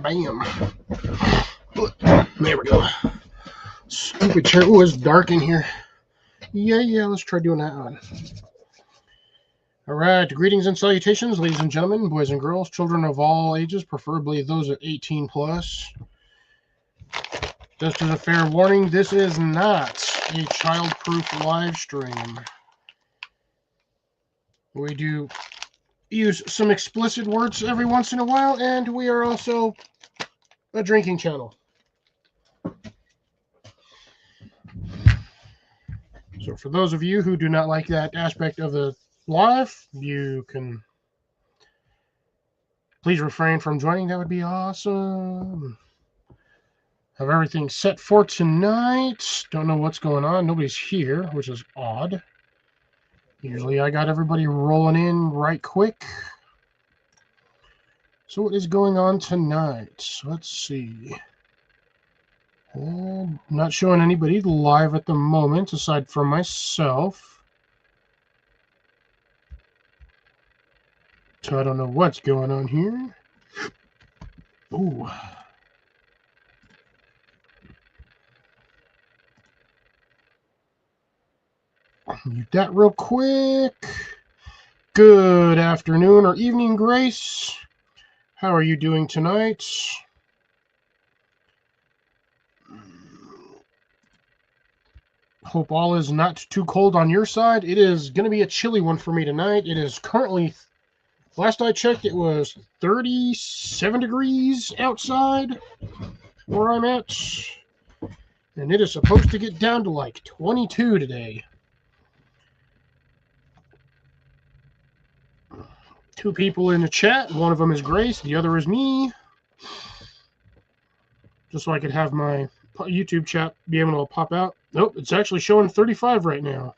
Bam. There we go. Stupid chair. Oh, it's dark in here. Yeah, let's try doing that one. All right, greetings and salutations, ladies and gentlemen, boys and girls, children of all ages, preferably those at 18 plus. Just as a fair warning, this is not a child-proof live stream. We do use some explicit words every once in a while, and we are also a drinking channel. So for those of you who do not like that aspect of the live, you can please refrain from joining. That would be awesome. Have everything set for tonight. Don't know what's going on. Nobody's here, which is odd. Usually I got everybody rolling in right quick. So what is going on tonight? Let's see. Not showing anybody live at the moment, aside from myself. So I don't know what's going on here. Ooh. Mute that real quick. Good afternoon or evening, Grace. How are you doing tonight? Hope all is not too cold on your side. It is going to be a chilly one for me tonight. It is currently, last I checked, it was 37 degrees outside where I'm at. And it is supposed to get down to like 22 today. Two people in the chat. One of them is Grace. The other is me. Just so I could have my YouTube chat be able to pop out. Nope, it's actually showing 35 right now.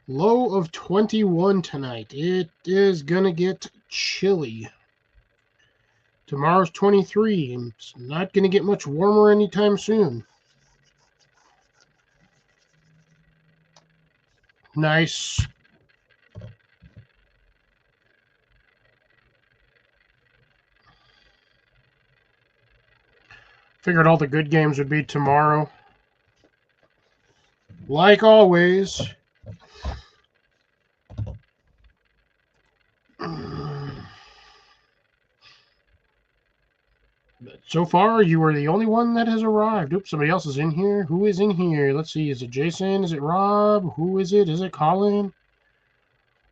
Low of 21 tonight. It is going to get chilly. Tomorrow's 23, and it's not going to get much warmer anytime soon. Nice. Figured all the good games would be tomorrow. Like always. But so far, you are the only one that has arrived. Oops, somebody else is in here. Who is in here? Let's see. Is it Jason? Is it Rob? Who is it? Is it Colin?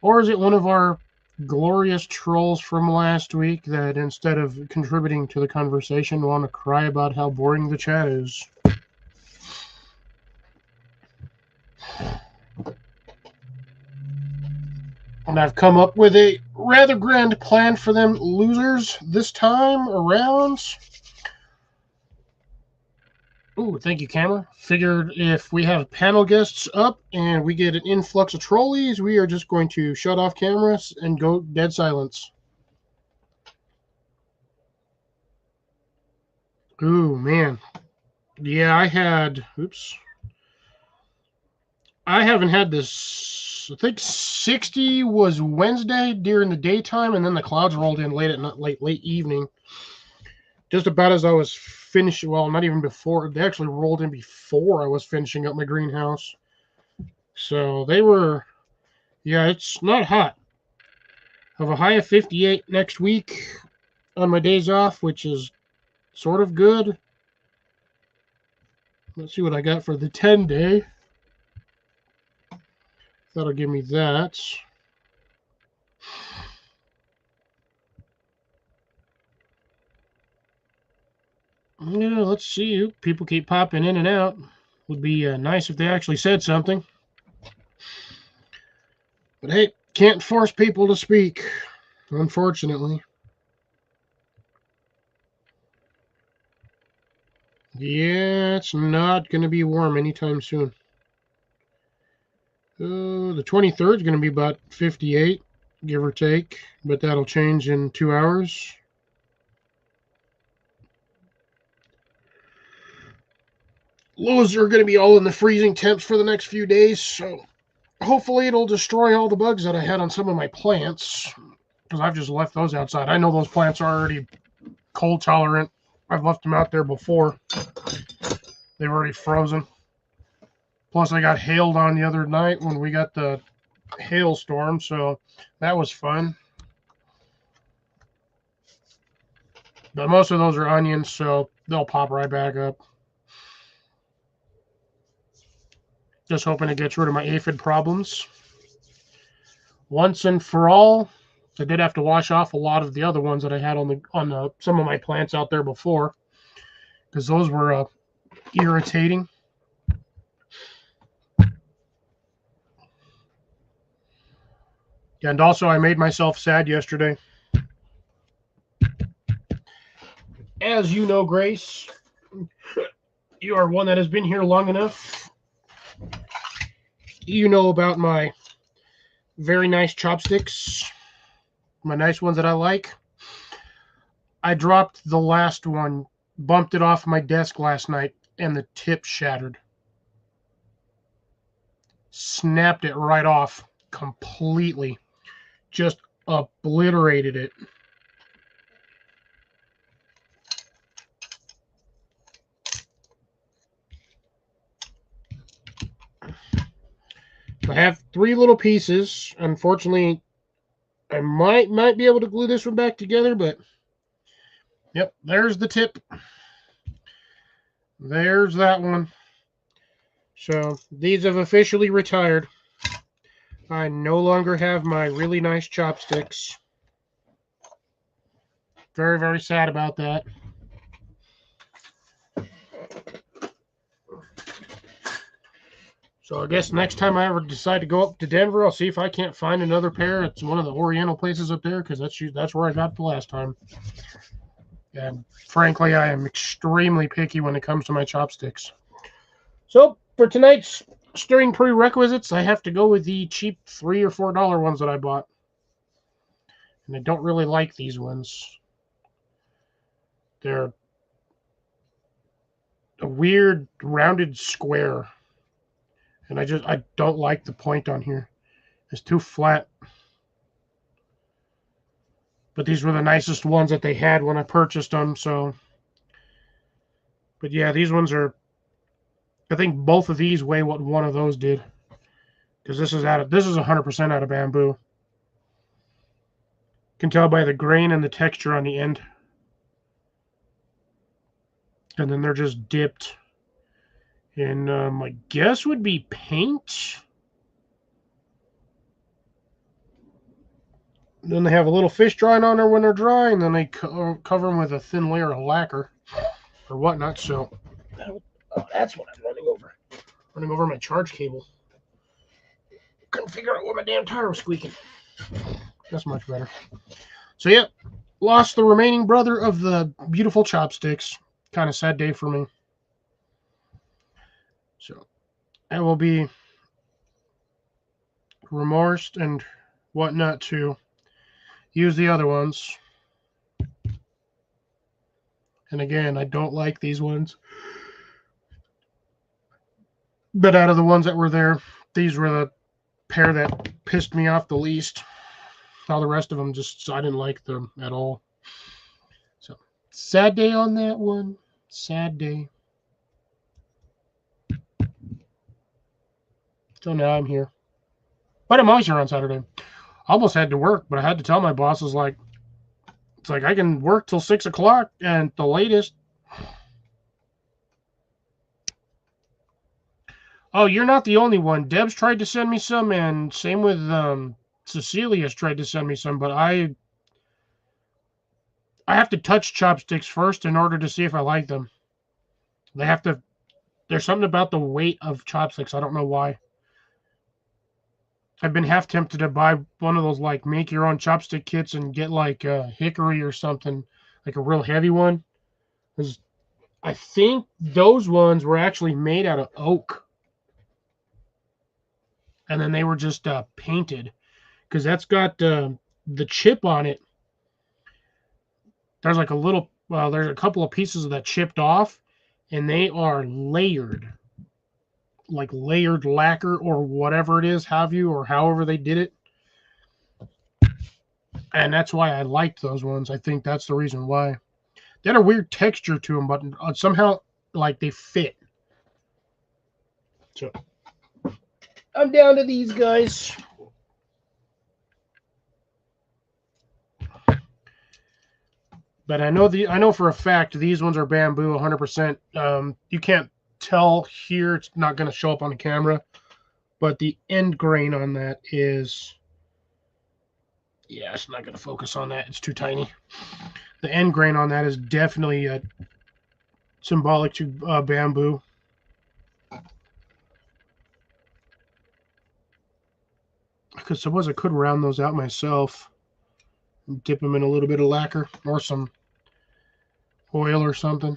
Or is it one of our glorious trolls from last week that instead of contributing to the conversation want to cry about how boring the chat is? And I've come up with a rather grand plan for them losers this time around. Ooh, thank you, camera. Figured if we have panel guests up and we get an influx of trolleys, we are just going to shut off cameras and go dead silence. Ooh, man. Yeah, I haven't had this. I think 60 was Wednesday during the daytime, and then the clouds rolled in late evening. Just about as I was finishing, well, not even before. They actually rolled in before I was finishing up my greenhouse. So they were, yeah, it's not hot. I have a high of 58 next week on my days off, which is sort of good. Let's see what I got for the 10-day. That'll give me that. Yeah, let's see. People keep popping in and out. Would be nice if they actually said something. But hey, can't force people to speak, unfortunately. Yeah, it's not going to be warm anytime soon. The 23rd is going to be about 58, give or take, but that'll change in 2 hours. Lows are going to be all in the freezing temps for the next few days, so hopefully it'll destroy all the bugs that I had on some of my plants, because I've just left those outside. I know those plants are already cold tolerant. I've left them out there before. They've already frozen. Plus, I got hailed on the other night when we got the hailstorm, so that was fun. But most of those are onions, so they'll pop right back up. Just hoping it gets rid of my aphid problems once and for all. I did have to wash off a lot of the other ones that I had on some of my plants out there before, because those were irritating. And also, I made myself sad yesterday. As you know, Grace, you are one that has been here long enough. You know about my very nice chopsticks, my nice ones that I like. I dropped the last one, bumped it off my desk last night, and the tip shattered. Snapped it right off completely. Just obliterated it. I have 3 little pieces. Unfortunately, I might be able to glue this one back together, but yep, there's the tip. There's that one. So these have officially retired. I no longer have my really nice chopsticks. Very, very sad about that. So I guess next time I ever decide to go up to Denver, I'll see if I can't find another pair. It's one of the Oriental places up there, because that's where I got the last time. And frankly, I am extremely picky when it comes to my chopsticks. So for tonight's stirring prerequisites, I have to go with the cheap $3 or $4 ones that I bought. And I don't really like these ones. They're a weird rounded square. And I don't like the point on here. It's too flat. But these were the nicest ones that they had when I purchased them, so. But yeah, these ones are, I think both of these weigh what one of those did. Because this is 100% out of bamboo. You can tell by the grain and the texture on the end. And then they're just dipped in, I guess would be paint. Then they have a little fish drying on there when they're dry, and then they cover them with a thin layer of lacquer or whatnot. So that's what I'm running over. Running over my charge cable. Couldn't figure out where my damn tire was squeaking. That's much better. So yeah, lost the remaining brother of the beautiful chopsticks. Kind of sad day for me. So I will be remorsed and whatnot to use the other ones. And again, I don't like these ones. But out of the ones that were there, these were the pair that pissed me off the least. All the rest of them I didn't like them at all. So sad day on that one. Sad day. So now I'm here. But I'm always here on Saturday. I almost had to work, but I had to tell my boss, it's like I can work till 6 o'clock and the latest. Oh, you're not the only one. Deb's tried to send me some, and same with Cecilia's tried to send me some, but I have to touch chopsticks first in order to see if I like them. There's something about the weight of chopsticks. I don't know why. I've been half tempted to buy one of those, like, make your own chopstick kits and get like a hickory or something, like a real heavy one. Because I think those ones were actually made out of oak. And then they were just painted. Because that's got the chip on it. There's like there's a couple of pieces of that chipped off, and they are layered. like layered lacquer or whatever it is, have you, or however they did it. And that's why I liked those ones. I think that's the reason why. They had a weird texture to them, but somehow, like, they fit. So, I'm down to these guys. But I know for a fact these ones are bamboo 100%. You can't tell here. It's not going to show up on the camera. But the end grain on that is... Yeah, it's not going to focus on that. It's too tiny. The end grain on that is definitely symbolic to bamboo. Because suppose I could round those out myself. And dip them in a little bit of lacquer or some oil or something.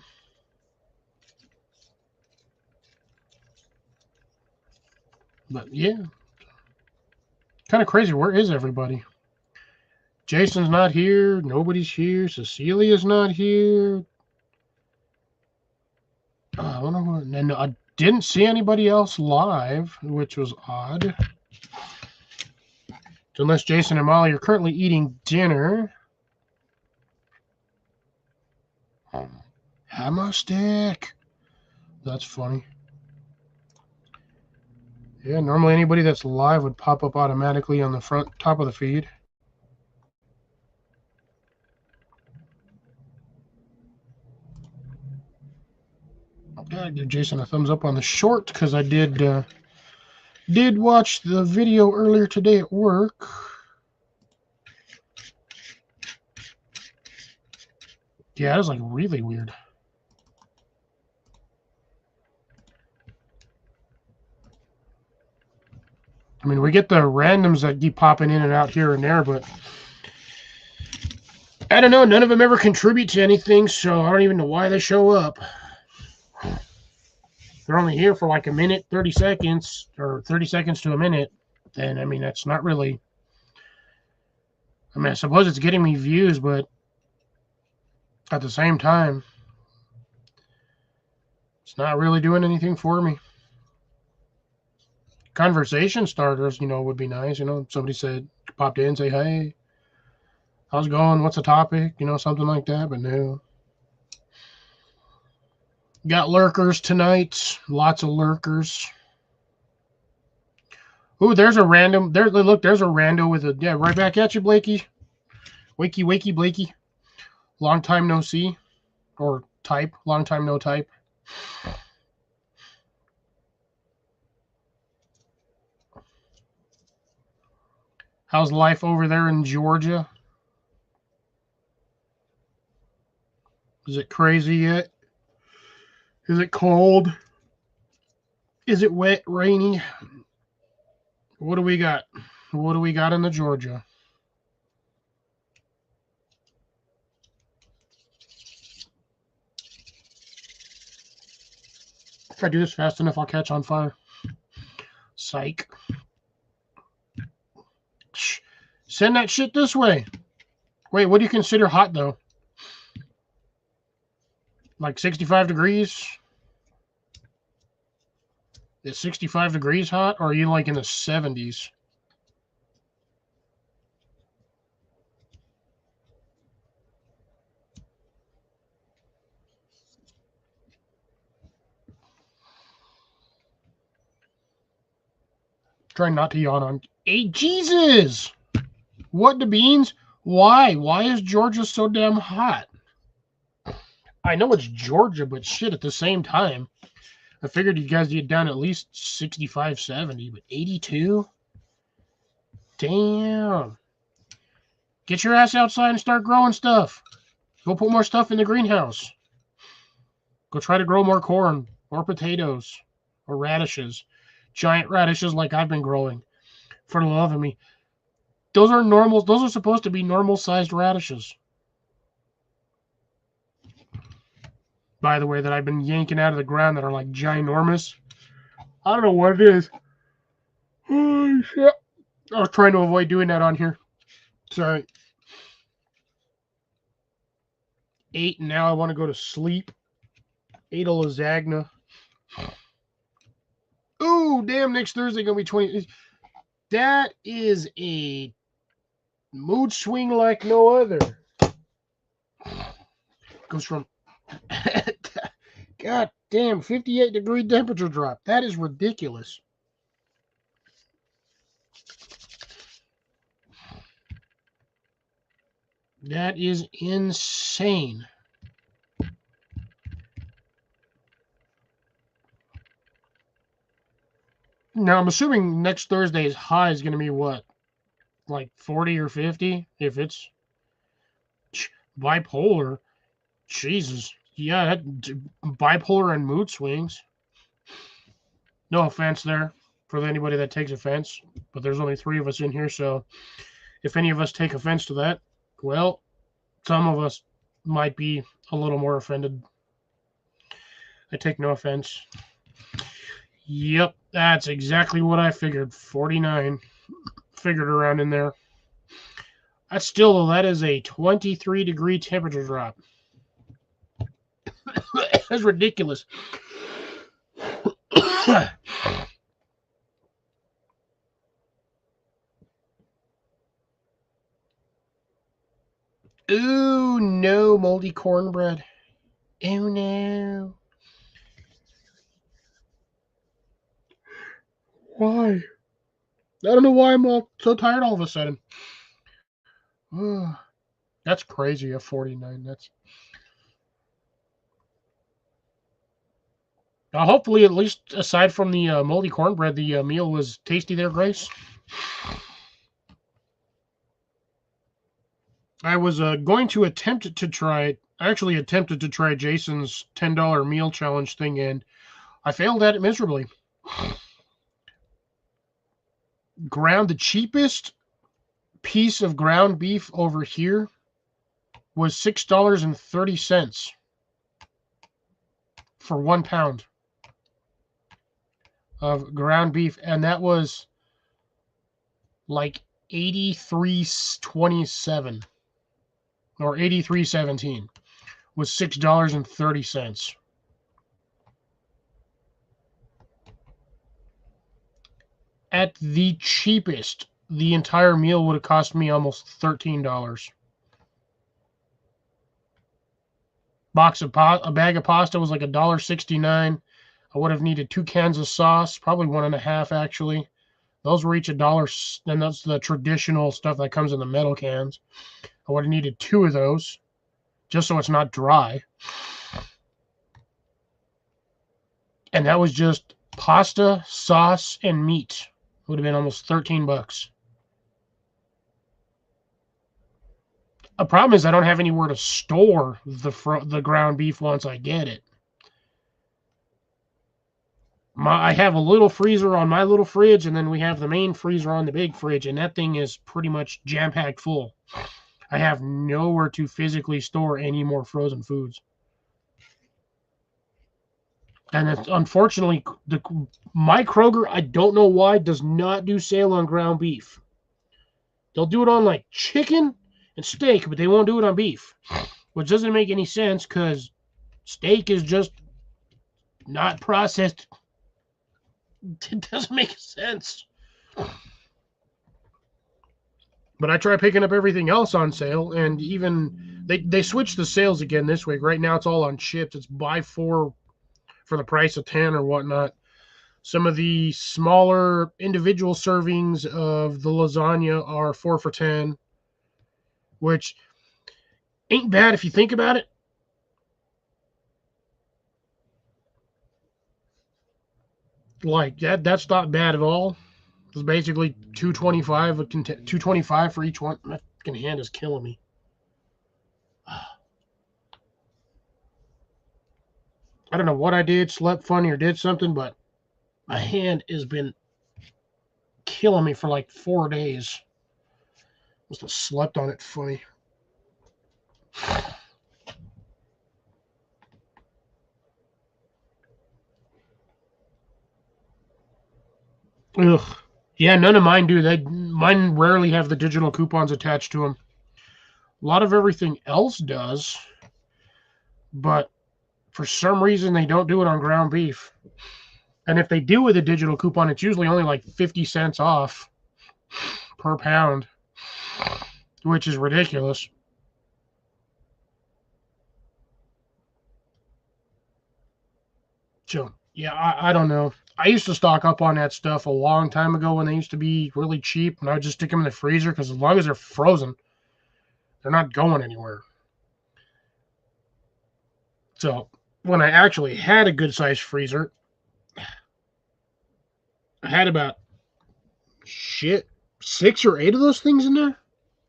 But yeah, kind of crazy. Where is everybody? Jason's not here. Nobody's here. Cecilia's not here. I wonder what. And I didn't see anybody else live, which was odd. Unless Jason and Molly are currently eating dinner. Hammer stick. That's funny. Yeah, normally anybody that's live would pop up automatically on the front top of the feed. Gotta give Jason a thumbs up on the short because I did watch the video earlier today at work. Yeah, it was like really weird. I mean, we get the randoms that keep popping in and out here and there, but I don't know. None of them ever contribute to anything, so I don't even know why they show up. They're only here for like a minute, 30 seconds, or 30 seconds to a minute. And I mean, that's not really... I mean, I suppose it's getting me views, but at the same time, it's not really doing anything for me. Conversation starters, would be nice. Somebody popped in, say, hey, how's it going? What's the topic? Something like that, but no. Got lurkers tonight. Lots of lurkers. Ooh, there's a random. There's a rando with a... Yeah, right back at you, Blakey. Wakey, Blakey. Long time no see. Or type. Long time no type. How's life over there in Georgia? Is it crazy yet? Is it cold? Is it wet, rainy? What do we got? What do we got in the Georgia? If I do this fast enough, I'll catch on fire. Psych. Shh. Send that shit this way. Wait, what do you consider hot, though? Like 65 degrees? Is 65 degrees hot, or are you like in the 70s? Trying not to yawn on. Hey, Jesus! What the beans? Why? Why is Georgia so damn hot? I know it's Georgia, but shit, at the same time, I figured you guys get down at least 65, 70, but 82? Damn. Get your ass outside and start growing stuff. Go put more stuff in the greenhouse. Go try to grow more corn or potatoes or radishes. Giant radishes like I've been growing. For the love of me. Those are normal. Those are supposed to be normal-sized radishes. By the way, that I've been yanking out of the ground that are like ginormous. I don't know what it is. Oh, shit. I was trying to avoid doing that on here. Sorry. 8, and now I want to go to sleep. 8 of lasagna. Oh, damn, next Thursday going to be 20. That is a mood swing like no other. Goes from, God damn, 58-degree temperature drop. That is ridiculous. That is insane. Now, I'm assuming next Thursday's high is going to be what? Like 40 or 50? If it's bipolar. Jesus. Yeah, bipolar and mood swings. No offense there for anybody that takes offense, but there's only 3 of us in here, so if any of us take offense to that, well, some of us might be a little more offended. I take no offense. Yep, that's exactly what I figured. 49. Figured around in there. That is a 23-degree temperature drop. That's ridiculous. Ooh, no, moldy cornbread. Oh, no. Why? I don't know why I'm so tired all of a sudden. That's crazy, a 49. That's... hopefully, at least aside from the moldy cornbread, the meal was tasty there, Grace. I was going to attempt to try it. I actually attempted to try Jason's $10 meal challenge thing, and I failed at it miserably. The cheapest piece of ground beef over here was $6.30 for 1 pound of ground beef, and that was like 83.27 or 83.17 was $6.30. At the cheapest, the entire meal would have cost me almost $13. A bag of pasta was like $1.69. I would have needed 2 cans of sauce, probably 1.5 actually. Those were each $1, and that's the traditional stuff that comes in the metal cans. I would have needed 2 of those, just so it's not dry. And that was just pasta, sauce, and meat. It would have been almost $13. A problem is I don't have anywhere to store the ground beef once I get it. I have a little freezer on my little fridge, and then we have the main freezer on the big fridge, and that thing is pretty much jam-packed full. I have nowhere to physically store any more frozen foods. And unfortunately, my Kroger, I don't know why, does not do sale on ground beef. They'll do it on like chicken and steak, but they won't do it on beef, which doesn't make any sense because steak is just not processed. It doesn't make sense. But I try picking up everything else on sale, and even they switched the sales again this week. Right now, it's all on chips. It's buy 4 for the price of 10 or whatnot. Some of the smaller individual servings of the lasagna are 4 for 10, which ain't bad if you think about it. Like that's not bad at all. It's basically $2.25 for each one. My fucking hand is killing me. I don't know what I did, slept funny or did something, but my hand has been killing me for like 4 days. Must have slept on it funny. Ugh. Yeah, none of mine do. Mine rarely have the digital coupons attached to them. A lot of everything else does, but for some reason they don't do it on ground beef. And if they do with a digital coupon, it's usually only like 50 cents off per pound, which is ridiculous. So, yeah, I don't know. I used to stock up on that stuff a long time ago when they used to be really cheap, and I would just stick them in the freezer because as long as they're frozen, they're not going anywhere. So, when I actually had a good sized freezer, I had about 6 or 8 of those things in there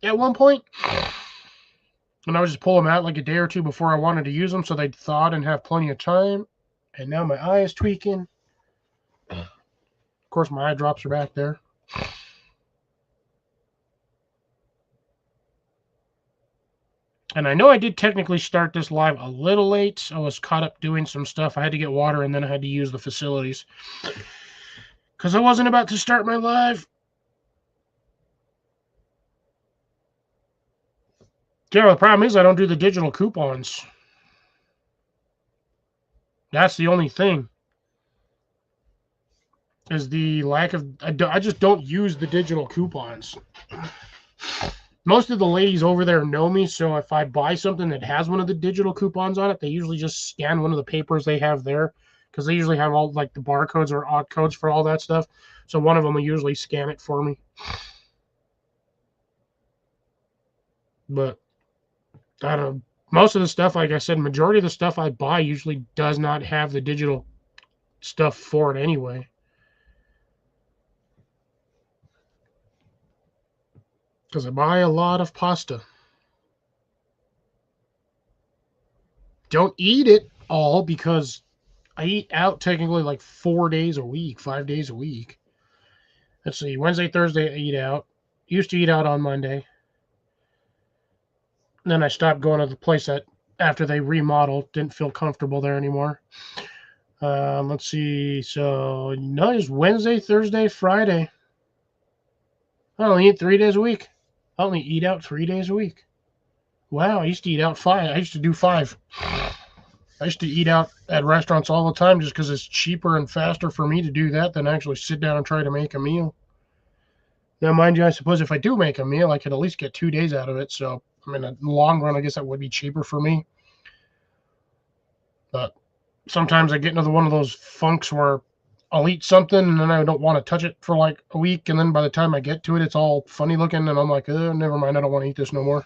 at one point. And I would just pull them out like a day or two before I wanted to use them so they'd thaw and have plenty of time. And now my eye is tweaking. Of course, my eye drops are back there. And I know I did technically start this live a little late. I was caught up doing some stuff. I had to get water and then I had to use the facilities. Because I wasn't about to start my live. Yeah, the problem is I don't do the digital coupons. That's the only thing. Is the lack of... I just don't use the digital coupons. Most of the ladies over there know me, so if I buy something that has one of the digital coupons on it, they usually just scan one of the papers they have there, because they usually have all like the barcodes or auth codes for all that stuff. So one of them will usually scan it for me. But I don't know. Most of the stuff, like I said, majority of the stuff I buy usually does not have the digital stuff for it anyway. Because I buy a lot of pasta. Don't eat it all because I eat out technically like 4 days a week, 5 days a week. Let's see, Wednesday, Thursday, I eat out. Used to eat out on Monday. Then I stopped going to the place that after they remodeled, didn't feel comfortable there anymore. Let's see, so no, it's Wednesday, Thursday, Friday. I only eat 3 days a week. I only eat out 3 days a week. Wow, I used to eat out 5. I used to do 5. I used to eat out at restaurants all the time just because it's cheaper and faster for me to do that than actually sit down and try to make a meal. Now, mind you, I suppose if I do make a meal, I could at least get 2 days out of it. So, I mean, in the long run, I guess that would be cheaper for me. But sometimes I get into one of those funks where I'll eat something and then I don't want to touch it for like a week. And then by the time I get to it, it's all funny looking. And I'm like, oh, never mind. I don't want to eat this no more.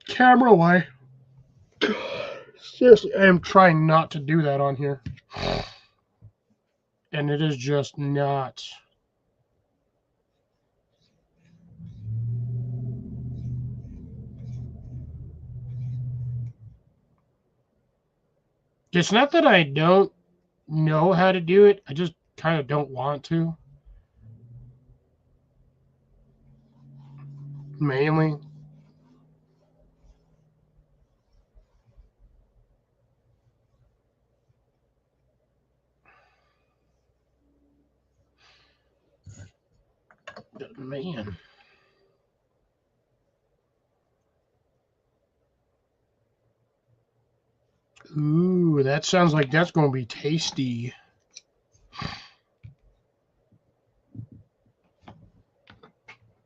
Camera away. Seriously, I am trying not to do that on here. And it is just not. It's not that I don't know how to do it. I just kind of don't want to. Mainly. Man. Ooh, that sounds like that's going to be tasty.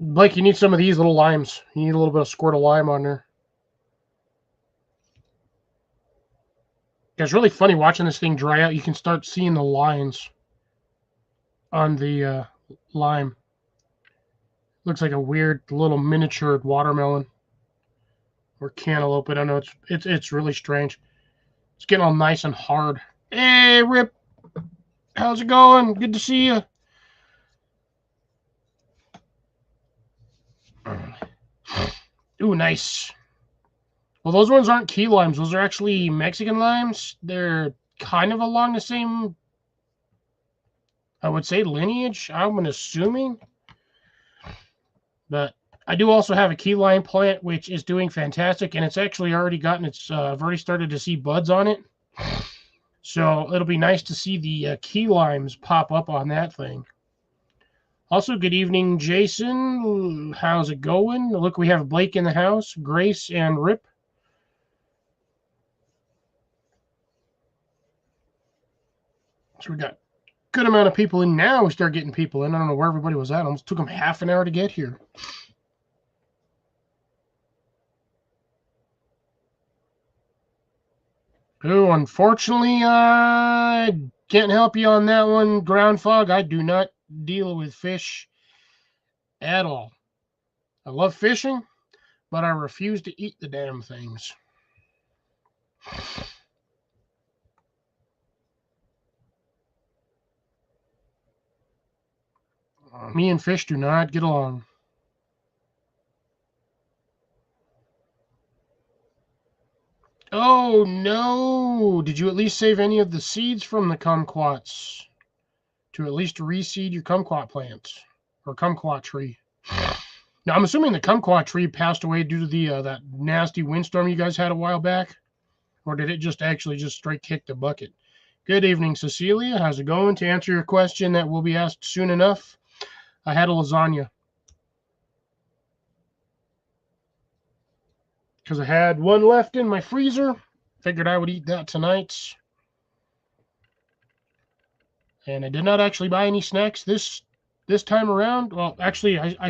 Blake, you need some of these little limes. You need a little bit of squirt of lime on there. It's really funny watching this thing dry out. You can start seeing the lines on the lime. Looks like a weird little miniature watermelon or cantaloupe. I don't know. It's really strange. It's getting all nice and hard. Hey, Rip. How's it going? Good to see you. Ooh, nice. Well, those ones aren't key limes. Those are actually Mexican limes. They're kind of along the same, I would say, lineage, I'm assuming. But I do also have a key lime plant, which is doing fantastic. And it's actually already gotten I've already started to see buds on it. So it'll be nice to see the key limes pop up on that thing. Also, good evening, Jason. How's it going? Look, we have Blake in the house, Grace, and Rip. So we got a good amount of people in now. We start getting people in. I don't know where everybody was at. Almost took them half an hour to get here. Oh, unfortunately, I can't help you on that one, Ground Fog. I do not deal with fish at all. I love fishing, but I refuse to eat the damn things. Me and fish do not get along. Oh, no. Did you at least save any of the seeds from the kumquats to at least reseed your kumquat plants or kumquat tree? Now, I'm assuming the kumquat tree passed away due to the that nasty windstorm you guys had a while back, or did it just actually just straight kick the bucket? Good evening, Cecilia. How's it going? To answer your question that will be asked soon enough, I had a lasagna. Because I had one left in my freezer. Figured I would eat that tonight. And I did not actually buy any snacks this time around. Well, actually, I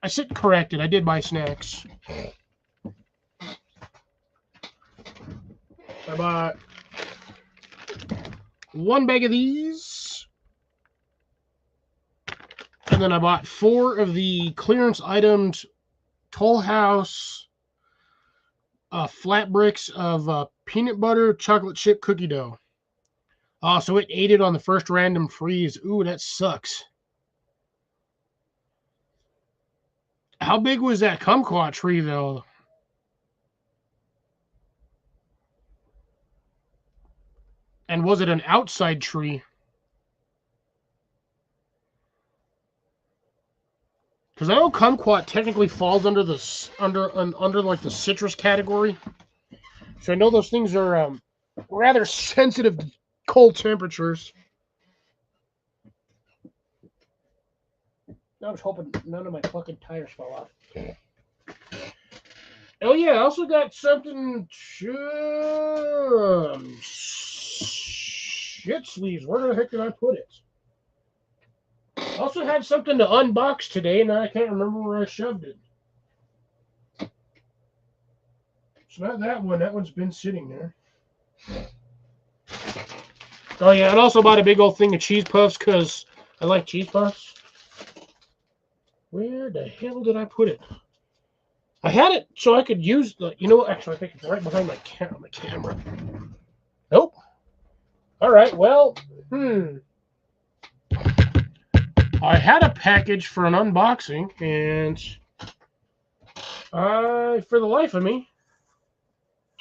sit corrected. I did buy snacks. I bought one bag of these. And then I bought 4 of the clearance items, Toll House flat bricks of peanut butter chocolate chip cookie dough. Oh, so it ate it on the first random freeze. Ooh, that sucks. How big was that kumquat tree, though? And was it an outside tree? Because I know kumquat technically falls under like the citrus category. So I know those things are rather sensitive to cold temperatures. I was hoping none of my fucking tires fell off. Oh yeah, I also got something. Shit sleeves. Where the heck did I put it? Also had something to unbox today, and I can't remember where I shoved it. It's not that one. That one's been sitting there. Oh yeah, and also bought a big old thing of cheese puffs because I like cheese puffs. Where the hell did I put it? I had it so I could use the. You know what? Actually, I think it's right behind my camera. Nope. All right. Well, I had a package for an unboxing, and for the life of me,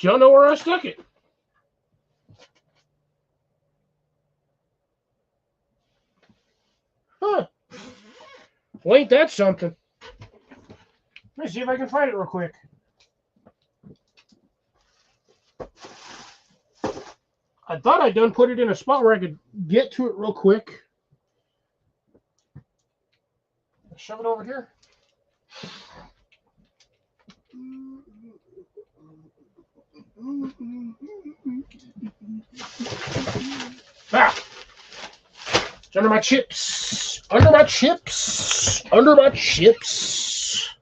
don't know where I stuck it. Huh. Well, ain't that something? Let me see if I can find it real quick. I thought I'd done put it in a spot where I could get to it real quick. Shove it over here. Ah! It's under my chips. Under my chips. Under my chips.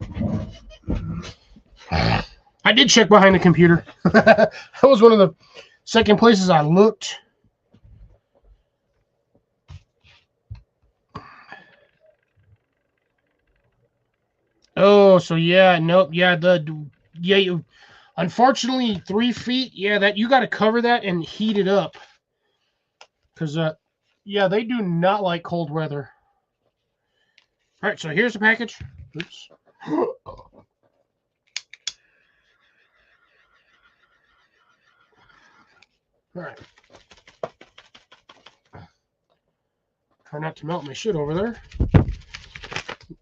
I did check behind the computer. That was one of the second places I looked. Oh, so yeah, nope, yeah, unfortunately 3 feet, yeah, that you got to cover that and heat it up, because yeah, they do not like cold weather. All right, so here's the package. Oops. All right. Try not to melt my shit over there.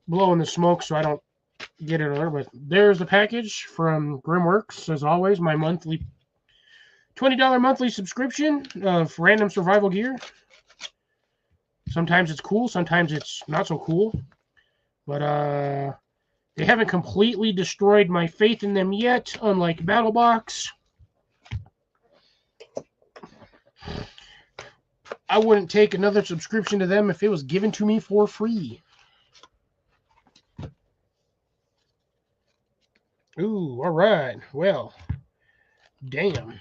Blowing the smoke so I don't get it there, but there's the package from Grimworks. As always, my monthly $20 monthly subscription of random survival gear. Sometimes it's cool, sometimes it's not so cool. But they haven't completely destroyed my faith in them yet, unlike BattleBox. I wouldn't take another subscription to them if it was given to me for free. Ooh, all right. Well, damn.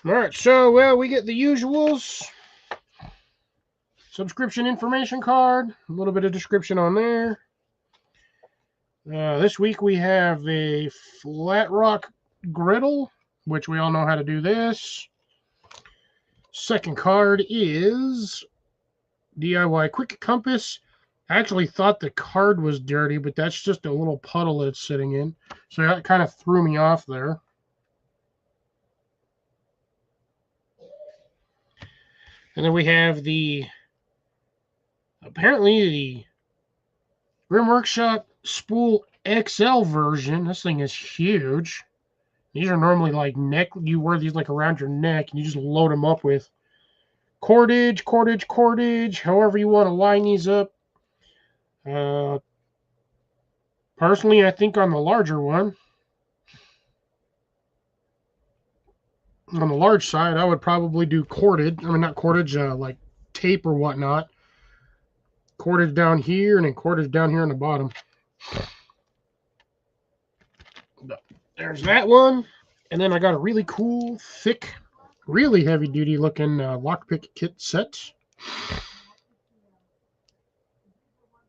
All right, so, well, we get the usuals. Subscription information card, a little bit of description on there. This week we have a Flat Rock griddle, which we all know how to do this. Second card is DIY Quick Compass. I actually thought the card was dirty, but that's just a little puddle it's sitting in. So that kind of threw me off there. And then we have apparently the Grim Workshop Spool XL version. This thing is huge. These are normally like neck. You wear these like around your neck, and you just load them up with cordage, however you want to line these up. Personally, I think on the larger one, on the large side, I would probably do corded. I mean, not cordage, like tape or whatnot. Cordage down here, and then cordage down here on the bottom. There's that one. And then I got a really cool, thick, really heavy-duty looking lockpick kit set,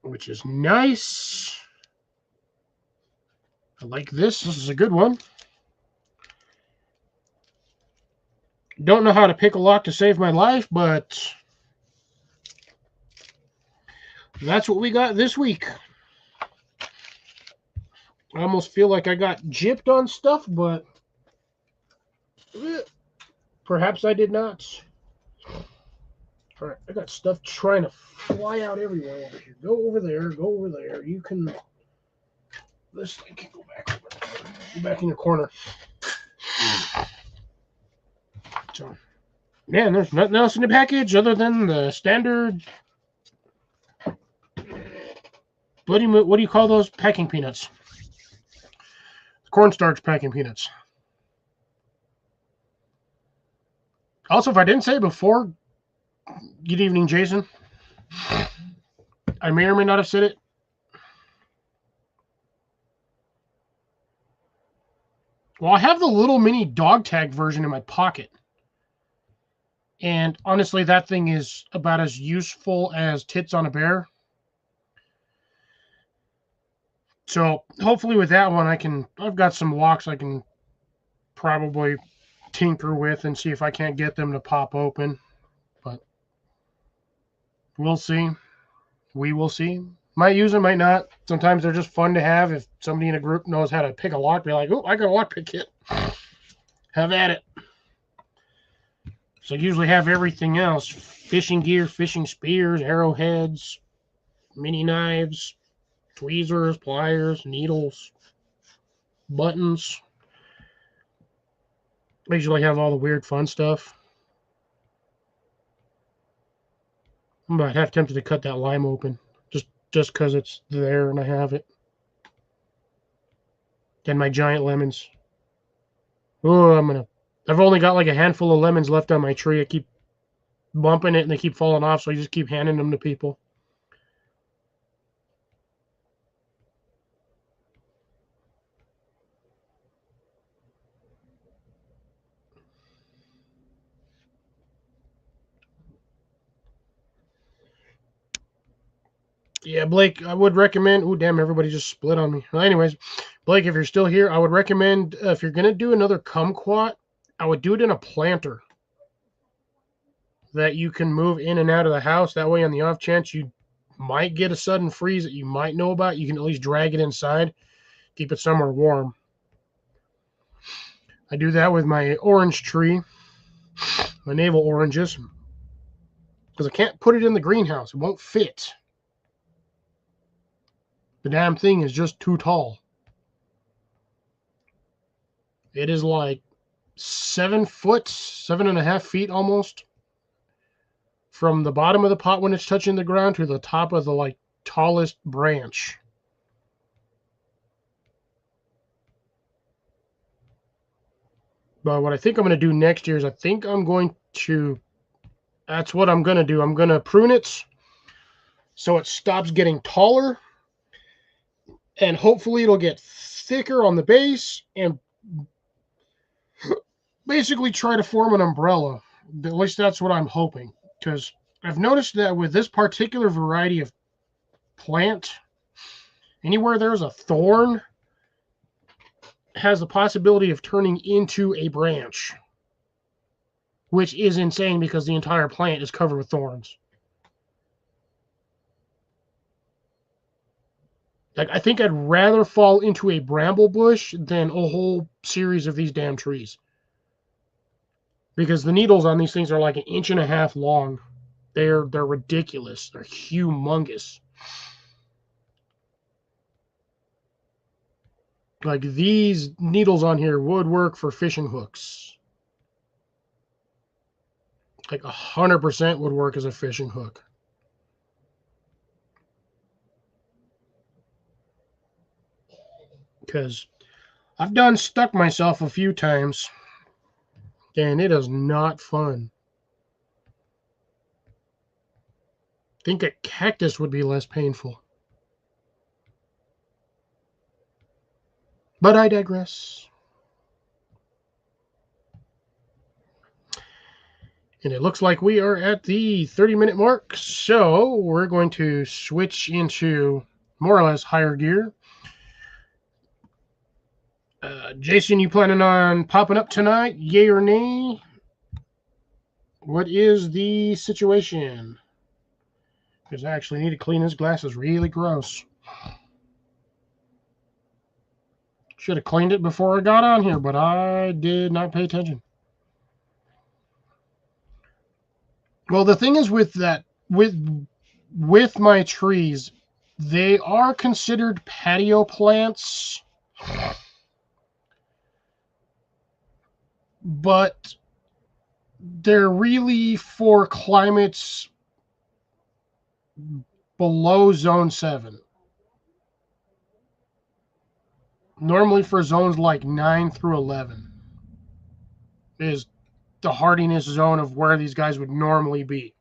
which is nice. I like this. This is a good one. Don't know how to pick a lock to save my life, but that's what we got this week. I almost feel like I got gypped on stuff, but perhaps I did not. All right, I got stuff trying to fly out everywhere over here. Go over there. Go over there. You can... This thing can go back over there. Go back in your corner. So, man, there's nothing else in the package other than the standard... What do you call those? Packing peanuts. Cornstarch packing peanuts. Also, if I didn't say it before, good evening, Jason. I may or may not have said it. Well, I have the little mini dog tag version in my pocket. And honestly, that thing is about as useful as tits on a bear. So hopefully with that one, I've got some locks I can probably tinker with and see if I can't get them to pop open. But we'll see. We will see. Might use them, might not. Sometimes they're just fun to have. If somebody in a group knows how to pick a lock, be like, oh, I got a lockpick kit. Have at it. So I usually have everything else. Fishing gear, fishing spears, arrowheads, mini knives, tweezers, pliers, needles, buttons. I usually have all the weird fun stuff. I'm about half tempted to cut that lime open. Just because it's there and I have it. And my giant lemons. Oh, I've only got like a handful of lemons left on my tree. I keep bumping it and they keep falling off, so I just keep handing them to people. Yeah, Blake, I would recommend... Oh, damn, everybody just split on me. Well, anyways, Blake, if you're still here, I would recommend, if you're going to do another kumquat, I would do it in a planter that you can move in and out of the house. That way, on the off chance you might get a sudden freeze that you might know about, you can at least drag it inside, keep it somewhere warm. I do that with my orange tree, my navel oranges, because I can't put it in the greenhouse. It won't fit. The damn thing is just too tall. It is like 7 foot, 7.5 feet almost, from the bottom of the pot when it's touching the ground to the top of the like tallest branch. But what I think I'm going to do next year is that's what I'm going to do. I'm going to prune it so it stops getting taller, and hopefully it'll get thicker on the base and basically try to form an umbrella. At least that's what I'm hoping, because I've noticed that with this particular variety of plant, anywhere there's a thorn has the possibility of turning into a branch, which is insane because the entire plant is covered with thorns. Like, I think I'd rather fall into a bramble bush than a whole series of these damn trees, because the needles on these things are like 1.5 inches long. They're ridiculous. They're humongous. Like, these needles on here would work for fishing hooks. Like 100% would work as a fishing hook. Because I've done stuck myself a few times, and it is not fun. I think a cactus would be less painful. But I digress. And it looks like we are at the 30-minute mark, so we're going to switch into more or less higher gear. Jason, you planning on popping up tonight? Yay or nay? What is the situation? Because I actually need to clean his glasses. Really gross. Should have cleaned it before I got on here, but I did not pay attention. Well, the thing is with that, with my trees, they are considered patio plants, but they're really for climates below zone 7. Normally for zones like 9 through 11 is the hardiness zone of where these guys would normally be.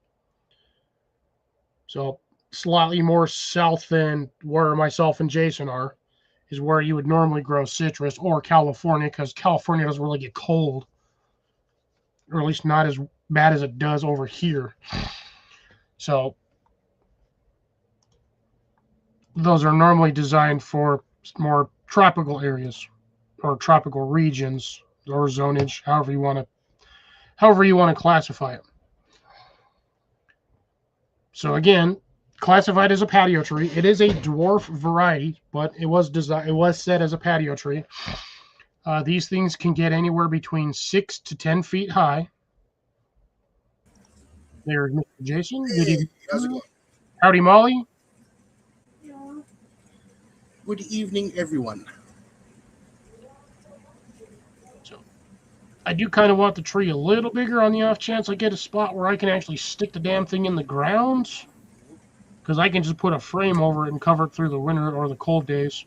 So slightly more south than where myself and Jason are is where you would normally grow citrus, or California, because California doesn't really get cold, or at least not as bad as it does over here. So those are normally designed for more tropical areas or tropical regions or zonage, however you want to classify it. So again, classified as a patio tree. It is a dwarf variety, but it was set as a patio tree. These things can get anywhere between 6 to 10 feet high. There's Mr. Jason. Hey, how's it going? Howdy, Molly. Good evening, everyone. So I do kind of want the tree a little bigger on the off chance I get a spot where I can actually stick the damn thing in the ground, because I can just put a frame over it and cover it through the winter or the cold days.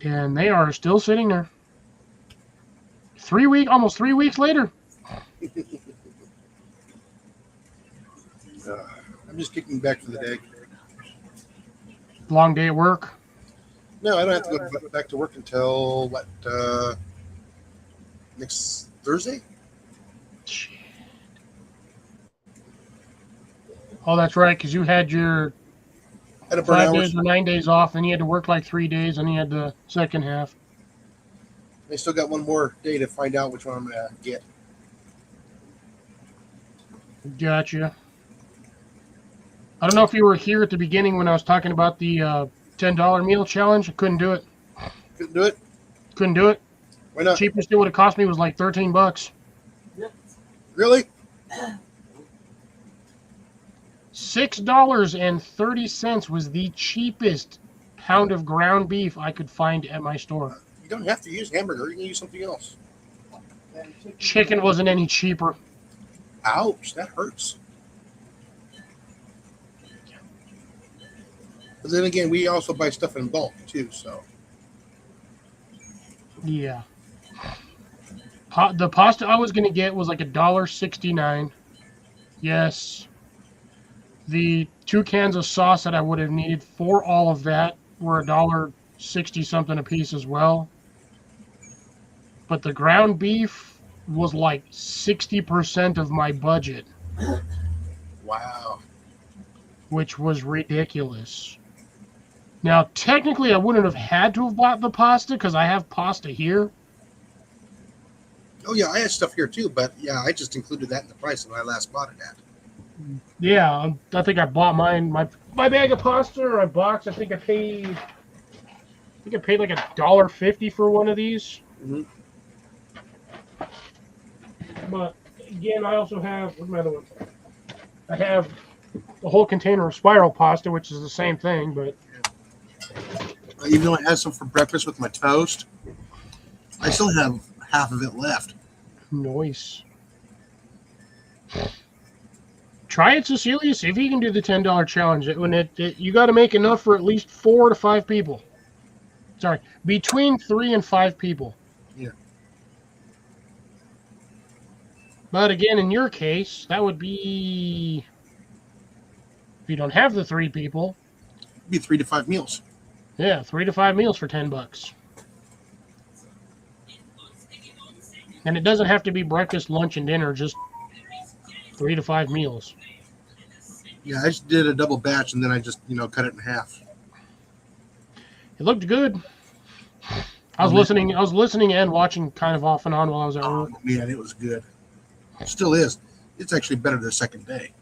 And they are still sitting there. Almost 3 weeks later. I'm just kicking back for the day. Long day at work. No, I don't have to go back to work until next Thursday? Shit. Oh, that's right, because you had your 5 days or 9 days off, and you had to work like 3 days, and you had the second half. I still got one more day to find out which one I'm going to get. Gotcha. I don't know if you were here at the beginning when I was talking about the $10 meal challenge. I couldn't do it. Couldn't do it? Couldn't do it. Why not? Cheapest it would have cost me was like $13. Really? $6 $6.30 was the cheapest pound of ground beef I could find at my store. You don't have to use hamburger. You can use something else. Chicken wasn't any cheaper. Ouch, that hurts. But then again, we also buy stuff in bulk too. So Yeah. The pasta I was going to get was like $1.69. Yes. The 2 cans of sauce that I would have needed for all of that were $1.60 something a piece as well. But the ground beef was like 60% of my budget, wow. which was ridiculous. Now, technically, I wouldn't have had to have bought the pasta because I have pasta here. Oh yeah, I had stuff here too, but yeah, I just included that in the price when I last bought it at. Yeah, I think I bought my bag of pasta or a box. I think I paid like $1.50 for one of these. Mm-hmm. But again, I also have, what's my other one? I have the whole container of spiral pasta, which is the same thing, but Even though I had some for breakfast with my toast, I still have half of it left. nice. Try it, Cecilia. See if you can do the $10 challenge. You got to make enough for at least 4 to 5 people. Sorry, between 3 and 5 people. Yeah. But again, in your case, that would be, if you don't have the 3 people, It'd be 3 to 5 meals. yeah, 3 to 5 meals for $10. And it doesn't have to be breakfast, lunch, and dinner. Just 3 to 5 meals. Yeah, I just did a double batch and then I just, cut it in half. It looked good. I was listening and watching kind of off and on while I was at work. Oh, man, it was good. It still is. It's actually better the second day.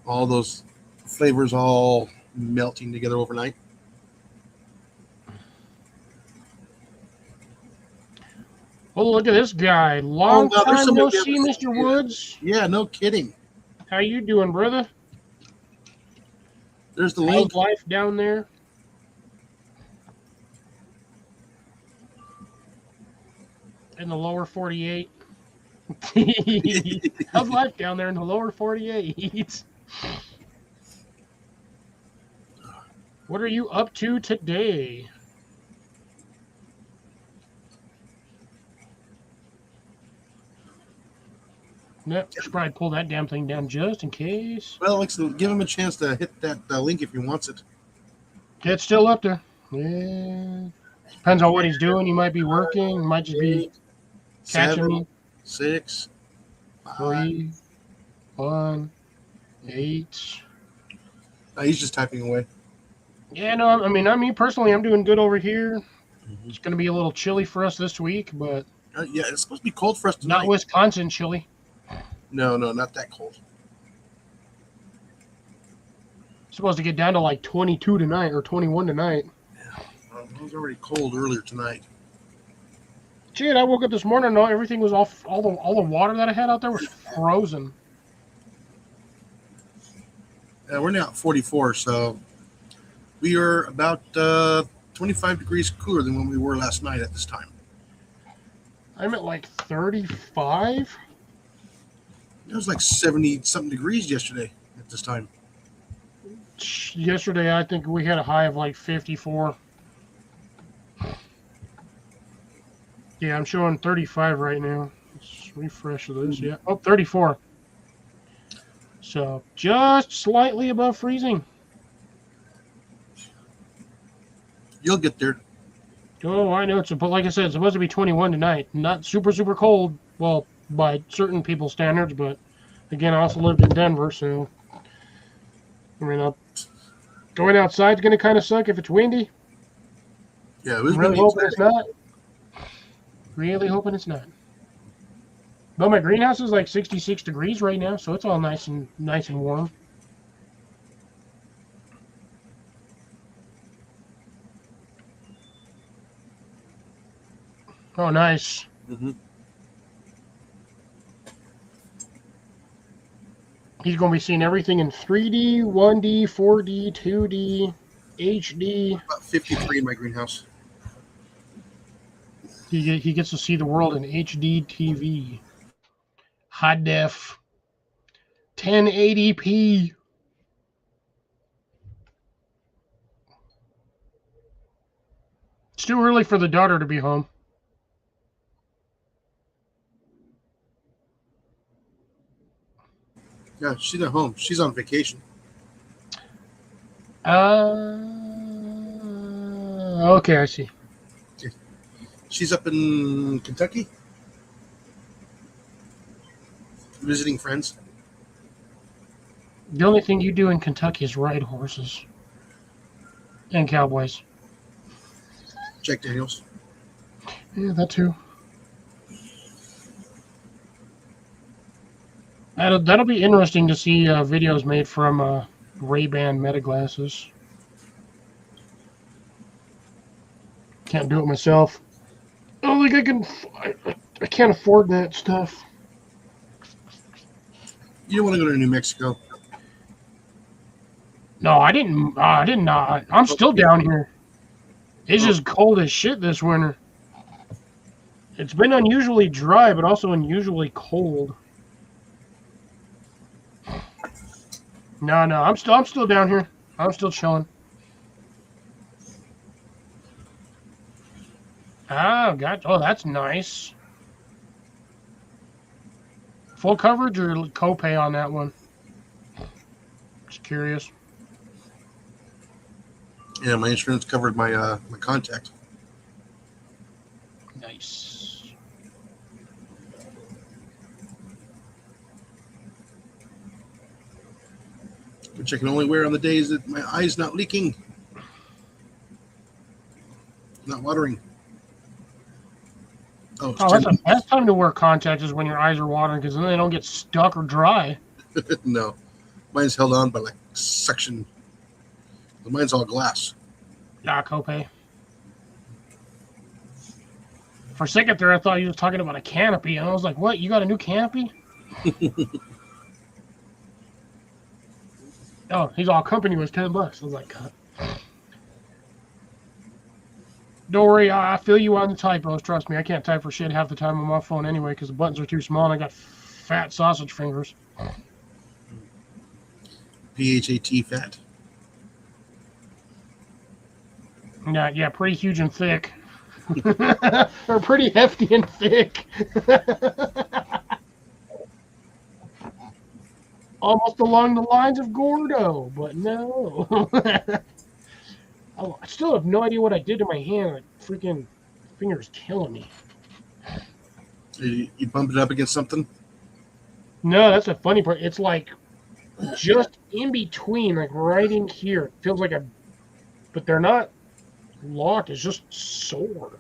All those flavors all melting together overnight. Oh, look at this guy. Long wow, there's time somebody no there. see, Mr. Woods. Yeah, no kidding. How you doing, brother? There's the link. How's life down there? In the lower 48. How's life down there in the lower 48? What are you up to today? Nope, should probably pull that damn thing down just in case. Well, let's give him a chance to hit that link if he wants it. It's still up there. Yeah. Depends on what he's doing. He might be working. He might just be catching 7, me. 6, 5. 3, 1, 8. He's just typing away. Yeah, no, I mean, personally, I'm doing good over here. It's going to be a little chilly for us this week, but Yeah, it's supposed to be cold for us tonight. not Wisconsin chilly. No, not that cold. It's supposed to get down to like 22 tonight or 21 tonight. It was already cold earlier tonight. Shit, I woke up this morning and everything was off. All the water that I had out there was frozen. We're now at 44, so we are about 25 degrees cooler than when we were last night at this time. I'm at like 35. It was like 70-something degrees yesterday at this time. Yesterday, I think we had a high of like 54. Yeah, I'm showing 35 right now. Let's refresh this. Yeah. Oh, 34. So just slightly above freezing. You'll get there. Oh, I know. But like I said, it's supposed to be 21 tonight. Not super, super cold. Well, by certain people's standards, but again, I also lived in Denver, so I mean, going outside is going to kind of suck if it's windy. Yeah, it was I'm really windy hoping inside. it's not. Really hoping it's not. But my greenhouse is like 66 degrees right now, so it's all nice and warm. Oh, nice. Mm-hmm. He's going to be seeing everything in 3D, 1D, 4D, 2D, HD. About 53 in my greenhouse. He gets to see the world in HD TV. High def. 1080p. It's too early for the daughter to be home. Yeah, she's at home. She's on vacation. Okay, I see. She's up in Kentucky visiting friends. The only thing you do in Kentucky is ride horses and cowboys. Jack Daniels. Yeah, that too. That'll be interesting to see videos made from Ray-Ban Meta glasses. Can't do it myself. I don't think I can. I can't afford that stuff. You don't want to go to New Mexico. No, I didn't. I didn't. I'm still down here. It's just cold as shit this winter. It's been unusually dry, but also unusually cold. No, I'm still down here. I'm still chilling. Oh, that's nice. Full coverage or copay on that one? Just curious. Yeah, my insurance covered my my contact. Nice. Which I can only wear on the days that my eye's not leaking. Not watering. Oh, That's the best time to wear contacts is when your eyes are watering because then they don't get stuck or dry. No. Mine's held on by like suction. Mine's all glass. Copay. For a second there, I thought you were talking about a canopy, and I was like, what? You got a new canopy? Oh, he's all company was $10. I was like, God. Don't worry, I feel you on the typos. Trust me, I can't type for shit half the time on my phone anyway because the buttons are too small and I got fat sausage fingers. PHAT fat. Yeah, pretty huge and thick. Or pretty hefty and thick. Almost along the lines of Gordo, but no. I still have no idea what I did to my hand. Like, freaking finger's killing me. You bump it up against something? No, that's the funny part. It's like just in between, like right in here. It feels like but they're not locked. It's just sore.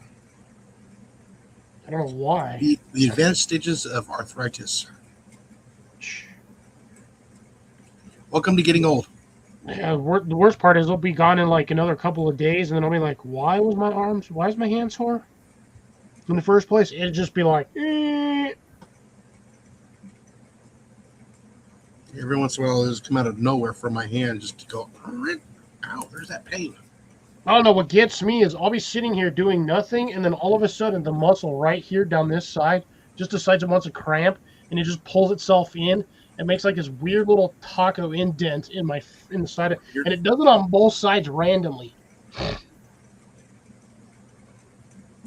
I don't know why. The advanced stages of arthritis. Welcome to getting old. Yeah, the worst part is they'll be gone in like another couple of days, and then I'll be like, why is my hand sore? In the first place, it'd just be like, eh. Every once in a while, it'll just come out of nowhere from my hand, just to go, ow, there's that pain. I don't know, what gets me is I'll be sitting here doing nothing, and then all of a sudden, the muscle right here down this side just decides it wants a cramp, and it just pulls itself in. It makes like this weird little taco indent in the side, and it does it on both sides randomly.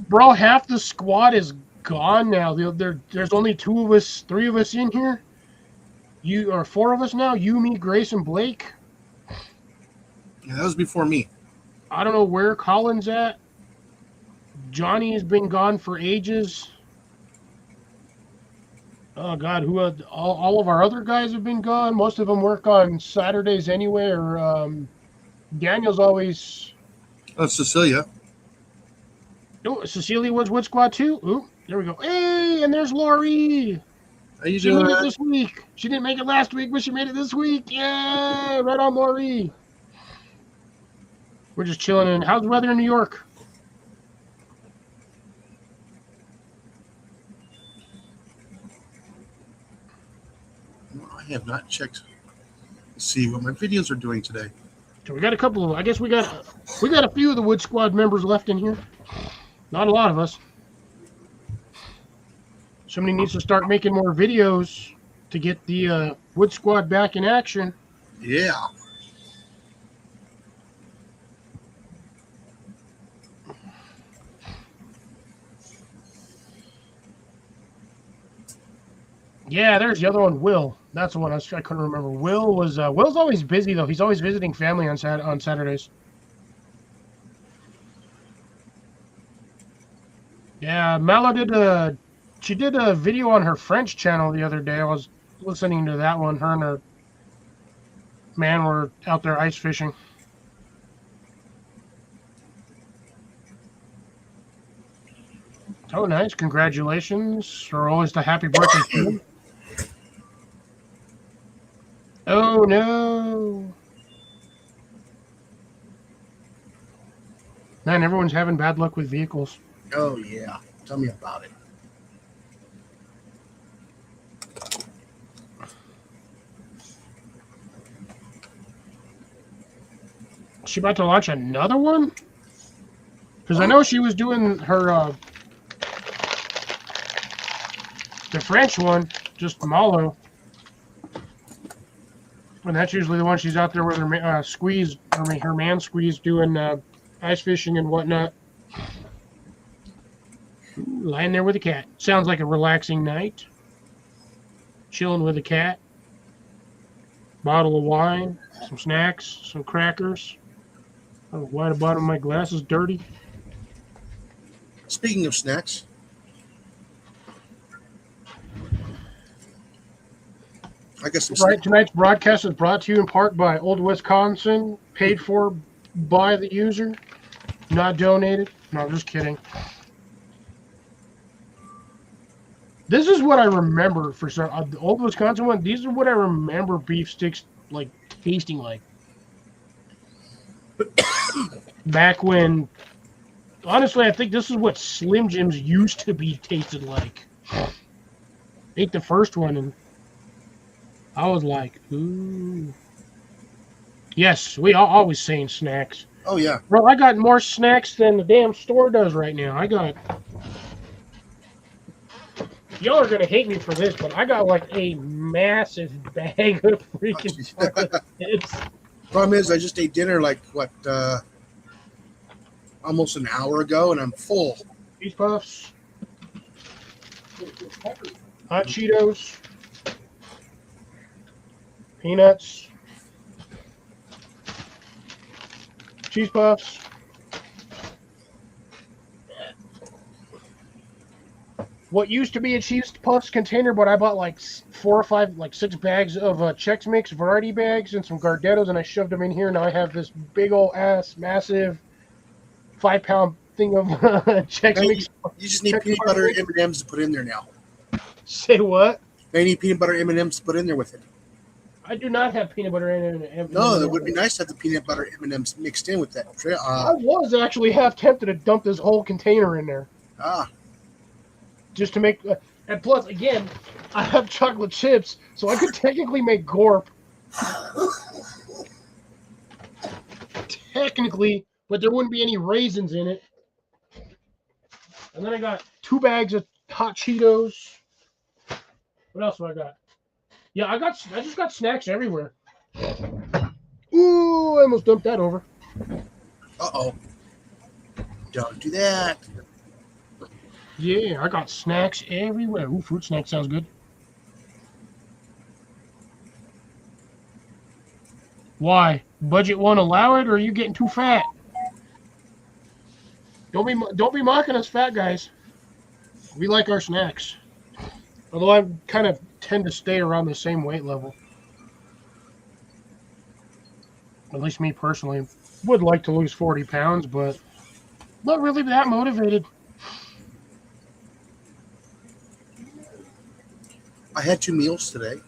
Bro, half the squad is gone now. There's only 3 of us in here. You or 4 of us now. You, me, Grace, and Blake. Yeah, that was before me. I don't know where Colin's at. Johnny has been gone for ages. Oh God, all of our other guys have been gone. Most of them work on Saturdays anyway. Or Daniel's always. Oh, Cecilia. Oh, Cecilia was Wood Squad too. Ooh, there we go. Hey, and there's Lori. How you She doing? made it this week. She didn't make it last week, but she made it this week. Yeah, right on, Lori. We're just chilling in. How's the weather in New York? I have not checked to see what my videos are doing today. So we got a couple of. I guess we got a few of the Wood Squad members left in here. Not a lot of us. Somebody needs to start making more videos to get the Wood Squad back in action. Yeah. Yeah, there's the other one, Will. That's the one I couldn't remember. Will's always busy though. He's always visiting family on Saturdays. Yeah, Mallow did a video on her French channel the other day. I was listening to that one. Her and her man were out there ice fishing. Oh, nice! Congratulations! Or always the happy birthday. Oh no! Man, everyone's having bad luck with vehicles. Oh yeah. Tell me about it. Is she about to launch another one? Because I know she was doing her the French one, just Malo. And that's usually the one she's out there with her her man squeeze doing ice fishing and whatnot. Lying there with a cat. Sounds like a relaxing night. Chilling with a cat. Bottle of wine, some snacks, some crackers. I don't know why the bottom of my glass is dirty. Speaking of snacks, I guess some Right, tonight's broadcast is brought to you in part by Old Wisconsin, paid for by the user, not donated. No, I'm just kidding. This is what I remember for some the Old Wisconsin one. These are what I remember beef sticks like tasting like. Back when, honestly, I think this is what Slim Jims used to be tasted like. Ate the first one and I was like, ooh. Yes, we are always saying snacks. Oh yeah. Bro, I got more snacks than the damn store does right now. Y'all are gonna hate me for this, but I got like a massive bag of freaking chips. Problem is, I just ate dinner like almost an hour ago, and I'm full. Cheese puffs, hot Cheetos, peanuts, cheese puffs. What used to be a cheese puffs container, but I bought like 4 or 5, like 6 bags of Chex Mix variety bags and some Gardettos, and I shoved them in here. Now I have this big old ass, massive 5-pound thing of Chex Mix. You just need peanut butter M&Ms to put in there now. Say what? They need peanut butter M&Ms to put in there with it. I do not have peanut butter in it. No, it would be nice to have the peanut butter M&Ms mixed in with that. I was actually half tempted to dump this whole container in there. Just to make, and plus, again, I have chocolate chips, so I could technically make Gorp. Technically, but there wouldn't be any raisins in it. And then I got 2 bags of hot Cheetos. What else do I got? Yeah, I just got snacks everywhere. Ooh, I almost dumped that over. Uh-oh. Don't do that. Yeah, I got snacks everywhere. Ooh, fruit snack sounds good. Why? Budget won't allow it, or are you getting too fat? Don't be mocking us, fat guys. We like our snacks. Although I kind of tend to stay around the same weight level. At least me personally. Would like to lose 40 pounds, but not really that motivated. I had 2 meals today.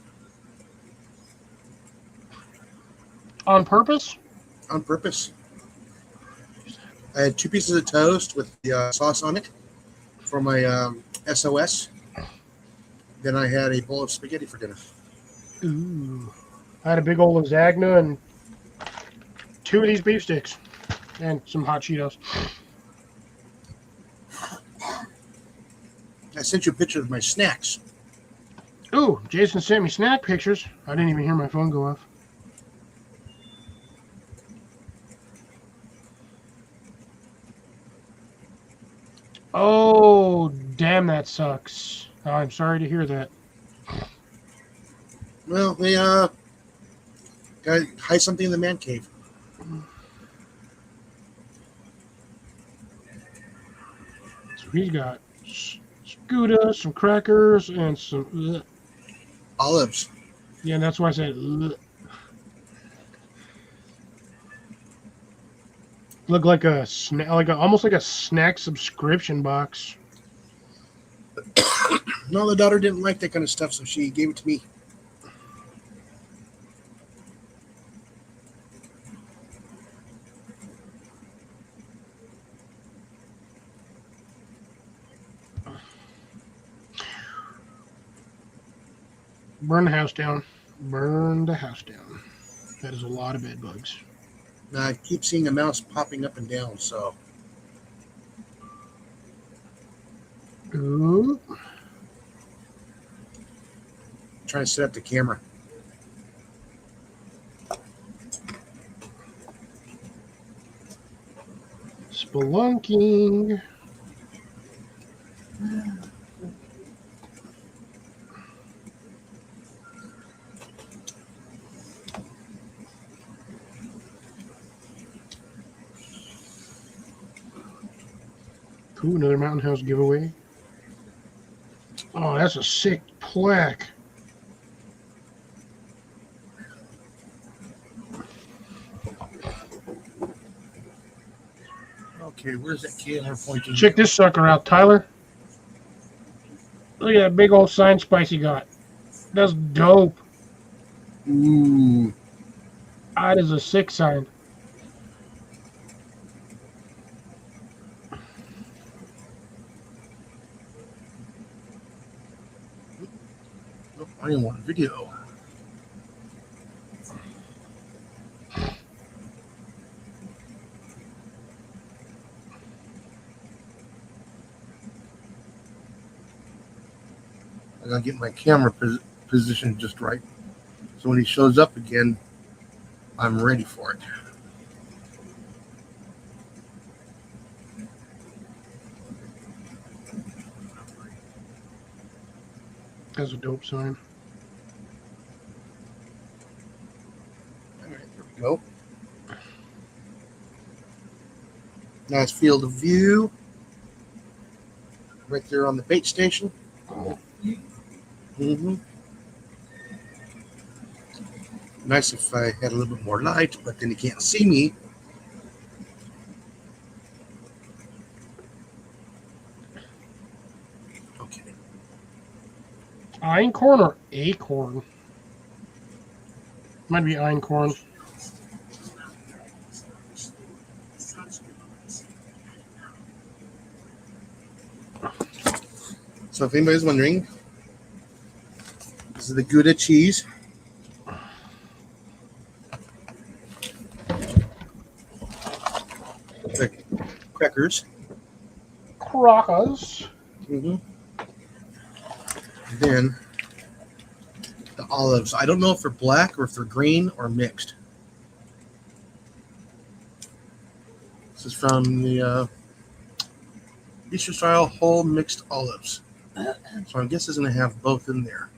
On purpose? On purpose. I had 2 pieces of toast with the sauce on it for my SOS. Then I had a bowl of spaghetti for dinner. Ooh. I had a big old lasagna and 2 of these beef sticks and some hot Cheetos. I sent you a picture of my snacks. Ooh, Jason sent me snack pictures. I didn't even hear my phone go off. Oh, damn, that sucks. I'm sorry to hear that. Well, they gotta hide something in the man cave. So he's got Gouda, some crackers, and some. Olives. Yeah, that's why I said. Look like a snack, almost like a snack subscription box. No, the daughter didn't like that kind of stuff, so she gave it to me. Burn the house down. Burn the house down. That is a lot of bed bugs. Now, I keep seeing a mouse popping up and down, so. Ooh. Trying to set up the camera. Spelunking. Ooh, another Mountain House giveaway. Oh, that's a sick plaque. Okay, where's that camera pointing? Check this sucker out, Tyler. Look at that big old sign Spicy got. That's dope. Ooh. That is a sick sign. Nope, I didn't want a video. I gotta get my camera positioned just right. So when he shows up again, I'm ready for it. That's a dope sign. All right, there we go. Nice field of view. Right there on the bait station. Mm-hmm. Nice if I had a little bit more light, but then you can't see me. Okay. Einkorn or acorn? Might be einkorn. So if anybody's wondering, this is the Gouda cheese. The crackers. Crackers. Mm-hmm. Then the olives. I don't know if they're black or if they're green or mixed. This is from the Easter style whole mixed olives. So I guess it's going to have both in there.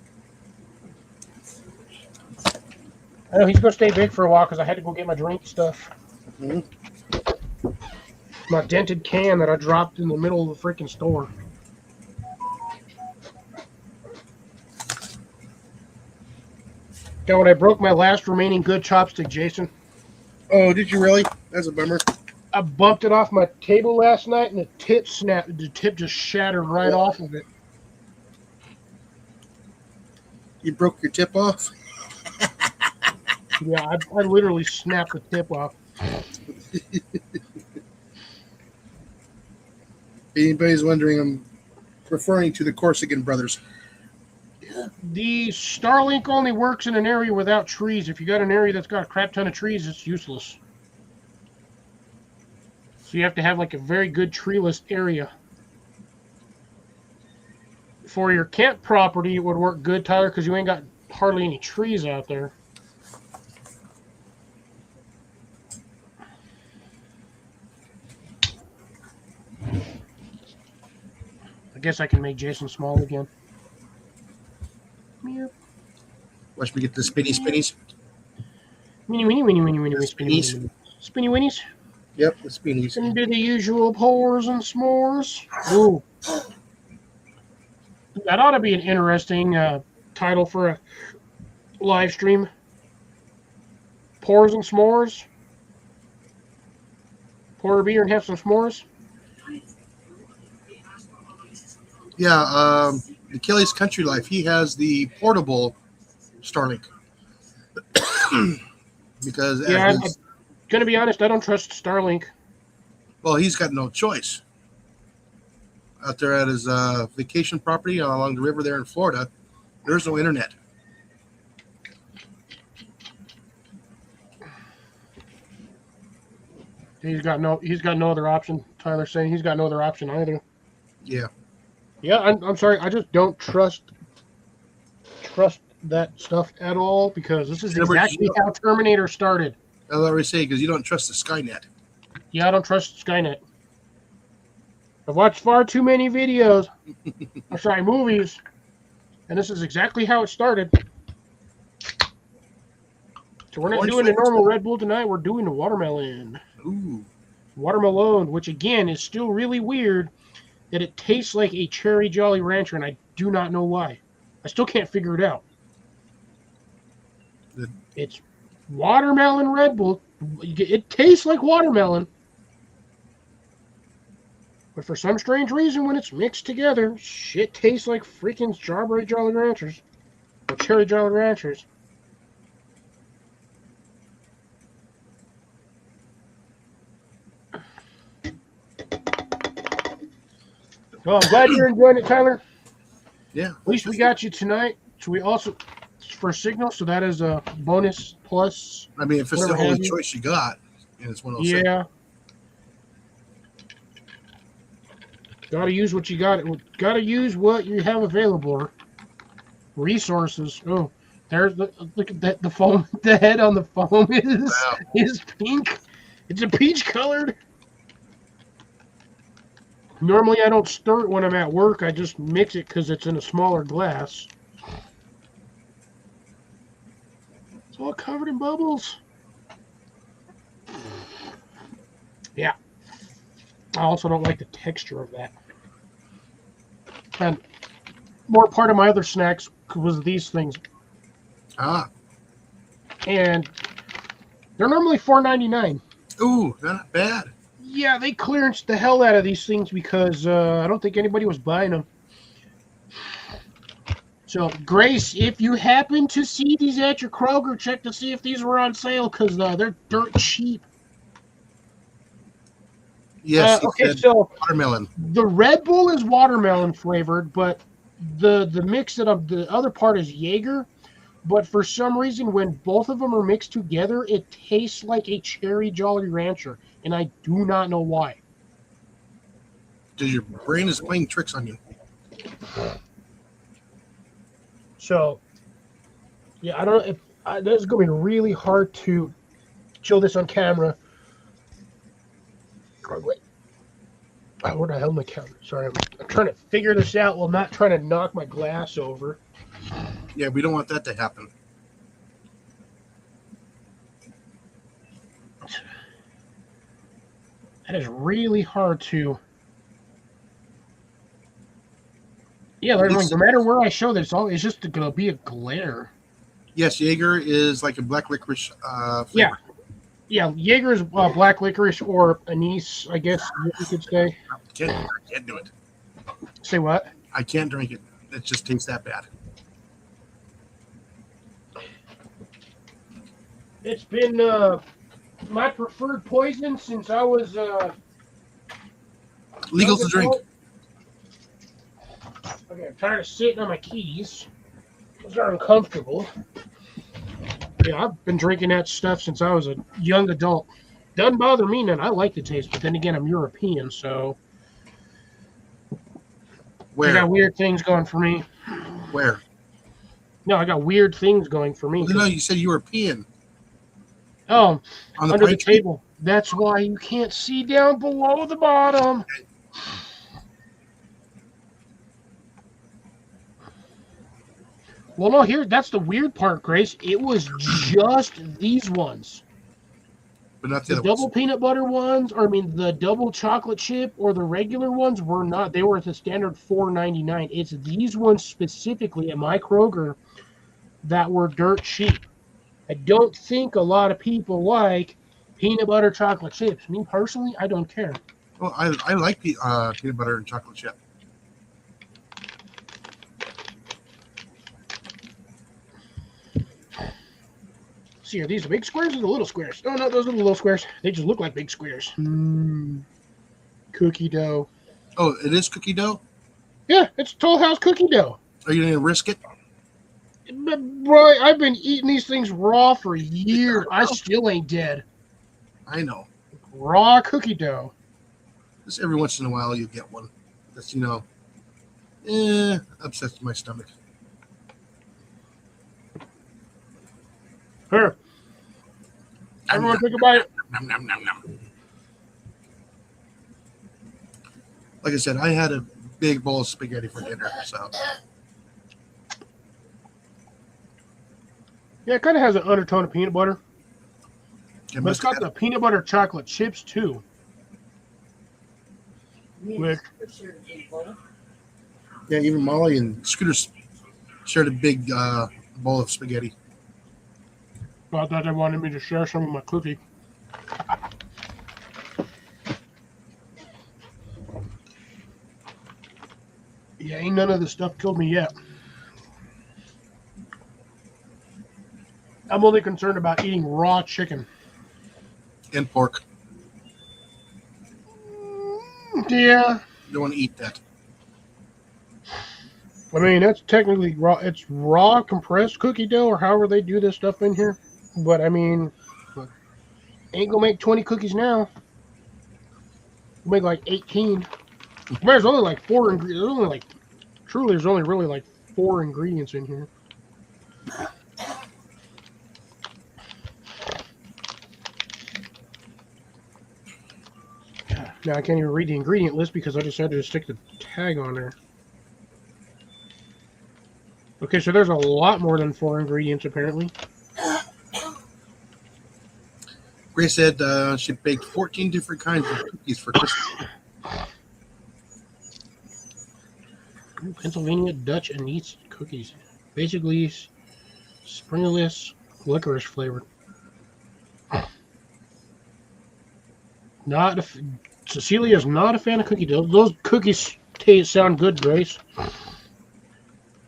I know he's going to stay big for a while because I had to go get my drink stuff. Mm-hmm. My dented can that I dropped in the middle of the freaking store. God, I broke my last remaining good chopstick, Jason. Oh, did you really? That's a bummer. I bumped it off my table last night and the tip snapped. The tip just shattered right off of it. You broke your tip off? Yeah, I literally snapped the tip off. If anybody's wondering, I'm referring to the Corsican brothers. The Starlink only works in an area without trees. If you got an area that's got a crap ton of trees, it's useless. So you have to have like a very good treeless area. For your camp property, it would work good, Tyler, because you ain't got hardly any trees out there. I guess I can make Jason small again. Meow. Watch me get the spinnies. Winnie, winnie, winnie, winnie, winnie, The spinny, spinnies. winnie. Spinny winnies. Yep, the spinnies. And do the usual pours and s'mores. Ooh. That ought to be an interesting title for a live stream. Pours and s'mores. Pour a beer and have some s'mores. Yeah, the Kelly's Country Life. He has the portable Starlink. Because Yeah, I'm going to be honest, I don't trust Starlink. well, he's got no choice. Out there at his vacation property along the river there in Florida, there's no internet. He's got no other option. Tyler's saying he's got no other option either. Yeah. Yeah, I'm sorry. I just don't trust that stuff at all because this is exactly how Terminator started. I already say because you don't trust the Skynet. Yeah, I don't trust Skynet. I've watched far too many videos. I'm sorry, movies, and this is exactly how it started. So we're not doing the normal Red Bull tonight. We're doing the watermelon. Ooh. Watermelon, which again is still really weird that it tastes like a cherry Jolly Rancher, and I do not know why. I still can't figure it out. It's watermelon Red Bull. It tastes like watermelon. But for some strange reason, when it's mixed together, shit tastes like freaking strawberry Jolly Ranchers. Or cherry Jolly Ranchers. Well, I'm glad you're enjoying it, Tyler. Yeah. At least we got you tonight. So we also, for Signal, so that is a bonus plus. I mean, if it's the only choice you got, and it's 106. Yeah. Got to use what you got. Got to use what you have available. Resources. Oh, there's look at that. The foam. The head on the foam is pink. It's a peach colored. Normally, I don't stir it when I'm at work. I just mix it because it's in a smaller glass. It's all covered in bubbles. Yeah. I also don't like the texture of that. And more part of my other snacks was these things. Ah. And they're normally $4.99. Ooh, not bad. Yeah, they clearanced the hell out of these things because I don't think anybody was buying them. So, Grace, if you happen to see these at your Kroger, check to see if these were on sale because they're dirt cheap. Yes. Okay, so watermelon. The Red Bull is watermelon flavored, but the mix of the other part is Jaeger. But for some reason, when both of them are mixed together, it tastes like a cherry Jolly Rancher, and I do not know why. Because your brain is playing tricks on you. So, yeah, I don't know if this is going to be really hard to show this on camera. Oh, wait. Oh, where the hell my camera? Sorry, I'm trying to figure this out while not trying to knock my glass over. Yeah, we don't want that to happen. That is really hard to. Yeah, no matter where I show this, it's just going to be a glare. Yes, Jaeger is like a black licorice flavor. Yeah, Jaeger is black licorice or anise, I guess you could say. I can't do it. Say what? I can't drink it. It just tastes that bad. It's been my preferred poison since I was legal to drink. Okay, I'm tired of sitting on my keys. Those are uncomfortable. Yeah, I've been drinking that stuff since I was a young adult. Doesn't bother me none. I like the taste, but then again, I'm European, so I Where? got weird things going for me. Where? No, I got weird things going for me. Well, no, you said European. Oh, On the under the pine tree? table. That's why you can't see down below the bottom. Well, no, that's the weird part, Grace. It was just these ones. But not the The other double ones. peanut butter ones, or I mean, the double chocolate chip or the regular ones were not. They were at the standard $4.99. It's these ones specifically at my Kroger that were dirt cheap. I don't think a lot of people like peanut butter chocolate chips. Me personally, I don't care. Well, I like peanut butter and chocolate chip. See, are these the big squares or the little squares? Oh, no, those are the little squares. They just look like big squares. Cookie dough. Oh, it is cookie dough? Yeah, it's Toll House cookie dough. Are you going to risk it? But, bro, I've been eating these things raw for years. I still ain't dead. I know. Raw cookie dough. Just every once in a while you get one. That's, upsets my stomach. Here. Everyone think about it. Nom, nom, nom, nom. Like I said, I had a big bowl of spaghetti for dinner, so. Yeah, it kind of has an undertone of peanut butter. It But it's must got have- the peanut butter chocolate chips, too. Which, Yeah, even Molly and Scooter shared a big bowl of spaghetti. I thought they wanted me to share some of my cookie. Yeah, ain't none of this stuff killed me yet. I'm only concerned about eating raw chicken. And pork. Yeah. You don't want to eat that. I mean, that's technically raw. It's raw compressed cookie dough or however they do this stuff in here. But, I mean, ain't gonna make 20 cookies now. We'll make like 18. There's only like 4 ingredients. There's only like, truly, there's only really like 4 ingredients in here. Now I can't even read the ingredient list because I decided to stick the tag on there. Okay, so there's a lot more than 4 ingredients apparently. Grace said she baked 14 different kinds of cookies for Christmas. Pennsylvania Dutch Anise cookies. Basically, springless licorice flavored. Cecilia's not a fan of cookie dough. Those cookies sound good, Grace.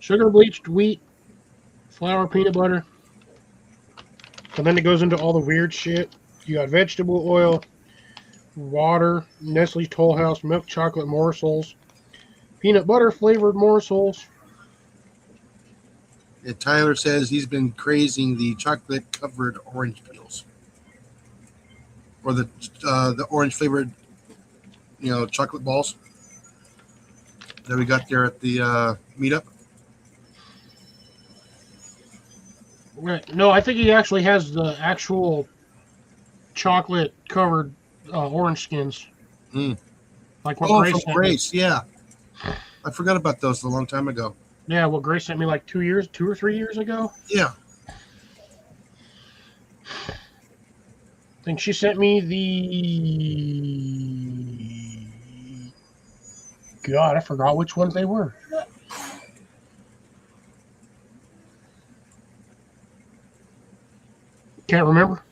Sugar, bleached wheat, flour, peanut butter. And then it goes into all the weird shit. You got vegetable oil, water, Nestle Toll House milk chocolate morsels, peanut butter flavored morsels. And Tyler says he's been crazing the chocolate covered orange peels. Or the orange flavored, chocolate balls that we got there at the meetup. Right. No, I think he actually has the actual chocolate covered orange skins. Like what Grace from sent me. Grace, yeah. I forgot about those a long time ago. Yeah, what Grace sent me like 2 or 3 years ago. Yeah. I think she sent me the... God, I forgot which ones they were. Can't remember.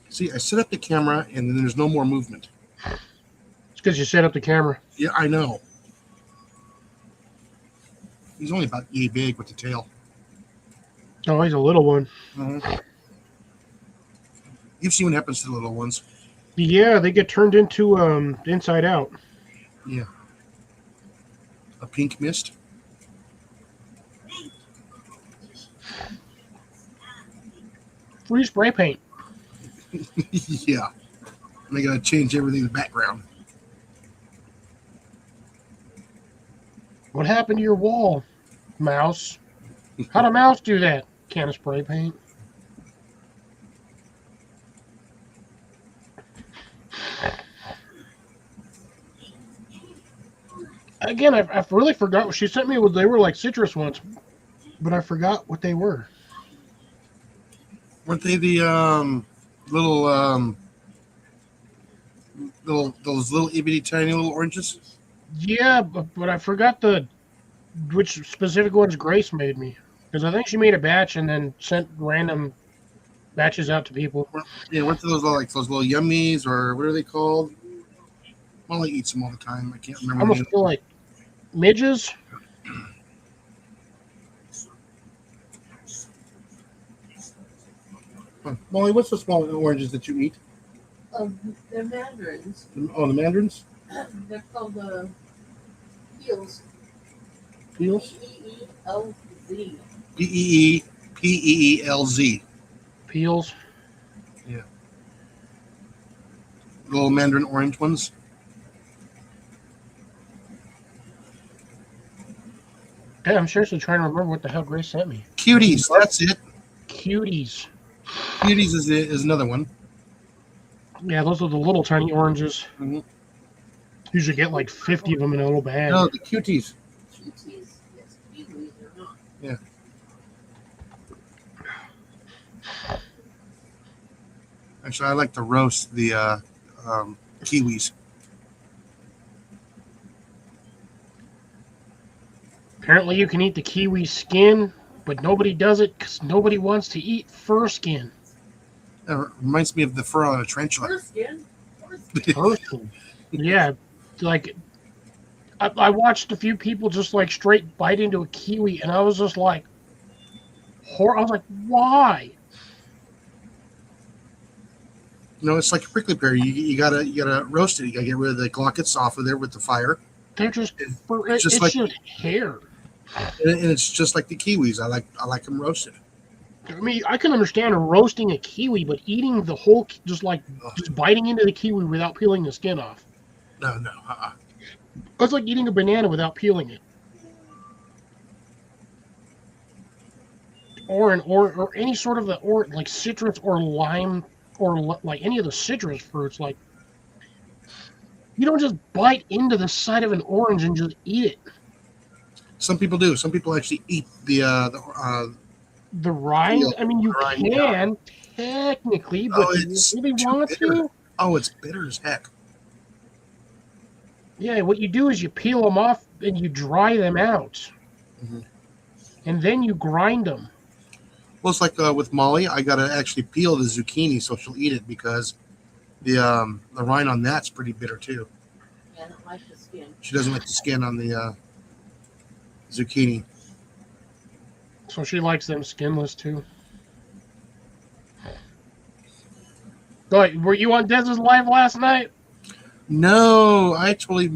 See, I set up the camera and then there's no more movement. It's because you set up the camera. Yeah, I know. He's only about yay big with the tail. Oh, he's a little one. Mhm. You've seen what happens to the little ones. Yeah, they get turned into inside out. Yeah. A pink mist. Free spray paint. Yeah. And they gotta change everything in the background. What happened to your wall, mouse? How'd a mouse do that? Can of spray paint. Again, I really forgot what she sent me. They were like citrus ones, but I forgot what they were. Weren't they the little those little itty tiny little oranges? Yeah, but I forgot which specific ones Grace made me, because I think she made a batch and then sent random batches out to people. Yeah, weren't those like those little yummies or what are they called? Molly eats them all the time. I can't I remember. almost feel like midges. Molly, what's the small oranges that you eat? They're mandarins. Oh, the mandarins? They're called peels. Peels? Peelz. Peelz. Peels. Little mandarin orange ones. Yeah, I'm seriously trying to remember what the hell Grace sent me. Cuties, that's it. Cuties. Cuties is another one. Yeah, those are the little tiny oranges. Mhm. Usually get like 50 of them in a little bag. No, the cuties. Cuties. Yes, kiwis are not. Yeah. Actually, I like to roast the kiwis. Apparently, you can eat the kiwi skin, but nobody does it because nobody wants to eat fur skin. It reminds me of the fur on a tarantula. Foreskin. Fur skin. Yeah, like I watched a few people just like straight bite into a kiwi, and I was just like, I was like, why? No, it's like a prickly pear. You gotta roast it. You gotta get rid of the glockets off of there with the fire. They're just fur. It's just It's like- just hair. And it's just like the kiwis. I like them roasted. I mean, I can understand roasting a kiwi, but eating the whole, just biting into the kiwi without peeling the skin off. No. It's like eating a banana without peeling it. Or any sort of like citrus or lime or like any of the citrus fruits. Like, you don't just bite into the side of an orange and just eat it. Some people do. Some people actually eat the The rind. Peel. I mean, you Rind, can technically, but do you it's really too want bitter. to? Oh, it's bitter as heck. Yeah, what you do is you peel them off and you dry them out. Mhm. And then you grind them. Well, it's like with Molly. I gotta actually peel the zucchini so she'll eat it because the rind on that's pretty bitter too. Yeah, I don't like the skin. She doesn't like the skin on the zucchini. So she likes them skinless too. But were you on Dez's live last night? No, I actually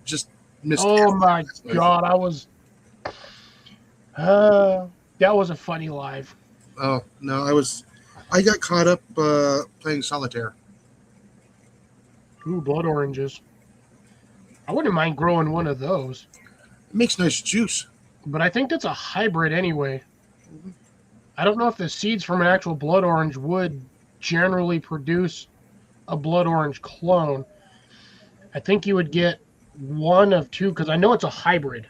just missed. Oh my god, I was. That was a funny live. Oh no, I got caught up playing solitaire. Ooh, blood oranges. I wouldn't mind growing one of those, It makes nice juice. but I think that's a hybrid anyway. I don't know if the seeds from an actual blood orange would generally produce a blood orange clone. I think you would get one of two, because I know it's a hybrid.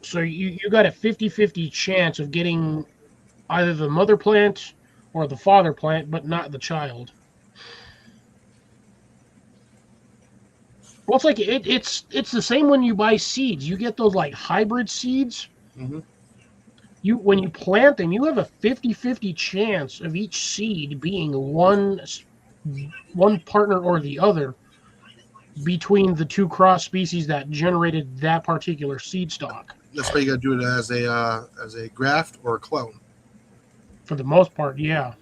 So you got a 50-50 chance of getting either the mother plant or the father plant, but not the child. Well, it's like it's the same when you buy seeds. You get those like hybrid seeds. Mhm. When you plant them, you have a 50-50 chance of each seed being one partner or the other between the two cross species that generated that particular seed stock. That's why you got to do it as a graft or a clone. For the most part, yeah.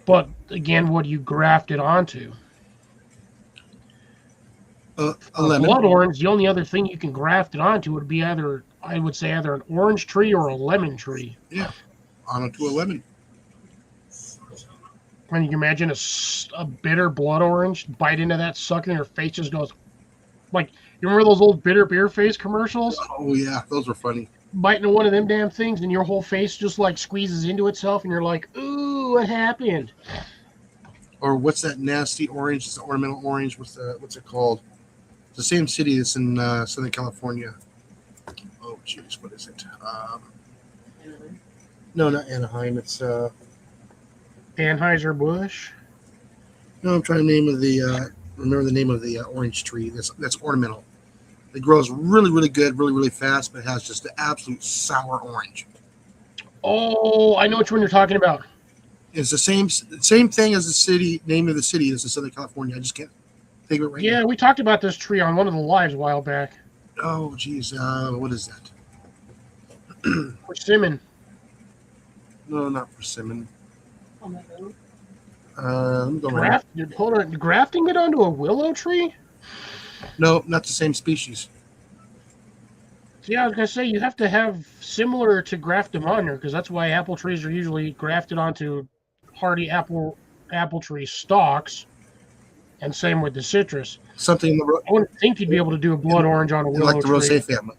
But again, what do you graft it onto? A For lemon. blood orange, the only other thing you can graft it onto would be either an orange tree or a lemon tree. Yeah, onto a lemon. And you can imagine a bitter blood orange bite into that sucker and your face just goes like, you remember those old bitter beer face commercials? Oh yeah, those were funny. Bite into one of them damn things and your whole face just like squeezes into itself and you're like, ooh, what happened? Or what's that nasty orange? It's an ornamental orange. What's it called? It's the same city that's in Southern California. Oh jeez, what is it? No, not Anaheim. It's Anheuser-Busch. no. I'm trying to remember the name of the orange tree. That's ornamental. It grows really, really good, really, really fast, but it has just the absolute sour orange. Oh, I know which one you're talking about. It's the same thing as the city name of the city is in Southern California. I just can't think of it right Yeah, now. we talked about this tree on one of the lives a while back. Oh, geez. What is that? Persimmon. No, not persimmon. On the road. Let me go right now. Grafting it onto a willow tree? No, not the same species. So yeah, I was gonna say you have to have similar to graft them on there because that's why apple trees are usually grafted onto hardy apple tree stalks, and same with the citrus. Something in the I wouldn't think you'd be able to do a blood orange on a willow like the tree. rosé family.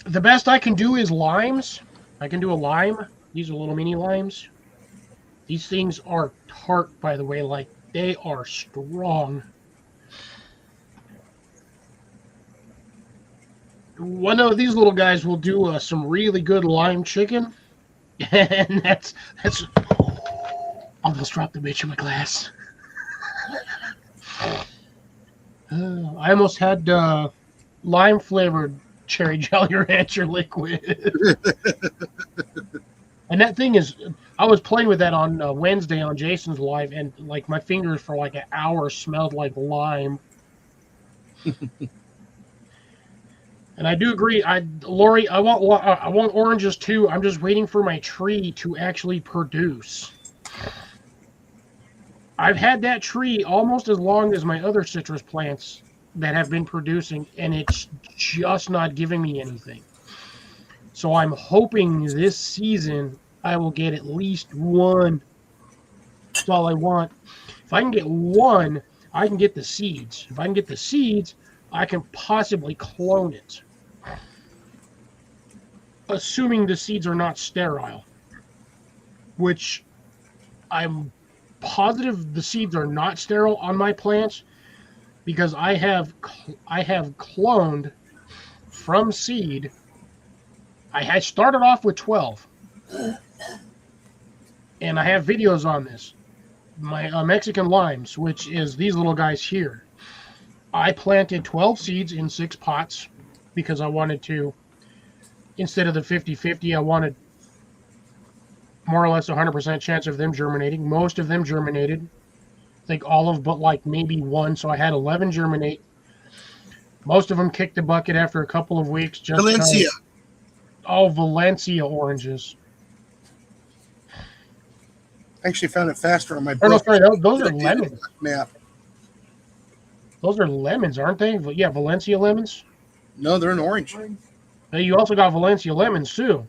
The best I can do is limes. I can do a lime. These are little mini limes. These things are tart, by the way. Like, they are strong. One of these little guys will do some really good lime chicken. And that's almost dropped the bitch in my glass. I almost had lime flavored cherry Jolly Rancher liquid. And that thing is, I was playing with that on Wednesday on Jason's live, and like my fingers for like an hour smelled like lime. And I do agree. Lori, I want oranges too. I'm just waiting for my tree to actually produce. I've had that tree almost as long as my other citrus plants that have been producing, and it's just not giving me anything. So I'm hoping this season I will get at least one. That's all I want. If I can get one, I can get the seeds. If I can get the seeds, I can possibly clone it. Assuming the seeds are not sterile. Which I'm positive the seeds are not sterile on my plants because I have cloned from seed. I had started off with 12. And I have videos on this. My Mexican limes, which is these little guys here. I planted 12 seeds in 6 pots because I wanted to, instead of the 50-50, I wanted more or less 100% chance of them germinating. Most of them germinated. I think all of but like maybe one, so I had 11 germinate. Most of them kicked the bucket after a couple of weeks. Just Valencia. Oh, Valencia oranges. I actually found it faster on my Or no, book. sorry, those are lemons. Map. Those are lemons, aren't they? Yeah, Valencia lemons. No, they're an orange. Hey, you also got Valencia lemons too.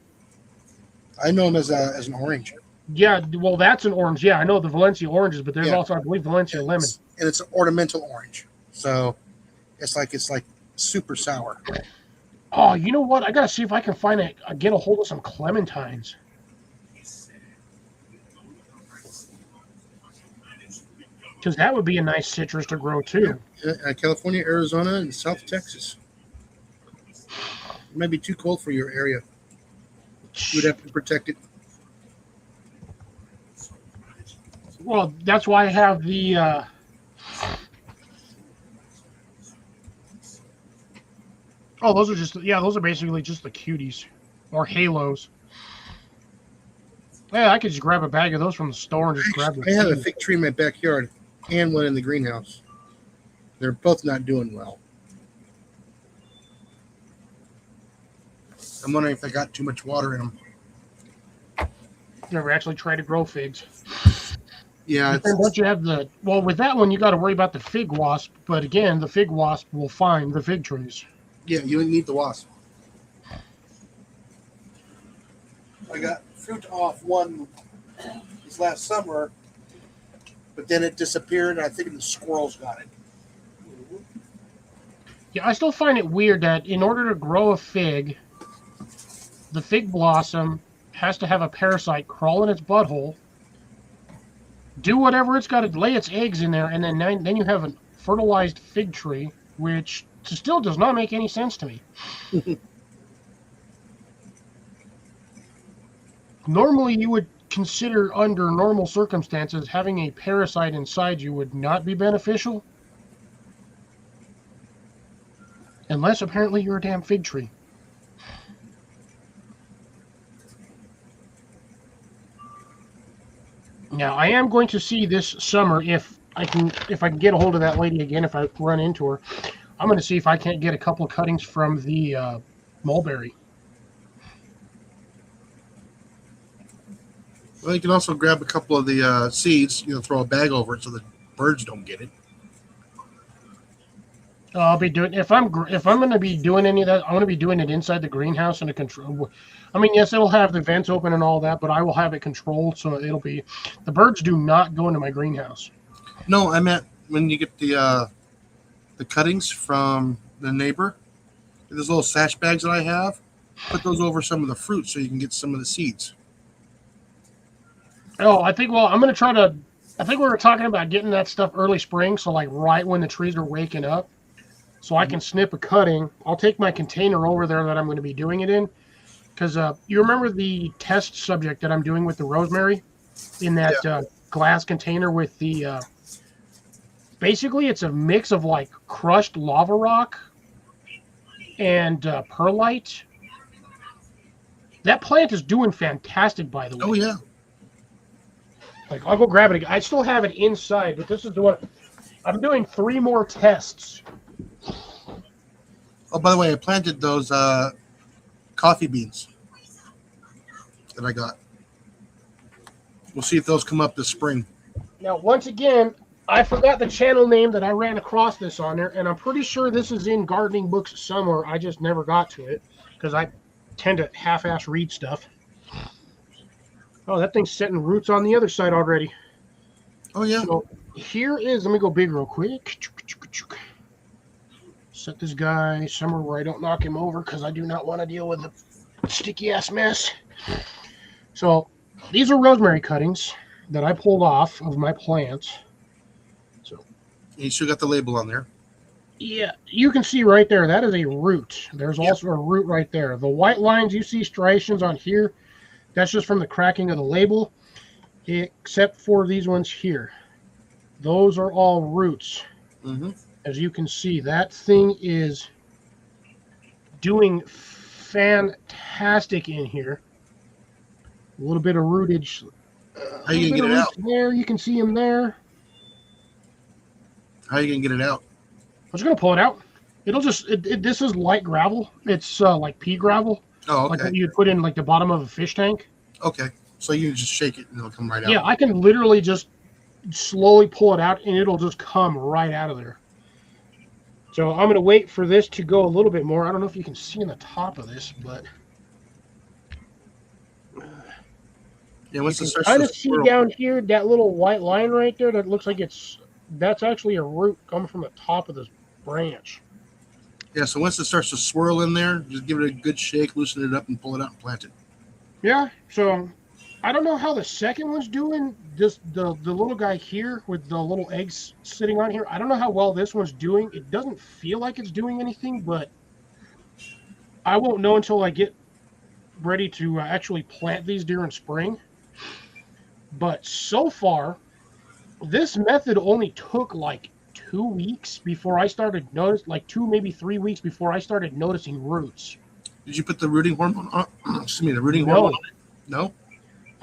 I know them as an orange. Yeah, well, that's an orange. Yeah, I know the Valencia oranges, but there's also, I believe, Valencia lemons. And it's an ornamental orange. So it's like super sour. Oh, you know what? I gotta see if I can get a hold of some clementines. Because that would be a nice citrus to grow too. California, Arizona, and South Texas. It might be too cold for your area. You would have to protect it. Well, that's why I have the oh, those are basically just the cuties or halos. Yeah, I could just grab a bag of those from the store and just grab the I have a seed. fig tree in my backyard and one in the greenhouse. They're both not doing well. I'm wondering if they got too much water in them. Never actually tried to grow figs. Yeah, But then don't you have the well with that one you got to worry about the fig wasp, but again the fig wasp will find the fig trees. yeah, you need the wasp. I got fruit off one this last summer, but then it disappeared, and I think the squirrels got it. Yeah, I still find it weird that in order to grow a fig, the fig blossom has to have a parasite crawl in its butthole, do whatever it's got to lay its eggs in there, and then you have a fertilized fig tree, which still does not make any sense to me. Normally, you would consider under normal circumstances having a parasite inside you would not be beneficial, unless apparently you're a damn fig tree. Now, I am going to see this summer if I can get a hold of that lady again. If I run into her, I'm going to see if I can't get a couple of cuttings from the mulberry. Well, you can also grab a couple of the seeds, throw a bag over it so the birds don't get it. I'll be doing if I'm going to be doing any of that. I'm going to be doing it inside the greenhouse in a control. I mean, yes, it'll have the vents open and all that, but I will have it controlled so it'll be. The birds do not go into my greenhouse. No, I meant when you get the cuttings from the neighbor, those little sash bags that I have, put those over some of the fruit so you can get some of the seeds. Oh, I think. Well, I'm going to try to. I think we were talking about getting that stuff early spring, so like right when the trees are waking up, so I can snip a cutting. I'll take my container over there that I'm going to be doing it in, because you remember the test subject that I'm doing with the rosemary in that glass container with the. Basically, it's a mix of like crushed lava rock and perlite. That plant is doing fantastic, by the way. Oh yeah. Like, I'll go grab it again. I still have it inside, but this is the one. I'm doing 3 more tests. Oh, by the way, I planted those coffee beans that I got. We'll see if those come up this spring. Now, once again, I forgot the channel name that I ran across this on there, and I'm pretty sure this is in gardening books somewhere. I just never got to it because I tend to half-ass read stuff. Oh, that thing's setting roots on the other side already. Oh, yeah. So here is, let me go big real quick. Set this guy somewhere where I don't knock him over because I do not want to deal with the sticky-ass mess. So these are rosemary cuttings that I pulled off of my plants. So You still got the label on there. yeah, you can see right there, that is a root. There's also a root right there. The white lines you see striations on here, that's just from the cracking of the label, except for these ones here. Those are all roots. Mm-hmm. As you can see, that thing is doing fantastic in here. A little bit of rootage. How you gonna get it out? There, you can see him there. How are you gonna get it out? I'm just gonna pull it out. It'll just. This is light gravel. It's like pea gravel. Oh, Like okay. what you'd put in like the bottom of a fish tank. Okay. So you just shake it and it'll come right out. Yeah, I can literally just slowly pull it out and it'll just come right out of there. So I'm going to wait for this to go a little bit more. I don't know if you can see in the top of this, but Yeah, once it you starts kind to of see swirl. down here that little white line right there. That looks like that's actually a root coming from the top of this branch. Yeah, so once it starts to swirl in there, just give it a good shake, loosen it up, and pull it out and plant it. Yeah, so I don't know how the second one's doing. Just the little guy here with the little eggs sitting on here. I don't know how well this one's doing. It doesn't feel like it's doing anything, but I won't know until I get ready to actually plant these during spring. But so far, this method only took like 2 weeks before I started like 2, maybe 3 weeks before I started noticing roots. Did you put the rooting hormone on? Excuse me, the rooting No. hormone on it? No?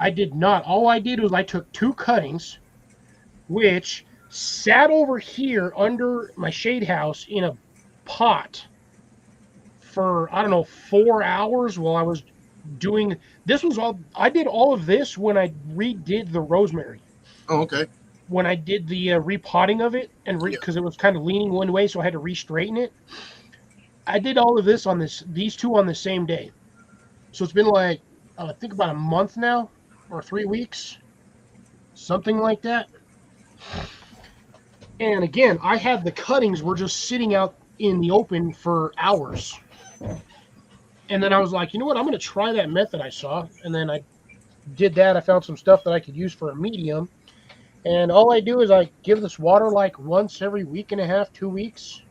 I did not. All I did was I took 2 cuttings, which sat over here under my shade house in a pot for, I don't know, 4 hours while I was doing this. Was all I did. All of this when I redid the rosemary, Oh, okay. when I did the repotting of it, and Yeah. because it was kind of leaning one way, so I had to re-straighten it. I did all of this on these 2 on the same day. So it's been like, I think about a month now, or 3 weeks, something like that. And again, I had the cuttings were just sitting out in the open for hours. And then I was like, you know what? I'm going to try that method I saw. And then I did that. I found some stuff that I could use for a medium. And all I do is I give this water like once every week and a half, 2 weeks.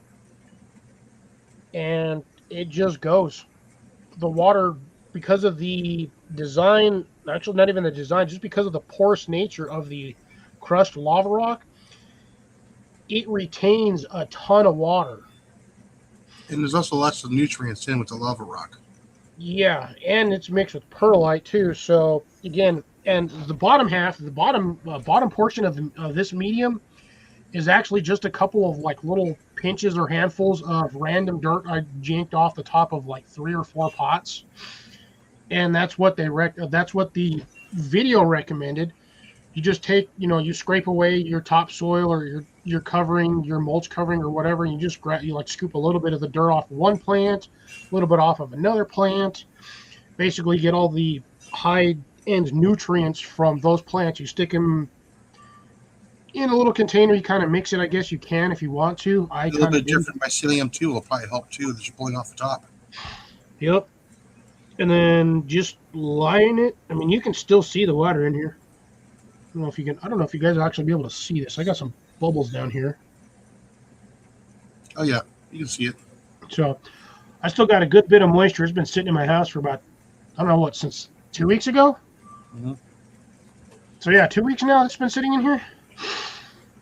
And it just goes. The water, because of the design, actually not even the design, just because of the porous nature of the crushed lava rock, it retains a ton of water. And there's also lots of nutrients in with the lava rock. Yeah, and it's mixed with perlite too. So again, and the bottom half, the bottom portion of this medium is actually just a couple of like little pinches or handfuls of random dirt I janked off the top of like 3 or 4 pots, and that's what that's what the video recommended. You just take, you scrape away your topsoil or your covering, your mulch covering or whatever, and you just you like scoop a little bit of the dirt off one plant, a little bit off of another plant. Basically, get all the high end nutrients from those plants. You stick them in a little container. You kind of mix it, I guess you can if you want to. A little bit different mycelium too will probably help too. That you're pulling off the top. Yep. And then just line it. I mean, you can still see the water in here. I don't know if you guys will actually be able to see this. I got some bubbles down here. Oh yeah, you can see it. So I still got a good bit of moisture. It's been sitting in my house for about, I don't know what, since 2 weeks ago. Mm-hmm. So yeah, 2 weeks now it's been sitting in here.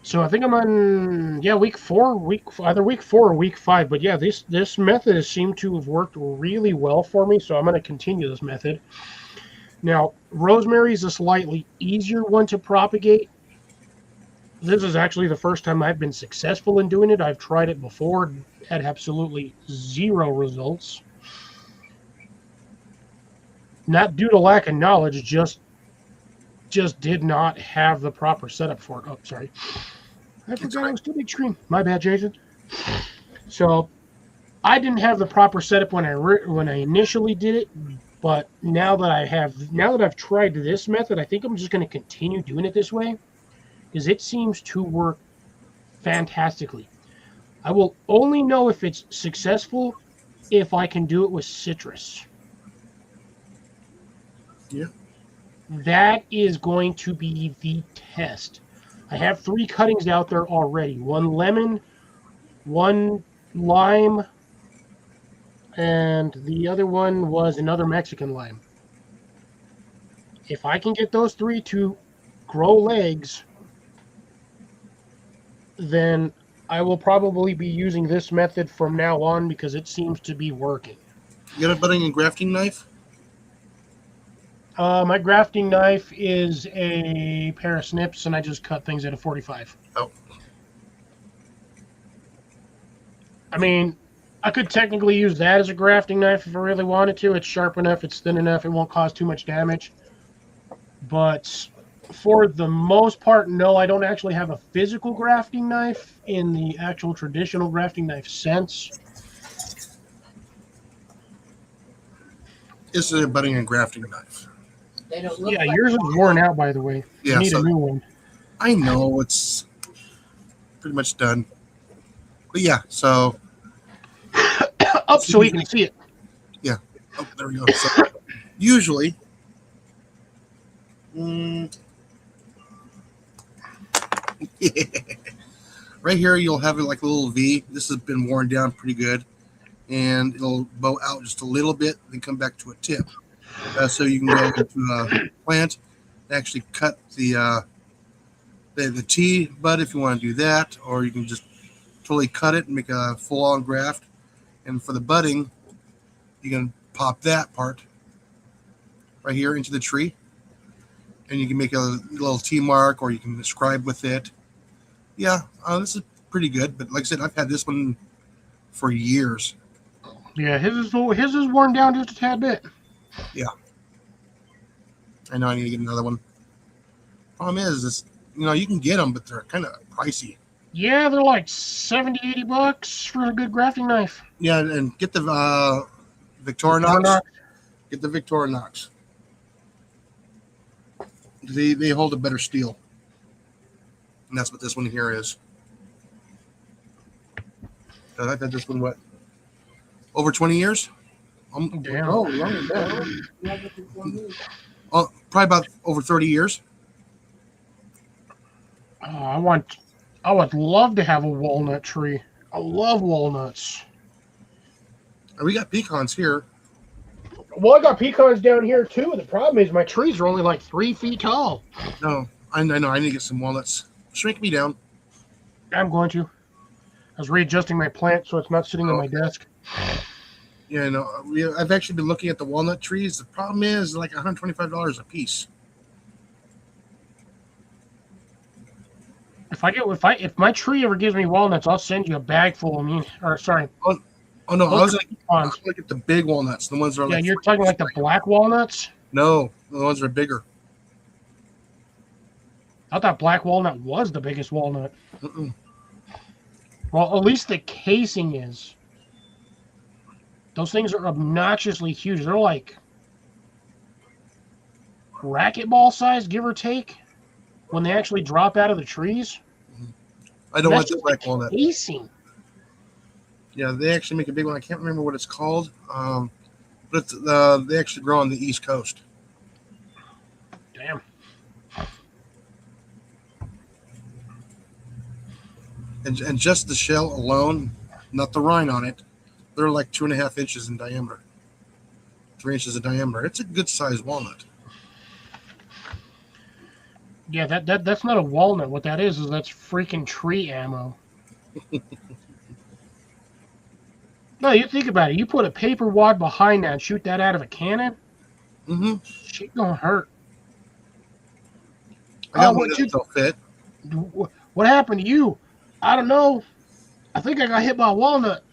So I think I'm on, week 4, either week 4 or week 5. But yeah, this method has seemed to have worked really well for me. So I'm going to continue this method. Now, rosemary is a slightly easier one to propagate. This is actually the first time I've been successful in doing it. I've tried it before, had absolutely 0 results. Not due to lack of knowledge, just did not have the proper setup for it. Oh, sorry. I forgot I was too big screen. My bad, Jason. So, I didn't have the proper setup when I initially did it. But now that I've tried this method, I think I'm just going to continue doing it this way because it seems to work fantastically. I will only know if it's successful if I can do it with citrus. Yeah. That is going to be the test. I have 3 cuttings out there already. 1 lemon, 1 lime, and the other one was another Mexican lime. If I can get those 3 to grow legs, then I will probably be using this method from now on because it seems to be working. You got a budding and grafting knife? My grafting knife is a pair of snips, and I just cut things at a 45. Oh. I mean, I could technically use that as a grafting knife if I really wanted to. It's sharp enough, it's thin enough, it won't cause too much damage. But for the most part, no, I don't actually have a physical grafting knife in the actual traditional grafting knife sense. This is a budding and grafting knife. They don't look Yeah, like yours is worn out, by the way. Yeah, You need so a new one. I know it's pretty much done. But yeah, so Up so you can see it. oh, there we go. So usually, right here you'll have it like a little V. This has been worn down pretty good, and it'll bow out just a little bit, then come back to a tip. So you can go into a plant and actually cut the T bud if you want to do that, or you can just totally cut it and make a full-on graft. And for the budding, you can pop that part right here into the tree, and you can make a little T mark, or you can scribe with it. Yeah, this is pretty good. But like I said, I've had this one for years. Yeah, his is worn down just a tad bit. I know I need to get another one. Problem is, you can get them, but they're kind of pricey. Yeah, they're like $70-$80 for a good grafting knife. Yeah, and get the Victorinox. Get the Victorinox. They hold a better steel, and that's what this one here is. I've had this one over 20 years. Damn. Oh, longer than that. You have it before me. Oh, probably about over 30 years. Oh, I would love to have a walnut tree. I love walnuts. And we got pecans here. Well, I got pecans down here too. The problem is my trees are only like 3 feet tall. No, I know. I need to get some walnuts. Shrink me down. I'm going to. I was readjusting my plant so it's not sitting on my desk. Yeah, no. I've actually been looking at the walnut trees. The problem is like $125 a piece. If my tree ever gives me walnuts, I'll send you a bag full of me. Or sorry. Oh no, I was pecans. like at the big walnuts, the ones that are Yeah, like. you're talking like the black walnuts. No, the ones that are bigger. I thought black walnut was the biggest walnut. Mm-mm. Well, at least the casing is. Those things are obnoxiously huge. They're like racquetball size, give or take, when they actually drop out of the trees. I don't want That's the black walnut. casing. Yeah, they actually make a big one. I can't remember what it's called, but it's, they actually grow on the East Coast. Damn. And just the shell alone, not the rind on it, they're like 2.5 inches in diameter, 3 inches in diameter. It's a good sized walnut. Yeah, that's not a walnut. What that is that's freaking tree ammo. No, you think about it. You put a paper wad behind that and shoot that out of a cannon, Mm-hmm. shit gonna hurt. I got Oh, one what you- that'll fit. What happened to you? I don't know. I think I got hit by a walnut.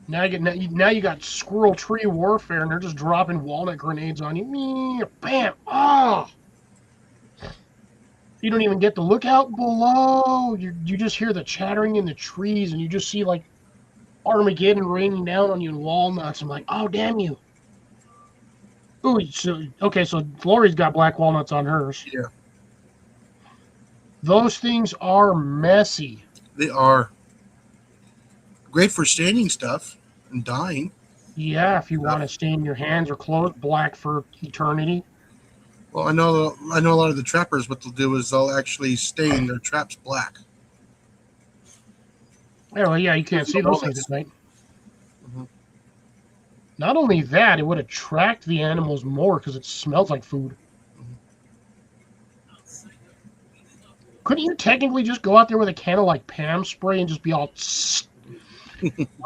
Now you got squirrel tree warfare, and they're just dropping walnut grenades on you. Bam! Ah! You don't even get to look out below. You just hear the chattering in the trees, and you just see like Armageddon raining down on you in walnuts. I'm like, oh damn you! Ooh, so Lori's got black walnuts on hers. Yeah. Those things are messy. They are great for staining stuff and dyeing. Yeah, if you want to stain your hands or clothes black for eternity. Well, I know a lot of the trappers. What they'll do is they'll actually stain their traps black. Yeah, well, yeah, you can't see those things at night. Mhm. Not only that, it would attract the animals more because it smells like food. Couldn't you technically just go out there with a can of like Pam spray and just be all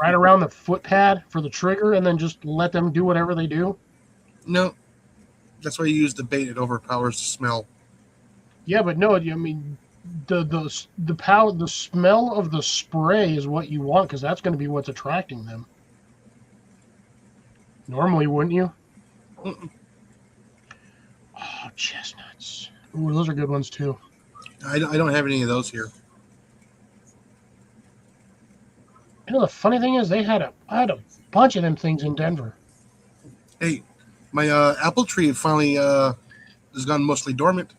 right around the foot pad for the trigger and then just let them do whatever they do? No, that's why you use the bait. It overpowers the smell. Yeah, but no, I mean the smell of the spray is what you want because that's going to be what's attracting them. Normally, wouldn't you? Mm-mm. Oh, chestnuts. Ooh, those are good ones too. I don't have any of those here. You know, the funny thing is, I had a bunch of them things in Denver. Hey, my apple tree finally has gone mostly dormant.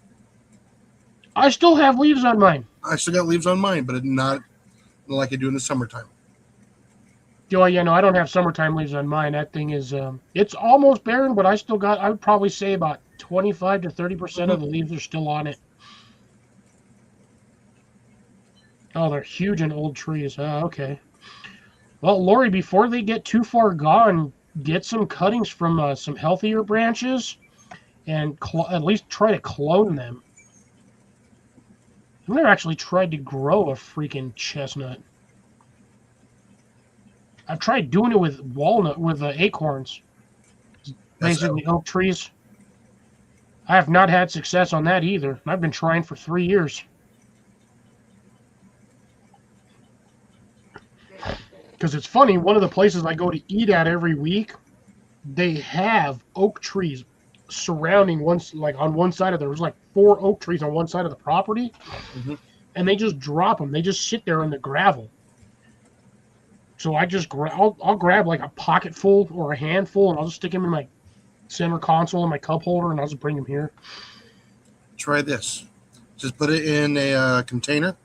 I still have leaves on mine. I still got leaves on mine, but not like I do in the summertime. Oh, yeah, no, I don't have summertime leaves on mine. That thing is, it's almost barren, but I would probably say about 25 to 30% of the leaves are still on it. Oh, they're huge and old trees. Oh, okay. Well, Lori, before they get too far gone, get some cuttings from some healthier branches and at least try to clone them. I've never actually tried to grow a freaking chestnut. I've tried doing it with acorns. That's basically oak trees. I have not had success on that either. I've been trying for 3 years. Because it's funny, one of the places I go to eat at every week, they have oak trees surrounding like on one side of there's like 4 oak trees on one side of the property, Mhm. and they just drop them. They just sit there in the gravel. So I just I'll grab like a pocket full or a handful, and I'll just stick them in my center console and my cup holder, and I'll just bring them here. Try this. Just put it in a container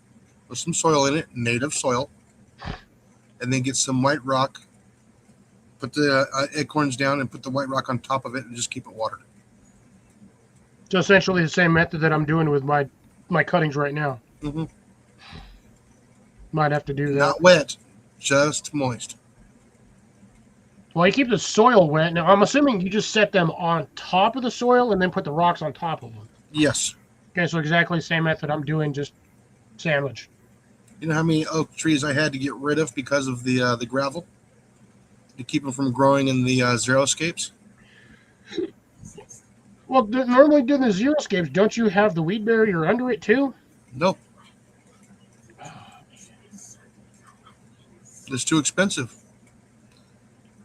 with some soil in it, native soil, and then get some white rock. Put the acorns down and put the white rock on top of it, and just keep it watered. So essentially the same method that I'm doing with my cuttings right now. Mm-hmm. Might have to do that. Not wet, just moist. Well, you keep the soil wet. Now, I'm assuming you just set them on top of the soil and then put the rocks on top of them. Yes. Okay, so exactly the same method I'm doing, just sandwich. You know how many oak trees I had to get rid of because of the gravel to keep them from growing in the xeriscapes? Well, normally doing the xeriscapes, don't you have the weed barrier under it too? Nope. It's too expensive.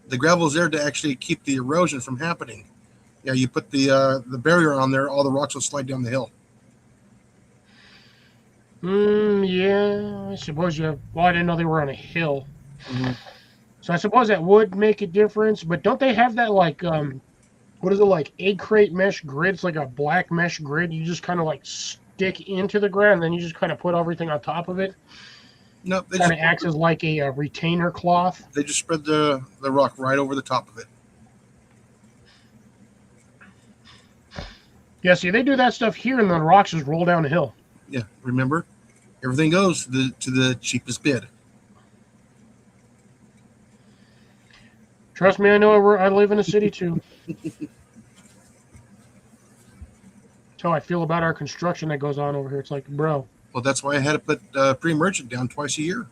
The gravel's there to actually keep the erosion from happening. Yeah, you put the barrier on there, all the rocks will slide down the hill. Yeah, I suppose you have. Well, I didn't know they were on a hill. Mm-hmm. So I suppose that would make a difference. But don't they have that like what is it, like egg crate mesh grid? It's like a black mesh grid. You just kind of like stick into the ground, and then you just kind of put everything on top of it. No, they Kind just of acts as like a retainer cloth. they just spread the rock right over the top of it. Yeah, see, they do that stuff here, and the rocks just roll down the hill. Yeah, remember, everything goes to the cheapest bid. Trust me, I know I live in a city too. That's how I feel about our construction that goes on over here. It's like, bro. Well, that's why I had to put pre-emergent down twice a year.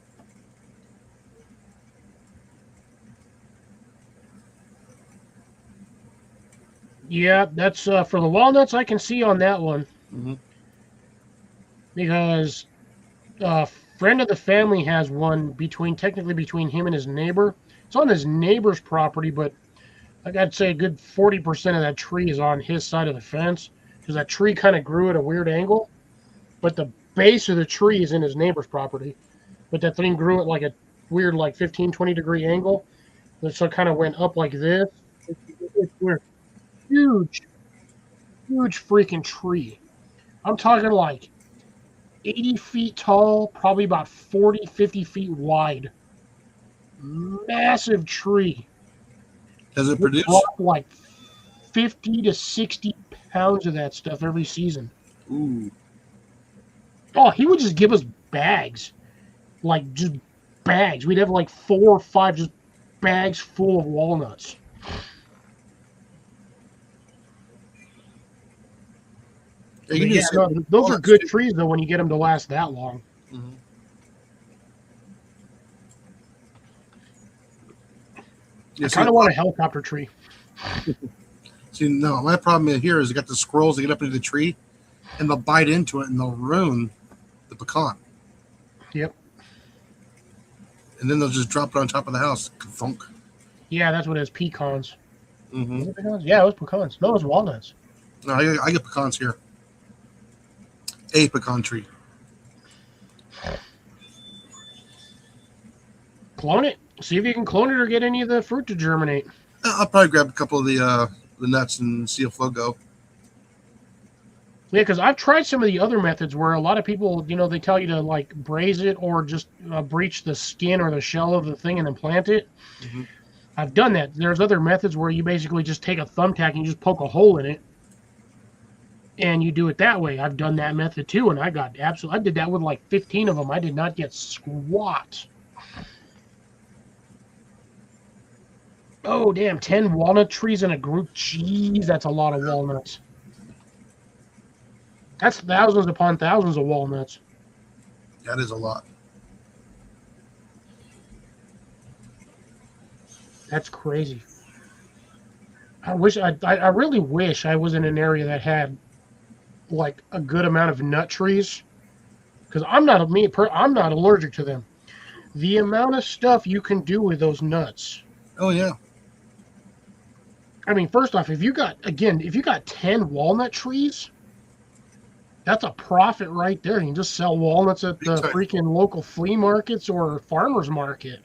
Yeah, that's for the walnuts. I can see on that one Mm-hmm. because a friend of the family has one technically between him and his neighbor. It's on his neighbor's property, but like I'd say a good 40% of that tree is on his side of the fence because that tree kind of grew at a weird angle, but the base of the tree is in his neighbor's property, but that thing grew at like a weird like 15, 20-degree angle. So it kind of went up like this. It's weird. Huge freaking tree. I'm talking like 80 feet tall, probably about 40, 50 feet wide. Massive tree. Does it We produce? drop like 50 to 60 pounds of that stuff every season. Ooh, Oh, he would just give us bags. Like just bags. We'd have like 4 or 5 just bags full of walnuts. you can Yeah, just no, those are walnuts good too. trees though when you get them to last that long. Mm-hmm. Yeah, I kind of want a helicopter tree. see, no, my problem here is I got the squirrels that get up into the tree, and they'll bite into it and they'll ruin the pecan. Yep. And then they'll just drop it on top of the house. Funk. Yeah, that's what it is. Pecans. Mm-hmm. Was it pecans? Yeah, it was pecans. No, it was walnuts. No, I get pecans here. A pecan tree. Clone it. See if you can clone it or get any of the fruit to germinate. I'll probably grab a couple of the nuts and see if they'll go. Yeah, because I've tried some of the other methods where a lot of people, they tell you to like braise it or just breach the skin or the shell of the thing and then plant it. Mm-hmm. I've done that. There's other methods where you basically just take a thumbtack and you just poke a hole in it and you do it that way. I've done that method too, and I did that with like 15 of them. I did not get squat. Oh, damn, 10 walnut trees in a group. Jeez, that's a lot of walnuts. That's thousands upon thousands of walnuts. That is a lot. That's crazy. I really wish I was in an area that had like a good amount of nut trees, because I'm not allergic to them. The amount of stuff you can do with those nuts. Oh yeah. I mean, first off, if you got 10 walnut trees, that's a profit right there. You can just sell walnuts at Big the time. freaking local flea markets or farmers market.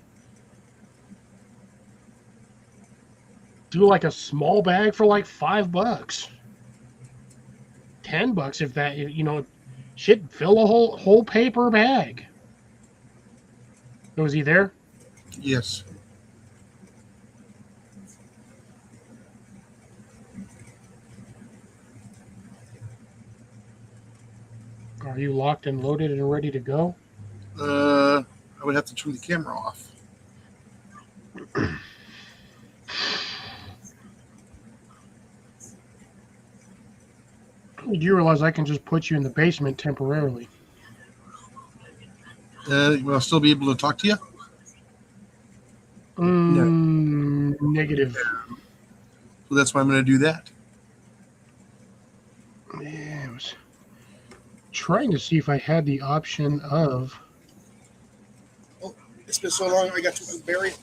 Do like a small bag for like $5, $10 if that, shit, fill a whole paper bag. Was he there? Yes. Are you locked and loaded and ready to go? I would have to turn the camera off. Do you realize I can just put you in the basement temporarily? Will I still be able to talk to you? Negative. So that's why I'm going to do that. Yeah, I was trying to see if I had the option of. Oh, it's been so long. I got to bury.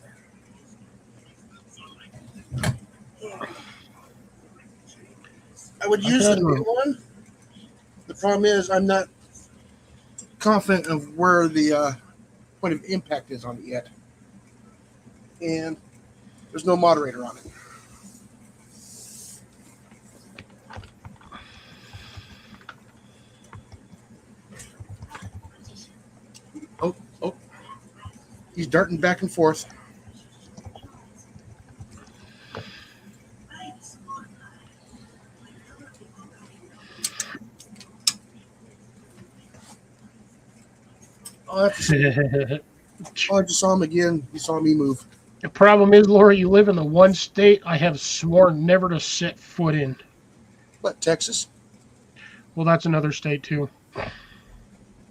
I would use the new one. The problem is I'm not confident of where the point of impact is on it yet. And there's no moderator on it. Oh. He's darting back and forth. Oh, I just saw him again. He saw me move. The problem is, Lori, you live in the one state I have sworn never to set foot in. What, Texas? Well, that's another state, too.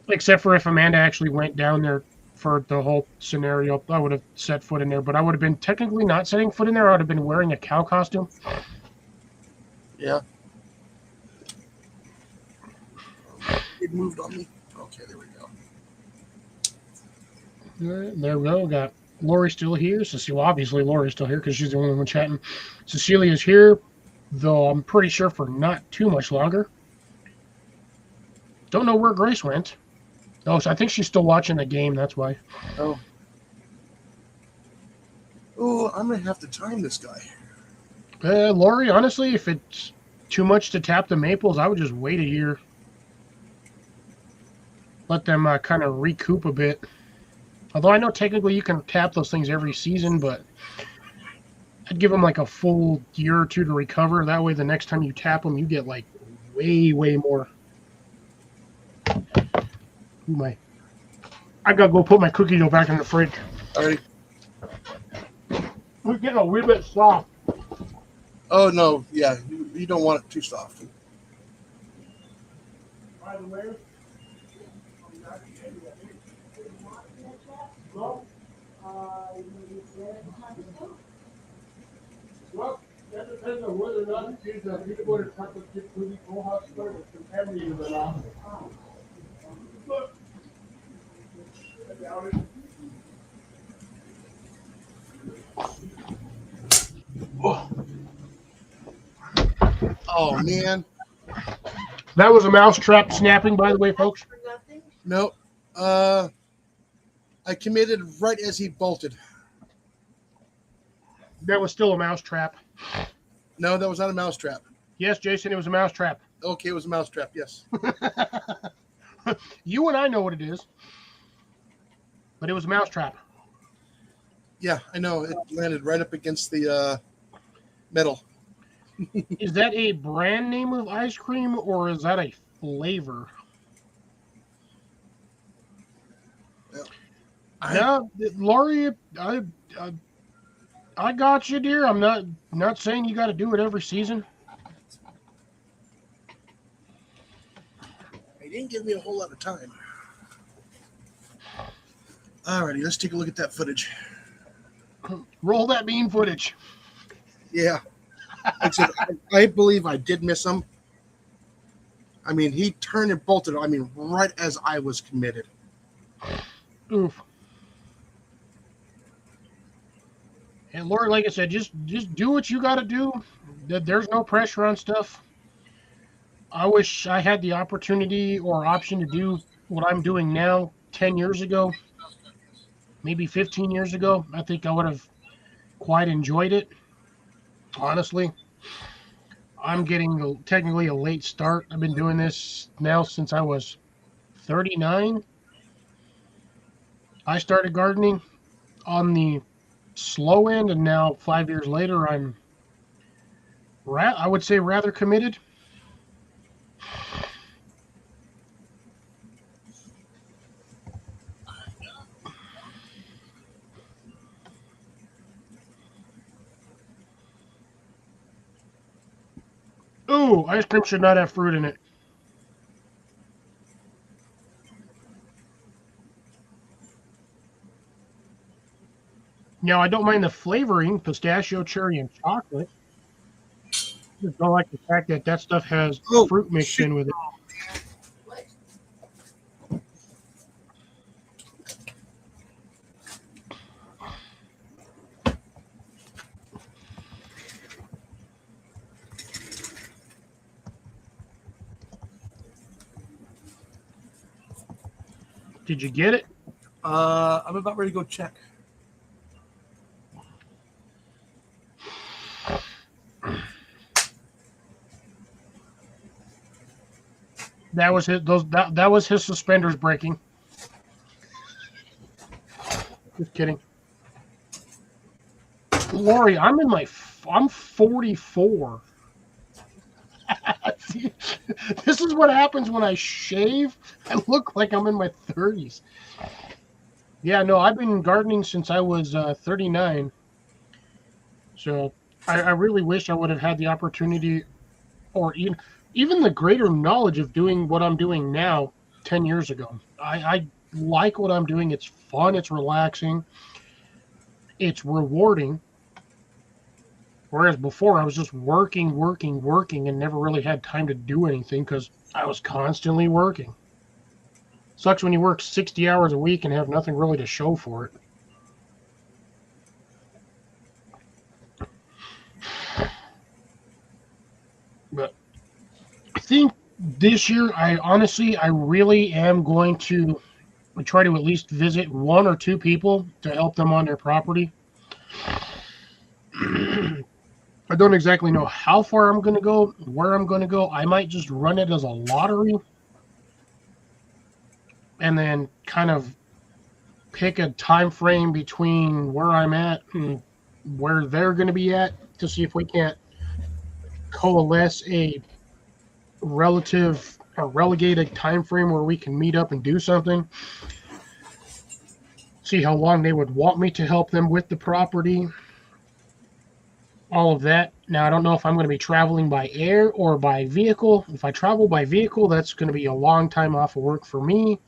Except for if Amanda actually went down there for the whole scenario, I would have set foot in there. But I would have been technically not setting foot in there. I would have been wearing a cow costume. Yeah. It moved on me. Okay, there we go. All right, there we go. Got Lori still here. Cecilia, obviously Lori's still here because she's the only one chatting. Cecilia's here, though I'm pretty sure for not too much longer. Don't know where Grace went. Oh, so I think she's still watching the game. That's why. Oh. Oh, I'm going to have to time this guy. Lori, honestly, if it's too much to tap the maples, I would just wait a year. Let them kind of recoup a bit. Although I know technically you can tap those things every season, but I'd give them like a full year or two to recover. That way the next time you tap them, you get like way, way more. I gotta go put my cookie dough back in the fridge. Alrighty. We're getting a wee bit soft. Oh, no. Yeah, you don't want it too soft. By the way, well, that depends on whether or not the peanut butter chocolate chip cookie full hot start is contaminated or not. Oh, man. That was a mouse trap snapping, by the way, folks. For nothing? No. I committed right as he bolted. That was still a mouse trap. No, that was not a mouse trap. Yes, Jason, it was a mouse trap. Okay, it was a mouse trap, yes. You and I know what it is. But it was a mouse trap. Yeah, I know. It landed right up against the metal. Is that a brand name of ice cream or is that a flavor? No, Laurie, I got you, dear. I'm not saying you got to do it every season. He didn't give me a whole lot of time. Alrighty, let's take a look at that footage. Roll that bean footage. Yeah. Except I believe I did miss him. I mean, he turned and bolted. I mean, right as I was committed. Oof. And Lord, like I said, just do what you got to do. There's no pressure on stuff. I wish I had the opportunity or option to do what I'm doing now 10 years ago, maybe 15 years ago. I think I would have quite enjoyed it, honestly. I'm getting technically a late start. I've been doing this now since I was 39. I started gardening on the slow end, and now 5 years later, I would say rather committed. Ooh, ice cream should not have fruit in it. Now, I don't mind the flavoring, pistachio, cherry, and chocolate. Just don't like the fact that that stuff has Oh, fruit mixed shoot. in with it. What? Did you get it? I'm about ready to go check. That was his. That was his suspenders breaking. Just kidding. Lori, I'm 44. This is what happens when I shave. I look like I'm in my 30s. Yeah, no, I've been gardening since I was 39. So I really wish I would have had the opportunity or even the greater knowledge of doing what I'm doing now 10 years ago. I like what I'm doing. It's fun. It's relaxing. It's rewarding. Whereas before, I was just working, working, working, and never really had time to do anything because I was constantly working. Sucks when you work 60 hours a week and have nothing really to show for it. But I think this year, I really am going to try to at least visit one or two people to help them on their property. I don't exactly know how far I'm going to go, where I'm going to go. I might just run it as a lottery and then kind of pick a time frame between where I'm at and where they're going to be at to see if we can't coalesce a relegated time frame where we can meet up and do something. See how long they would want me to help them with the property. All of that. Now, I don't know if I'm going to be traveling by air or by vehicle. If I travel by vehicle, that's going to be a long time off of work for me.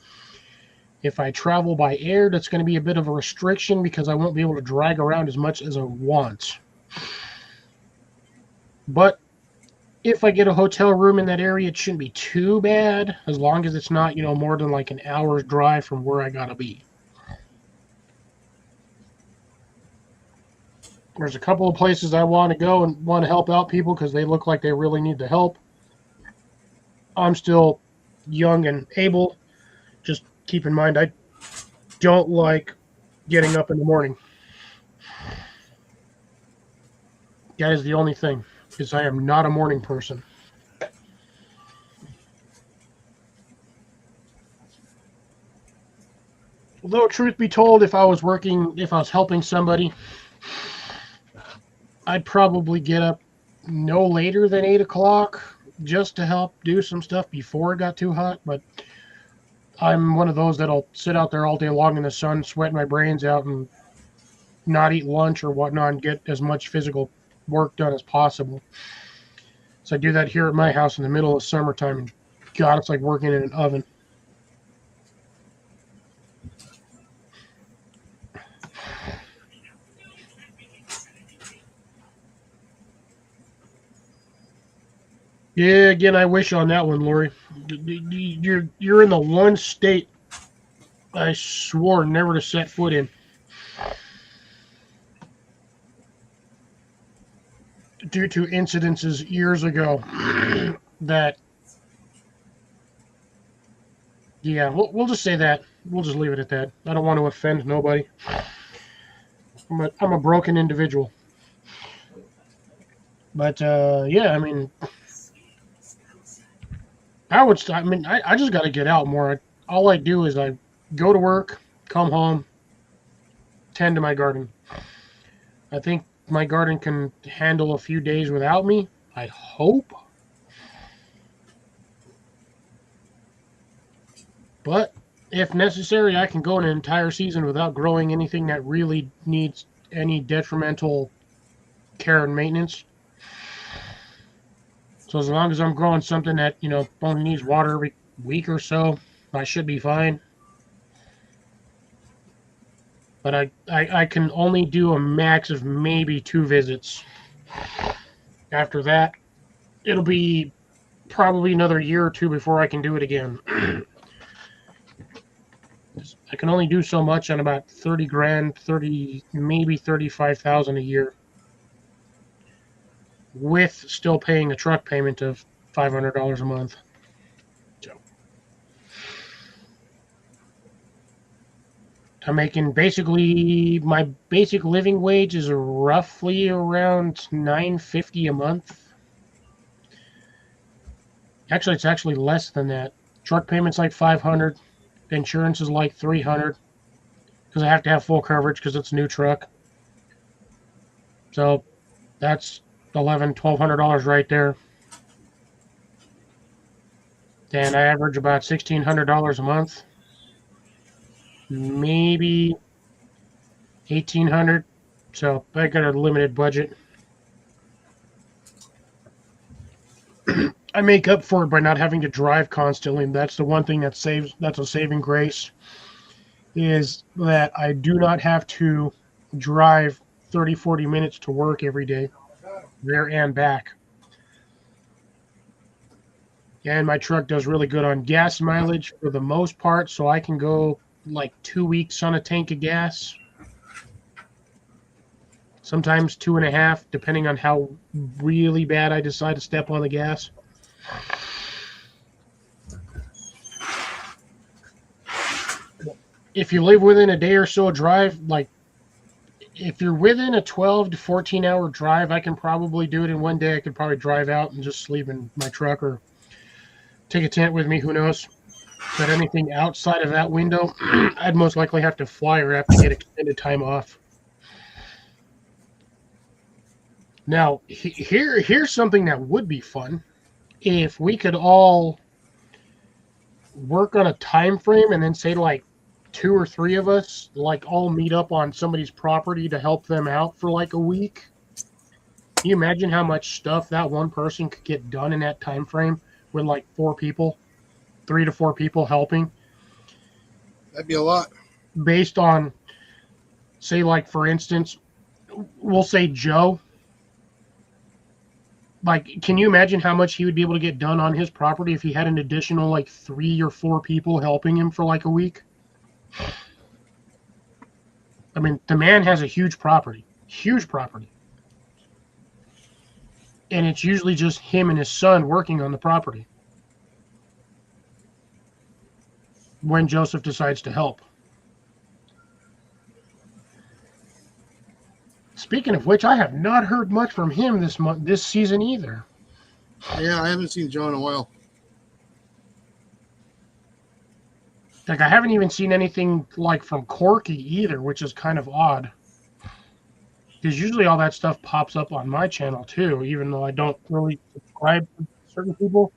If I travel by air, that's going to be a bit of a restriction because I won't be able to drag around as much as I want. But if I get a hotel room in that area, it shouldn't be too bad as long as it's not, more than like an hour's drive from where I got to be. There's a couple of places I want to go and want to help out people because they look like they really need the help. I'm still young and able. Just keep in mind, I don't like getting up in the morning. That is the only thing, is I am not a morning person. Although, truth be told, if I was helping somebody, I'd probably get up no later than 8 o'clock just to help do some stuff before it got too hot. But I'm one of those that'll sit out there all day long in the sun, sweat my brains out, and not eat lunch or whatnot, and get as much physical work done as possible. So I do that here at my house in the middle of summertime, and God, it's like working in an oven. Yeah, again, I wish on that one, Lori. You're in the one state I swore never to set foot in due to incidences years ago. That, yeah, we'll just say that. We'll just leave it at that. I don't want to offend nobody. I'm a broken individual. But yeah, I mean, I just got to get out more. All I do is I go to work, come home, tend to my garden. I think my garden can handle a few days without me. I hope. But if necessary, I can go an entire season without growing anything that really needs any detrimental care and maintenance. So as long as I'm growing something that, only needs water every week or so, I should be fine. But I can only do a max of maybe 2 visits. After that, it'll be probably another year or two before I can do it again. I can only do so much on about 30 grand, 30, maybe 35,000 a year, with still paying a truck payment of $500 a month. So I'm making basically, my basic living wage is roughly around $950 a month. Actually, it's actually less than that. Truck payment's like $500. Insurance is like $300 because I have to have full coverage because it's a new truck. So that's $1,200 right there. And I average about $1,600 a month, maybe $1,800. So I got a limited budget. I make up for it by not having to drive constantly. And that's the one thing that's a saving grace, is that I do not have to drive 30, 40 minutes to work every day, there and back. And my truck does really good on gas mileage for the most part, so I can go like 2 weeks on a tank of gas. Sometimes 2.5, depending on how really bad I decide to step on the gas. If you live within a day or so drive, like if you're within a 12 to 14 hour drive, I can probably do it in one day. I could probably drive out and just sleep in my truck or take a tent with me, who knows. But anything outside of that window, I'd most likely have to fly or have to get extended time off. Now, here's something that would be fun. If we could all work on a time frame and then say like 2 or 3 of us like all meet up on somebody's property to help them out for like a week. Can you imagine how much stuff that one person could get done in that time frame with like 4 people, 3 to 4 people helping? That'd be a lot. Based on, say, like for instance, we'll say Joe. Like, can you imagine how much he would be able to get done on his property if he had an additional like 3 or 4 people helping him for like a week? I mean, the man has a huge property. And it's usually just him and his son working on the property when Joseph decides to help. Speaking of which, I have not heard much from him this season either. Yeah, I haven't seen Joe in a while. Like, I haven't even seen anything like from Corky either, which is kind of odd. Because usually all that stuff pops up on my channel too, even though I don't really subscribe to certain people.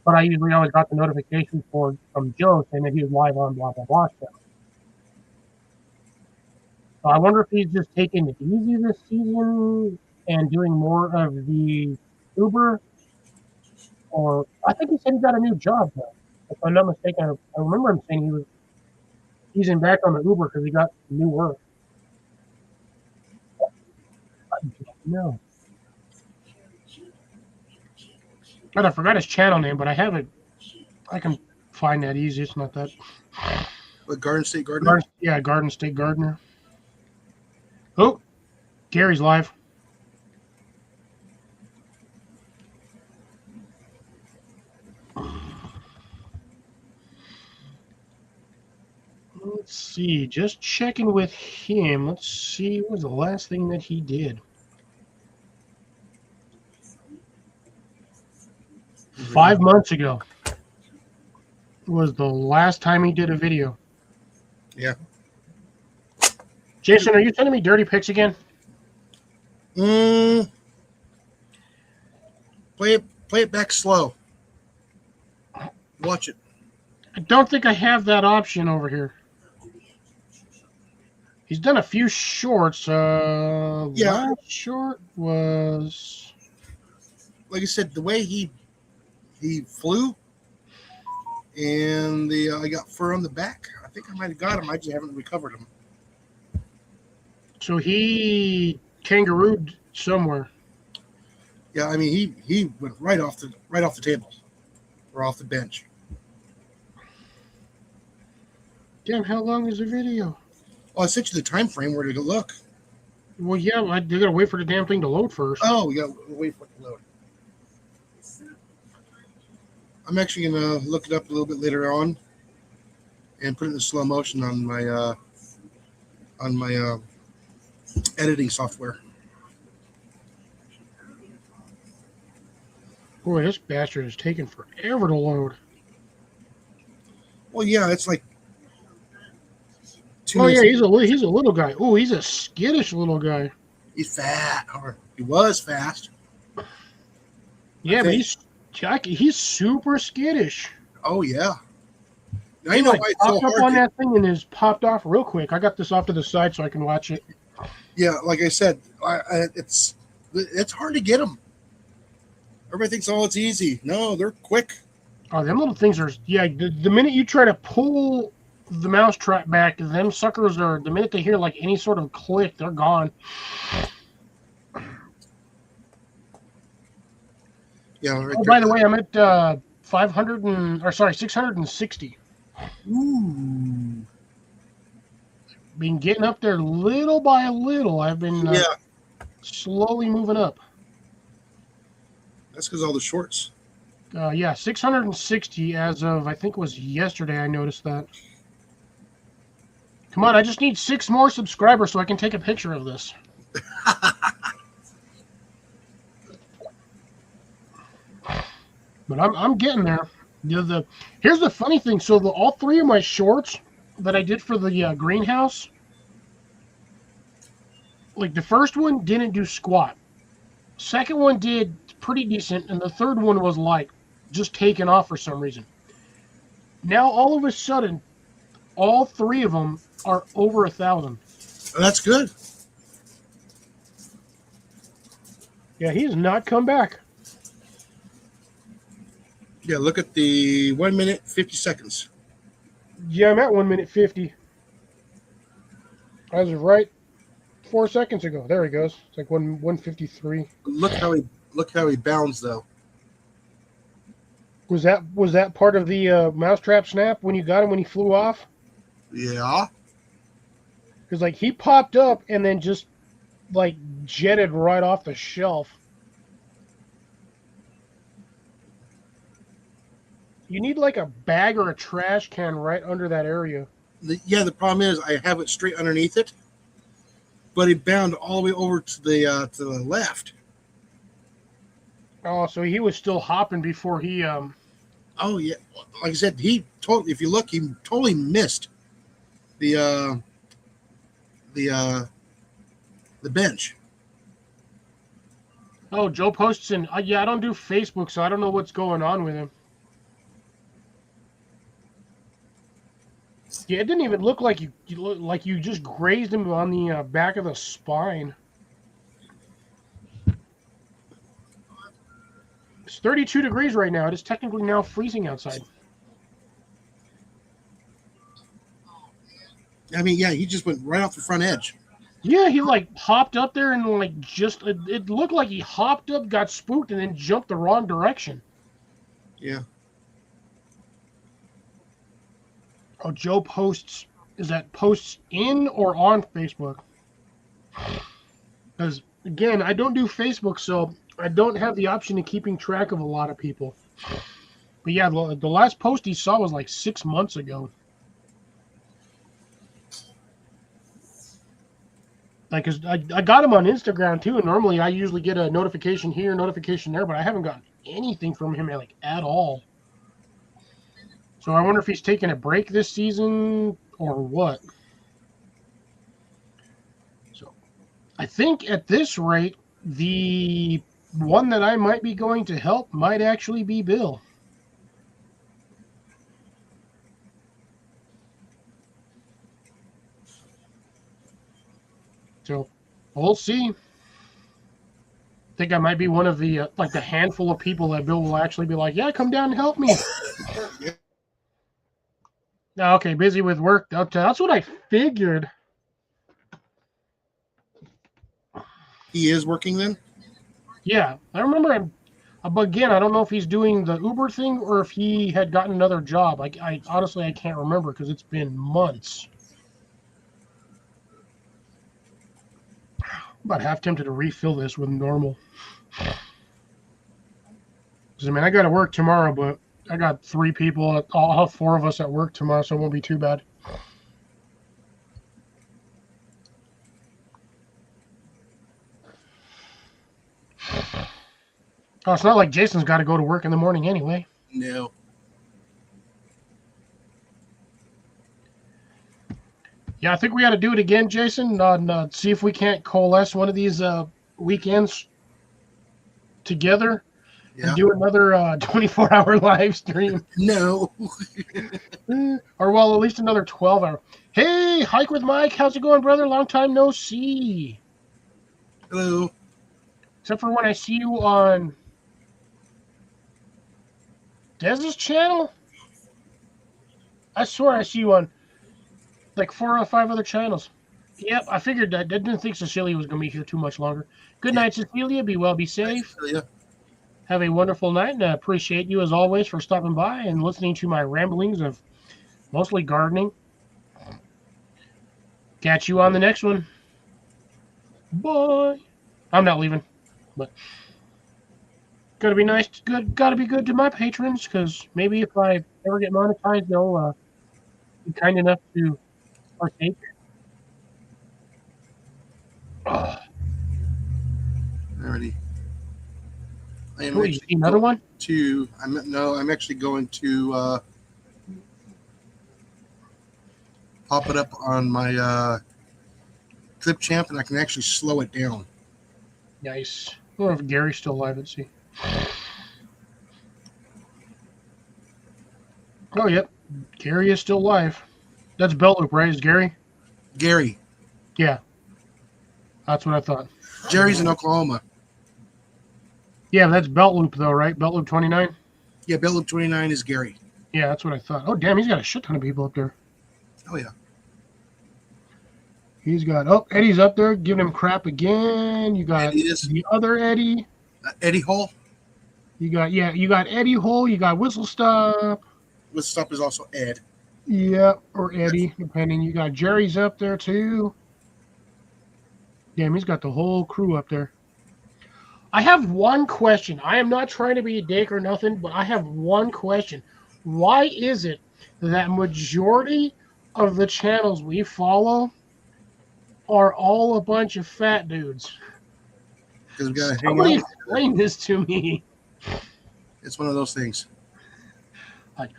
But I usually always got the notification from Joe saying that he was live on blah blah blah channel. So I wonder if he's just taking it easy this season and doing more of the Uber, or I think he said he got a new job though. If I'm not mistaken, I remember him saying he was easing back on the Uber because he got new work. I don't know. God, I forgot his channel name, but I have it. I can find that easy. It's not that. But Garden State Gardener. Garden State Gardener. Oh, Gary's live. Let's see. Just checking with him. Let's see. What was the last thing that he did? 5 months ago was the last time he did a video. Yeah. Jason, are you sending me dirty pics again? Play it back slow. Watch it. I don't think I have that option over here. He's done a few shorts. Yeah. Last short was, like I said, the way he flew, and I got fur on the back. I think I might have got him. I just haven't recovered him. so he kangarooed somewhere. Yeah, I mean he went right off the table or off the bench. Damn, how long is the video? Oh, I sent you the time frame. Where to go look? Well, yeah, they gotta wait for the damn thing to load first. Oh, we got to wait for it to load. I'm actually gonna look it up a little bit later on and put it in slow motion on my editing software. Boy, this bastard is taking forever to load. Well, yeah, it's like 2 Oh yeah, minutes. he's a little guy. Oh, he's a skittish little guy. He's fat, or he was fast. Yeah, but think- he's super skittish. Oh yeah. Now He you know like why it's so popped up hard. on that thing and is popped off real quick. I got this off to the side so I can watch it. Yeah, like I said, it's hard to get them. Everybody thinks, oh, it's easy. No, they're quick. Oh, them little things are, yeah, the minute you try to pull the mousetrap back, them suckers are, the minute they hear like any sort of click, they're gone. Yeah. Right Oh, there. by the way, I'm at 660. Ooh. Been getting up there little by little. I've been Yeah, slowly moving up. that's because all the shorts. Yeah, 660 as of, I think it was yesterday I noticed that. Come on, I just need 6 more subscribers so I can take a picture of this. But I'm getting there. Here's the funny thing. So all 3 of my shorts that I did for the greenhouse, like the first one didn't do squat. Second one did pretty decent, and the third one was like just taken off for some reason. Now all of a sudden, all 3 of them are over 1,000. Oh, that's good. Yeah, he has not come back. Yeah, look at the 1 minute 50 seconds. Yeah, I'm at 1 minute 50. I was right 4 seconds ago. There he goes. It's like 153. Look how he bounds though. Was that part of the mousetrap snap when you got him when he flew off? Yeah. Because like he popped up and then just like jetted right off the shelf. You need like a bag or a trash can right under that area. The problem is I have it straight underneath it, but he bound all the way over to the left. Oh, so he was still hopping before he Oh yeah, like I said, if you look, he totally missed the bench. Oh, Joe posts in. Yeah, I don't do Facebook, so I don't know what's going on with him. Yeah, it didn't even look like you just grazed him on the back of the spine. It's 32 degrees right now. It is technically now freezing outside. I mean, yeah, he just went right off the front edge. Yeah, he like hopped up there and like just it looked like he hopped up, got spooked, and then jumped the wrong direction. Yeah. Oh, Joe posts. Is that posts in or on Facebook? Because again, I don't do Facebook, so I don't have the option of keeping track of a lot of people. But yeah, the last post he saw was like 6 months ago. Like, 'cause I got him on Instagram too, and normally I usually get a notification here, notification there, but I haven't gotten anything from him like at all. So I wonder if he's taking a break this season or what. So I think at this rate, the one that I might be going to help might actually be Bill. So we'll see. I think I might be one of the like the handful of people that Bill will actually be like, yeah, come down and help me. Okay, busy with work. That's what I figured. He is working then? Yeah, I remember him. But again, I don't know if he's doing the Uber thing or if he had gotten another job. I honestly I can't remember because it's been months. I'm about half tempted to refill this with normal. Because I mean, I got to work tomorrow, but I got 3 people. I'll have 4 of us at work tomorrow, so it won't be too bad. Oh, it's not like Jason's got to go to work in the morning anyway. No. Yeah, I think we got to do it again, Jason. See if we can't coalesce one of these weekends together Yeah. and do another 24-hour live stream. No. Or, well, at least another 12-hour. Hey, Hike with Mike. How's it going, brother? Long time no see. Hello. Except for when I see you on Dez's channel. I swear I see you on like 4 or 5 other channels. Yep, I figured that. I didn't think Cecilia was going to be here too much longer. Good night, Cecilia. Be well, be safe. Yeah. Have a wonderful night, and I appreciate you as always for stopping by and listening to my ramblings of mostly gardening. Catch you on the next one. Bye. I'm not leaving, but gotta be nice. Gotta be good to my patrons, because maybe if I ever get monetized, they'll be kind enough to partake. Alrighty. I am Oh, you actually see another one? I'm actually going to pop it up on my Clip Champ, and I can actually slow it down. Nice. I wonder if Gary's still alive. Let's see. Oh, yep. Gary is still alive. That's Belt Loop, right? Is Gary? Gary. Yeah. That's what I thought. Jerry's in Oklahoma. Yeah, that's Belt Loop, though, right? Belt Loop 29? Yeah, Belt Loop 29 is Gary. Yeah, that's what I thought. Oh, damn, he's got a shit ton of people up there. Oh, yeah. He's got, oh, Eddie's up there giving him crap again. You got the other Eddie. Eddie Hole. You got Eddie Hole. You got Whistle Stop. Whistle Stop is also Ed. Yeah, or Eddie, depending. You got Jerry's up there, too. Damn, he's got the whole crew up there. I have one question. I am not trying to be a dick or nothing, but I have one question. Why is it that majority of the channels we follow are all a bunch of fat dudes? Because we got to hang Somebody out. explain this to me. It's one of those things. Like,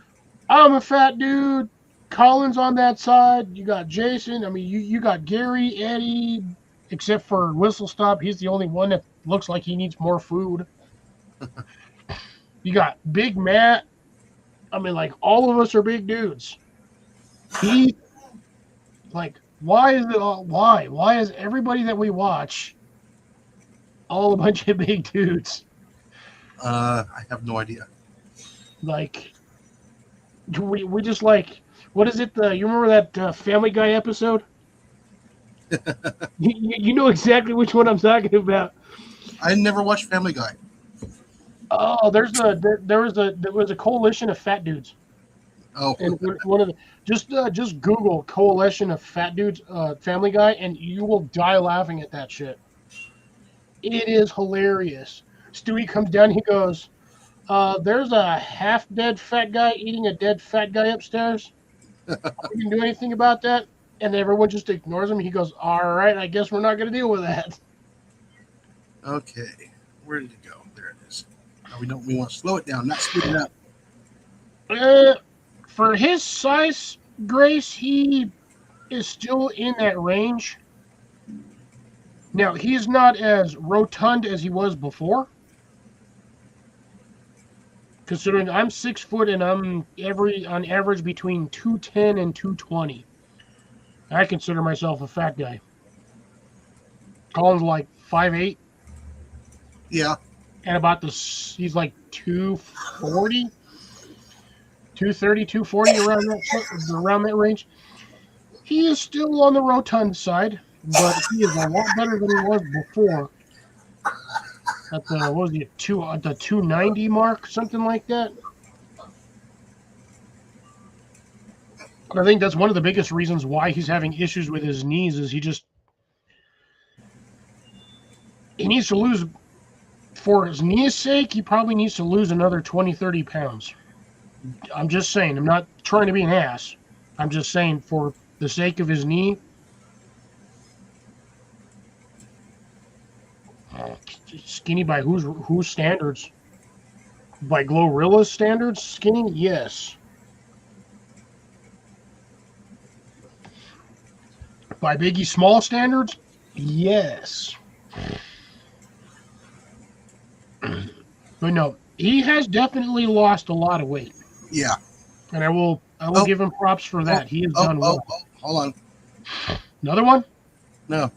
I'm a fat dude. Colin's on that side. You got Jason. I mean, you got Gary, Eddie, except for Whistle Stop. He's the only one that looks like he needs more food. You got Big Matt. I mean, like, all of us are big dudes. Why is it all, why? Why is everybody that we watch all a bunch of big dudes? I have no idea. Like, we just like, what is it? You remember that Family Guy episode? you know exactly which one I'm talking about. I never watched Family Guy. Oh, there was a coalition of fat dudes, Oh, and one of the just Google coalition of fat dudes, Family Guy, and you will die laughing at that shit. It is hilarious. Stewie comes down, he goes, "There's a half dead fat guy eating a dead fat guy upstairs. We can do anything about that?" And everyone just ignores him. He goes, "All right, I guess we're not going to deal with that." okay. Where did it go? There it is. No, we want to slow it down, not speed it up. For his size, Grace, he is still in that range. Now, he's not as rotund as he was before. Considering I'm 6 foot and I'm on average between 210 and 220. I consider myself a fat guy. Colin's like 5'8", Yeah. and he's like 240, 230, 240 around that range. He is still on the rotund side, but he is a lot better than he was before. At the what was he at the 290 mark, something like that. I think that's one of the biggest reasons why he's having issues with his knees is he needs to lose, for his knees' sake, he probably needs to lose another 20, 30 pounds. I'm just saying. I'm not trying to be an ass. I'm just saying for the sake of his knee. Skinny by whose standards? By Glorilla's standards, skinny? Yes. By Biggie Small standards? Yes. But no, he has definitely lost a lot of weight. Yeah. And I will give him props for that. He has done well. Hold on. Another one? No.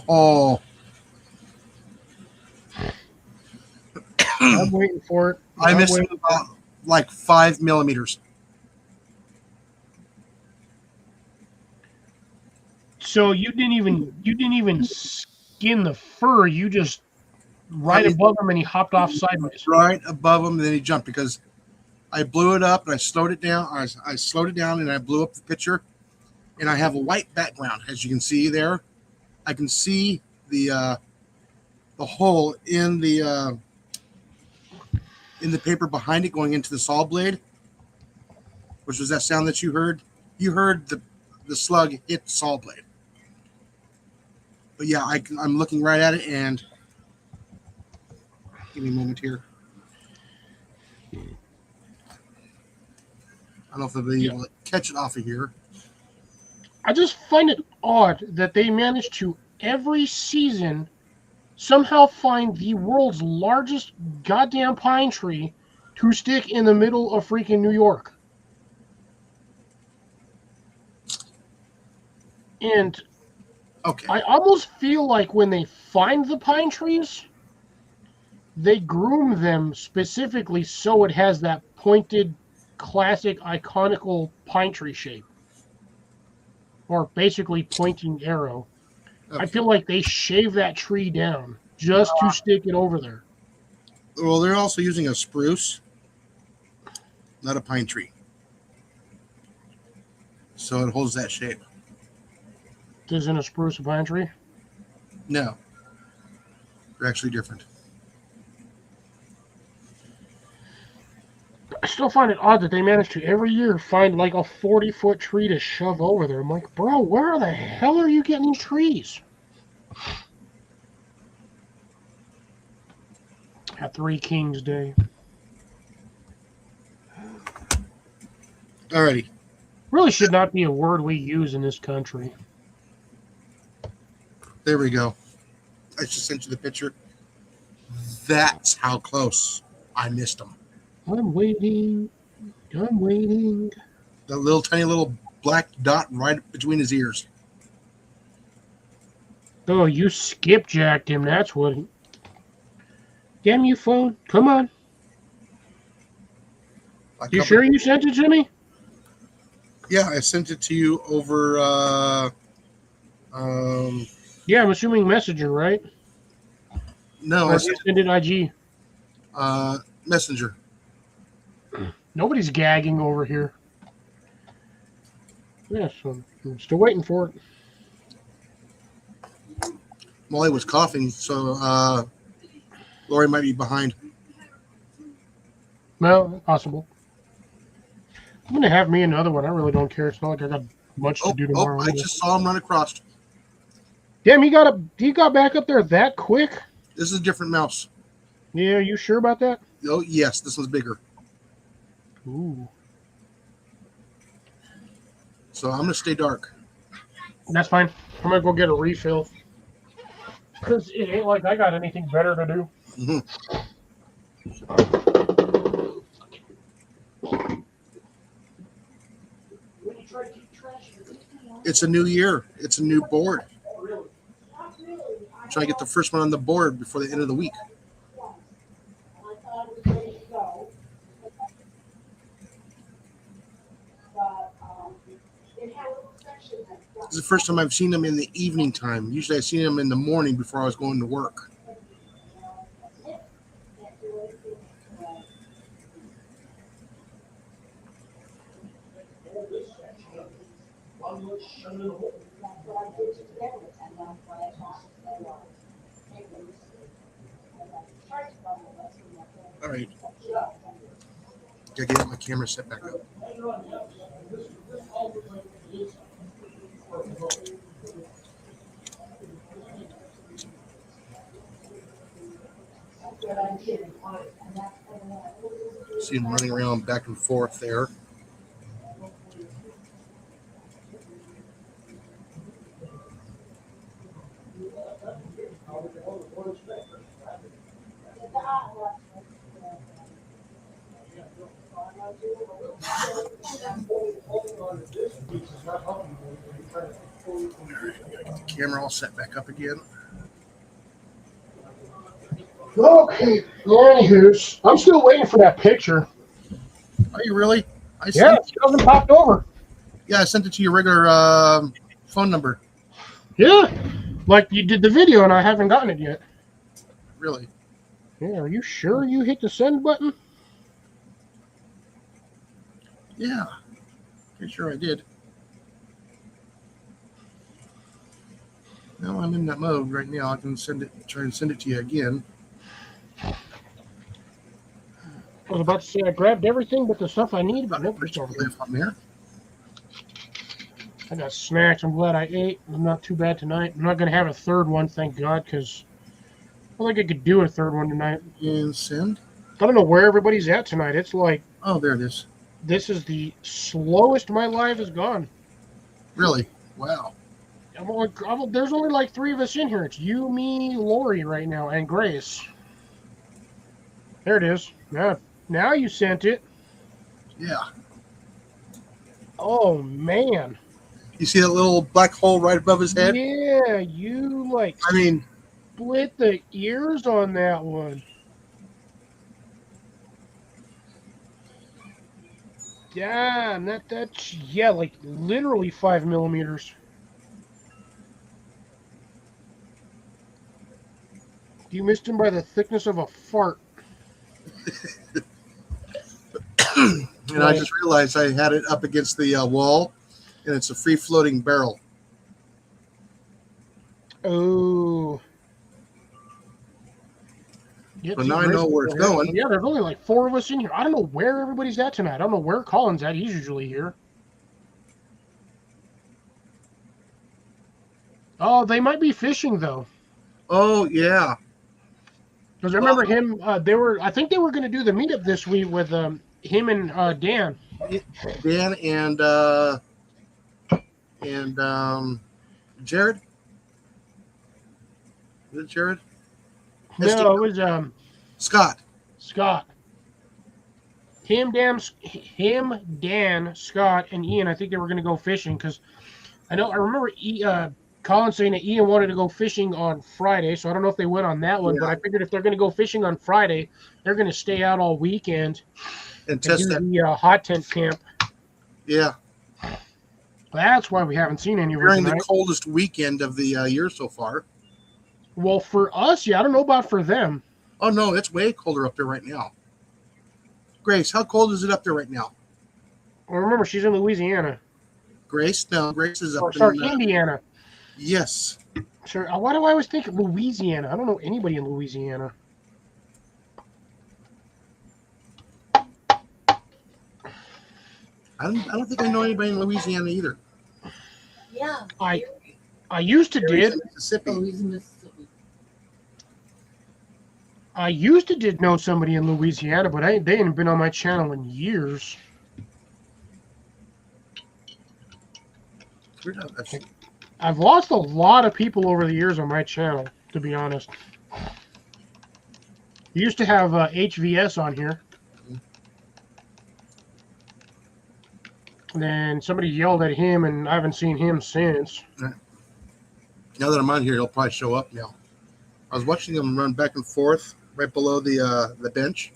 Oh. I'm waiting for it. I missed it about like 5 millimeters. So you didn't even skin the fur. You just above him, and he hopped off sideways. Right above him, and then he jumped because I blew it up and I slowed it down. I slowed it down and I blew up the picture, and I have a white background, as you can see there. I can see the hole in the paper behind it going into the saw blade, which was that sound that you heard. You heard the slug hit the saw blade. But yeah, I'm looking right at it, and give me a moment here. I don't know if they'll be able to catch it off of here. I just find it odd that they manage to every season somehow find the world's largest goddamn pine tree to stick in the middle of freaking New York. And okay, I almost feel like when they find the pine trees, they groom them specifically so it has that pointed, classic, iconical pine tree shape. Or basically pointing arrow. Okay. I feel like they shave that tree down just to stick it over there. Well, they're also using a spruce, not a pine tree. So it holds that shape. Isn't a spruce a pine tree? No. They're actually different. I still find it odd that they manage to every year find like a 40-foot tree to shove over there. I'm like, bro, where the hell are you getting these trees? At Three Kings Day. Alrighty. Really should not be a word we use in this country. There we go. I just sent you the picture. That's how close I missed them. I'm waiting. The little tiny little black dot right between his ears. Oh, you skipjacked him. That's what. Damn you, phone. Come on. You sure you sent it to me? Yeah, I sent it to you over Yeah, I'm assuming Messenger, right? No, Or it's you send it IG. Messenger. Nobody's gagging over here. Yeah, so I'm still waiting for it. Molly was coughing, so Lori might be behind. Well, possible. I'm gonna have me another one. I really don't care. It's not like I got much to do tomorrow. I just saw him run across. Damn, he got back up there that quick. This is a different mouse. Yeah, you sure about that? Oh, yes, this one's bigger. Ooh, So I'm going to stay dark. that's fine. I'm gonna go get a refill. Cause it ain't like I got anything better to do. Mhm. It's a new year. It's a new board. Try to get the first one on the board before the end of the week. This is the first time I've seen them in the evening time. Usually I've seen them in the morning before I was going to work. All right. Gotta get my camera set back up. See him running around back and forth there. Get the camera all set back up again. Okay. Anywho's, I'm still waiting for that picture. Are you really? Yeah, it hasn't popped over. Yeah, I sent it to your regular phone number. Yeah, like you did the video, and I haven't gotten it yet. Really? Yeah, are you sure you hit the send button? Yeah. Pretty sure I did. No, I'm in that mode right now. I can try and send it to you again. I was about to say I grabbed everything but the stuff I need, but nope, it's over there. On there. I got snacks. I'm glad I ate. I'm not too bad tonight. I'm not going to have a third one, thank God, because I don't think I could do a third one tonight. And send. I don't know where everybody's at tonight. It's like, oh, there it is. This is the slowest my life has gone. Really? Wow. There's only like 3 of us in here. It's you, me, Lori right now, and Grace. There it is. Now you sent it. Yeah. Oh, man. You see that little black hole right above his head? Yeah, you split the ears on that one. Damn, that's like literally 5 millimeters. You missed him by the thickness of a fart. And I just realized I had it up against the wall, and it's a free-floating barrel. Oh. So now I know where it's going. Yeah, there's only like 4 of us in here. I don't know where everybody's at tonight. I don't know where Colin's at. He's usually here. Oh, they might be fishing though. Oh yeah. Because I remember him. I think they were going to do the meetup this week with him and Dan. Dan and Jared. Is it Jared? No, it was Scott. Scott. Him, Dan, Scott, and Ian. I think they were going to go fishing because I remember Colin saying that Ian wanted to go fishing on Friday, so I don't know if they went on that one. Yeah. But I figured if they're going to go fishing on Friday, they're going to stay out all weekend and test do the hot tent camp. Yeah. That's why we haven't seen any of them During the tonight. coldest weekend of the year so far. Well, for us, yeah, I don't know about for them. Oh no, it's way colder up there right now. Grace, how cold is it up there right now? Well, remember, she's in Louisiana. Grace, no, Grace is Or up sorry, in. Indiana. Yes, Sure. Why do I always think Louisiana? I don't know anybody in Louisiana. I don't think I know anybody in Louisiana either. Yeah. I used to Gary's did. in Mississippi. Oh, he's in Mississippi. I used to did know somebody in Louisiana, but they ain't been on my channel in years. We're not- that's- I've lost a lot of people over the years on my channel, to be honest. Used to have HVS on here. And then somebody yelled at him, and I haven't seen him since. Now that I'm on here, he'll probably show up now. I was watching him run back and forth right below the bench,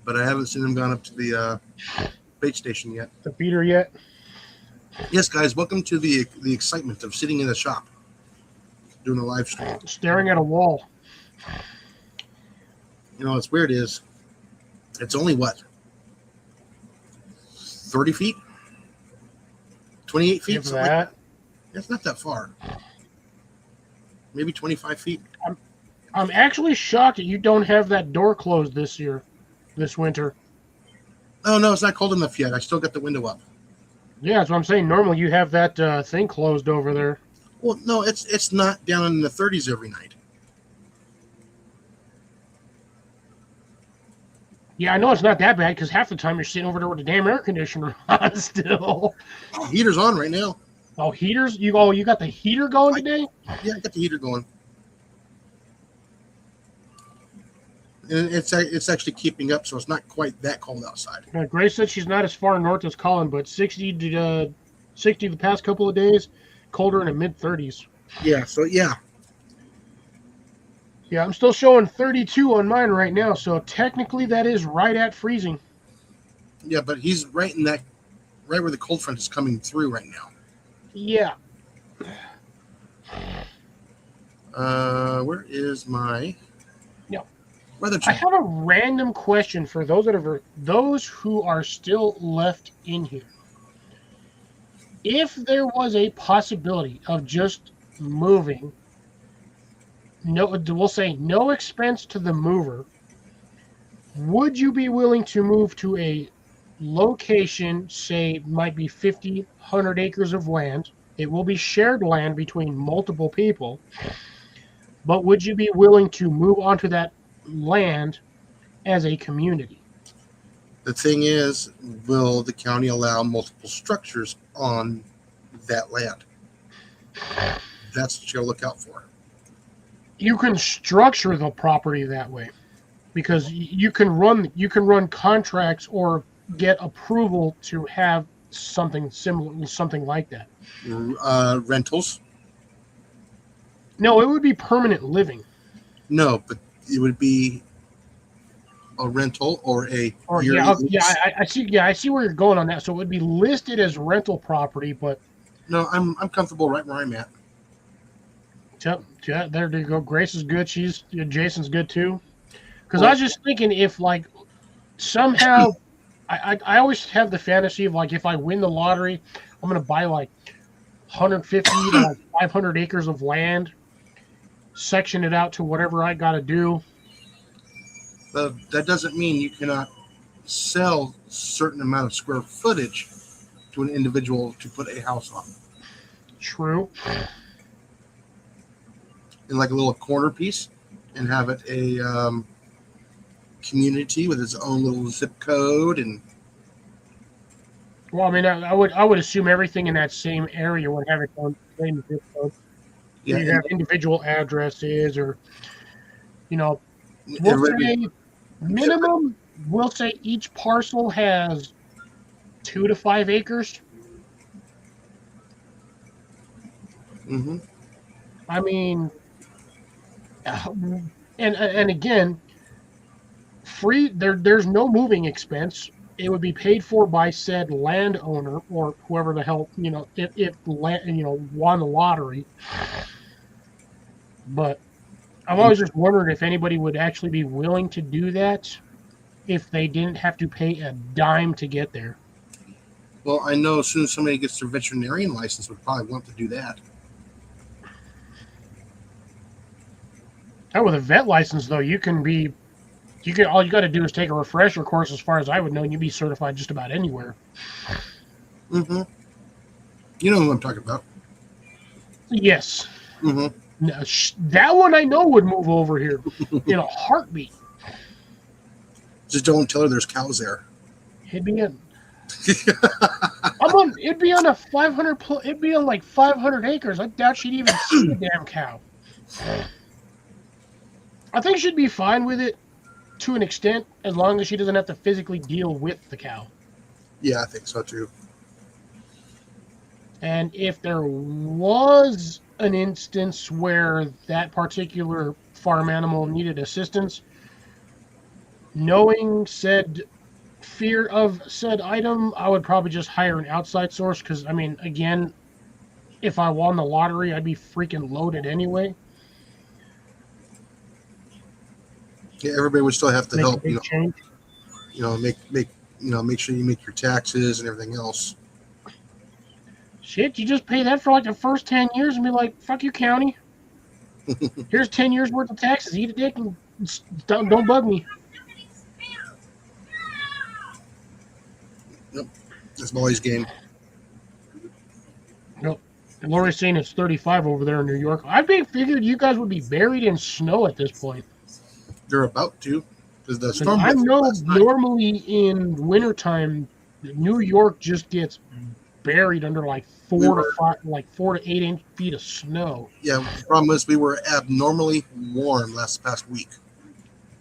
but I haven't seen him gone up to the bait station yet. The beater yet? Yes, guys, welcome to the excitement of sitting in a shop doing a live stream. Staring at a wall. You know what's weird is it's only what 30 feet, 28 feet. Give something like that. It's not that far. Maybe 25 feet. I'm actually shocked that you don't have that door closed this winter. Oh no, it's not cold enough yet. I still got the window up. Yeah, that's what I'm saying. Normally you have that thing closed over there. Well, no, it's not down in the 30s every night. Yeah, I know it's not that bad because half the time you're sitting over there with the damn air conditioner on still. Heater's on right now. Oh, heaters? You got the heater going today? Yeah, I got the heater going. And it's actually keeping up, so it's not quite that cold outside. Grace said she's not as far north as Colin, but 60 the past couple of days, colder in the mid-30s. Yeah, so yeah. Yeah, I'm still showing 32 on mine right now, so technically that is right at freezing. Yeah, but he's right where the cold front is coming through right now. Yeah. Where is my weather I check? have a random question for those who are still left in here. If there was a possibility of just moving, we'll say no expense to the mover, would you be willing to move to a location, say might be 50, 100 acres of land? It will be shared land between multiple people, but would you be willing to move onto that land as a community? The thing is, will the county allow multiple structures on that land? That's what you gotta look out for. You can structure the property that way because you can run contracts or get approval to have something similar, something like that. Rentals? No, it would be permanent living. No, but it would be a rental or a Or yearly yeah, lease. I see. Yeah, I see where you're going on that. So it would be listed as rental property, but No, I'm comfortable right where I'm at. yeah, there you go. Grace is good. Jason's good too. Because I was just thinking if like somehow I always have the fantasy of like if I win the lottery, I'm gonna buy like 150 to like 500 acres of land, section it out to whatever I got to do. But that doesn't mean you cannot sell a certain amount of square footage to an individual to put a house on. True. In like a little corner piece and have it a community with its own little zip code. And Well, I mean, I would assume everything in that same area would have its own same zip code. yeah, You have individual addresses, or we'll everybody- say minimum. We'll say each parcel has 2 to 5 acres. Mhm. I mean, and again, free. There's no moving expense. it would be paid for by said landowner or whoever the hell, if land, won the lottery. But I've always just wondered if anybody would actually be willing to do that if they didn't have to pay a dime to get there. Well, I know as soon as somebody gets their veterinarian license, would probably want to do that. Now, with a vet license, though, all you got to do is take a refresher course, as far as I would know, and you'd be certified just about anywhere. Mm-hmm. You know who I'm talking about. Yes. Mm-hmm. Now, that one I know would move over here in a heartbeat. Just don't tell her there's cows there. It'd be in. It'd be on a 500. It'd be on like 500 acres. I doubt she'd even see a damn cow. I think she'd be fine with it to an extent, as long as she doesn't have to physically deal with the cow. Yeah, I think so too. And if there was an instance where that particular farm animal needed assistance, knowing said fear of said item, I would probably just hire an outside source, because, I mean, again, if I won the lottery, I'd be freaking loaded anyway. Yeah, everybody would still have to Make a help, big change. make sure you make your taxes and everything else. Shit, you just pay that for like the first 10 years and be like, fuck you, county. Here's 10 years worth of taxes. Eat a dick and don't bug me. Yep. That's Molly's game. Nope. And Lori's saying it's 35 over there in New York. I figured you guys would be buried in snow at this point. They're about to, because the storm. I know normally in wintertime, New York just gets buried under like 4 to 8 feet of snow. Yeah, the problem is we were abnormally warm past week.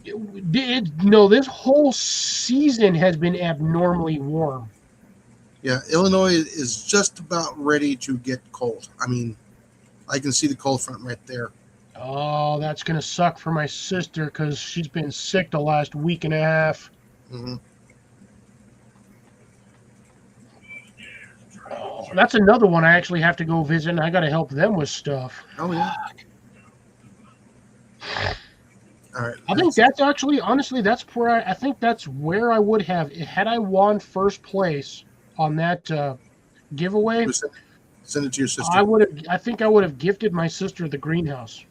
No, this whole season has been abnormally warm. Yeah, Illinois is just about ready to get cold. I mean, I can see the cold front right there. Oh, that's going to suck for my sister, because she's been sick the last week and a half. Mm-hmm. Oh, that's another one I actually have to go visit, and I got to help them with stuff. Oh, yeah. All right. I think that's actually, honestly, that's where I think that's where I would have, had I won first place on that giveaway. Send it to your sister. I think I would have gifted my sister the greenhouse.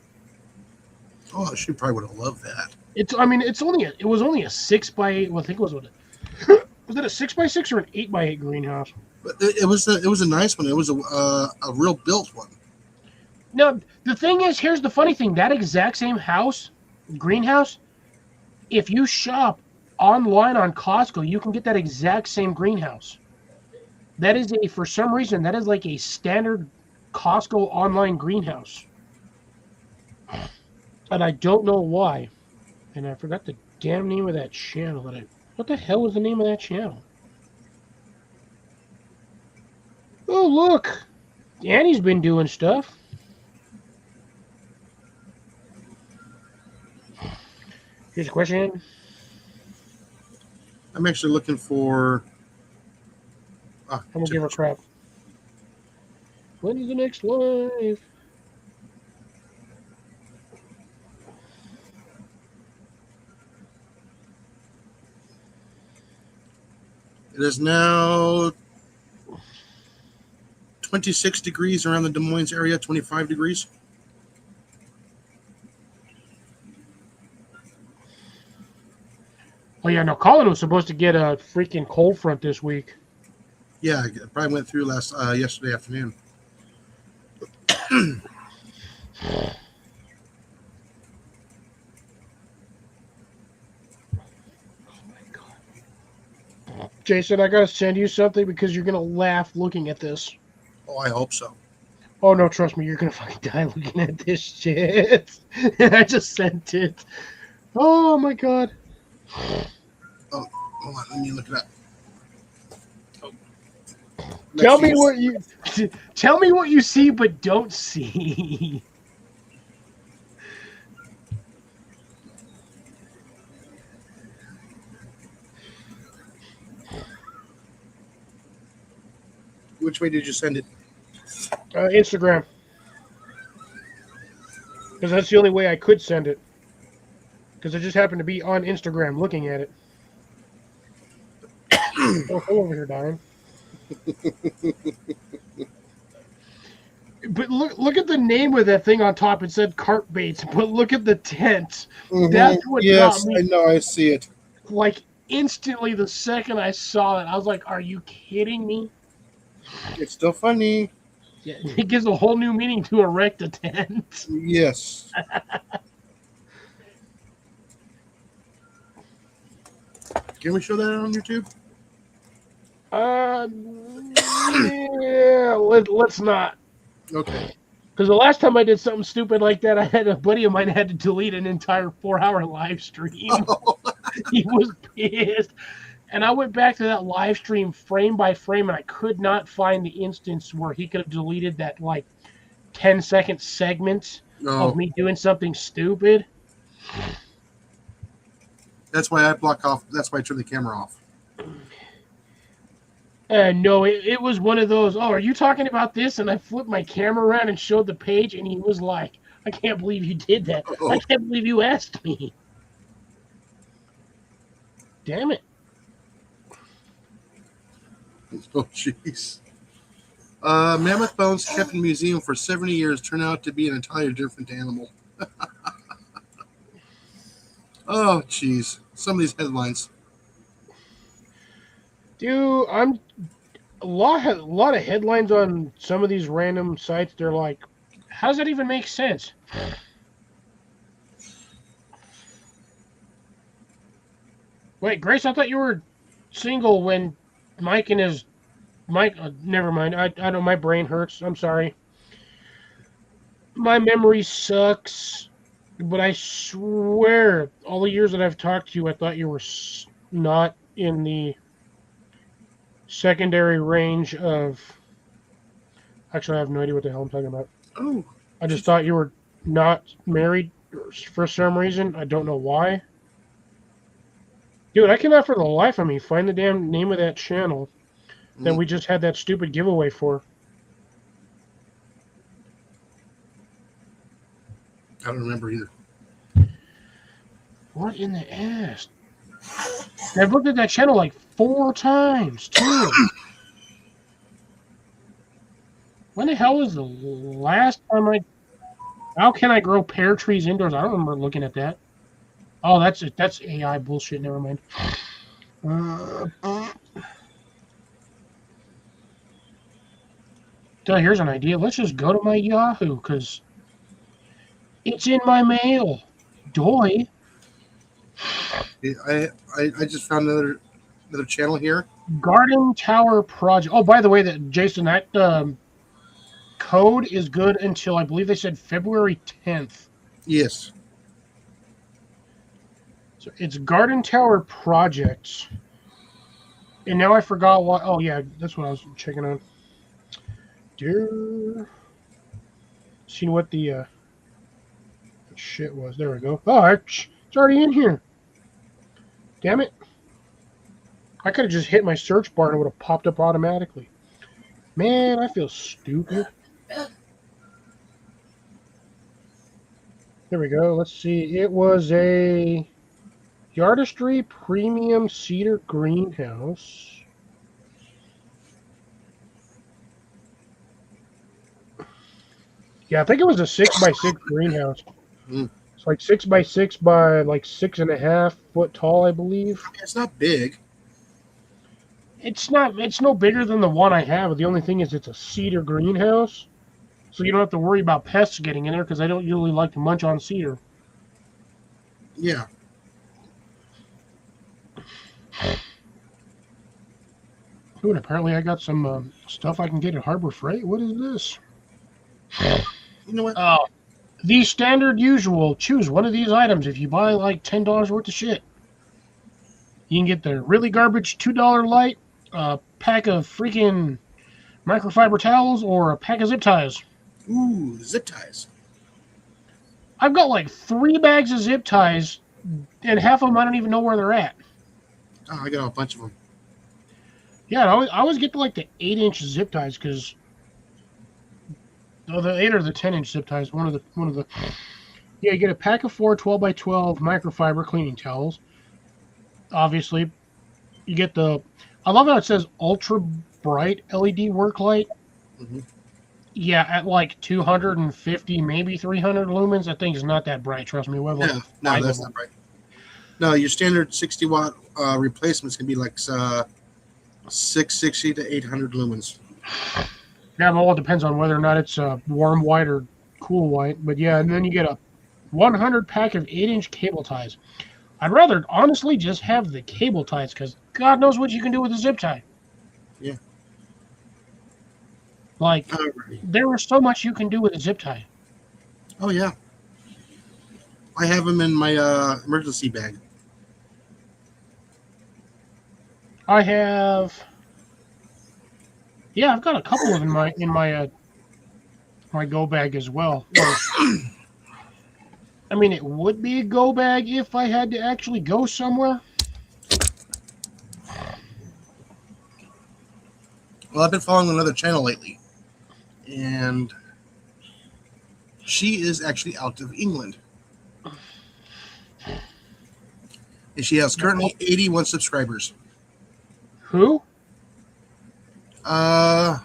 Oh, she probably would have loved that. It was only a 6x8. Well, I think it was was it a 6x6 or an 8x8 greenhouse? But it was a nice one. It was a real built one. No, the thing is, here's the funny thing: that exact same greenhouse, if you shop online on Costco, you can get that exact same greenhouse. That is for some reason, that is like a standard Costco online greenhouse. And I don't know why. And I forgot the damn name of that channel. What the hell was the name of that channel? Oh, look. Annie's been doing stuff. Here's a question. I'm actually looking for... I'm going to give her crap. When is the next live? It is now 26 degrees around the Des Moines area, 25 degrees. Oh, yeah, no, Colin was supposed to get a freaking cold front this week. Yeah, it probably went through yesterday afternoon. Jason, I gotta send you something because you're gonna laugh looking at this. Oh, I hope so. Oh no, trust me, you're gonna fucking die looking at this shit. And I just sent it. Oh my god. Oh, hold on, let me look it up. Oh. Tell me what you see but don't see. Which way did you send it? Instagram. Because that's the only way I could send it. Because I just happened to be on Instagram looking at it. Oh, come over here, dying. But look at the name of that thing on top. It said cart baits, but look at the tent. Mhm. That's what Yes, got me. I know. I see it. Like instantly, the second I saw it, I was like, "Are you kidding me?" It's still funny. Yeah, it gives a whole new meaning to erect a tent. Yes. Can we show that on YouTube? Yeah, let's not. Okay. Because the last time I did something stupid like that, I had a buddy of mine had to delete an entire 4-hour live stream. He was pissed. And I went back to that live stream frame by frame, and I could not find the instance where he could have deleted that, like, 10-second segment No. of me doing something stupid. That's why I block off. That's why I turn the camera off. And no, it was one of those, "Oh, are you talking about this?" And I flipped my camera around and showed the page, and he was like, "I can't believe you did that. I can't believe you asked me." Damn it. Oh, jeez. Mammoth bones kept in museum for 70 years turn out to be an entirely different animal. Oh, jeez. Some of these headlines. Dude, I'm a lot of headlines on some of these random sites. They're like, how does that even make sense? Wait, Grace, I thought you were single when Mike and his Mike. Never mind. I know my brain hurts. I'm sorry. My memory sucks. But I swear, all the years that I've talked to you, I thought you were not in the secondary range of. Actually, I have no idea what the hell I'm talking about. Oh, I just thought you were not married for some reason. I don't know why. Dude, I cannot for the life of me find the damn name of that channel that we just had that stupid giveaway for. I don't remember either. What in the ass? I've looked at that channel like 4 times, too. When the hell was the last time I... How can I grow pear trees indoors? I don't remember looking at that. Oh, that's it. That's AI bullshit. Never mind. Here's an idea. Let's just go to my Yahoo, because it's in my mail. Doy. I just found another channel here. Garden Tower Project. Oh, by the way, Jason, that code is good until I believe they said February 10th. Yes. So it's Garden Tower Projects. And now I forgot what. Oh, yeah, that's what I was checking on. Seeing what the shit was. There we go. Oh, it's already in here. Damn it. I could have just hit my search bar and it would have popped up automatically. Man, I feel stupid. There we go. Let's see. It was a Yardistry Premium Cedar Greenhouse. Yeah, I think it was a 6x6 greenhouse. It's like 6x6 by like 6.5 foot tall, I believe. It's not big. It's no bigger than the one I have. The only thing is it's a cedar greenhouse. So you don't have to worry about pests getting in there because I don't usually like to munch on cedar. Yeah. Ooh, and apparently I got some stuff I can get at Harbor Freight. What is this? You know what? Oh, the standard usual. Choose one of these items if you buy like $10 worth of shit. You can get the really garbage $2 light, a pack of freaking microfiber towels, or a pack of zip ties. Ooh, zip ties. I've got like 3 bags of zip ties, and half of them I don't even know where they're at. Oh, I got a bunch of them. Yeah, I always get to like the 8-inch zip ties because the 8 or the 10-inch zip ties. One of the. Yeah, you get a pack of 4 12 by 12 microfiber cleaning towels. Obviously, you get the. I love how it says ultra bright LED work light. Hmm. Yeah, at like 250, maybe 300 lumens. That thing is not that bright. Trust me, we have like Yeah, no, 5 of that's them. not right. No, your standard 60-watt replacements can be like 660 to 800 lumens. Yeah, well, it depends on whether or not it's warm white or cool white. But yeah, and then you get a 100 pack of 8-inch cable ties. I'd rather honestly just have the cable ties because God knows what you can do with a zip tie. Yeah. Like, Alrighty. there is so much you can do with a zip tie. Oh yeah, I have them in my emergency bag. I have, yeah, I've got a couple of in my go bag as well. Or, I mean, it would be a go bag if I had to actually go somewhere. Well, I've been following another channel lately, and she is actually out of England, and she has currently 81 subscribers. Who? Uh,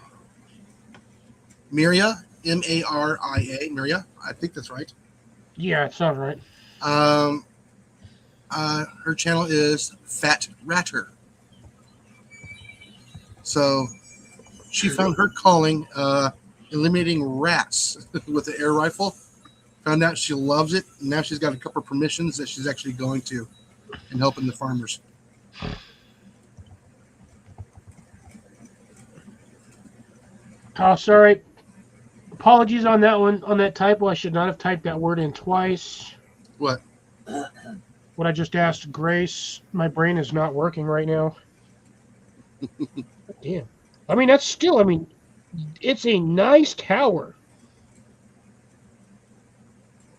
Miria, Maria, Miria. I think that's right. Yeah, it sounds right. Um, her channel is Fat Ratter. So she found her calling eliminating rats with the air rifle. Found out she loves it. And now she's got a couple of permissions that she's actually going to and helping the farmers. Oh, sorry. Apologies on that one, on that typo. I should not have typed that word in twice. What? What I just asked Grace, my brain is not working right now. Damn. I mean, that's still, I mean, it's a nice tower.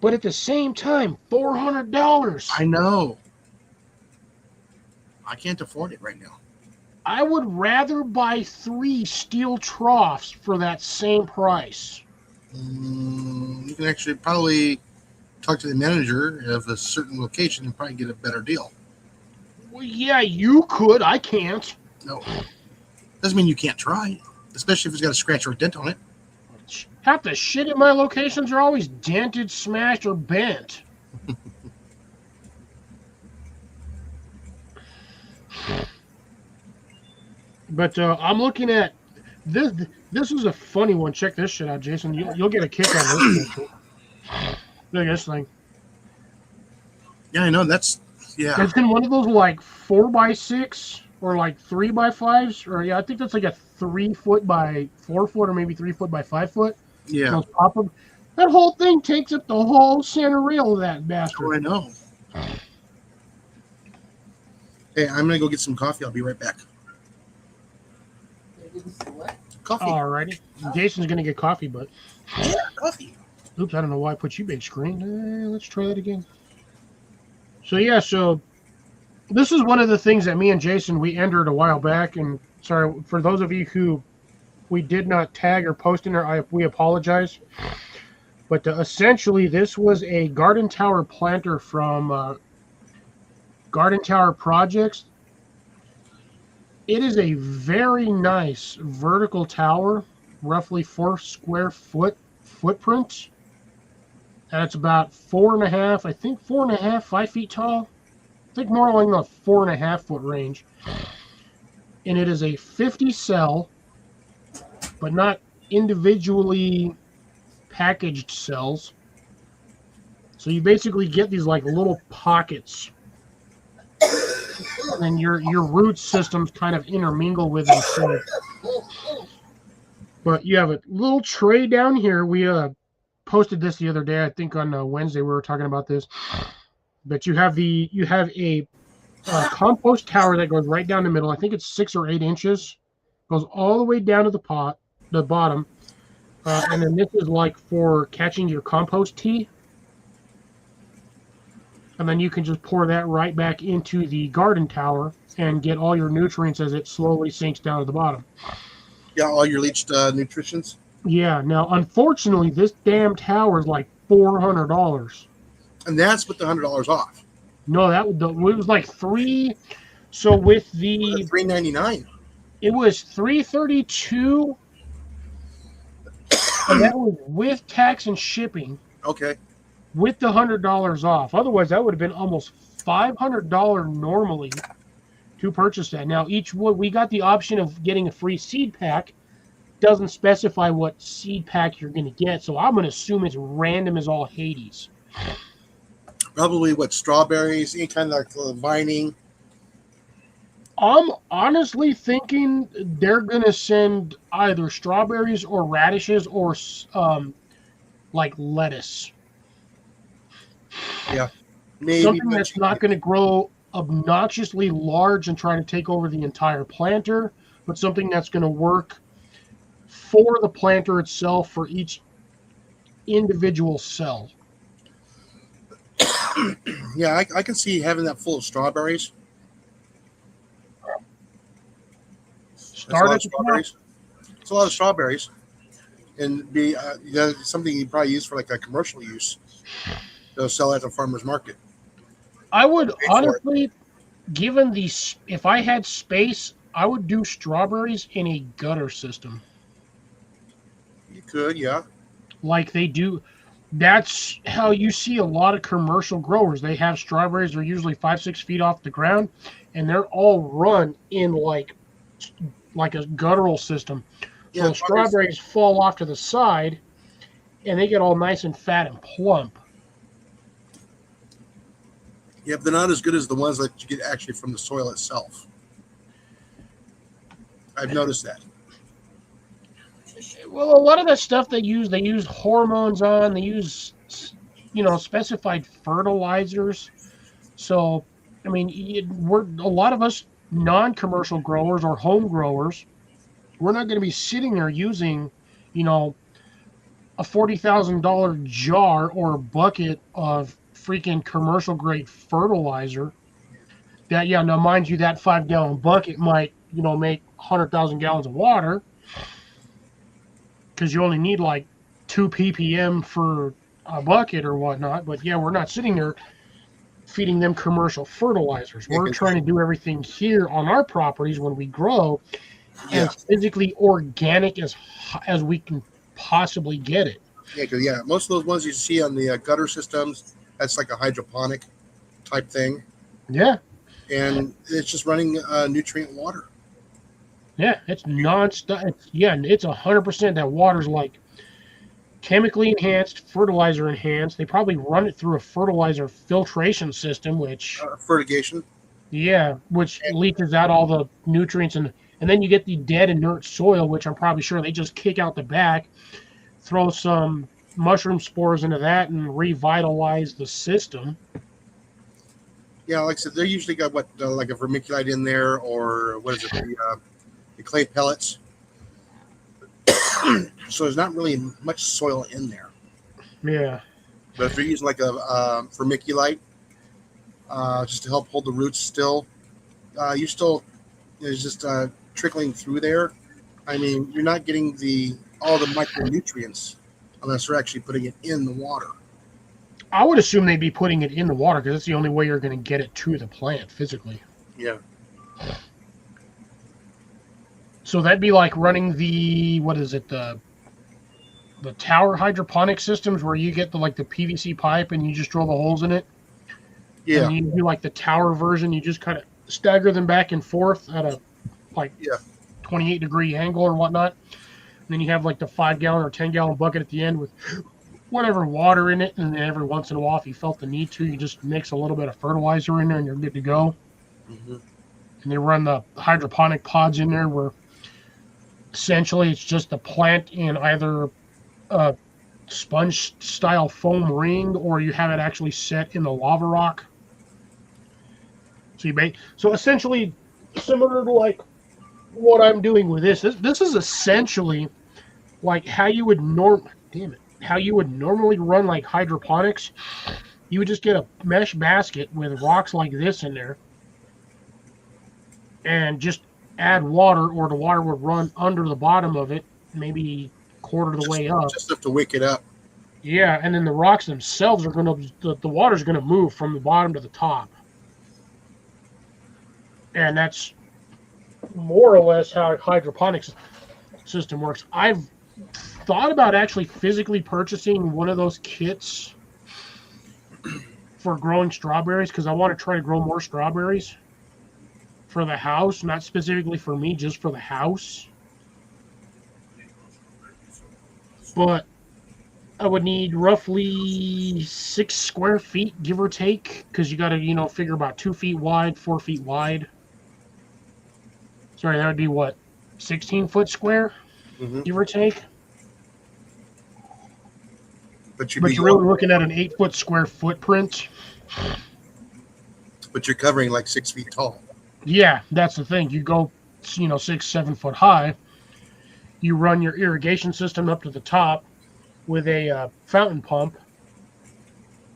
But at the same time, $400. I know. I can't afford it right now. I would rather buy 3 steel troughs for that same price. You can actually probably talk to the manager of a certain location and probably get a better deal. Well, yeah, you could. I can't. No. Doesn't mean you can't try, especially if it's got a scratch or a dent on it. Half the shit at my locations are always dented, smashed, or bent. But I'm looking at this. This is a funny one. Check this shit out, Jason. You'll get a kick out of this. Look at this thing. Yeah, I know. That's, yeah. It's in one of those like 4x6 or like 3x5s, or yeah, I think that's like a 3 foot by 4 foot, or maybe 3 foot by 5 foot. Yeah. Those pop-up. That whole thing takes up the whole center rail of that bastard. Oh, I know. Hey, I'm gonna go get some coffee. I'll be right back. What? Coffee. Alrighty. Jason's gonna get coffee, but Yeah, coffee. oops, I don't know why I put you big screen. Let's try that again. So yeah, so this is one of the things that me and Jason we entered a while back, and sorry for those of you who we did not tag or post in there, we apologize. But essentially, this was a garden tower planter from Garden Tower Projects. It is a very nice vertical tower, roughly 4 square foot footprint. And it's about 4.5, I think 4.5, 5 feet tall. I think more along the 4.5 foot range. And it is a 50 cell, but not individually packaged cells. So you basically get these like little pockets. And your root systems kind of intermingle with them. But you have a little tray down here. We posted this the other day. I think on Wednesday we were talking about this. But you have a compost tower that goes right down the middle. I think it's 6 or 8 inches. Goes all the way down to the bottom. And then this is like for catching your compost tea. and then you can just pour that right back into the garden tower and get all your nutrients as it slowly sinks down to the bottom. Yeah, all your leached nutritions. Yeah. Now, unfortunately, this damn tower is like $400. And that's with the $100 off. No, it was like three. So with the $399. it was $332, and that was with tax and shipping, Okay. with the $100 off. Otherwise, that would have been almost $500 normally to purchase that. Now, each one we got the option of getting a free seed pack. Doesn't specify what seed pack you're going to get, so I'm going to assume it's random as all Hades. Probably what, strawberries, any kind of like vining. I'm honestly thinking they're going to send either strawberries or radishes or like lettuce. Maybe Something that's not going to grow obnoxiously large and try to take over the entire planter, but something that's going to work for the planter itself for each individual cell. Yeah, I can see having that full of strawberries. That's a lot Start of at the top. strawberries. It's a lot of strawberries, and be something you probably use for like a commercial use. They'll sell at the farmer's market. I would Pay for it. honestly, given if I had space, I would do strawberries in a gutter system. You could, yeah. Like they do. That's how you see a lot of commercial growers. They have strawberries. They're usually 5-6 feet off the ground, and they're all run in like a guttural system. Yeah, So the strawberries fall off to the side, and they get all nice and fat and plump. Yeah, but they're not as good as the ones that you get actually from the soil itself. I've noticed that. Well, a lot of that stuff they use hormones on. They use, specified fertilizers. So, I mean, a lot of us non-commercial growers or home growers, we're not going to be sitting there using, a $40,000 jar or bucket of freaking commercial grade fertilizer. That, yeah, now mind you, that 5-gallon bucket might, make 100,000 gallons of water, because you only need like 2 ppm for a bucket or whatnot. But yeah, we're not sitting there feeding them commercial fertilizers. We're trying to do everything here on our properties when we grow as physically organic as we can possibly get it. Yeah, because most of those ones you see on the gutter systems, that's like a hydroponic type thing, Yeah. and it's just running nutrient water. Yeah, it's non-stop. It's 100%. That water's like chemically enhanced, fertilizer enhanced. They probably run it through a fertilizer filtration system, which Fertigation. which leaches out all the nutrients, and then you get the dead inert soil, which I'm probably sure they just kick out the back, throw some mushroom spores into that, and revitalize the system. Yeah, like I said, they usually got like a vermiculite in there, or what is it, the clay pellets. So there's not really much soil in there. Yeah. But if you're using like a vermiculite, just to help hold the roots still, it's just trickling through there. I mean, you're not getting all the micronutrients unless they're actually putting it in the water. I would assume they'd be putting it in the water because that's the only way you're going to get it to the plant physically. Yeah. So that'd be like running the tower hydroponic systems where you get the PVC pipe and you just drill the holes in it. Yeah. And you do like the tower version. You just kind of stagger them back and forth at a 28-degree angle or whatnot. And then you have like the 5-gallon or 10-gallon bucket at the end with whatever water in it. And then every once in a while, if you felt the need to, you just mix a little bit of fertilizer in there and you're good to go. Mm-hmm. And they run the hydroponic pods in there where essentially it's just the plant in either a sponge style foam ring or you have it actually set in the lava rock. So essentially similar to like what I'm doing with this is essentially like how you would normally run like hydroponics, You would just get a mesh basket with rocks like this in there and just add water, or the water would run under the bottom of it, maybe quarter of the way up. Just enough to wake it up. Yeah, and then the rocks themselves are going to, the water's going to move from the bottom to the top. And that's more or less how a hydroponics system works. I've thought about actually physically purchasing one of those kits for growing strawberries because I want to try to grow more strawberries for the house, not specifically for me, just for the house. But I would need roughly 6 square feet, give or take, because you got to, figure about 2 feet wide, 4 feet wide. Sorry, that would be what, 16-foot square, give or take. But you're really looking at an 8-foot square footprint. But you're covering like 6 feet tall. Yeah, that's the thing. You go, 6, 7 foot high. You run your irrigation system up to the top with a fountain pump.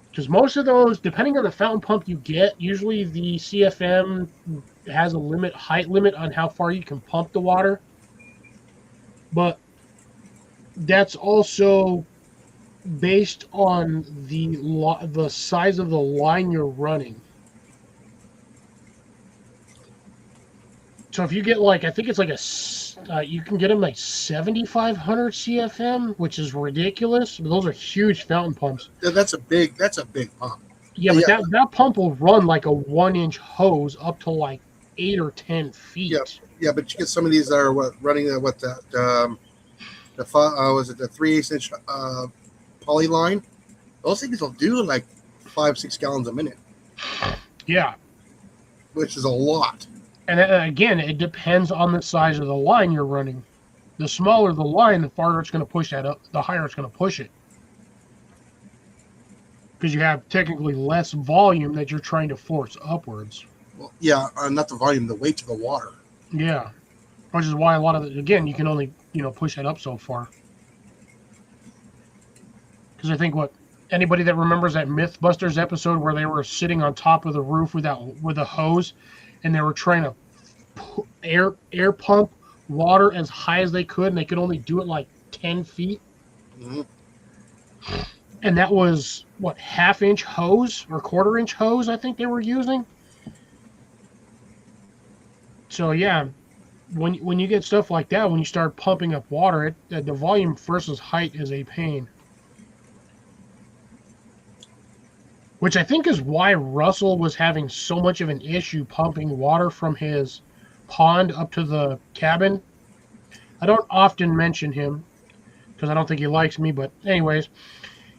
Because most of those, depending on the fountain pump you get, usually the CFM has a height limit on how far you can pump the water. But that's also based on the size of the line you're running. So if you get I think it's you can get them like 7,500 CFM, which is ridiculous. But those are huge fountain pumps. Yeah, that's a big pump. Yeah, but that pump will run like a 1-inch hose up to like 8 or 10 feet. Yeah, but you get some of these that are running the 3/8 inch poly line. Those things will do like 5-6 gallons a minute. Yeah, which is a lot. And again, it depends on the size of the line you're running. The smaller the line, the farther it's going to push that up, the higher it's going to push it. Because you have technically less volume that you're trying to force upwards. Well, yeah, not the volume, the weight of the water. Yeah, which is why a lot of again, you can only push that up so far. Because I think anybody that remembers that MythBusters episode where they were sitting on top of the roof with a hose, and they were trying to air pump water as high as they could, and they could only do it like 10 feet. Mm-hmm. And that was, half-inch hose or quarter-inch hose I think they were using. So, yeah, when you get stuff like that, when you start pumping up water, the volume versus height is a pain. Which I think is why Russell was having so much of an issue pumping water from his pond up to the cabin. I don't often mention him because I don't think he likes me, but anyways,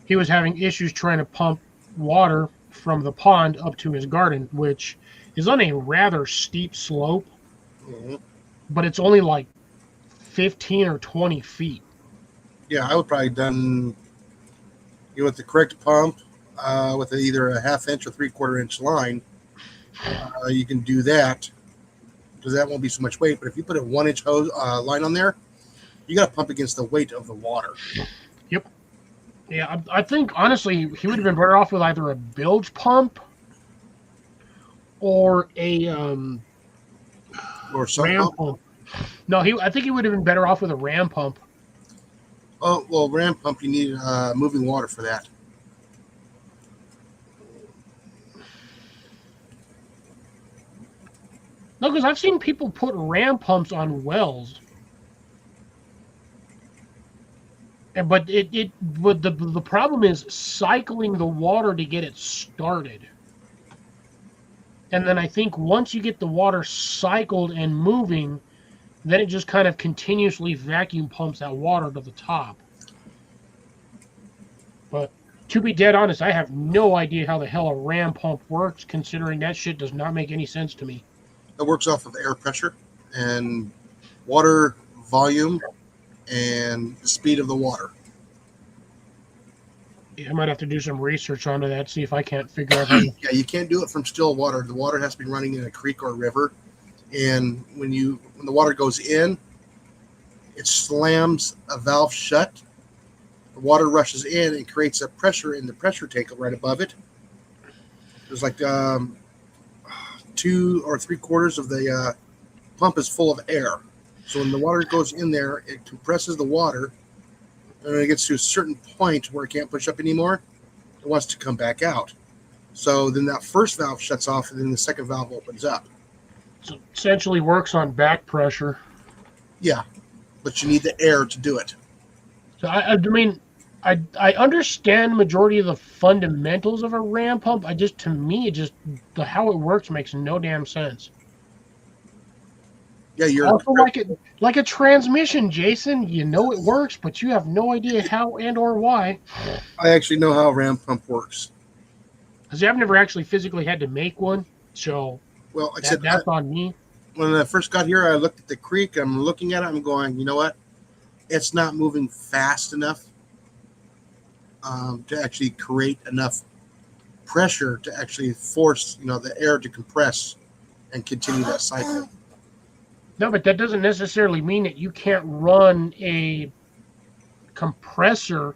he was having issues trying to pump water from the pond up to his garden, which is on a rather steep slope, but it's only like 15 or 20 feet. Yeah, I would probably done with the correct pump. With either a 1/2 inch or 3/4 inch line, you can do that because that won't be so much weight. But if you put a 1-inch hose line on there, you got to pump against the weight of the water. Yep. Yeah, I think honestly he would have been better off with either a bilge pump or a or some ram pump. No, I think he would have been better off with a ram pump. Oh well, ram pump you need moving water for that. No, because I've seen people put ram pumps on wells, but the problem is cycling the water to get it started. And then I think once you get the water cycled and moving, then it just kind of continuously vacuum pumps that water to the top. But to be dead honest, I have no idea how the hell a ram pump works, considering that shit does not make any sense to me. It works off of air pressure and water volume and the speed of the water. Yeah, I might have to do some research onto that, see if I can't figure out how to... Yeah, you can't do it from still water. The water has to be running in a creek or a river. And when the water goes in, it slams a valve shut. The water rushes in and creates a pressure in the pressure tank right above it. There's like 2 or 3/4 of the pump is full of air. So when the water goes in there, it compresses the water, and when it gets to a certain point where it can't push up anymore, it wants to come back out. So then that first valve shuts off, and then the second valve opens up. So it essentially works on back pressure. Yeah, but you need the air to do it. So I mean, I understand majority of the fundamentals of a ram pump. To me, how it works makes no damn sense. Yeah, you're Also, like a transmission, Jason. You know it works, but you have no idea how and or why. I actually know how a ram pump works. Because I've never actually physically had to make one, so Well, like I said, that's on me. when I first got here, I looked at the creek. I'm looking at it. I'm going, you know what? It's not moving fast enough to actually create enough pressure to actually force, the air to compress and continue that cycle. No, but that doesn't necessarily mean that you can't run a compressor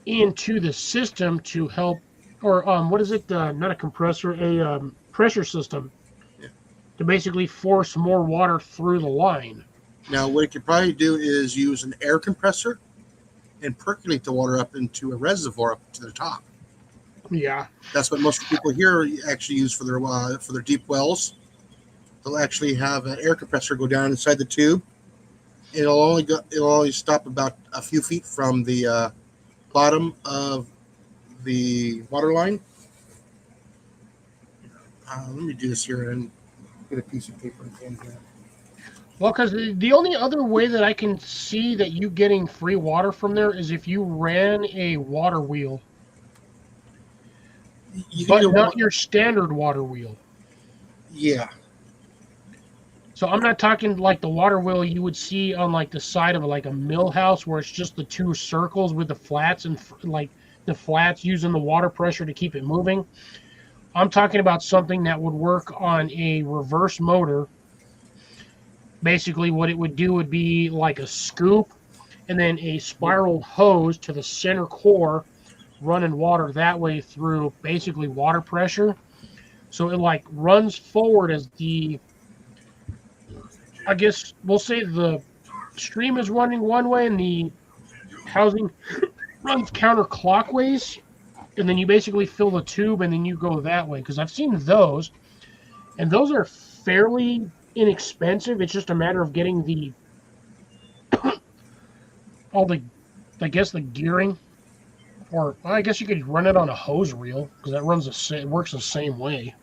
into the system to help, or what is it? Not a compressor, a pressure system, Yeah. to basically force more water through the line. Now, what it could probably do is use an air compressor and percolate the water up into a reservoir up to the top. Yeah. That's what most people here actually use for their deep wells. They'll actually have an air compressor go down inside the tube. It'll only stop about a few feet from the bottom of the water line. Let me do this here and get a piece of paper and pen here. Well, because the only other way that I can see that you getting free water from there is if you ran a water wheel, but not your standard water wheel. Yeah. So I'm not talking like the water wheel you would see on like the side of like a mill house where it's just the two circles with the flats and like the flats using the water pressure to keep it moving. I'm talking about something that would work on a reverse motor. Basically what it would do would be like a scoop and then a spiral hose to the center core running water that way through basically water pressure. So it like runs forward as I guess we'll say the stream is running one way and the housing runs counterclockwise, and then you basically fill the tube and then you go that way. Because I've seen those, and those are fairly inexpensive. It's just a matter of getting the the gearing, or I guess you could run it on a hose reel because it works the same way.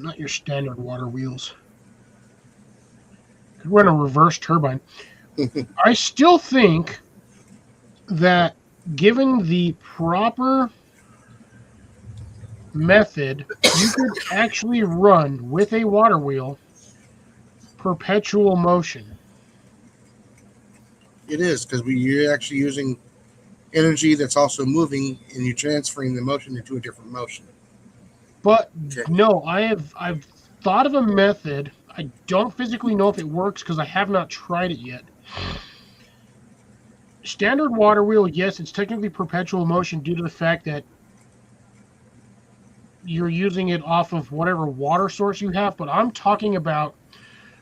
Not your standard water wheels. Could run a reverse turbine. I still think that given the proper method, you could actually run with a water wheel perpetual motion. It is, because you're actually using energy that's also moving, and you're transferring the motion into a different motion. But no, I've thought of a method. I don't physically know if it works because I have not tried it yet. Standard water wheel, yes, it's technically perpetual motion due to the fact that you're using it off of whatever water source you have, but I'm talking about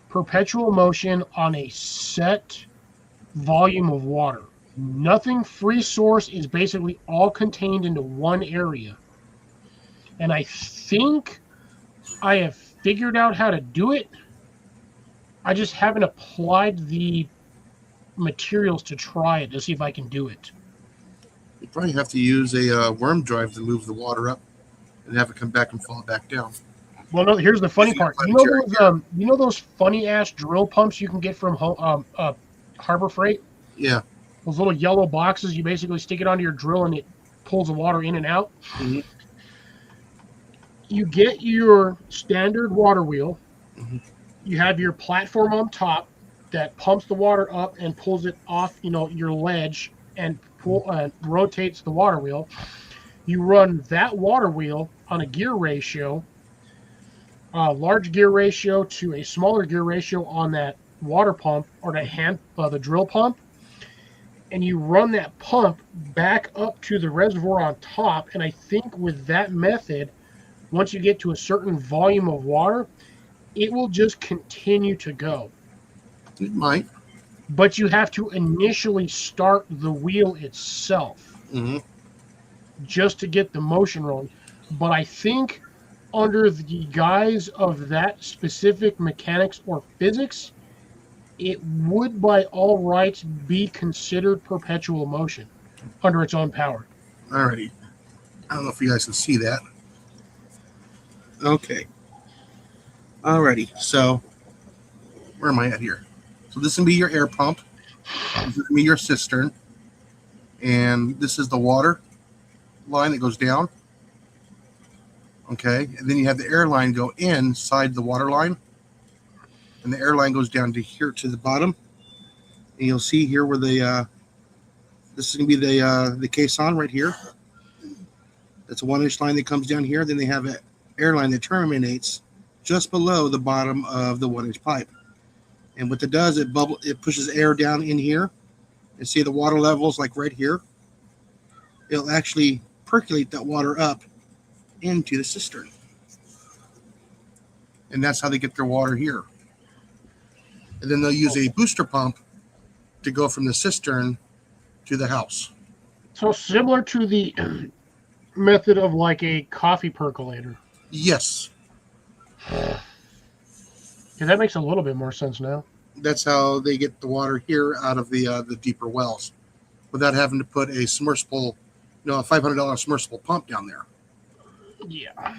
perpetual motion on a set volume of water. Nothing free source, is basically all contained into one area. And I think I have figured out how to do it. I just haven't applied the materials to try it to see if I can do it. You probably have to use a worm drive to move the water up and have it come back and fall back down. Well, no. Here's the funny part. You know those funny ass drill pumps you can get from Harbor Freight? Yeah. Those little yellow boxes. You basically stick it onto your drill and it pulls the water in and out. Mm-hmm. You get your standard water wheel. Mm-hmm. You have your platform on top that pumps the water up and pulls it off, your ledge and rotates the water wheel. You run that water wheel on a gear ratio large gear ratio to a smaller gear ratio on that water pump or the drill pump, and you run that pump back up to the reservoir on top. And I think with that method, once you get to a certain volume of water, it will just continue to go. It might. But you have to initially start the wheel itself Mm-hmm. just to get the motion rolling. But I think under the guise of that specific mechanics or physics, it would by all rights be considered perpetual motion under its own power. Alrighty. I don't know if you guys can see that. Okay. Alrighty. So, where am I at here? So this is going to be your air pump. This is going to be your cistern. And this is the water line that goes down. Okay. And then you have the air line go inside the water line. And the air line goes down to here to the bottom. And you'll see here where the this is going to be the caisson right here. That's a 1-inch line that comes down here. Then they have an air line that terminates just below the bottom of the 1-inch pipe. And what it does, it pushes air down in here. And see the water levels like right here. It'll actually percolate that water up into the cistern. And that's how they get their water here. And then they'll use a booster pump to go from the cistern to the house. So similar to the method of like a coffee percolator. Yes. Yeah, that makes a little bit more sense now. That's how they get the water here out of the deeper wells without having to put a submersible, a $500 submersible pump down there. Yeah.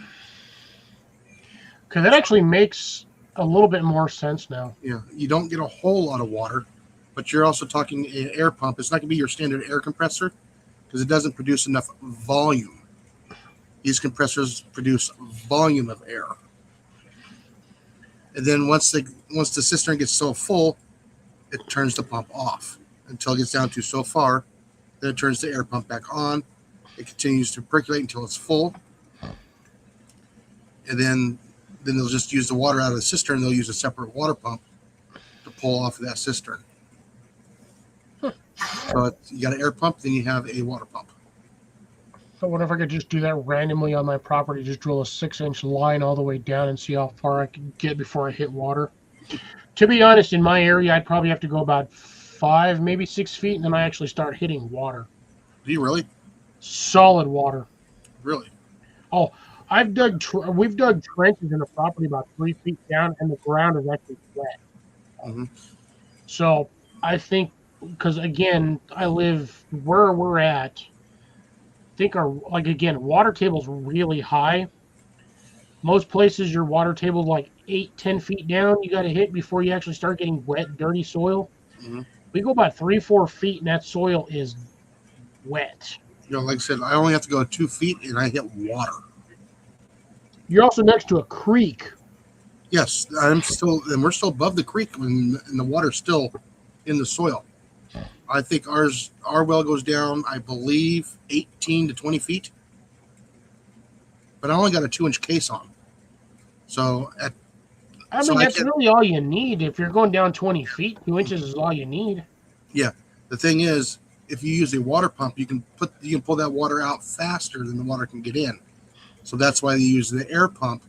Because that actually makes a little bit more sense now. Yeah, you don't get a whole lot of water, but you're also talking an air pump. It's not going to be your standard air compressor because it doesn't produce enough volume. These compressors produce volume of air. And then once the cistern gets so full, it turns the pump off until it gets down to so far. Then it turns the air pump back on. It continues to percolate until it's full. And then they'll just use the water out of the cistern. They'll use a separate water pump to pull off of that cistern. So you got an air pump, then you have a water pump. So what if I could just do that randomly on my property, just drill a 6-inch line all the way down and see how far I can get before I hit water? To be honest, in my area, I'd probably have to go about 5, maybe 6 feet, and then I actually start hitting water. Do you really? Solid water. Really? Oh, we've dug trenches in the property about 3 feet down, and the ground is actually wet. Mm-hmm. So I think, because again, I live where we're at. I think water table's really high. Most places your water table's like 8-10 feet down. You got to hit before you actually start getting wet, dirty soil. Mm-hmm. We go about 3-4 feet, and that soil is wet. Like I said, I only have to go 2 feet, and I hit water. You're also next to a creek. Yes, we're still above the creek, and the water's still in the soil. I think our well goes down, I believe, 18 to 20 feet. But I only got a 2-inch case on. That's really all you need. If you're going down 20 feet, 2 inches is all you need. Yeah. The thing is, if you use a water pump, you can pull that water out faster than the water can get in. So that's why they use the air pump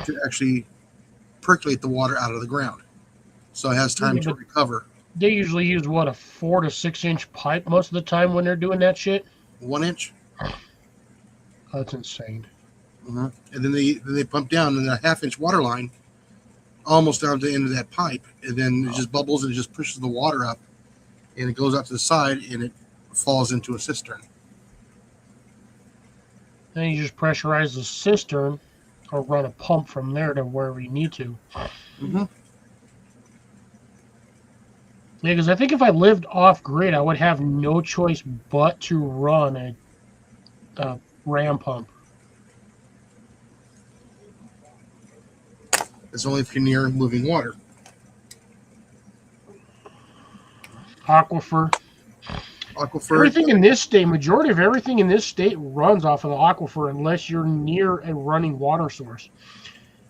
to actually percolate the water out of the ground. So it has time to recover. They usually use a 4 to 6 inch pipe most of the time when they're doing that shit. 1 inch. That's insane. Mm-hmm. And then they pump down in a 1/2-inch water line, almost down to the end of that pipe, and then it just bubbles and it just pushes the water up, and it goes out to the side and it falls into a cistern. Then you just pressurize the cistern, or run a pump from there to wherever you need to. Mm-hmm. Yeah, because I think if I lived off grid, I would have no choice but to run a ram pump. It's only if you're near moving water. Aquifer. Everything in this state, majority of everything in this state runs off of the aquifer unless you're near a running water source.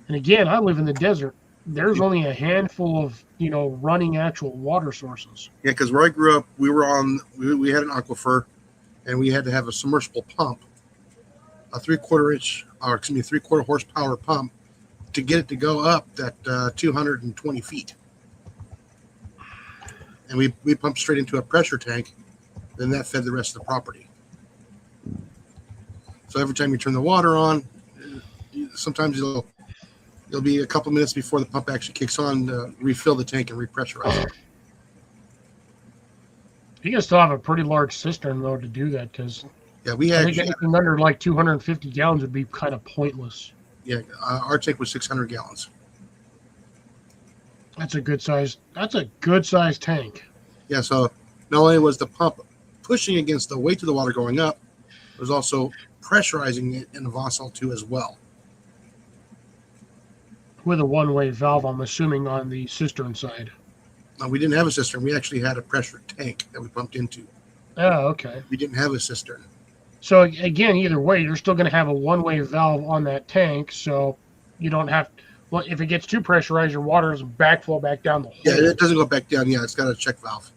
And again, I live in the desert. There's only a handful of, running actual water sources. Yeah, because where I grew up, we had an aquifer, and we had to have a submersible pump, a 3/4 horsepower pump, to get it to go up that 220 feet. And we pumped straight into a pressure tank, then that fed the rest of the property. So every time you turn the water on, sometimes it'll be a couple minutes before the pump actually kicks on to refill the tank and repressurize it. You can still have a pretty large cistern, though, to do that, because Yeah, we I had. think anything under like 250 gallons would be kind of pointless. Yeah, our tank was 600 gallons. That's a good size. That's a good size tank. Yeah, so not only was the pump pushing against the weight of the water going up, it was also pressurizing it in the Vosel too as well. With a one-way valve, I'm assuming, on the cistern side. Now, we didn't have a cistern. We actually had a pressure tank that we pumped into. Oh, okay. We didn't have a cistern. So again, either way, you're still going to have a one-way valve on that tank, so you don't have. Well, if it gets too pressurized, your water is backflow back down the hole. Yeah, it doesn't go back down. Yeah, it's got a check valve.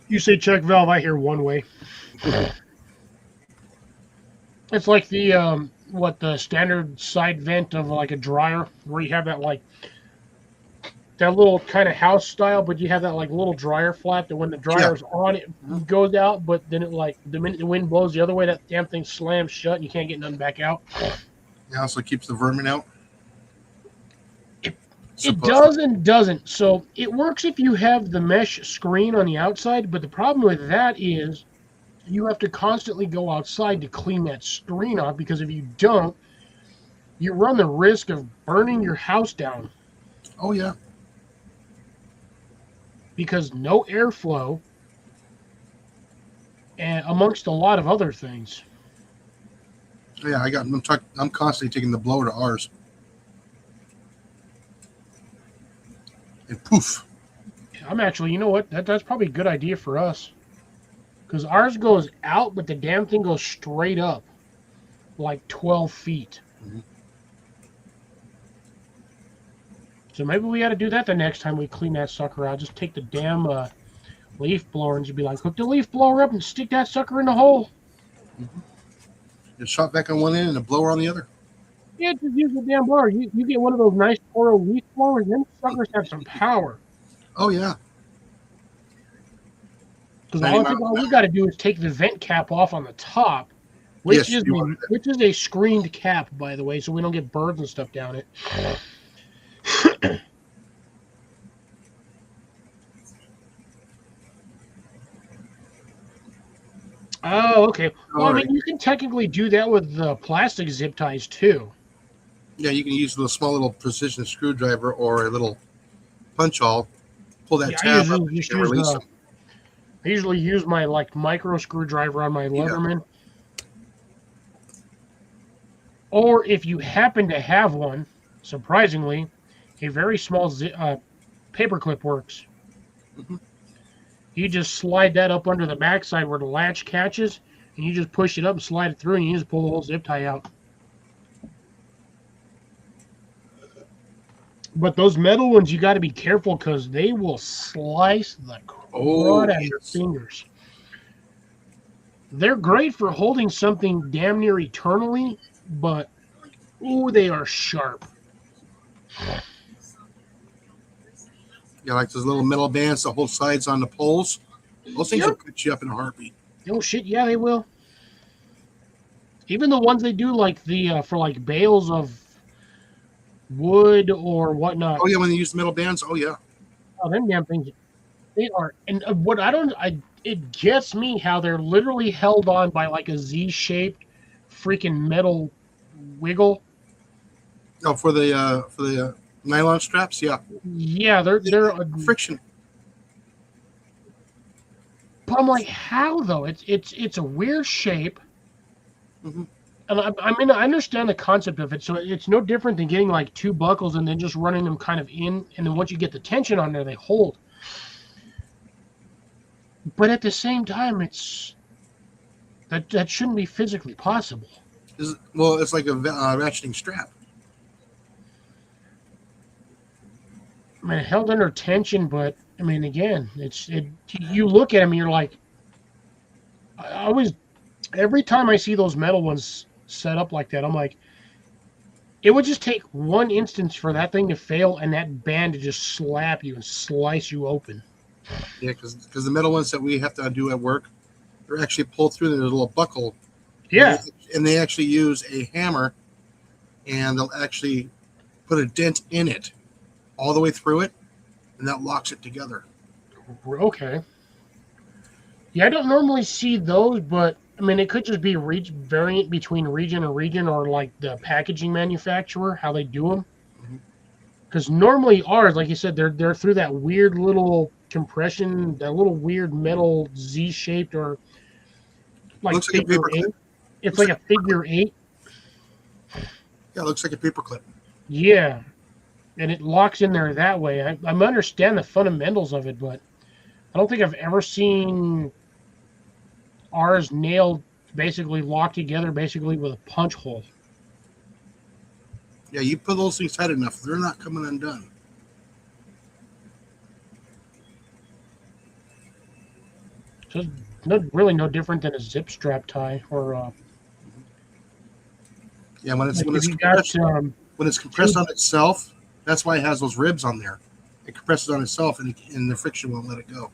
You say check valve, I hear one way. It's like the the standard side vent of like a dryer, where you have that little kind of house style, but you have that like little dryer flap that when the dryer's on, it goes out, but then it the minute the wind blows the other way, that damn thing slams shut and you can't get nothing back out. It also keeps the vermin out. It does and doesn't. So it works if you have the mesh screen on the outside, but the problem with that is you have to constantly go outside to clean that screen off, because if you don't, you run the risk of burning your house down. Oh, yeah. Because no airflow, and amongst a lot of other things. Yeah, I'm constantly taking the blower to ours. And poof. I'm actually, you know what? That's probably a good idea for us. Because ours goes out, but the damn thing goes straight up. Like 12 feet. Mm-hmm. So maybe we got to do that the next time we clean that sucker out. Just take the damn leaf blower and just be like, hook the leaf blower up and stick that sucker in the hole. Mm-hmm. Just shot back on one end and a blower on the other. Yeah, just use the damn blower. You get one of those nice Toro leaf blowers, and them suckers have some power. Oh, yeah. Because all we got to do is take the vent cap off on the top, which is a screened cap, by the way, so we don't get birds and stuff down it. Oh, okay. Well, I mean, you can technically do that with the plastic zip ties too. Yeah, you can use a small little precision screwdriver or a little punch hole. Pull that tab up and release them. I usually use my micro screwdriver on my Leatherman. Or if you happen to have one, surprisingly, a very small paperclip works. Mm-hmm. You just slide that up under the backside where the latch catches, and you just push it up and slide it through, and you just pull the whole zip tie out. But those metal ones, you got to be careful because they will slice the crud out of your fingers. They're great for holding something damn near eternally, but ooh, they are sharp. Yeah, like those little metal bands that hold sides on the poles. Those things will cut you up in a heartbeat. Oh shit, yeah, they will. Even the ones they do for bales of wood or whatnot. Oh yeah, when they use metal bands. Oh yeah. Oh, them damn things. They are, and it gets me how they're literally held on by like a Z-shaped freaking metal wiggle. Oh, for the nylon straps, yeah. Yeah, they're friction. But I'm like, how though? It's a weird shape. Mm-hmm. And I understand the concept of it. So it's no different than getting like two buckles and then just running them kind of in, and then once you get the tension on there, they hold. But at the same time, that shouldn't be physically possible. Well, it's like a ratcheting strap. I mean, held under tension, but I mean, again, you look at them, and you're like, I always, every time I see those metal ones set up like that, I'm like, it would just take one instance for that thing to fail and that band to just slap you and slice you open. Yeah, because the metal ones that we have to do at work, they're actually pulled through. There's a little buckle. Yeah. And they actually use a hammer, and they'll actually put a dent in it all the way through it, and that locks it together. Okay. Yeah, I don't normally see those, but I mean, it could just be variant between region and region, or like the packaging manufacturer, how they do them. Mhm. Because normally ours, like you said, they're through that weird little compression, that little weird metal Z-shaped or like Looks like a figure paper eight. clip. It's Looks like a figure eight. Yeah, it looks like a paper clip. Yeah, and it locks in there that way. I understand the fundamentals of it, but I don't think I've ever seen ours nailed, basically locked together, basically with a punch hole. Yeah, you put those things tight enough, they're not coming undone. So it's really no different than a zip strap tie or. Yeah, when it's Like when if it's you got compressed, when it's compressed on itself, that's why it has those ribs on there. It compresses on itself, and the friction won't let it go.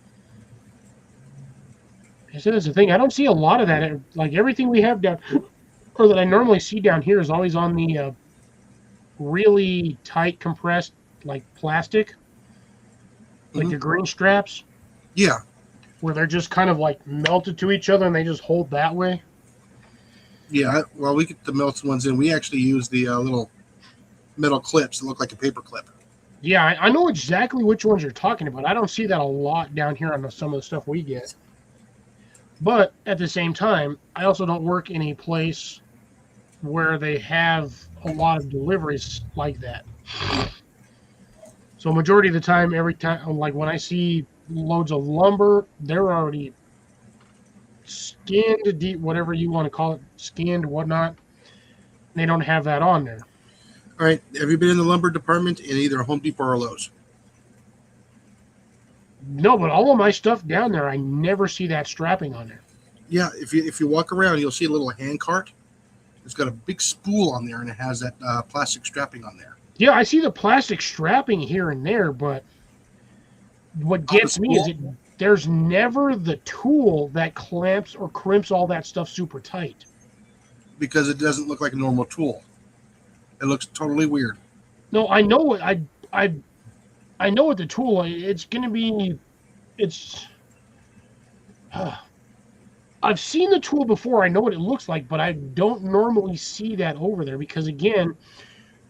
So that's the thing. I don't see a lot of that. Like everything we have down, or that I normally see down here, is always on the really tight compressed, like plastic, like the green straps, Yeah, where they're just kind of like melted to each other and they just hold that way. yeah. Well, we get the melted ones in. We actually use the little metal clips that look like a paper clip. Yeah, I know exactly which ones you're talking about. I don't see that a lot down here on some of the stuff we get. But at the same time, I also don't work in a place where they have a lot of deliveries like that. So majority of the time, every time, like when I see loads of lumber, they're already skinned, deep, whatever you want to call it, skinned, whatnot. They don't have that on there. All right, have you been in the lumber department in either Home Depot or Lowe's? No, but all of my stuff down there, I never see that strapping on there. Yeah, if you walk around, you'll see a little hand cart. It's got a big spool on there, and it has that plastic strapping on there. Yeah, I see the plastic strapping here and there, but what gets me is there's never the tool that clamps or crimps all that stuff super tight. Because it doesn't look like a normal tool. It looks totally weird. No, I know what I know what the tool. It's gonna be. It's. I've seen the tool before. I know what it looks like, but I don't normally see that over there because again,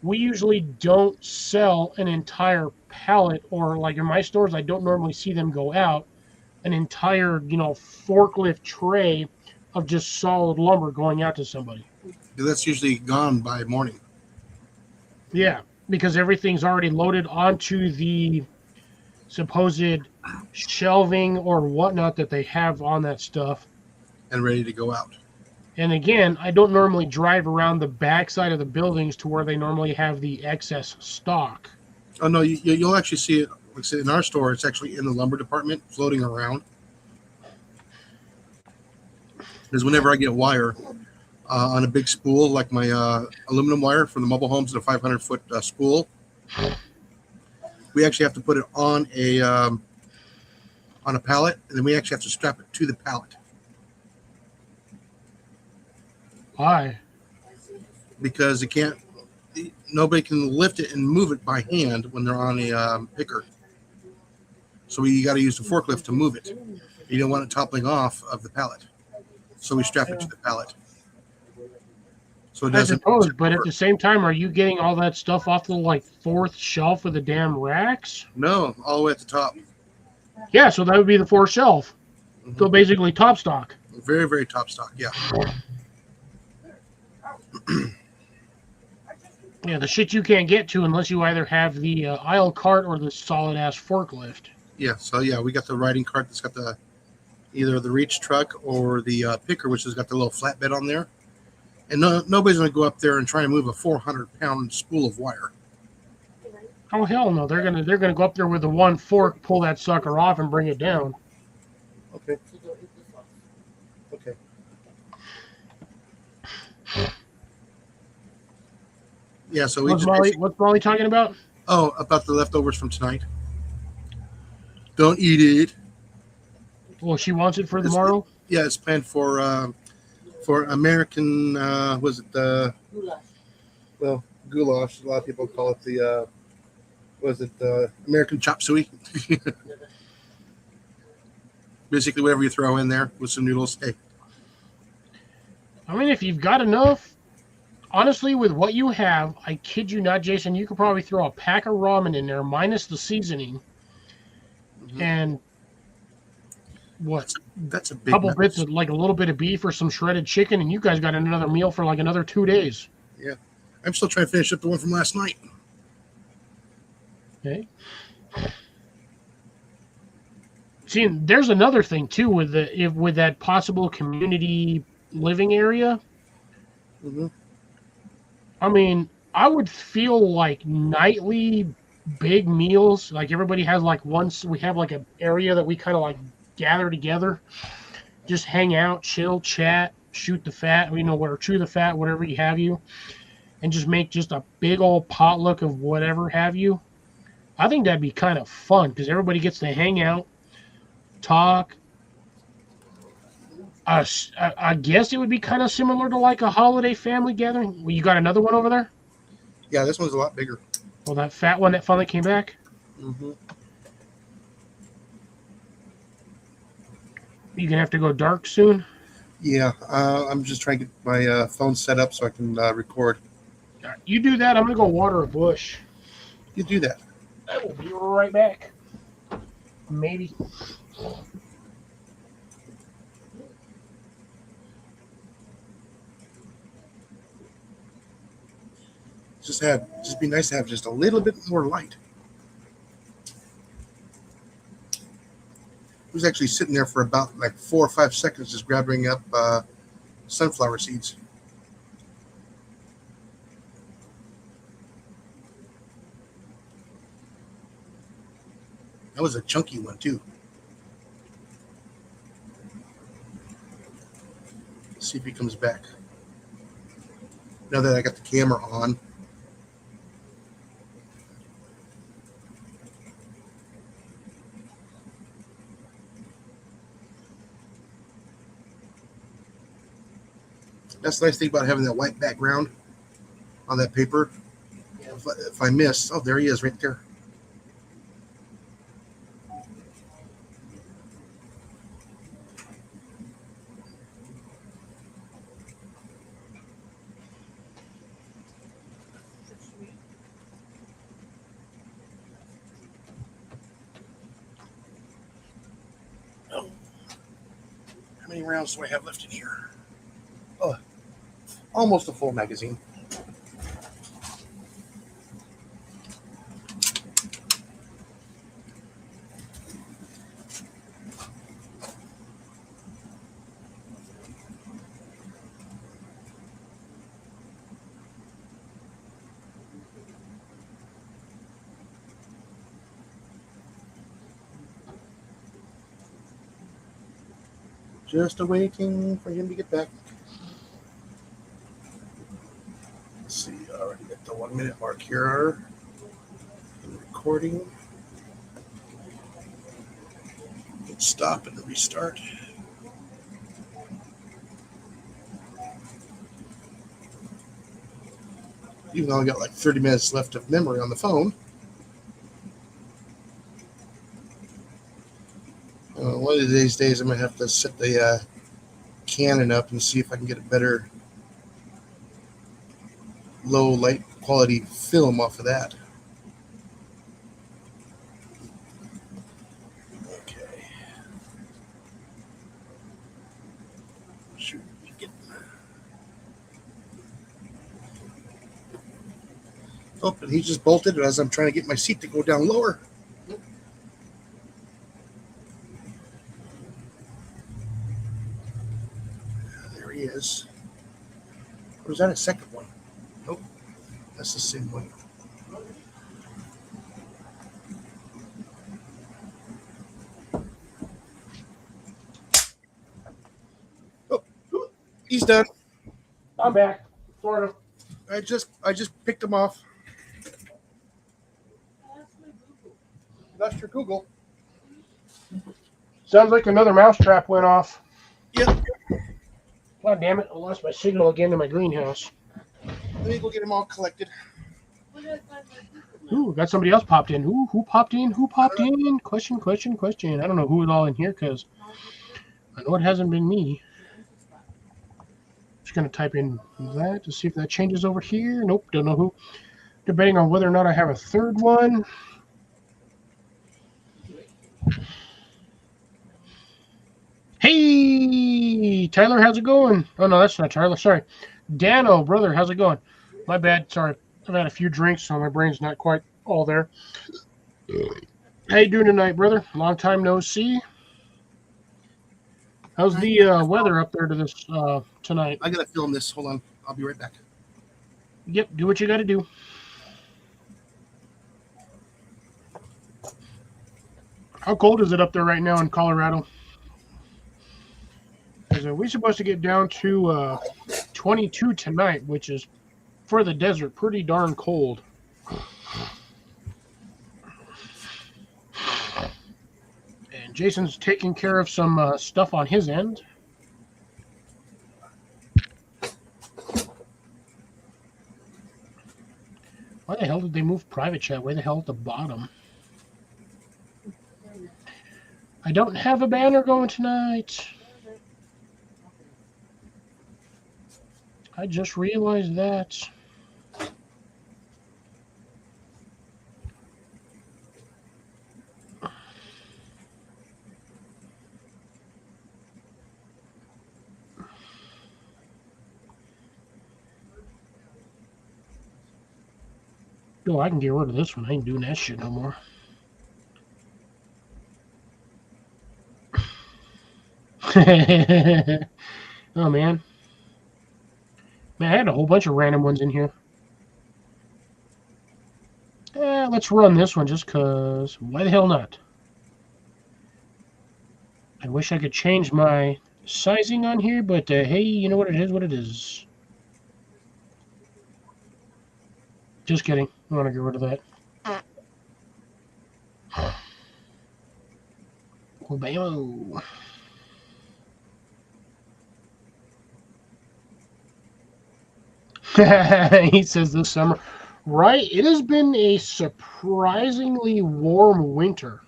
we usually don't sell an entire pallet, or like in my stores, I don't normally see them go out an entire forklift tray of just solid lumber going out to somebody. That's usually gone by morning. Yeah, because everything's already loaded onto the supposed shelving or whatnot that they have on that stuff. And ready to go out. And again, I don't normally drive around the backside of the buildings to where they normally have the excess stock. Oh, no, you'll actually see it. Like I said, in our store, it's actually in the lumber department floating around. Because whenever I get wire on a big spool, like my aluminum wire for the mobile homes, the 500-foot spool, we actually have to put it on a pallet, and then we actually have to strap it to the pallet. Why? Because nobody can lift it and move it by hand when they're on a picker. So you got to use the forklift to move it. You don't want it toppling off of the pallet. So we strap it to the pallet. So it doesn't. I suppose, but at the same time, are you getting all that stuff off the fourth shelf of the damn racks? No, all the way at the top. Yeah, so that would be the fourth shelf. Mm-hmm. So basically top stock. Very, very top stock, yeah. Yeah, the shit you can't get to unless you either have the aisle cart or the solid ass forklift. Yeah, so yeah, we got the riding cart that's got either the reach truck or the picker, which has got the little flatbed on there. And nobody's going to go up there and try and move a 400-pound spool of wire. Oh hell no! They're gonna go up there with the one fork, pull that sucker off, and bring it down. Okay. Okay. Yeah. So we What's just Molly? basically, What's Molly talking about? about the leftovers from tonight. Don't eat it. Well, she wants it for It's- tomorrow. Yeah, it's planned for American. Was it Goulash. well, goulash? A lot of people call it the. Was it American chop suey? Basically, whatever you throw in there with some noodles. Hey, I mean, if you've got enough, honestly, with what you have, I kid you not, Jason, you could probably throw a pack of ramen in there minus the seasoning and what? that's a A big. couple nut. bits of like a little bit of beef or some shredded chicken, and you guys got another meal for like another 2 days. I'm still trying to finish up the one from last night. Okay. See, there's another thing too with with that possible community living area. Mm-hmm. I mean, I would feel like nightly big meals, like everybody has like once we have like an area that we kind of like gather together, just hang out, chill, chat, shoot the fat, or chew the fat, whatever you have you, and just make just a big old potluck of whatever have you. I think that'd be kind of fun because everybody gets to hang out, talk. I guess it would be kind of similar to like a holiday family gathering. Well, you got another one over there? Yeah, this one's a lot bigger. Well, that fat one that finally came back. Mm-hmm. You gonna have to go dark soon. Yeah, I'm just trying to get my phone set up so I can record. You do that. I'm gonna go water a bush. You do that. I will be right back. Maybe. Just be nice to have just a little bit more light. I was actually sitting there for about like 4 or 5 seconds, just gathering up sunflower seeds. That was a chunky one too. Let's see if he comes back. Now that I got the camera on. That's the nice thing about having that white background on that paper. If I miss, oh, there he is right there. Oh. How many rounds do I have left in here? Oh, almost a full magazine. Just waiting for him to get back. Let's see, I already got the 1 minute mark here. Recording. Hit stop and restart. Even though I got like 30 minutes left of memory on the phone. One of these days I'm going to have to set the Canon up and see if I can get a better low light quality film off of that. Okay. Shoot. Oh, and he just bolted as I'm trying to get my seat to go down lower. There he is. Or is that a second one? Nope. That's the same one. Oh, he's done. I'm back. Sort of. I just picked him off. That's your Google. Sounds like another mousetrap went off. Yep. God damn it! I lost my signal again in my greenhouse. Let me go get them all collected. Ooh, got somebody else popped in. Ooh, who popped in? Who popped in? Question. I don't know who is all in here because I know it hasn't been me. Just gonna type in that to see if that changes over here. Nope, don't know who. Debating on whether or not I have a third one. Hey, Tyler, how's it going? Oh no, that's not Tyler. Sorry, Dano, brother, how's it going? My bad. Sorry, I've had a few drinks, so my brain's not quite all there. How you doing tonight, brother? Long time no see. How's the weather up there to this tonight? I gotta film this. Hold on. I'll be right back. Yep, do what you got to do. How cold is it up there right now in Colorado? Because we're supposed to get down to 22 tonight, which is, for the desert, pretty darn cold. And Jason's taking care of some stuff on his end. Why the hell did they move private chat way the hell at the bottom? I don't have a banner going tonight. I just realized that. Oh, I can get rid of this one. I ain't doing that shit no more. Oh, man. Man, I had a whole bunch of random ones in here. Let's run this one just because. Why the hell not? I wish I could change my sizing on here, but hey, you know what it is. Just kidding. I want to get rid of that. Obamo. He says this summer. Right? It has been a surprisingly warm winter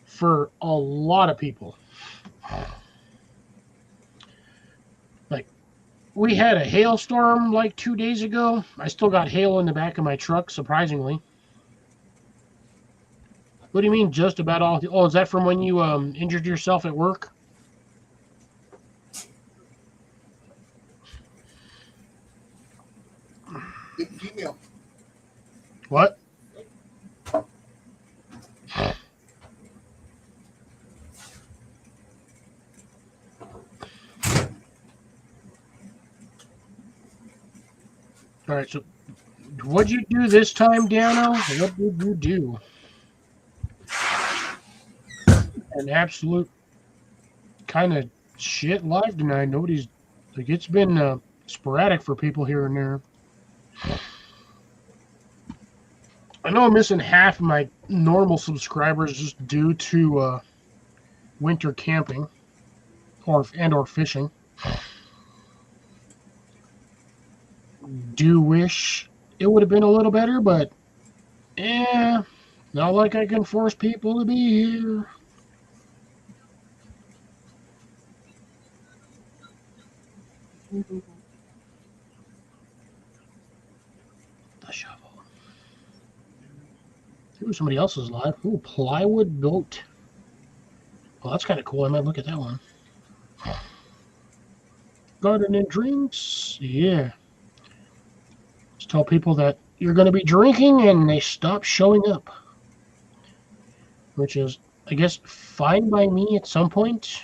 for a lot of people. Like, we had a hailstorm like 2 days ago. I still got hail in the back of my truck, surprisingly. What do you mean just about all? Oh, is that from when you injured yourself at work? Email. What? All right, so what'd you do this time, Dano? What did you do? An absolute kind of shit live tonight. Nobody's like, it's been sporadic for people here and there. I know I'm missing half of my normal subscribers just due to winter camping or fishing. Do wish it would have been a little better, but not like I can force people to be here. The shovel. Ooh, somebody else is live. Ooh, plywood boat. Well, that's kind of cool. I might look at that one. Garden and drinks. Yeah. Just tell people that you're going to be drinking and they stop showing up. Which is, I guess, fine by me at some point.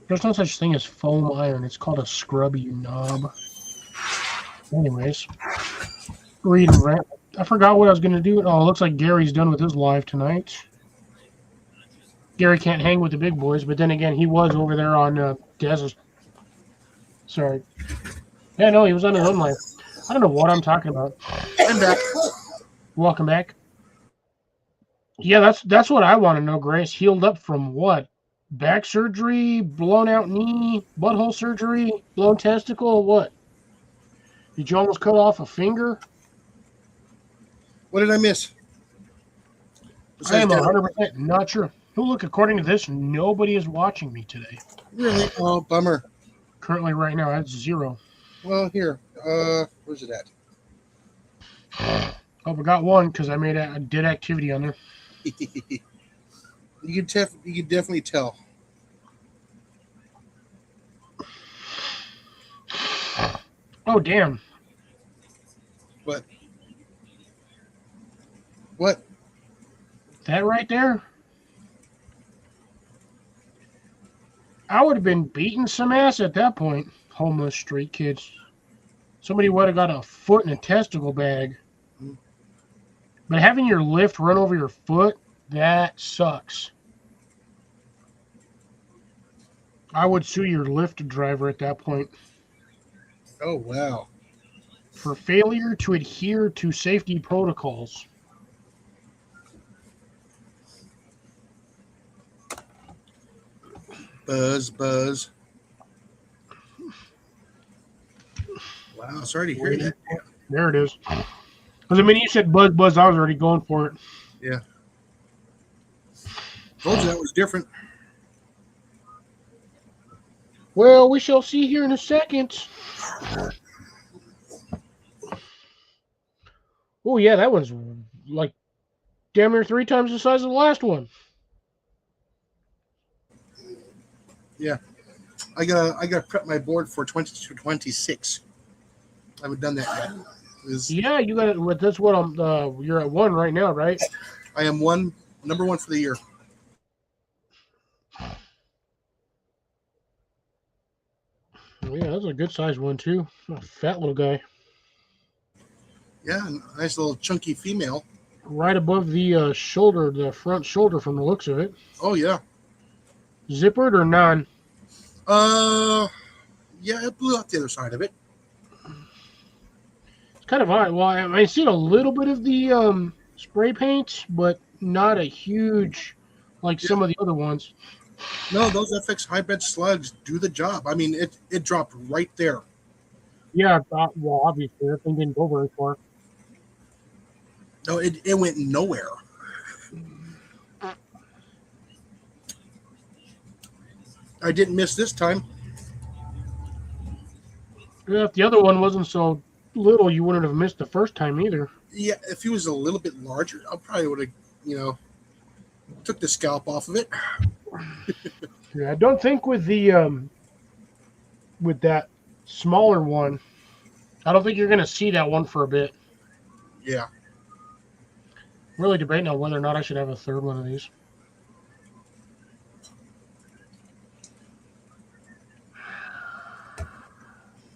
There's no such thing as foam iron. It's called a scrub, you knob. Anyways, read and rant. I forgot what I was going to do. Oh, it looks like Gary's done with his live tonight. Gary can't hang with the big boys, but then again, he was over there on Dez's. Sorry. Yeah, no, he was on his own live. I don't know what I'm talking about. I'm back. Welcome back. Yeah, that's what I want to know, Grace. Healed up from what? Back surgery, blown out knee, butthole surgery, blown testicle, what? Did you almost cut off a finger? What did I miss? I am Besides 100% not sure. Oh, look, according to this, nobody is watching me today. really? Oh, bummer. Currently, right now, that's 0. Well, here. Where's it at? Oh, we got 1 because I made a dead activity on there. You can definitely tell. Oh, damn. What? What? That right there? I would have been beating some ass at that point. Homeless street kids. Somebody would have got a foot in a testicle bag. But having your lift run over your foot, that sucks. I would sue your Lyft driver at that point Oh, wow. for failure to adhere to safety protocols. Buzz. Wow, sorry to hear that. There it is. Because, I mean, you said buzz, I was already going for it. Yeah. Told you that was different. Well, we shall see here in a second. Oh, yeah, that one's like damn near 3 times the size of the last one. Yeah. I gotta prep my board for 2026. I haven't done that yet. Yeah, you got it. That's what I'm. You're at 1 right now, right? I am number 1 for the year. Oh, yeah, that's a good size one too. A fat little guy, Yeah, nice little chunky female. right above the shoulder, the front shoulder, from the looks of it. Oh yeah. Zippered or non? Yeah, it blew out the other side of it. It's kind of odd. Well, I seen a little bit of the spray paint, but not a huge like some of the other ones. No, those FX hybrid slugs do the job. I mean, it dropped right there. Yeah, well, obviously that thing didn't go very far. No, it went nowhere. I didn't miss this time. Yeah, if the other one wasn't so little, you wouldn't have missed the first time either. Yeah, if he was a little bit larger, I probably would have, took the scalp off of it. Yeah, I don't think with the with that smaller one, I don't think you're going to see that one for a bit. Yeah. Really debating on whether or not I should have a third one of these.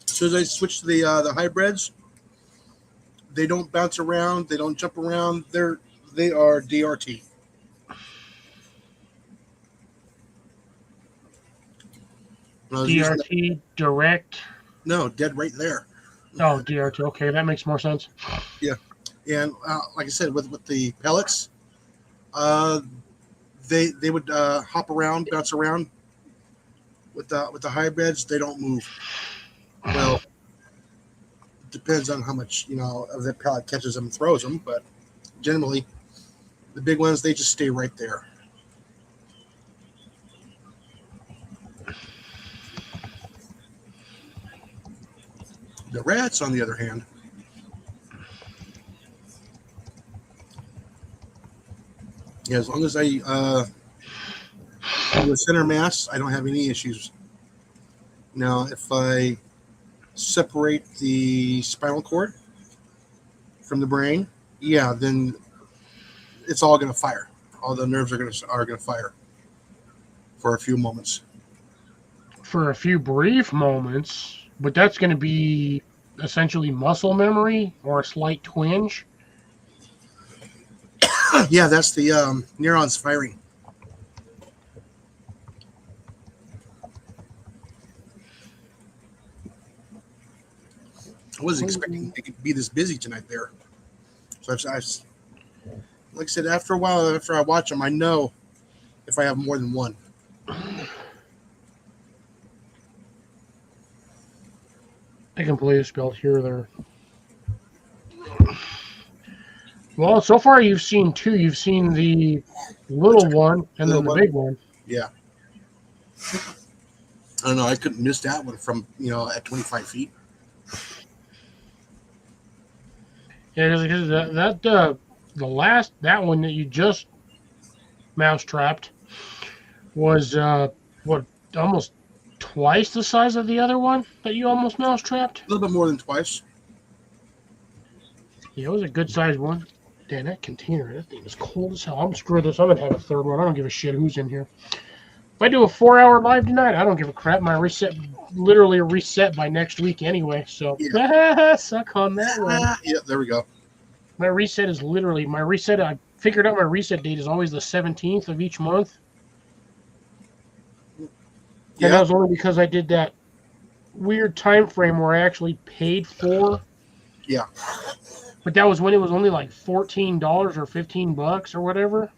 So as I switch to the hybrids, they don't bounce around, they don't jump around. They are DRT. DRT direct. No, dead right there. Oh, DRT. Okay, that makes more sense. Yeah, and like I said, with the pellets, they would hop around, bounce around. With the hybrids, they don't move. Well, it depends on how much of the pellet catches them and throws them, but generally, the big ones they just stay right there. The rats, on the other hand, yeah, as long as I do a center mass, I don't have any issues. Now, if I separate the spinal cord from the brain, yeah, then it's all going to fire. All the nerves are going to fire for a few moments. for a few brief moments, but that's going to be essentially muscle memory or a slight twinge. Yeah, that's the neurons firing. I wasn't expecting it to be this busy tonight there. So like I said, after a while, after I watch them, I know if I have more than one. I can play a spell here or there. Well, so far you've seen two. You've seen the little one and then the big one. Yeah. I don't know. I couldn't miss that one from, at 25 feet. Yeah, because the last, that one that you just mouse trapped was almost twice the size of the other one that you almost mouse trapped. A little bit more than twice. Yeah, it was a good sized one. Damn, that container, that thing is cold as hell. I'm screw this. I'm gonna have a third one. I don't give a shit who's in here. If I do a 4-hour live tonight, I don't give a crap. My reset literally reset by next week anyway. So suck on that one. Yeah, there we go. My reset is literally I figured out my reset date is always the 17th of each month. Yeah. And that was only because I did that weird time frame where I actually paid for. Yeah. But that was when it was only like $14 or $15 or whatever.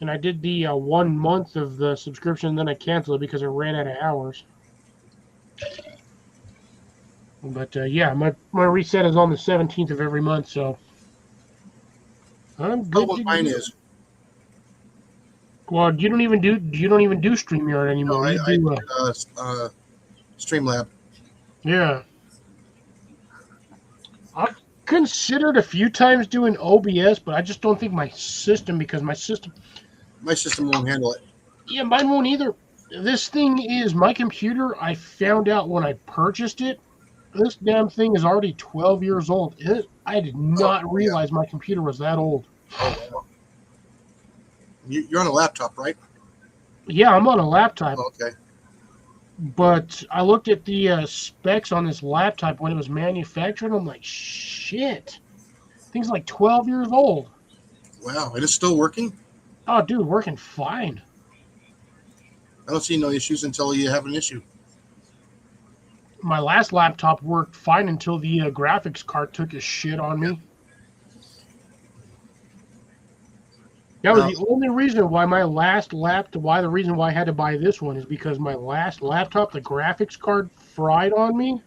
And I did the 1 month of the subscription, and then I canceled it because it ran out of hours. But yeah, my reset is on the 17th of every month, so I'm good. What mine is. Well, you don't even do StreamYard anymore. No, you do Streamlab. Yeah. I've considered a few times doing OBS, but I just don't think my system won't handle it. Yeah, mine won't either. This thing is my computer. I found out when I purchased it. This damn thing is already 12 years old. I did not realize my computer was that old. Oh, wow. You're on a laptop, right? Yeah, I'm on a laptop. Oh, okay. But I looked at the specs on this laptop when it was manufactured. I'm like, shit. Thing's like 12 years old. Wow, and it's still working? Oh, dude, working fine. I don't see no issues until you have an issue. My last laptop worked fine until the graphics card took a shit on me. That was the only reason why the reason why I had to buy this one is because my last laptop, the graphics card fried on me.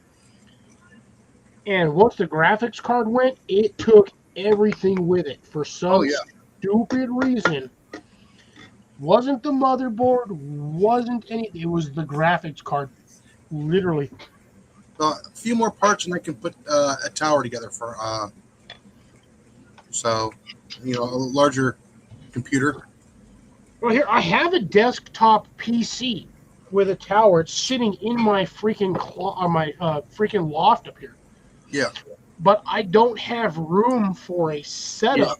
And once the graphics card went, it took everything with it for some stupid reason. Wasn't the motherboard, wasn't anything. It was the graphics card, literally. A few more parts and I can put a tower together for, a larger computer. Well, here I have a desktop PC with a tower. It's sitting in my freaking freaking loft up here. Yeah. But I don't have room for a setup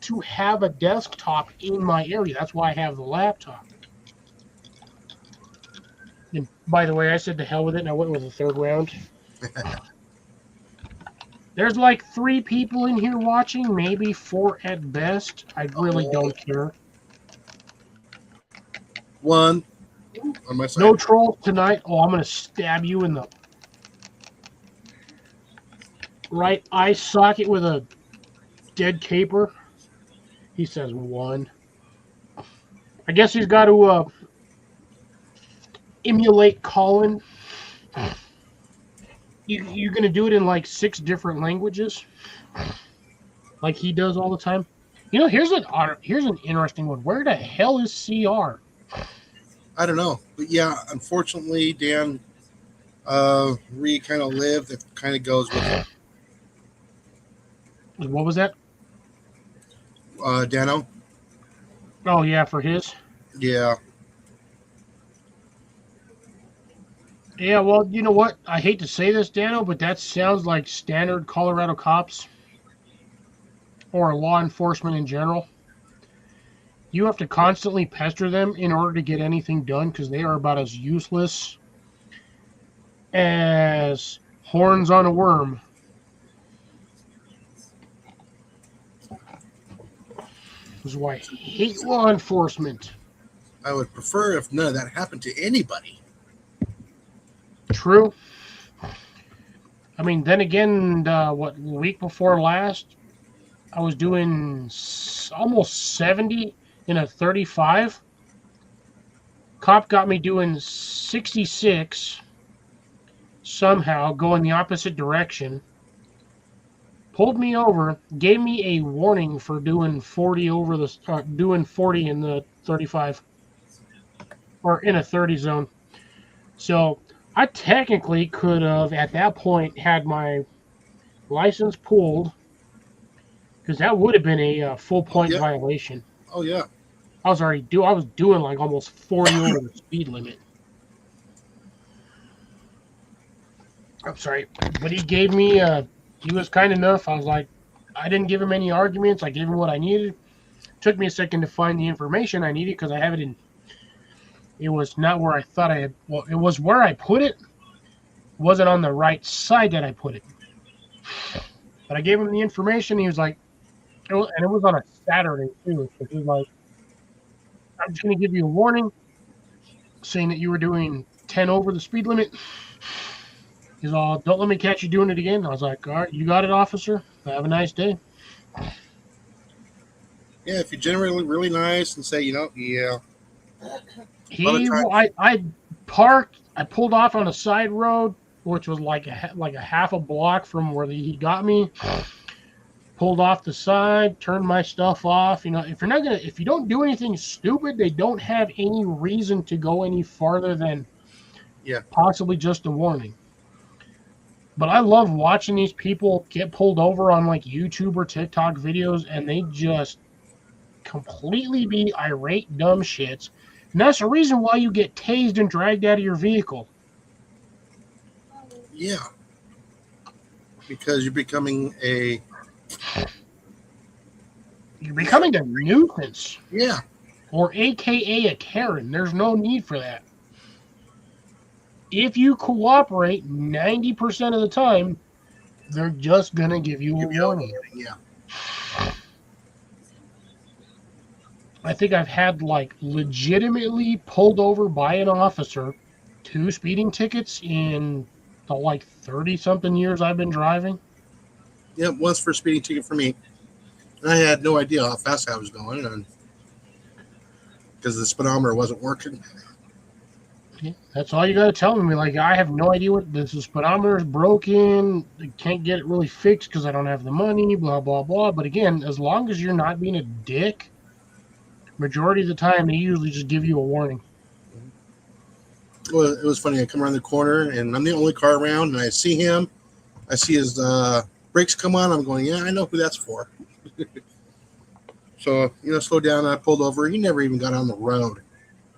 to have a desktop in my area. That's why I have the laptop. And by the way, I said to hell with it, and I went with the third round. There's like 3 people in here watching, maybe 4 at best. I really don't care. 1 on my side. No trolls tonight. Oh, I'm going to stab you in the right eye socket with a dead caper. He says 1. I guess he's got to emulate Colin. You're going to do it in like 6 different languages like he does all the time. Here's an interesting one. Where the hell is CR? I don't know. But yeah, unfortunately, Dan, where you kind of live, that kind of goes with it. What was that? Dano? Oh, yeah, for his? Yeah. Yeah, well, you know what? I hate to say this, Dano, but that sounds like standard Colorado cops or law enforcement in general. You have to constantly pester them in order to get anything done because they are about as useless as horns on a worm. This is why I hate law enforcement. I would prefer if none of that happened to anybody. True. I mean, then again, what, the week before last, I was doing almost 70 in a 35. Cop got me doing 66 somehow, going the opposite direction. Pulled me over, gave me a warning for doing 40 doing 40 in the 35 or in a 30 zone. So I technically could have at that point had my license pulled because that would have been a full point Yeah. violation. Oh yeah. I was doing like almost 40 over the speed limit. I'm sorry, but he gave me he was kind enough. I was like, I didn't give him any arguments. I gave him what I needed. Took me a second to find the information I needed because I have it in. It was not where I thought I had. Well, it was where I put it. It wasn't on the right side that I put it. But I gave him the information. He was like, and it was on a Saturday too. So he was like, I'm just going to give you a warning saying that you were doing 10 over the speed limit. He's all, don't let me catch you doing it again. I was like, all right, you got it, officer. Have a nice day. Yeah, if you're generally really nice and say, yeah. I parked. I pulled off on a side road, which was like a half a block from where he got me. Pulled off the side, turned my stuff off. If you don't do anything stupid, they don't have any reason to go any farther than possibly just a warning. But I love watching these people get pulled over on like YouTube or TikTok videos, and they just completely be irate dumb shits. And that's the reason why you get tased and dragged out of your vehicle. Yeah. Because you're becoming a nuisance. Yeah. Or AKA a Karen. There's no need for that. If you cooperate 90% of the time, they're just going to give you a warning. Yeah. I think I've had like legitimately pulled over by an officer 2 speeding tickets in the like 30 something years I've been driving. Yeah, once for a speeding ticket for me. And I had no idea how fast I was going, and because the speedometer wasn't working. Yeah, that's all you got to tell me. Like, I have no idea what the speedometer is broken. I can't get it really fixed because I don't have the money. Blah blah blah. But again, as long as you're not being a dick, majority of the time they usually just give you a warning. Well, it was funny. I come around the corner, and I'm the only car around, and I see him. I see his brakes come on. I'm going, yeah, I know who that's for. So, slow down. I pulled over. He never even got on the road.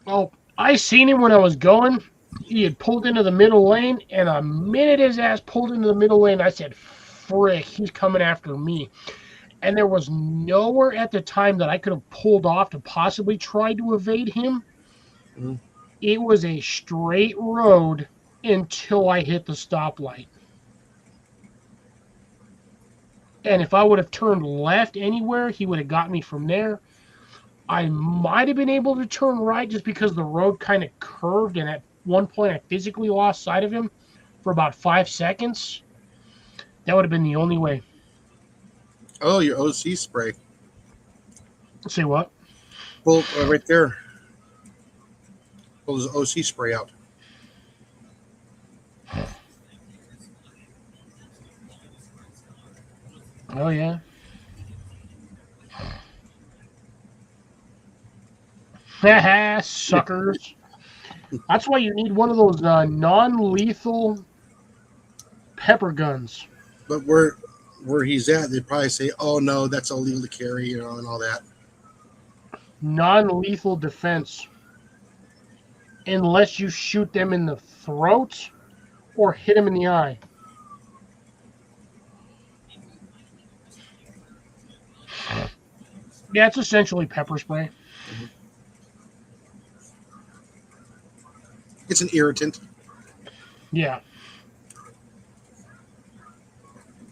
Oh, I seen him when I was going. He had pulled into the middle lane, and the minute his ass pulled into the middle lane, I said, frick, he's coming after me. And there was nowhere at the time that I could have pulled off to possibly try to evade him. Mm-hmm. It was a straight road until I hit the stoplight. And if I would have turned left anywhere, he would have got me from there. I might have been able to turn right just because the road kind of curved, and at one point I physically lost sight of him for about 5 seconds. That would have been the only way. Oh, your OC spray. Say what? Pull right there. Pull his OC spray out. Oh, yeah. Haha, suckers. That's why you need one of those non-lethal pepper guns. But where he's at, they'd probably say, oh, no, that's illegal to carry, and all that. Non-lethal defense. Unless you shoot them in the throat or hit them in the eye. Yeah, it's essentially pepper spray. It's an irritant. Yeah.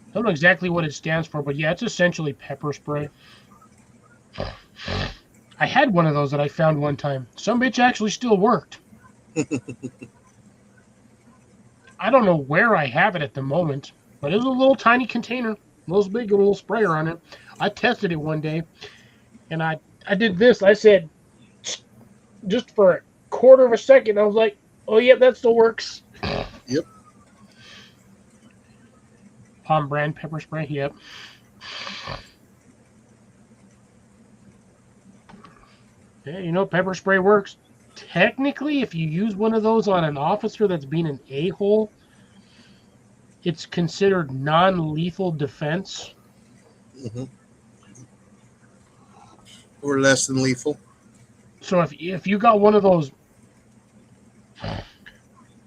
I don't know exactly what it stands for, but yeah, it's essentially pepper spray. I had one of those that I found one time. Some bitch actually still worked. I don't know where I have it at the moment, but it's a little tiny container, little big little sprayer on it. I tested it one day, and I did this. I said, just for a quarter of a second, I was like, oh, yeah, that still works. Yep. Palm brand pepper spray, yep. Yeah, you know, pepper spray works. Technically, if you use one of those on an officer that's being an a-hole, it's considered non-lethal defense. Mm-hmm. Or less than lethal. So if you got one of those,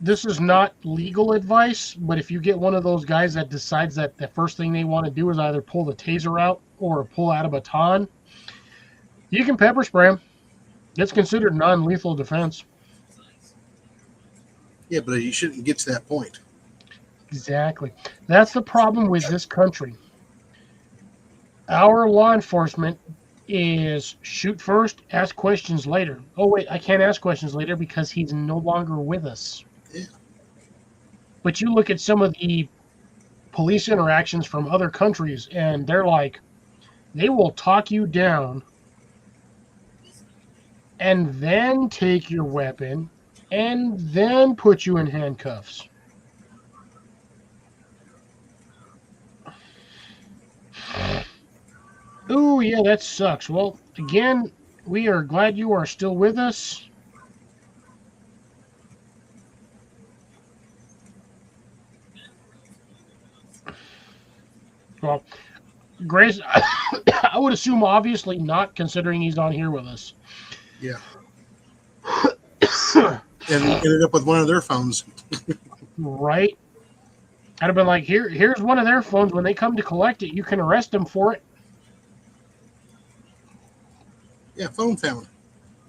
this is not legal advice, but if you get one of those guys that decides that the first thing they want to do is either pull the taser out or pull out a baton, you can pepper spray them. It's considered non-lethal defense. Yeah, but you shouldn't get to that point. Exactly. That's the problem with this country. Our law enforcement is shoot first, ask questions later. Oh, wait, I can't ask questions later because he's no longer with us. Yeah. But you look at some of the police interactions from other countries, and they're like, they will talk you down and then take your weapon and then put you in handcuffs. Ooh, yeah, that sucks. Well, again, we are glad you are still with us. Well, Grace, I would assume obviously not, considering he's on here with us. Yeah. And ended up with one of their phones. Right? I'd have been like, here's one of their phones. When they come to collect it, you can arrest them for it. Yeah, phone found.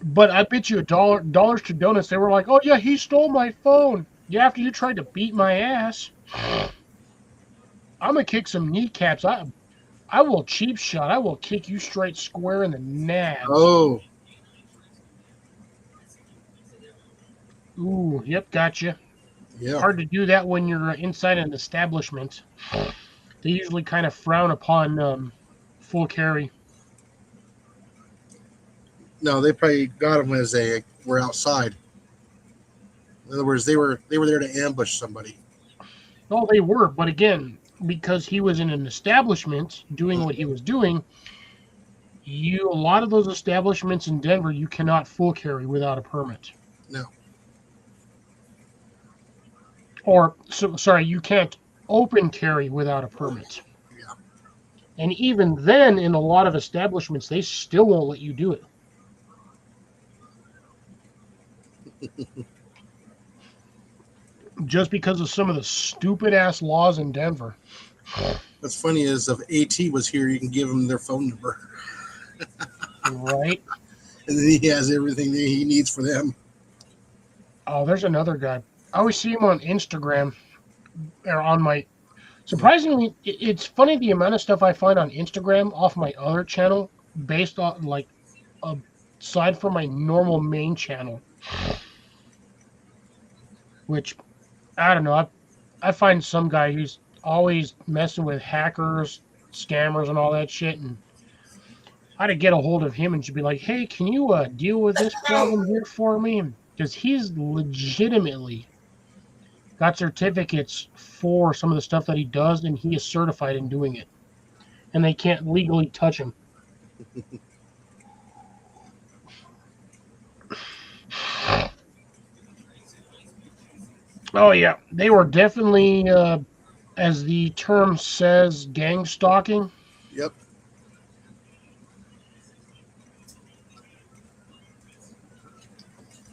But I bet you dollars to donuts, they were like, oh yeah, he stole my phone. Yeah, after you tried to beat my ass. I'm gonna kick some kneecaps. I will cheap shot. I will kick you straight square in the nads. Oh. Ooh, yep, gotcha. Yeah. Hard to do that when you're inside an establishment. They usually kind of frown upon full carry. No, they probably got them as they were outside. In other words, they were there to ambush somebody. Oh, they were, but again, because he was in an establishment doing what he was doing, a lot of those establishments in Denver, you cannot full carry without a permit. No. Or, sorry, you can't open carry without a permit. Yeah. And even then, in a lot of establishments, they still won't let you do it. Just because of some of the stupid-ass laws in Denver. What's funny is if AT was here, you can give him their phone number. Right? And then he has everything that he needs for them. Oh, there's another guy. I always see him on Instagram. Or on my... Surprisingly, it's funny the amount of stuff I find on Instagram off my other channel based on, like, aside from my normal main channel. Which, I don't know. I find some guy who's always messing with hackers, scammers, and all that shit. And I had to get a hold of him and just be like, hey, can you deal with this problem here for me? Because he's legitimately got certificates for some of the stuff that he does, and he is certified in doing it. And they can't legally touch him. Oh, yeah. They were definitely, as the term says, gang stalking. Yep.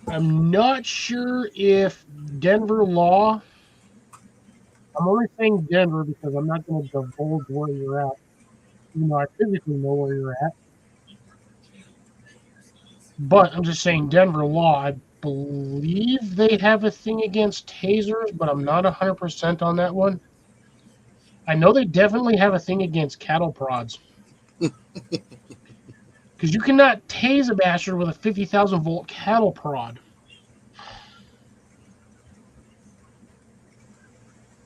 I'm not sure if Denver law, I'm only saying Denver because I'm not going to divulge where you're at. You know, I physically know where you're at. But I'm just saying Denver law, believe they have a thing against tasers, but I'm not 100% on that one. I know they definitely have a thing against cattle prods. Because you cannot tase a bastard with a 50,000 volt cattle prod.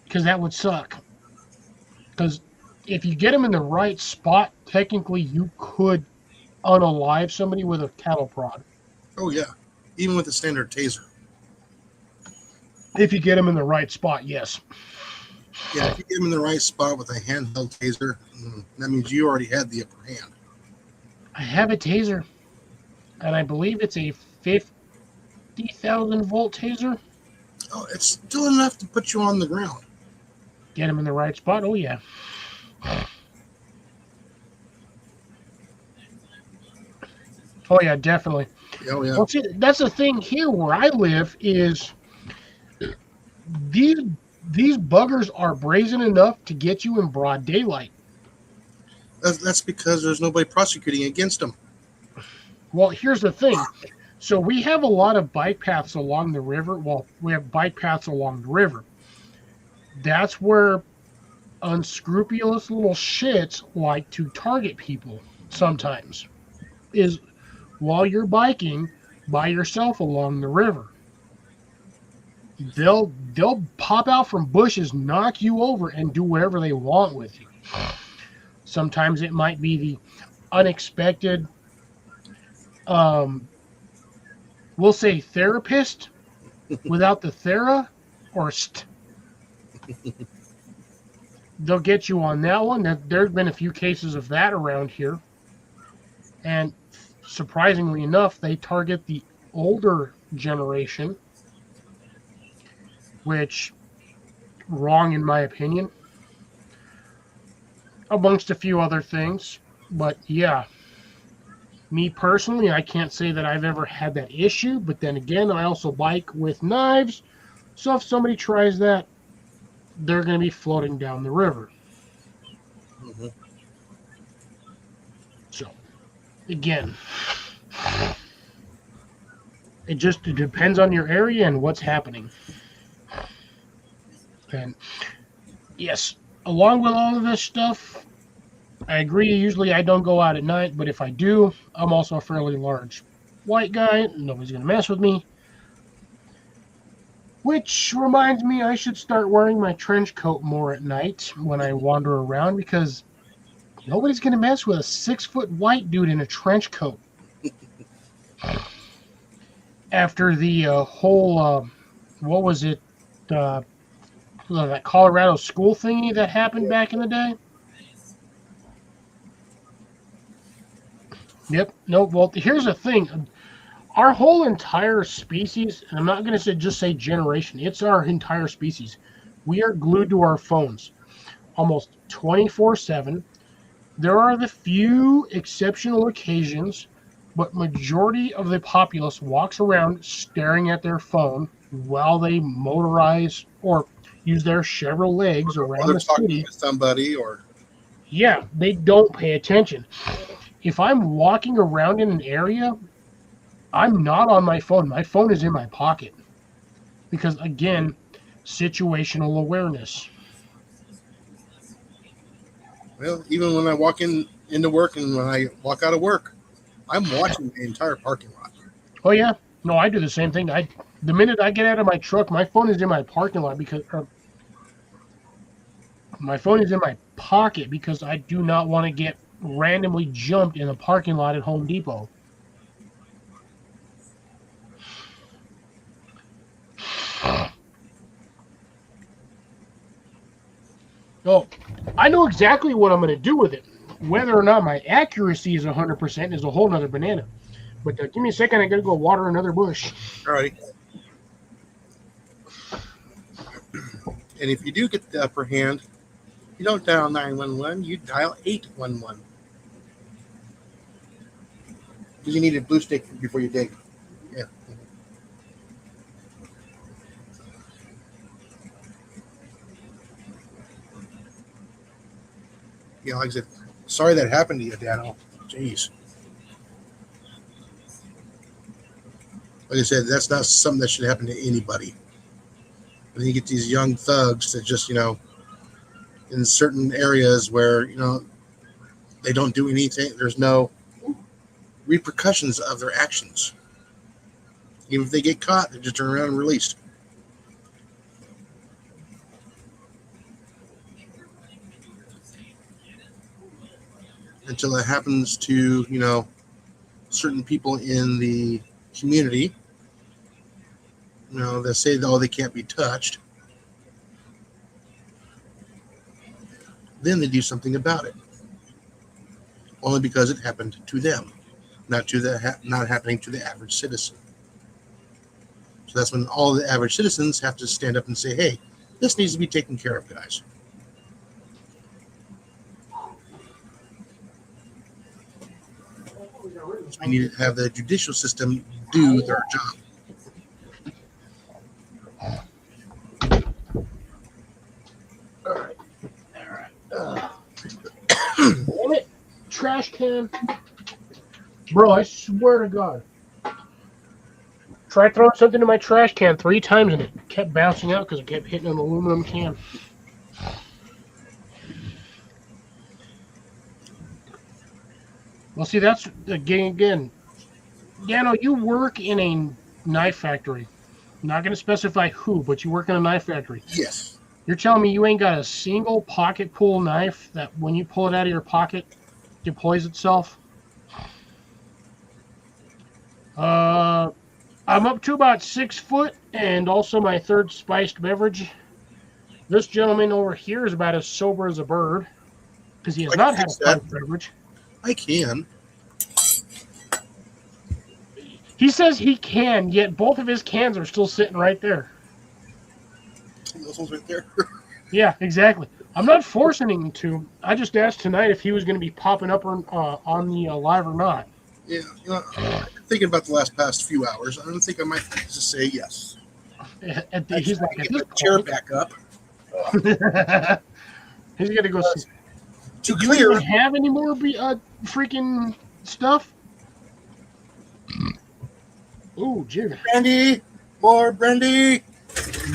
Because that would suck. Because if you get them in the right spot, technically you could unalive somebody with a cattle prod. Oh yeah, even with a standard taser. If you get them in the right spot, yes. Yeah, if you get them in the right spot with a handheld taser, that means you already had the upper hand. I have a taser, and I believe it's a 50,000 volt taser. Oh, it's still enough to put you on the ground. Get them in the right spot. Oh yeah. Oh yeah, definitely. Oh yeah. Well, see, that's the thing here where I live is these buggers are brazen enough to get you in broad daylight. That's because there's nobody prosecuting against them. Well, here's the thing. So we have a lot of bike paths along the river. Well, we have bike paths along the river. That's where unscrupulous little shits like to target people sometimes. Is while you're biking by yourself along the river. They'll pop out from bushes, knock you over, and do whatever they want with you. Sometimes it might be the unexpected, we'll say therapist without the thera, or they'll get you on that one. There's been a few cases of that around here. And surprisingly enough, they target the older generation, which, wrong in my opinion, amongst a few other things. But yeah, me personally, I can't say that I've ever had that issue, but then again, I also bike with knives, so if somebody tries that, they're going to be floating down the river. Mm-hmm. So, again, it depends on your area and what's happening. And yes, along with all of this stuff, I agree. Usually I don't go out at night, but if I do, I'm also a fairly large white guy. Nobody's going to mess with me. Which reminds me, I should start wearing my trench coat more at night when I wander around, because nobody's going to mess with a 6-foot white dude in a trench coat. After the whole, what was it, that Colorado school thingy that happened back in the day? Yep. No, well, here's the thing. Our whole entire species, and I'm not going to just say generation, it's our entire species. We are glued to our phones almost 24/7. There are the few exceptional occasions, but majority of the populace walks around staring at their phone while they motorize or use their several legs around the talking city. to somebody, or Yeah, they don't pay attention. If I'm walking around in an area, I'm not on my phone. My phone is in my pocket. Because, again, situational awareness. well, even when I walk into work and when I walk out of work, I'm watching the entire parking lot. Oh, yeah. No, I do the same thing. The minute I get out of my truck, my phone is in my parking lot because my phone is in my pocket because I do not want to get randomly jumped in a parking lot at Home Depot. Oh, I know exactly what I'm going to do with it. Whether or not my accuracy is 100% is a whole nother banana. But give me a second, I got to go water another bush. Alrighty. And if you do get the upper hand, you don't dial 911, you dial 811. Because you need a blue stick before you dig. Yeah. Yeah, like I said, sorry that happened to you, Daniel. Jeez. Like I said, that's not something that should happen to anybody. And then you get these young thugs that just, in certain areas where, they don't do anything. There's no repercussions of their actions. Even if they get caught, they just turn around and released. Until it happens to, certain people in the community, that say, oh, they can't be touched. Then they do something about it. Only because it happened to them, not happening to the average citizen. So that's when all the average citizens have to stand up and say, hey, this needs to be taken care of, guys. So we need to have the judicial system do their job. Damn it. Trash can. Bro, I swear to God. Tried throwing something in my trash can 3 times and it kept bouncing out because it kept hitting an aluminum can. Well, see, that's again. Dano, you work in a knife factory. I'm not going to specify who, but you work in a knife factory. Yes. You're telling me you ain't got a single pocket pull knife that when you pull it out of your pocket, deploys itself? I'm up to about 6 foot and also my 3rd spiced beverage. This gentleman over here is about as sober as a bird because he has I not can had a fix that. spiced beverage. I can. He says he can, yet both of his cans are still sitting right there. Those ones right there. Yeah, exactly. I'm not forcing him to. I just asked tonight if he was going to be popping up on the live or not. Yeah. Thinking about the past few hours, I don't think I might just say yes. He's like, Get at this the chair point, back up. he's going to go see. To Do you clear. even have any more freaking stuff? Ooh, Jim. Brandy. More brandy.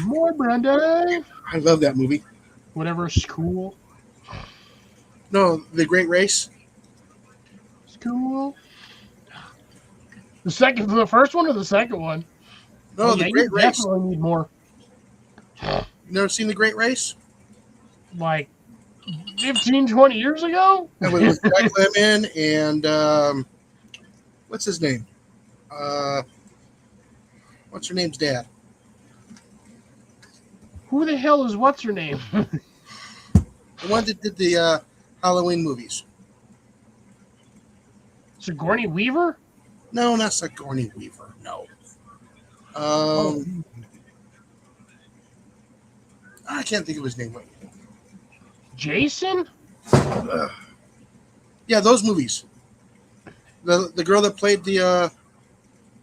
More Brenda. I love that movie. Whatever's cool. No, The Great Race. It's cool. The first one or the second one? No, Oh, The yeah, Great you Race. definitely need more. You never seen The Great Race? Like 15, 20 years ago? That was with Jack Lemmon and what's his name? What's her name's dad? Who the hell is what's her name? The one that did the Halloween movies. Sigourney Weaver? No, not Sigourney Weaver. No. I can't think of his name. Jason? Yeah, those movies. The girl that played the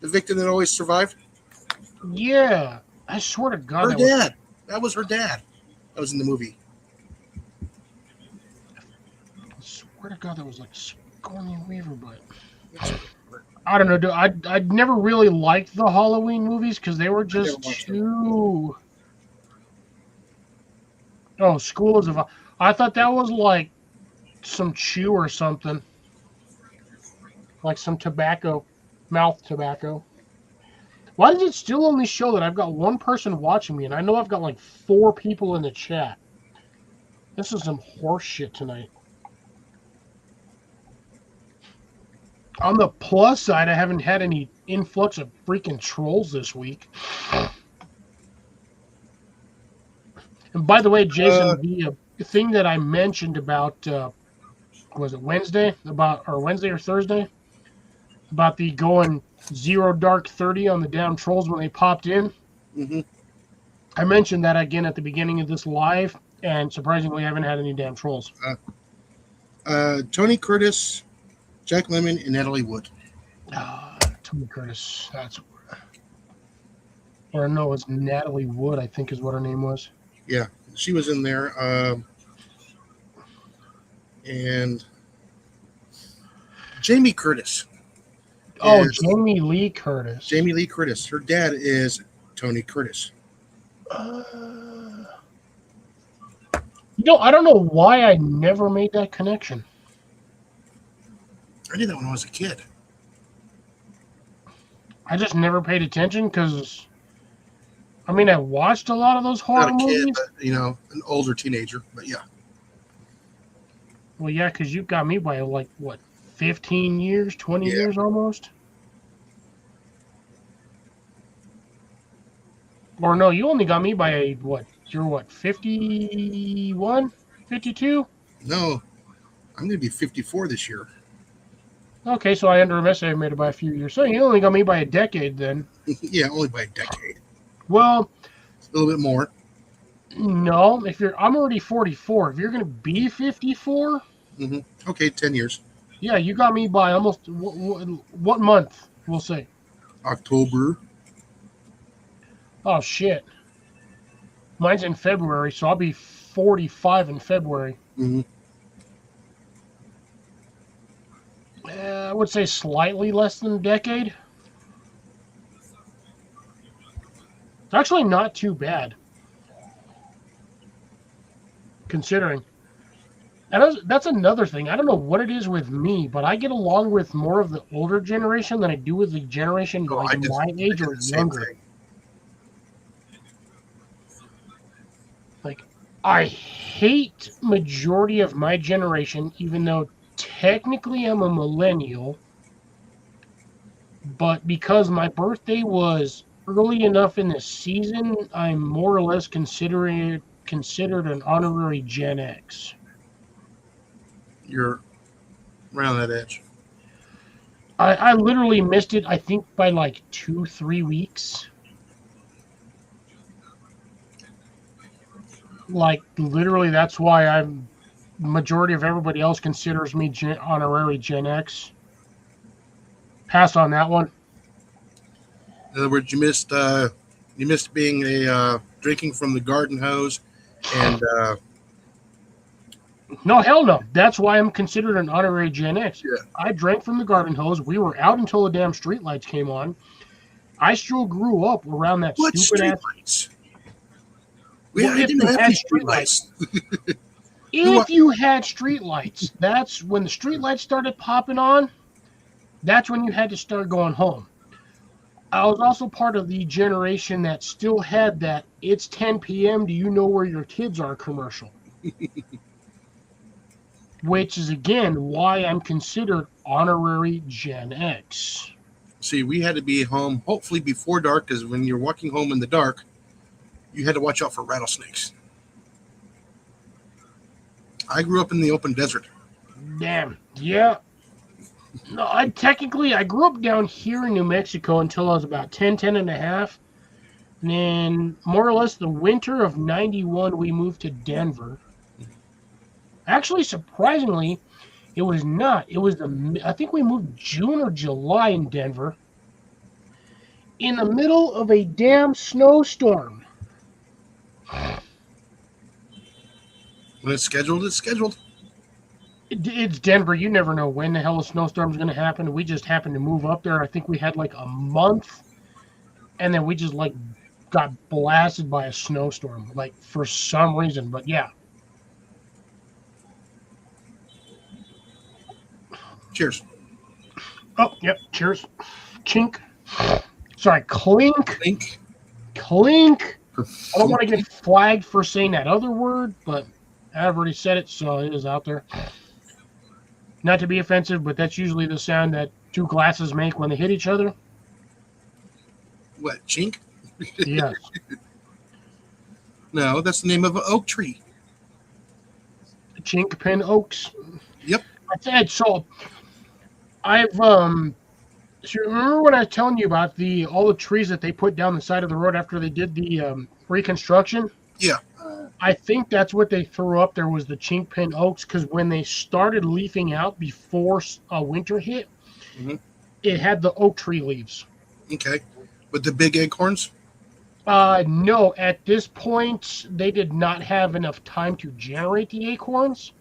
victim that always survived. Yeah. I swear to God. Her dad. That was her dad. That was in the movie. I swear to God that was like Sigourney Weaver, but I don't know. Dude, I'd never really liked the Halloween movies because they were just too. Oh, School of. I thought that was like some chew or something, like some tobacco, mouth tobacco. Why does it still only show that I've got one person watching me, and I know I've got like 4 people in the chat? This is some horse shit tonight. On the plus side, I haven't had any influx of freaking trolls this week. And by the way, Jason, the thing that I mentioned about was it Wednesday? Wednesday or Thursday? About the going 0 dark 30 on the damn trolls when they popped in. Mm-hmm. I mentioned that again at the beginning of this live, and surprisingly, I haven't had any damn trolls. Tony Curtis, Jack Lemmon, and Natalie Wood. Tony Curtis. That's or no, it's Natalie Wood. I think is what her name was. Yeah, she was in there. And Jamie Curtis. Oh, is Jamie Lee Curtis. Jamie Lee Curtis. Her dad is Tony Curtis. Uh, I don't know why I never made that connection. I did that when I was a kid. I just never paid attention because, I mean, I watched a lot of those Not horror a kid, movies. but an older teenager. But yeah, Well, yeah, because you got me by like, what, 15 years, 20 Yeah. years almost? Or no, you only got me by what? You're what, 51? 52? no, I'm going to be 54 this year. Okay, so I underestimated by a few years. So you only got me by a decade then. Yeah, only by a decade. Well, A little bit more. no, I'm already 44. If you're going to be 54, Okay, 10 years. yeah, you got me by almost what month? We'll say. October. Oh shit. Mine's in February, so I'll be 45 in February. hmm I would say slightly less than a decade. It's actually not too bad, considering. And that's another thing. I don't know what it is with me, but I get along with more of the older generation than I do with the generation Oh, I like did, my I age did or the same younger. thing. Like, I hate majority of my generation, even though technically I'm a millennial. But because my birthday was early enough in the season, I'm more or less considered an honorary Gen X. You're around that edge. I literally missed it, I think, by like 2-3 weeks. Like, literally, that's why majority of everybody else considers me honorary Gen X. Pass on that one. In other words, you missed being a drinking from the garden hose, and No, hell no. That's why I'm considered an honorary Gen X. Yeah. I drank from the garden hose. We were out until the damn streetlights came on. I still grew up around that what stupid ass. streetlights? Well, I if didn't you have had any streetlights. If you had streetlights, that's when the streetlights started popping on. That's when you had to start going home. I was also part of the generation that still had that "It's 10 p.m. Do you know where your kids are?" commercial. Which is again why I'm considered honorary Gen X. See, we had to be home hopefully before dark, because when you're walking home in the dark, you had to watch out for rattlesnakes. I grew up in the open desert. Damn. Yeah. No, I grew up down here in New Mexico until I was about 10 and a half. And then more or less the winter of 91, we moved to Denver. Actually, surprisingly, it was not. It was I think we moved June or July in Denver. In the middle of a damn snowstorm. When it's scheduled, it's scheduled. It's Denver. You never know when the hell a snowstorm's going to happen. We just happened to move up there. I think we had like a month. And then we just like got blasted by a snowstorm. Like for some reason. But yeah. Cheers. Oh, yep. Cheers. Chink. Sorry, clink. Link. Clink. I don't want to get flagged for saying that other word, but I've already said it, so it is out there. Not to be offensive, but that's usually the sound that two glasses make when they hit each other. What, chink? Yes. No, that's the name of an oak tree. Chink pin oaks. Yep. I said so. I've so remember when I was telling you about all the trees that they put down the side of the road after they did the reconstruction? Yeah. I think that's what they threw up there was the chink pin oaks, because when they started leafing out before winter hit, it had the oak tree leaves. Okay. With the big acorns? No, at this point, they did not have enough time to generate the acorns.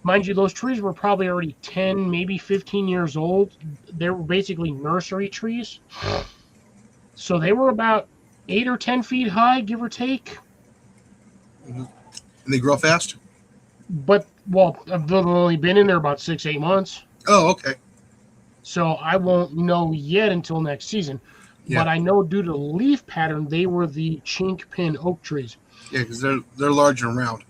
Mind you, those trees were probably already 10, maybe 15 years old. They were basically nursery trees. So they were about 8 or 10 feet high, give or take. And they grow fast? But, well, I've only been in there about 6, 8 months. Oh, okay. So I won't know yet until next season. Yeah. But I know due to leaf pattern, they were the chink pin oak trees. Yeah, because they're large and round.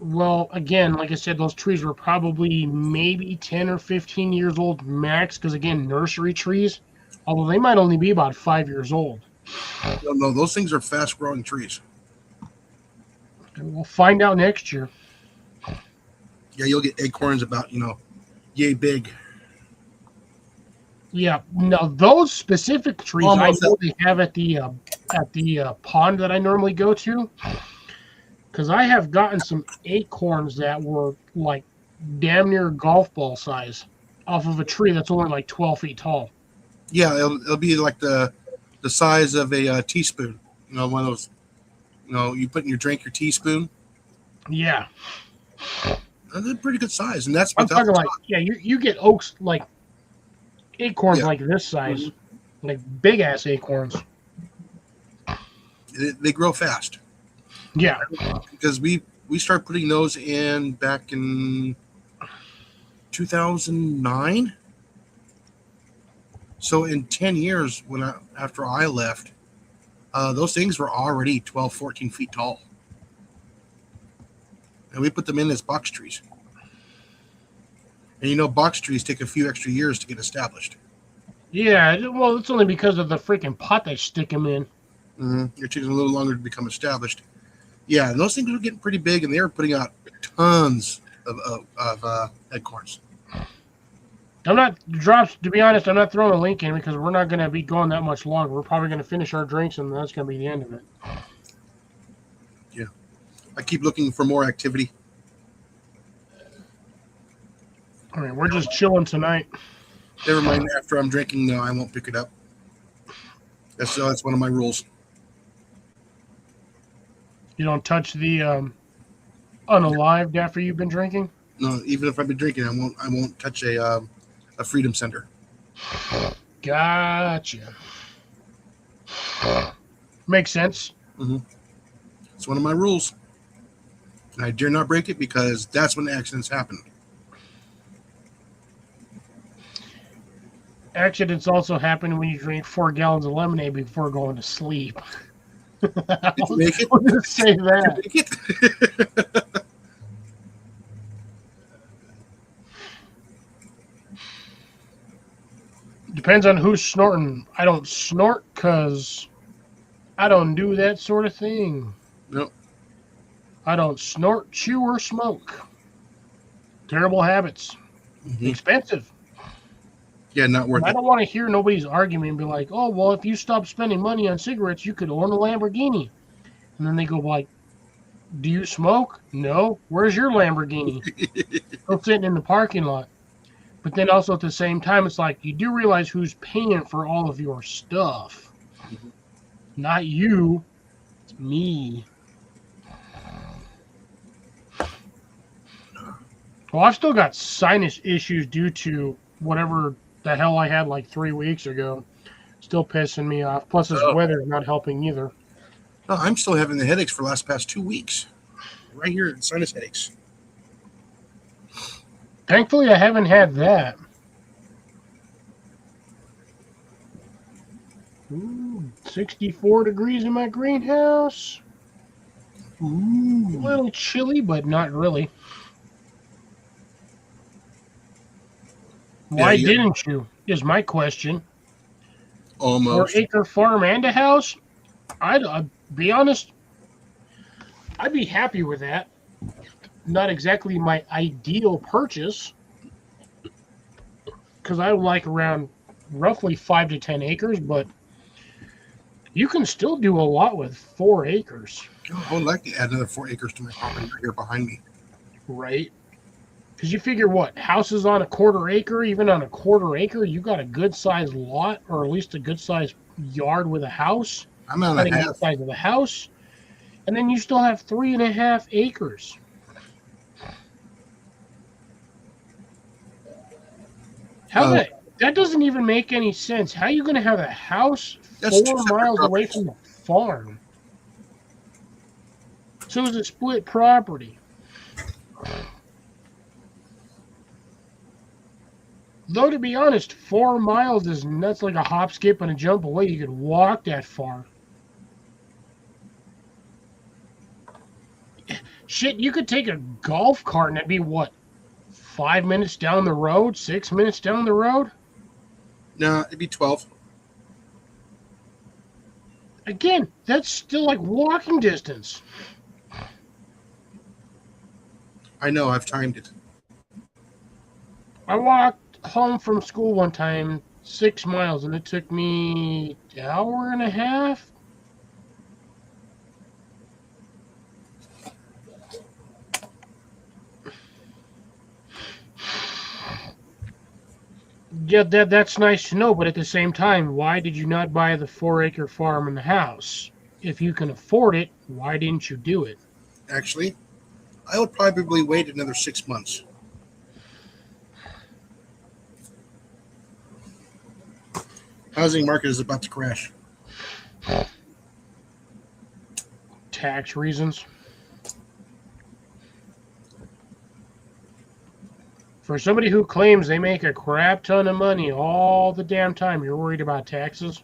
Well, again, like I said, those trees were probably maybe 10 or 15 years old max, because, again, nursery trees, although they might only be about 5 years old. No, those things are fast-growing trees. And we'll find out next year. Yeah, you'll get acorns about, yay big. Yeah, now those specific trees Almost I know they have at the pond that I normally go to, because I have gotten some acorns that were like damn near golf ball size off of a tree that's only like 12 feet tall. Yeah, it'll be like the size of a teaspoon. One of those, you put in your drink, your teaspoon. Yeah, That's a pretty good size, and that's I'm without talking the like, top. yeah, you get oaks like acorns Yeah. like this size, like big ass acorns. They grow fast. Yeah, Because we started putting those in back in 2009. So in 10 years, after I left, those things were already 12, 14 feet tall. And we put them in as box trees. And box trees take a few extra years to get established. yeah. Well, it's only because of the freaking pot they stick them in. It takes a little longer to become established. Yeah, and those things were getting pretty big, and they were putting out tons of acorns. I'm not drops. To be honest, I'm not throwing a link in because we're not going to be going that much longer. We're probably going to finish our drinks, and that's going to be the end of it. Yeah, I keep looking for more activity. I mean, we're just chilling tonight. Never mind. After I'm drinking, no, I won't pick it up. That's one of my rules. You don't touch the unalived after you've been drinking. No, even if I've been drinking, I won't touch a Freedom Center. Gotcha. Makes sense. It's one of my rules. And I dare not break it because that's when accidents happen. Accidents also happen when you drink 4 gallons of lemonade before going to sleep. Did you make it? I was going to say that. Did you make it? Depends on who's snorting. I don't snort because I don't do that sort of thing. No. I don't snort, chew, or smoke. Terrible habits. Expensive. Yeah, not worth I it. don't want to hear nobody's argument and be like, oh, well, if you stop spending money on cigarettes, you could own a Lamborghini. And then they go like, do you smoke? No. Where's your Lamborghini? Go sitting in the parking lot. But then also at the same time, it's like, you do realize who's paying for all of your stuff. Not you. It's me. Well, I've still got sinus issues due to whatever the hell I had like 3 weeks ago. Still pissing me off. Plus, this weather's not helping either. No, I'm still having the headaches for the past 2 weeks. Right here, sinus headaches. Thankfully, I haven't had that. Ooh, 64 degrees in my greenhouse. A little chilly, but not really. Why didn't you? Is my question. Almost. 4-acre farm and a house? I'd be honest. I'd be happy with that. Not exactly my ideal purchase, because I like around roughly 5 to 10 acres, but you can still do a lot with 4 acres. I would like to add another 4 acres to my property right here behind me. Right? Because you figure what? Houses on a 1/4 acre, even on a 1/4 acre, you got a good sized lot, or at least a good sized yard with a house. I'm on a Depending on half. the size of the house. And then you still have 3.5 acres. How that doesn't even make any sense. How are you going to have a house That's 2 4 separate miles away properties. from the farm? So it's a split property. Though, to be honest, 4 miles is nuts, like a hop, skip, and a jump away. You could walk that far. Shit, you could take a golf cart and it'd be what, 5 minutes down the road, 6 minutes down the road? No, it'd be 12. Again, that's still like walking distance. I know, I've timed it. I walked home from school one time, 6 miles, and it took me an hour and a half. Yeah, that's nice to know, but at the same time, why did you not buy the 4-acre farm and the house? If you can afford it, why didn't you do it? Actually, I would probably wait another 6 months. Housing market is about to crash. Tax reasons. For somebody who claims they make a crap ton of money all the damn time, you're worried about taxes?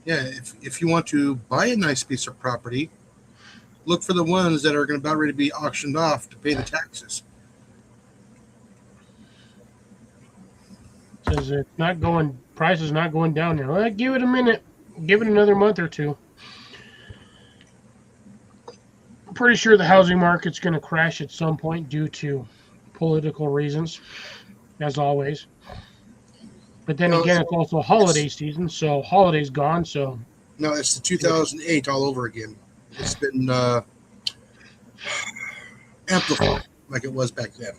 Yeah, if you want to buy a nice piece of property, look for the ones that are going to about ready to be auctioned off to pay the taxes. Says it's not going, price is not going down there. Well, give it a minute. Give it another month or two. I'm pretty sure the housing market's going to crash at some point due to political reasons, as always. But then No, again, it's also holiday season, so holidays gone. So No, it's the 2008 all over again. It's been amplified like it was back then.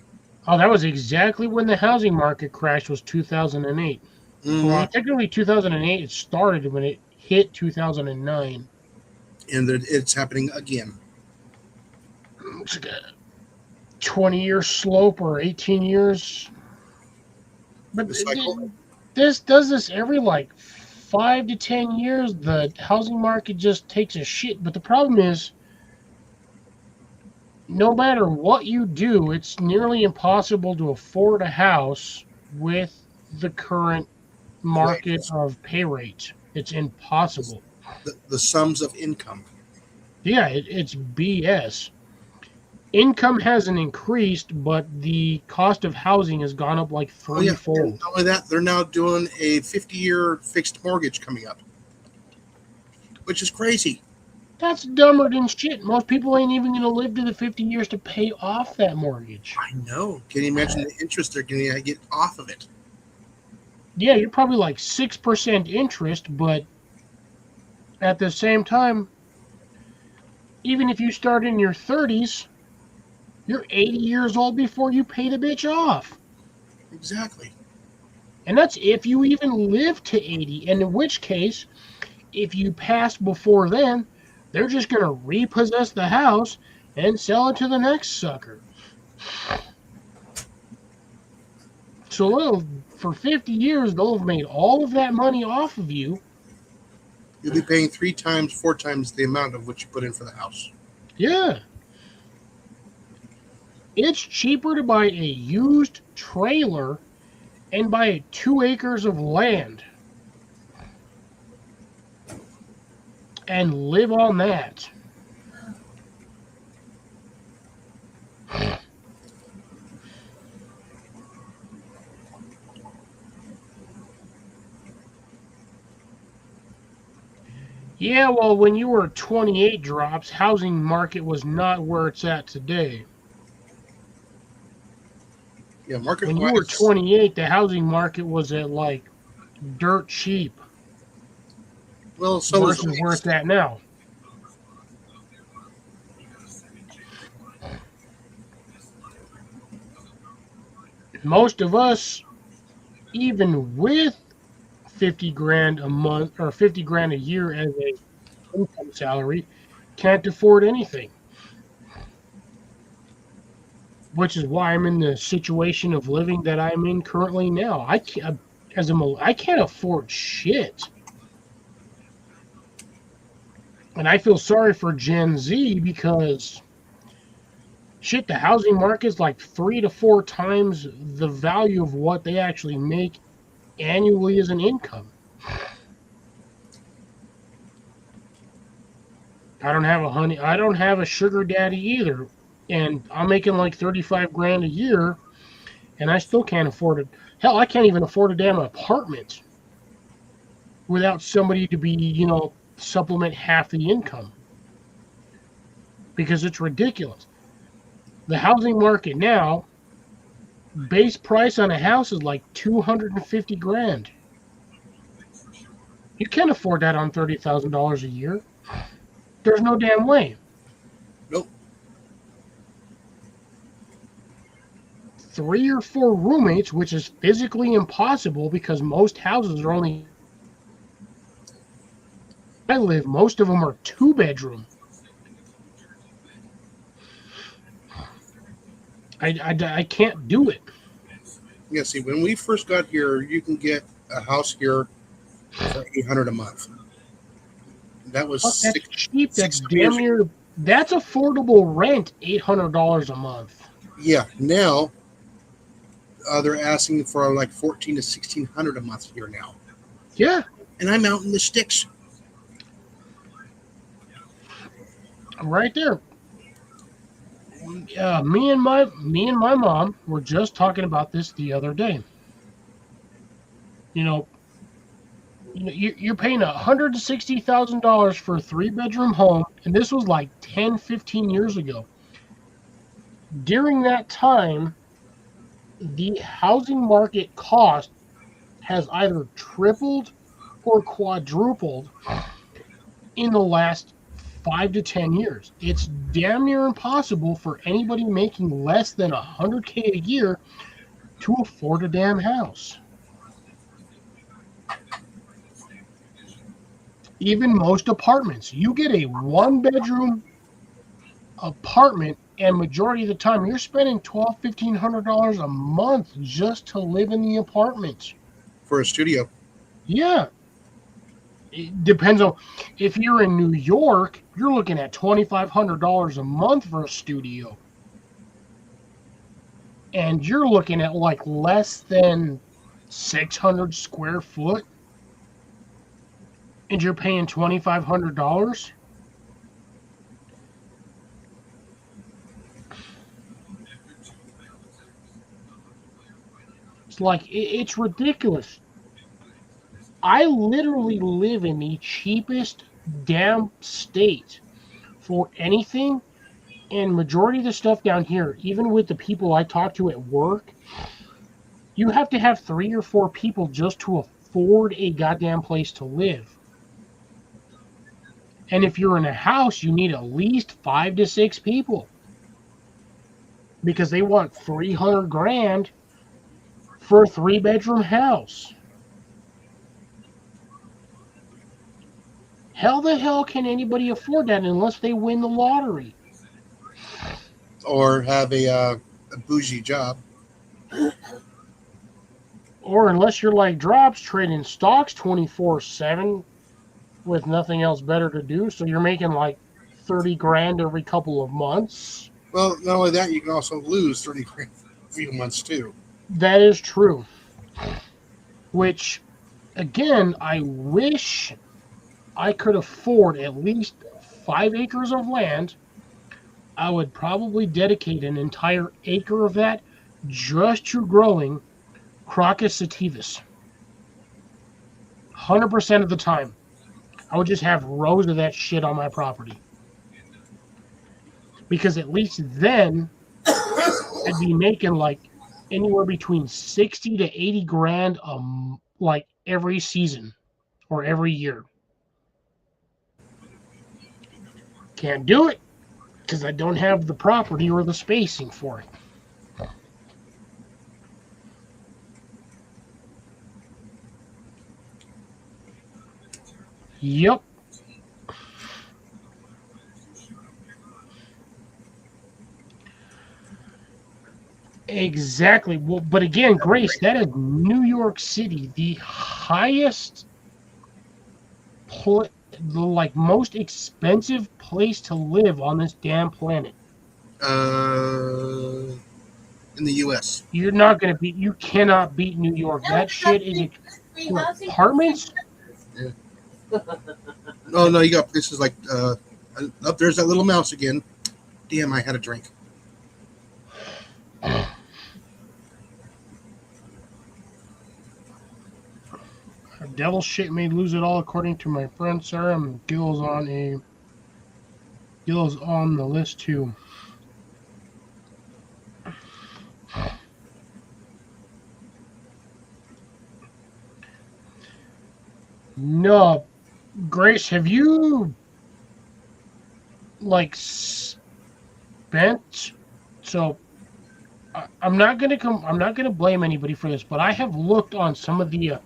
oh, that was exactly when the housing market crashed. Was 2008. Mm-hmm. Well, technically 2008. It started when it hit 2009. And it's happening again. It's like a 20-year slope or 18 years. But The cycle. this does this every like 5 to 10 years. The housing market just takes a shit. But the problem is, no matter what you do, it's nearly impossible to afford a house with the current market of pay rate. It's impossible. The sums of income. Yeah, it's BS. Income hasn't increased, but the cost of housing has gone up like threefold. And not only that, they're now doing a 50-year fixed mortgage coming up, which is crazy. That's dumber than shit. Most people ain't even going to live to the 50 years to pay off that mortgage. I know. Can you imagine the interest they're going to get off of it? Yeah, you're probably like 6% interest, but at the same time, even if you start in your 30s, you're 80 years old before you pay the bitch off. Exactly. And that's if you even live to 80. And in which case, if you pass before then, they're just going to repossess the house and sell it to the next sucker. So for 50 years, they'll have made all of that money off of you. You'll be paying 3 times, 4 times the amount of what you put in for the house. Yeah. It's cheaper to buy a used trailer and buy 2 acres of land and live on that. Yeah, well, when you were 28 drops, housing market was not where it's at today. Yeah, market When you were 28, the housing market was at like dirt cheap. Well, so versus where it's at now. Most of us even with 50 grand a month or 50 grand a year as a income salary, can't afford anything. Which is why I'm in the situation of living that I'm in currently now. I can't afford shit. And I feel sorry for Gen Z because shit, the housing market's like 3 to 4 times the value of what they actually make annually as an income. I don't have a sugar daddy either. And I'm making like 35 grand a year and I still can't afford it. Hell, I can't even afford a damn apartment without somebody to be, supplement half the income. Because it's ridiculous. The housing market now, base price on a house is like 250 grand. You can't afford that on $30,000 a year. There's no damn way. Nope. 3 or 4 roommates, which is physically impossible because most houses are only. Most of them are 2-bedroom. I can't do it. Yeah, see, when we first got here, you can get a house here for $800 a month. That was That's cheap. That's damn near. That's affordable rent. $800 a month. Yeah, now they're asking for like $1,400 to $1,600 a month here now. Yeah, and I'm out in the sticks. I'm right there. Me and my mom were just talking about this the other day. You're paying $160,000 for a 3-bedroom home, and this was like 10, 15 years ago. During that time, the housing market cost has either tripled or quadrupled in the last 5 to 10 years. It's damn near impossible for anybody making less than $100K a year to afford a damn house. Even most apartments, you get a 1-bedroom apartment, and majority of the time you're spending $1,200-$1,500 a month just to live in the apartment. For a studio. Yeah. It depends on if you're in New York, you're looking at $2,500 a month for a studio. And you're looking at like less than 600 square foot. And you're paying $2,500. It's like, it's ridiculous. I literally live in the cheapest damn state for anything, and majority of the stuff down here, even with the people I talk to at work, you have to have 3 or 4 people just to afford a goddamn place to live. And if you're in a house, you need at least 5 to 6 people because they want $300,000 for a 3-bedroom house. How the hell can anybody afford that unless they win the lottery? Or have a bougie job. Or unless you're like Drops, trading stocks 24/7 with nothing else better to do. So you're making like $30,000 every couple of months. Well, not only that, you can also lose $30,000 for a few months too. That is true. Which, again, I wish I could afford at least 5 acres of land. I would probably dedicate an entire acre of that just to growing Crocus sativus. 100% of the time. I would just have rows of that shit on my property. Because at least then, I'd be making like anywhere between 60 to 80 grand like every season or every year. Can't do it because I don't have the property or the spacing for it. Yep. Exactly. Well, but again, Grace, that is New York City, the highest, the like most expensive place to live on this damn planet. In the U.S. You're not gonna beat. You cannot beat New York. That shit is for apartments. Yeah. Oh no, you got places like up there's that little mouse again. Damn, I had a drink. Devil shit may lose it all, according to my friend Sarah. And Gil's on the list too. No, Grace, have you like spent? So I'm not gonna I'm not gonna blame anybody for this, but I have looked on some of the.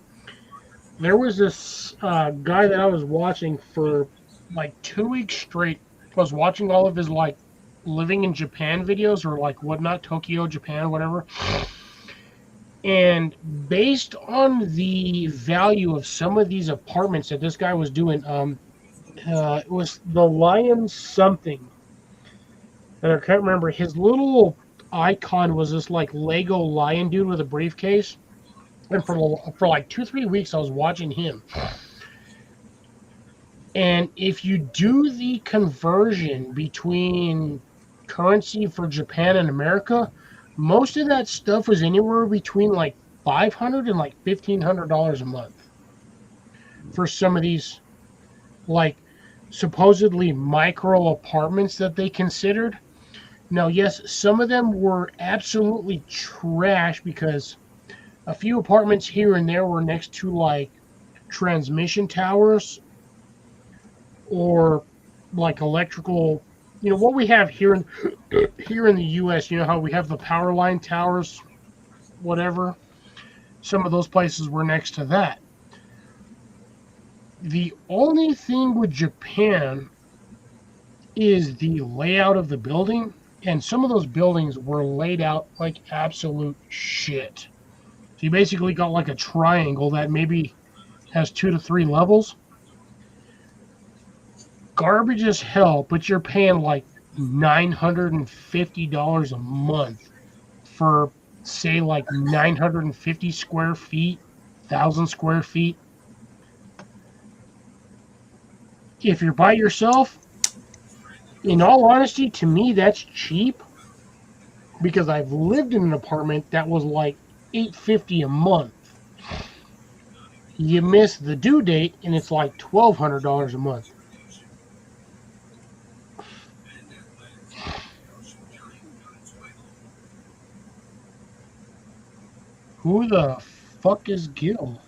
There was this guy that I was watching for like 2 weeks straight. I was watching all of his like living in Japan videos or like whatnot, Tokyo, Japan, whatever. And based on the value of some of these apartments that this guy was doing, it was the Lion something. And I can't remember. His little icon was this like Lego lion dude with a briefcase. And for like 2-3 weeks, I was watching him. And if you do the conversion between currency for Japan and America, most of that stuff was anywhere between like $500 and like $1,500 a month for some of these like supposedly micro apartments that they considered. Now, yes, some of them were absolutely trash because a few apartments here and there were next to like transmission towers or like electrical, what we have here in the US, how we have the power line towers, whatever. Some of those places were next to that. The only thing with Japan is the layout of the building, and some of those buildings were laid out like absolute shit. So you basically got like a triangle that maybe has 2 to 3 levels. Garbage as hell, but you're paying like $950 a month for, say, like 950 square feet, 1,000 square feet. If you're by yourself, in all honesty, to me, that's cheap because I've lived in an apartment that was like $850 a month. You miss the due date and it's like $1,200 a month. Who the fuck is Gil?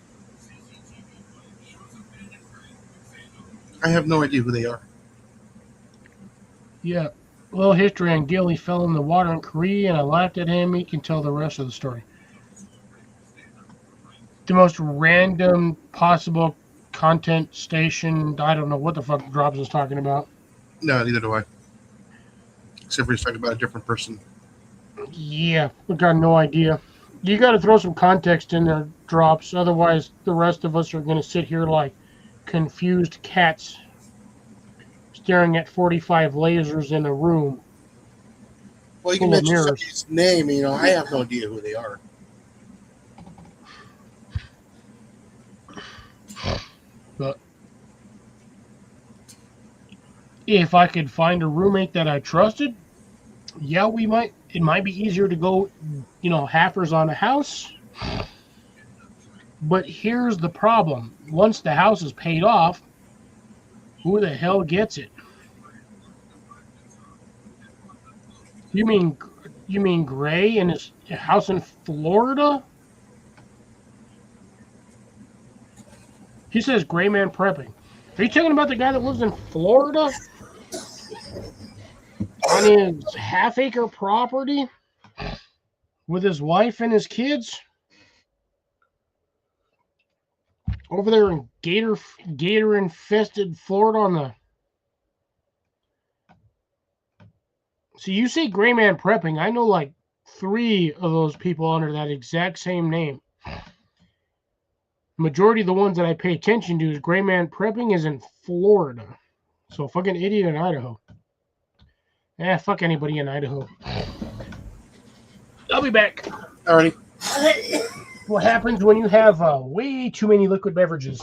I have no idea who they are. Yeah, a little history on Gil. He fell in the water in Korea and I laughed at him. He can tell the rest of the story. The most random possible content station. I don't know what the fuck Drops is talking about. No, neither do I. Except for he's talking about a different person. Yeah, we got no idea. You got to throw some context in there, Drops. Otherwise, the rest of us are going to sit here like confused cats staring at 45 lasers in a room. Well, you can mention somebody's name. I have no idea who they are. But if I could find a roommate that I trusted, yeah, we might. It might be easier to go, halfers on a house. But here's the problem. Once the house is paid off, who the hell gets it? You mean Gray and his house in Florida? He says Gray Man Prepping. Are you talking about the guy that lives in Florida? On his half-acre property? With his wife and his kids? over there in gator infested Florida on the. So you say Gray Man Prepping? I know like 3 of those people under that exact same name. Majority of the ones that I pay attention to is Gray Man Prepping is in Florida. So fucking idiot in Idaho. Fuck anybody in Idaho. I'll be back. Alrighty. What happens when you have way too many liquid beverages?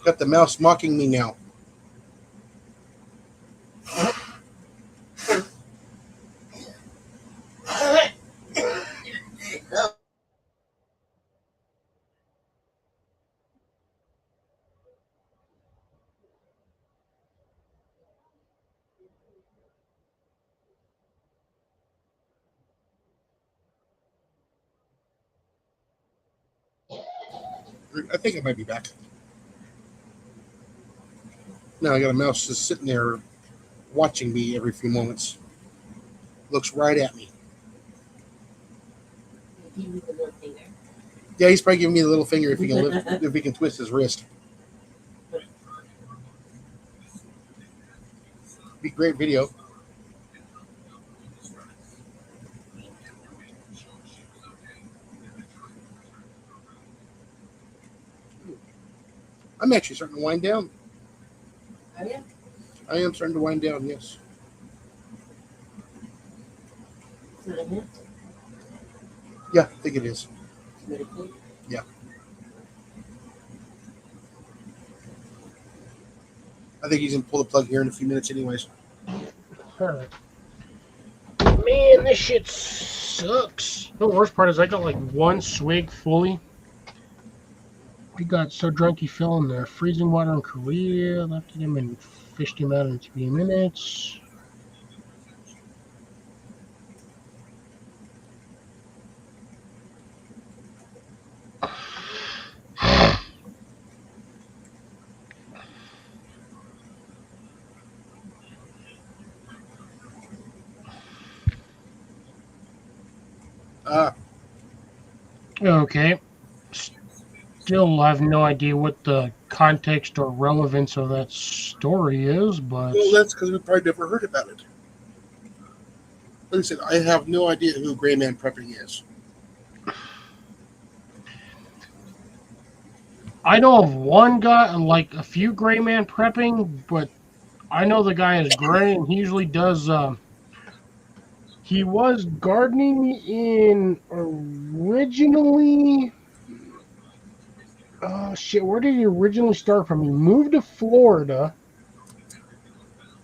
Got the mouse mocking me now. I think I might be back. No, I got a mouse just sitting there watching me every few moments. Looks right at me. Yeah, he's probably giving me the little finger if he can if he can twist his wrist. Be great video. I'm actually starting to wind down. Are you? I am starting to wind down, yes. Is it a hint? Yeah, I think it is. Meditate? Yeah. I think he's going to pull the plug here in a few minutes anyways. Alright. Man, this shit sucks. The worst part is I got like 1 swig fully. He got so drunk he fell in the freezing water in Korea, left him and fished him out in 3 minutes. Okay. Still have no idea what the context or relevance of that story is, but Well, that's because we probably never heard about it. Like I said, I have no idea who Gray Man Prepping is. I know of one guy, like a few Gray Man Prepping, but I know the guy is gray and he usually does. He was gardening in originally. Oh shit! Where did he originally start from? He moved to Florida.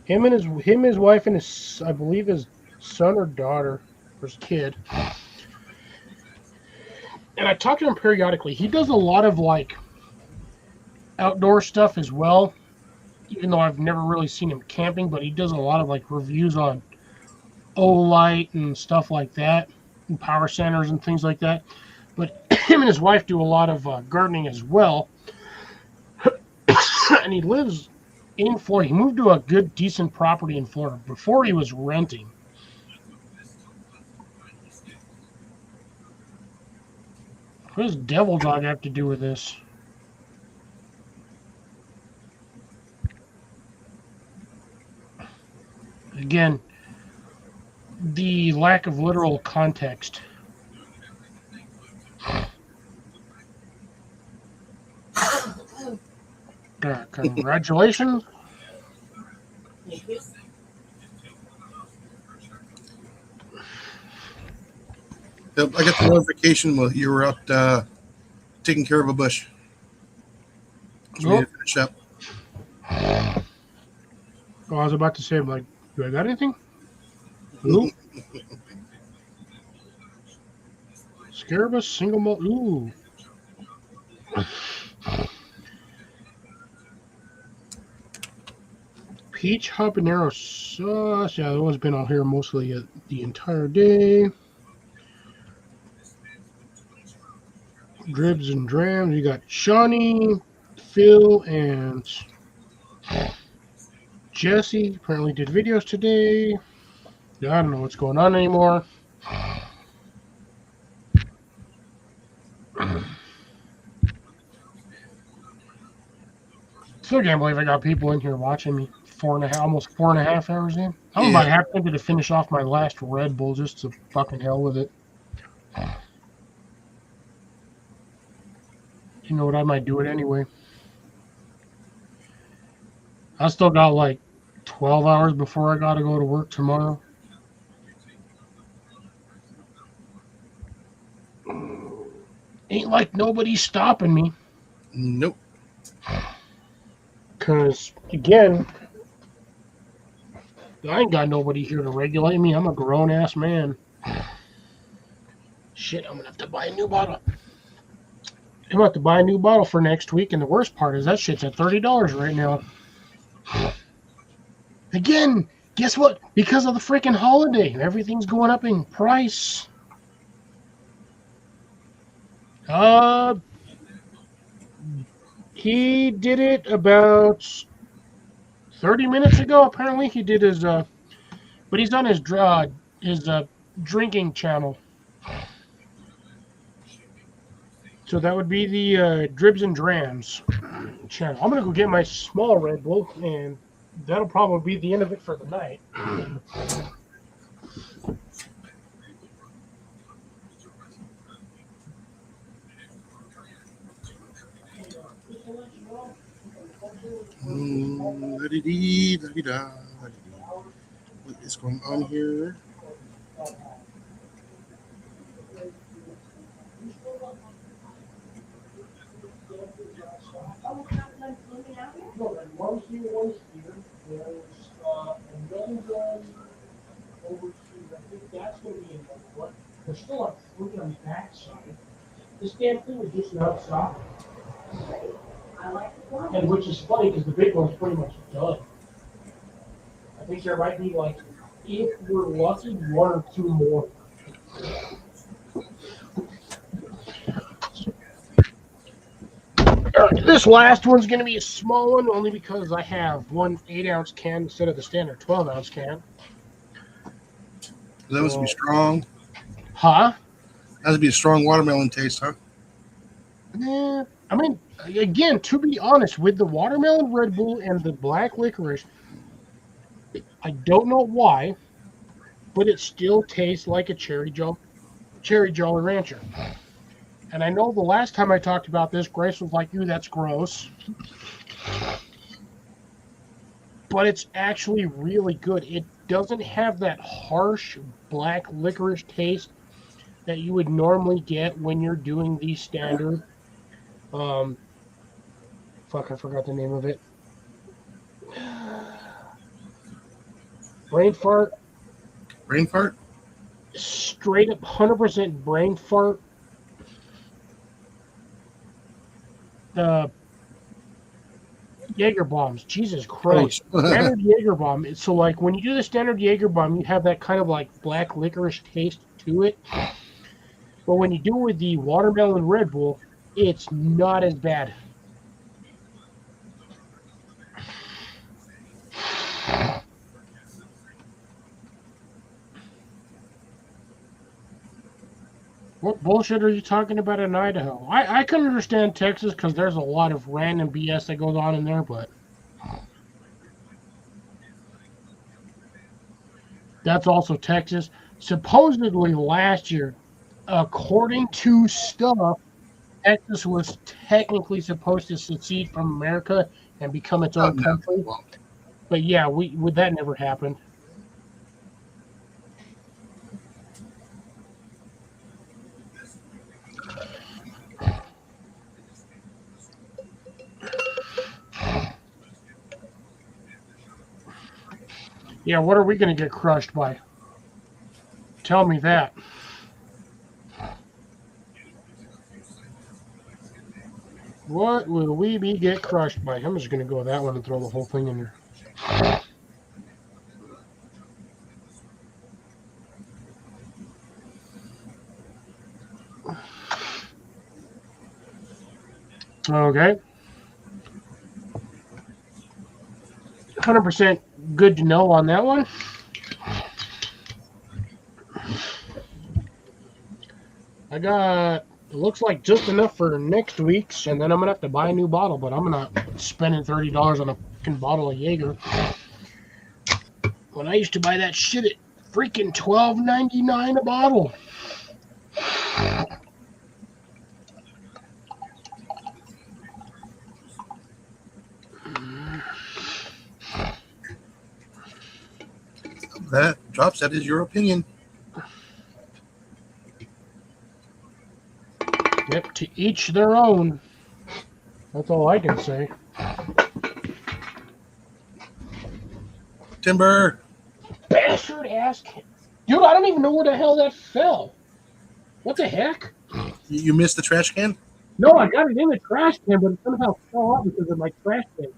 Him, his wife, and his, I believe, his son or daughter, or his kid. And I talk to him periodically. He does a lot of like outdoor stuff as well. Even though I've never really seen him camping, but he does a lot of like reviews on Olight and stuff like that, and power centers and things like that. But him and his wife do a lot of gardening as well. And he lives in Florida. He moved to a good, decent property in Florida before he was renting. What does Devil Dog have to do with this? Again, the lack of literal context. Congratulations. Yep, I got the notification while you were out taking care of a bush. So we need to finish up. Oh, I was about to say, like, do I got anything? Ooh. Scarabus, single malt. Ooh. Peach habanero sauce. Yeah, that one's been out here mostly the entire day. Dribs and drams. You got Shawnee, Phil, and Jesse. Apparently did videos today. Yeah, I don't know what's going on anymore. Still can't believe I got people in here watching me almost 4.5 hours in. I'm Yeah. about half tempted to finish off my last Red Bull just to fucking hell with it. You know what? I might do it anyway. I still got like 12 hours before I got to go to work tomorrow. Ain't like nobody's stopping me. Nope. Because, again, I ain't got nobody here to regulate me. I'm a grown ass man. Shit, I'm going to have to buy a new bottle. I'm about to buy a new bottle for next week, and the worst part is that shit's at $30 right now. Again, guess what? Because of the freaking holiday, everything's going up in price. He did it about 30 minutes ago. Apparently, he did his but he's on his drinking channel. So that would be the Dribs and Drams channel. I'm gonna go get my small Red Bull, and that'll probably be the end of it for the night. La-dee-dee, la-dee-da, la-dee-dee. What is going on here? No, and one here, one here. There's another one over here. I think that's going to be another one. There's still like three on the back side. This damn thing was just not stopping. I like the one. And which is funny because the big one's pretty much done. I think there might be like, if we're lucky, one or two more. This last one's going to be a small one only because I have one 8-ounce can instead of the standard 12-ounce can. That must be strong. Huh? That must be a strong watermelon taste, huh? Yeah. I mean, again, to be honest, with the watermelon Red Bull and the black licorice, I don't know why, but it still tastes like a Cherry Jolly Rancher. And I know the last time I talked about this, Grace was like, "Ooh, that's gross." But it's actually really good. It doesn't have that harsh black licorice taste that you would normally get when you're doing the standard. Fuck, I forgot the name of it. Brain fart. Brain fart? Straight up 100% brain fart. Jaeger bombs. Jesus Christ. Standard Jaeger bomb. So, like, when you do the standard Jaeger bomb, you have that kind of like black licorice taste to it. But when you do it with the watermelon Red Bull, it's not as bad. What bullshit are you talking about in Idaho? I can understand Texas because there's a lot of random BS that goes on in there, but that's also Texas. Supposedly last year, according to stuff, Texas was technically supposed to secede from America and become its own country. But yeah, that never happened. Yeah, what are we going to get crushed by? Tell me that. What will we get crushed by? I'm just going to go with that one and throw the whole thing in there. Okay. 100% good to know on that one. I got, it looks like just enough for next week's, and then I'm gonna have to buy a new bottle. But I'm not spending $30 on a fucking bottle of Jaeger when I used to buy that shit at freaking $12.99 a bottle. That drops. That is your opinion. Yep, to each their own. That's all I can say. Timber. Bastard ass. Dude, I don't even know where the hell that fell. What the heck? You missed the trash can? No, I got it in the trash can, but it somehow fell out because of my trash can.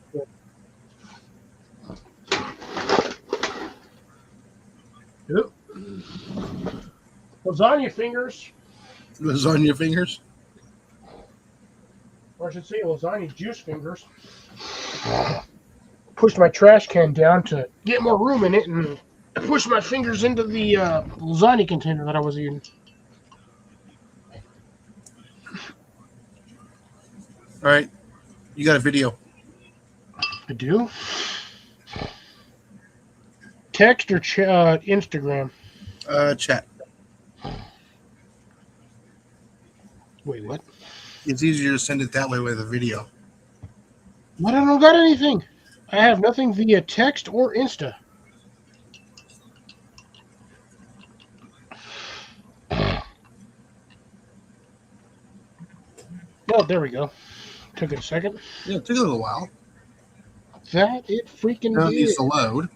Yep. Lasagna fingers. Lasagna fingers. Or I should say lasagna juice fingers. Pushed my trash can down to get more room in it and pushed my fingers into the lasagna container that I was eating. All right. You got a video. I do? Text or Instagram? Chat. Wait, what? It's easier to send it that way with a video. What? I don't got anything. I have nothing via text or Insta. Oh, there we go. Took it a second. Yeah, it took a little while. That it freaking Now it did. needs to load.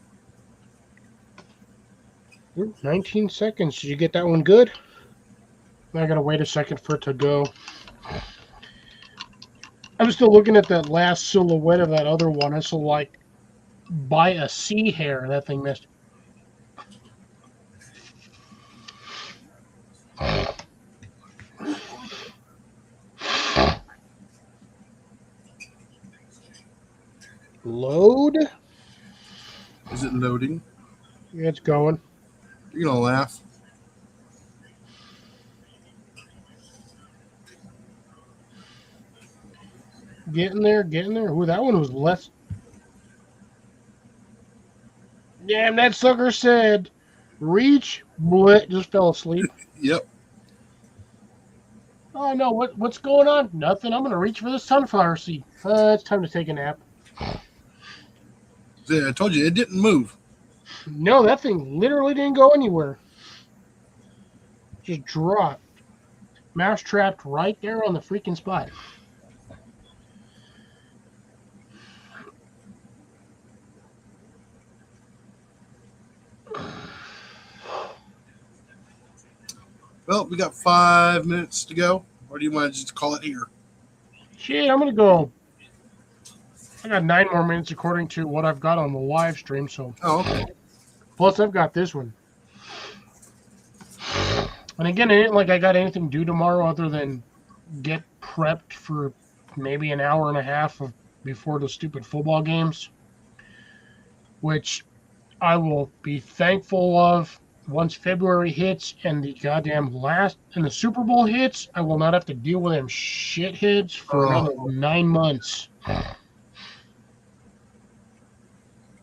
Ooh, 19 seconds. Did you get that one good? I gotta wait a second for it to go. I'm still looking at that last silhouette of that other one. It's like by a sea hair that thing missed. Load. Is it loading? Yeah, it's going. You're going to laugh. Getting there, getting there. Ooh, that one was less. Damn, that sucker said, reach, blit, just fell asleep. Yep. Oh, no, what's going on? Nothing. I'm going to reach for the sunflower seed. It's time to take a nap. See, I told you, it didn't move. No, that thing literally didn't go anywhere. Just dropped. Mouse trapped right there on the freaking spot. Well, we got 5 minutes to go. Or do you want to just call it here? Shit, I'm going to go. I got 9 more minutes according to what I've got on the live stream. So, Oh, okay. plus I've got this one. And again, it ain't like I got anything due tomorrow other than get prepped for maybe an hour and a half before the stupid football games, which I will be thankful of once February hits and the goddamn and the Super Bowl hits. I will not have to deal with them shitheads for another 9 months.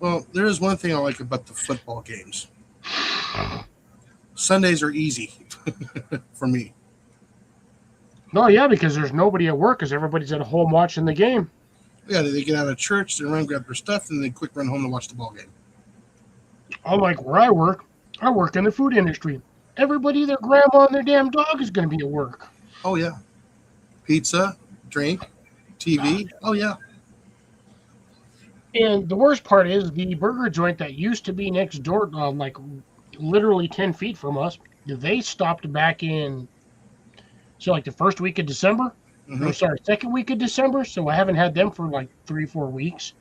Well, there is one thing I like about the football games. Sundays are easy for me. No, yeah, because there's nobody at work because everybody's at home watching the game. Yeah, they get out of church, they run, grab their stuff, and they quick run home to watch the ball game. Unlike where I work in the food industry. Everybody, their grandma and their damn dog is going to be at work. Oh, yeah. Pizza, drink, TV. Oh, yeah. And the worst part is the burger joint that used to be next door, like literally 10 feet from us, they stopped back in, so like the first week of December. Mm-hmm. Or sorry, second week of December. So I haven't had them for like 3-4 weeks.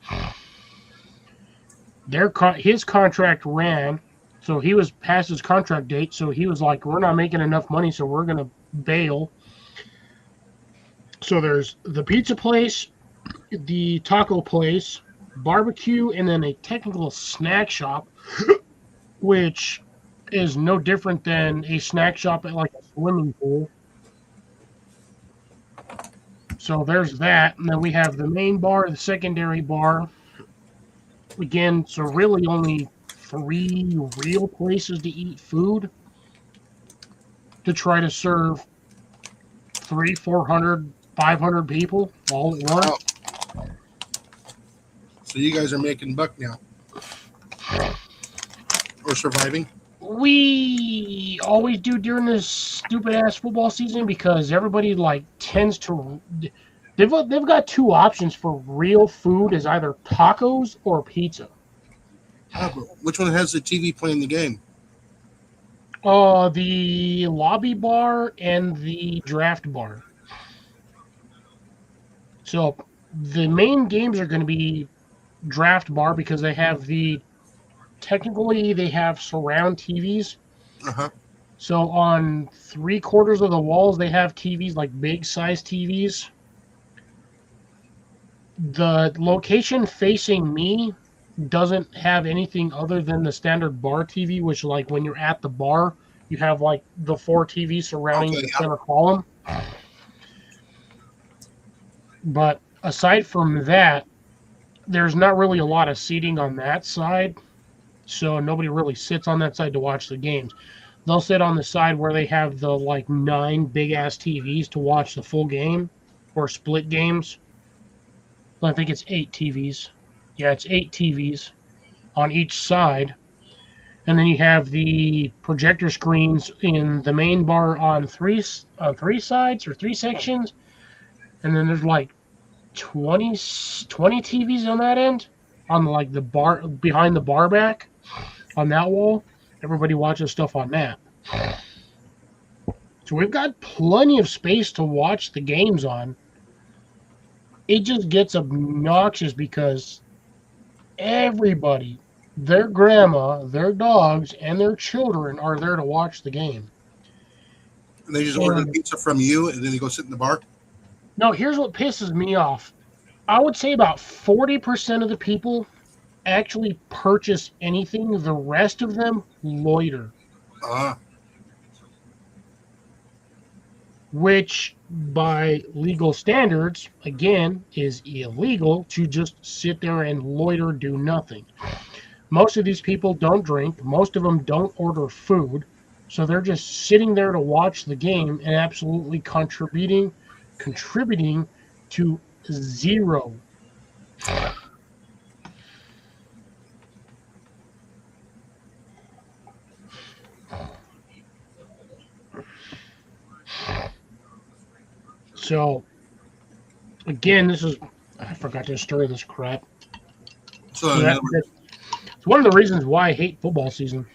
His contract ran, so he was past his contract date. So he was like, "We're not making enough money, so we're gonna bail." So there's the pizza place, the taco place, barbecue, and then a technical snack shop, which is no different than a snack shop at like a swimming pool. So there's that. And then we have the main bar, the secondary bar. Again, so really only 3 real places to eat food to try to serve 300, 400, 500 people all at once. Wow. So you guys are making buck now. Or surviving? We always do during this stupid ass football season because everybody like tends to. They've got 2 options for real food: is either tacos or pizza. Which one has the TV playing the game? The lobby bar and the draft bar. So the main games are going to be draft bar because they have technically they have surround TVs. Uh-huh. So on 3/4 of the walls they have TVs, like big size TVs. The location facing me doesn't have anything other than the standard bar TV, which like when you're at the bar, you have like the 4 TVs surrounding the center column. But aside from that, there's not really a lot of seating on that side, so nobody really sits on that side to watch the games. They'll sit on the side where they have the like 9 big ass TVs to watch the full game or split games. I think it's 8 TVs. Yeah, it's 8 TVs on each side. And then you have the projector screens in the main bar on 3 sides or 3 sections. And then there's like 20 TVs on that end, on like the bar behind the bar back on that wall. Everybody watches stuff on that. So we've got plenty of space to watch the games on. It just gets obnoxious because everybody, their grandma, their dogs, and their children are there to watch the game. And they just order pizza from you and then they go sit in the bar? No, here's what pisses me off. I would say about 40% of the people actually purchase anything. The rest of them loiter. Which, by legal standards, again, is illegal to just sit there and loiter, do nothing. Most of these people don't drink. Most of them don't order food. So they're just sitting there to watch the game and absolutely contributing to zero. So, again, I forgot to stir this crap. So it's one of the reasons why I hate football season.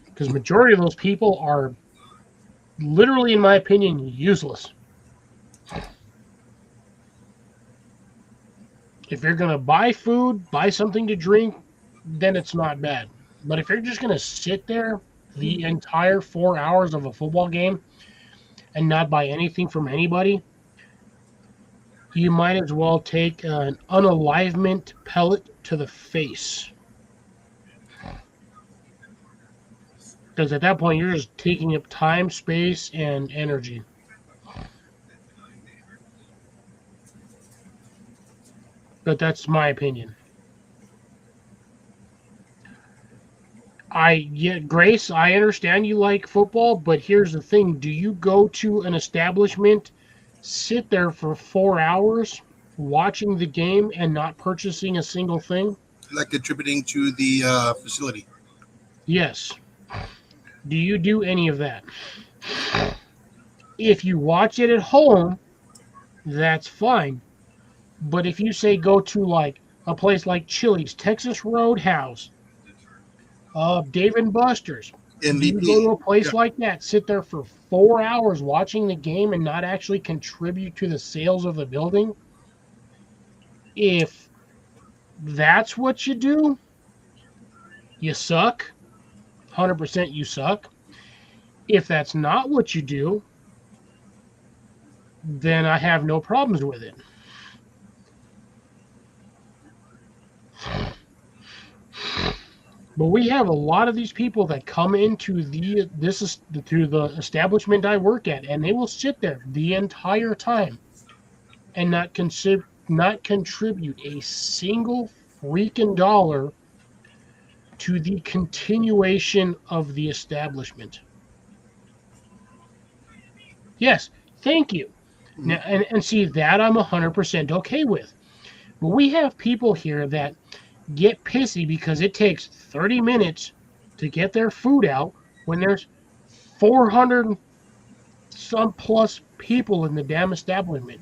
Because majority of those people are literally, in my opinion, useless. If you're going to buy food, buy something to drink, then it's not bad. But if you're just going to sit there the entire 4 hours of a football game and not buy anything from anybody, you might as well take an unalivement pellet to the face. Because at that point, you're just taking up time, space, and energy. But that's my opinion. Grace, I understand you like football, but here's the thing. Do you go to an establishment, sit there for 4 hours watching the game and not purchasing a single thing? Like contributing to the facility? Yes. Do you do any of that? If you watch it at home, that's fine. But if you say go to like a place like Chili's, Texas Roadhouse, Dave and Buster's, MVP. you go to a place like that, sit there for 4 hours watching the game and not actually contribute to the sales of the building. If that's what you do, you suck. 100% you suck. If that's not what you do, then I have no problems with it. But we have a lot of these people that come into to the establishment I work at, and they will sit there the entire time and not contribute a single freaking dollar to the continuation of the establishment. Yes, thank you. Now, and see that I'm 100% okay with. But we have people here that get pissy because it takes 30 minutes to get their food out when there's 400 some plus people in the damn establishment.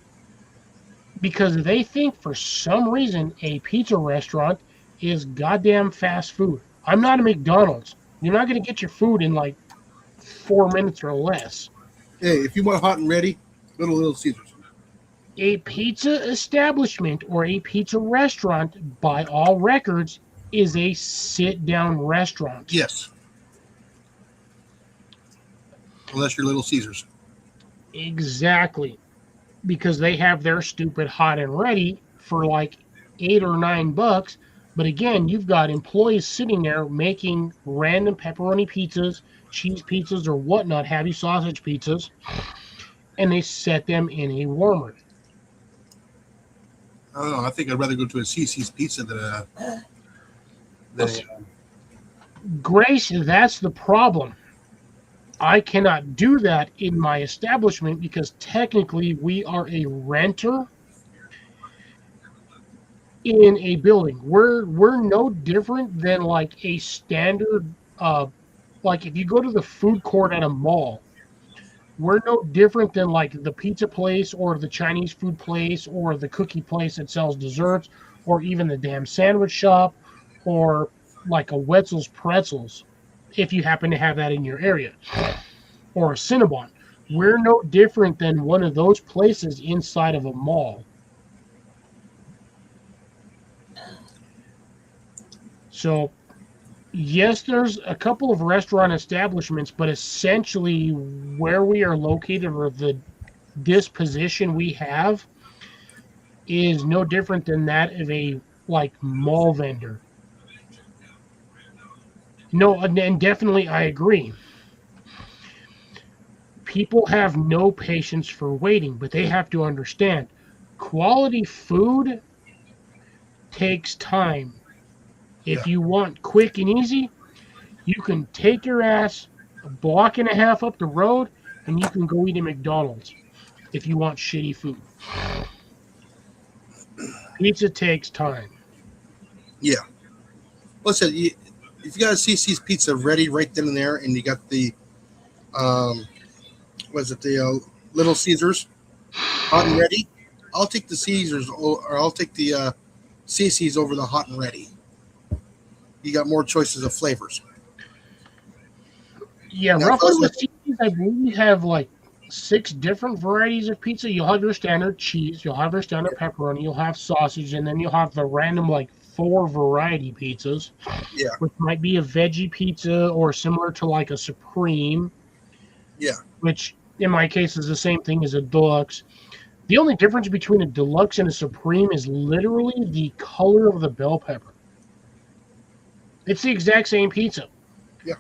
Because they think for some reason a pizza restaurant is goddamn fast food. I'm not a McDonald's. You're not going to get your food in like 4 minutes or less. Hey, if you want hot and ready, go to Little Caesars. A pizza establishment or a pizza restaurant, by all records, is a sit-down restaurant. Yes. Unless you're Little Caesars. Exactly. Because they have their stupid hot and ready for like $8 or $9. But again, you've got employees sitting there making random pepperoni pizzas, cheese pizzas, or whatnot, heavy sausage pizzas, and they set them in a warmer. I don't know. I think I'd rather go to a CC's Pizza than Grace, that's the problem. I cannot do that in my establishment because technically we are a renter in a building. We're no different than like a standard like if you go to the food court at a mall, we're no different than like the pizza place or the Chinese food place or the cookie place that sells desserts or even the damn sandwich shop or like a Wetzel's Pretzels if you happen to have that in your area or a Cinnabon. We're no different than one of those places inside of a mall. So, yes, there's a couple of restaurant establishments, but essentially where we are located or the disposition we have is no different than that of a like mall vendor. No, and definitely I agree. People have no patience for waiting, but they have to understand quality food takes time. If you want quick and easy, you can take your ass a block and a half up the road and you can go eat at McDonald's if you want shitty food. Pizza takes time. Yeah. Listen, if you got a CC's Pizza ready right then and there, and you got the, Little Caesars hot and ready, I'll take the Caesars or I'll take the CC's over the hot and ready. You got more choices of flavors. Yeah, Now, roughly plus with cheese, I believe we have like 6 different varieties of pizza. You'll have your standard cheese, you'll have your standard pepperoni, you'll have sausage, and then you'll have the random like 4 variety pizzas. Yeah. Which might be a veggie pizza or similar to like a Supreme. Yeah. Which in my case is the same thing as a deluxe. The only difference between a deluxe and a Supreme is literally the color of the bell pepper. It's the exact same pizza. Yeah.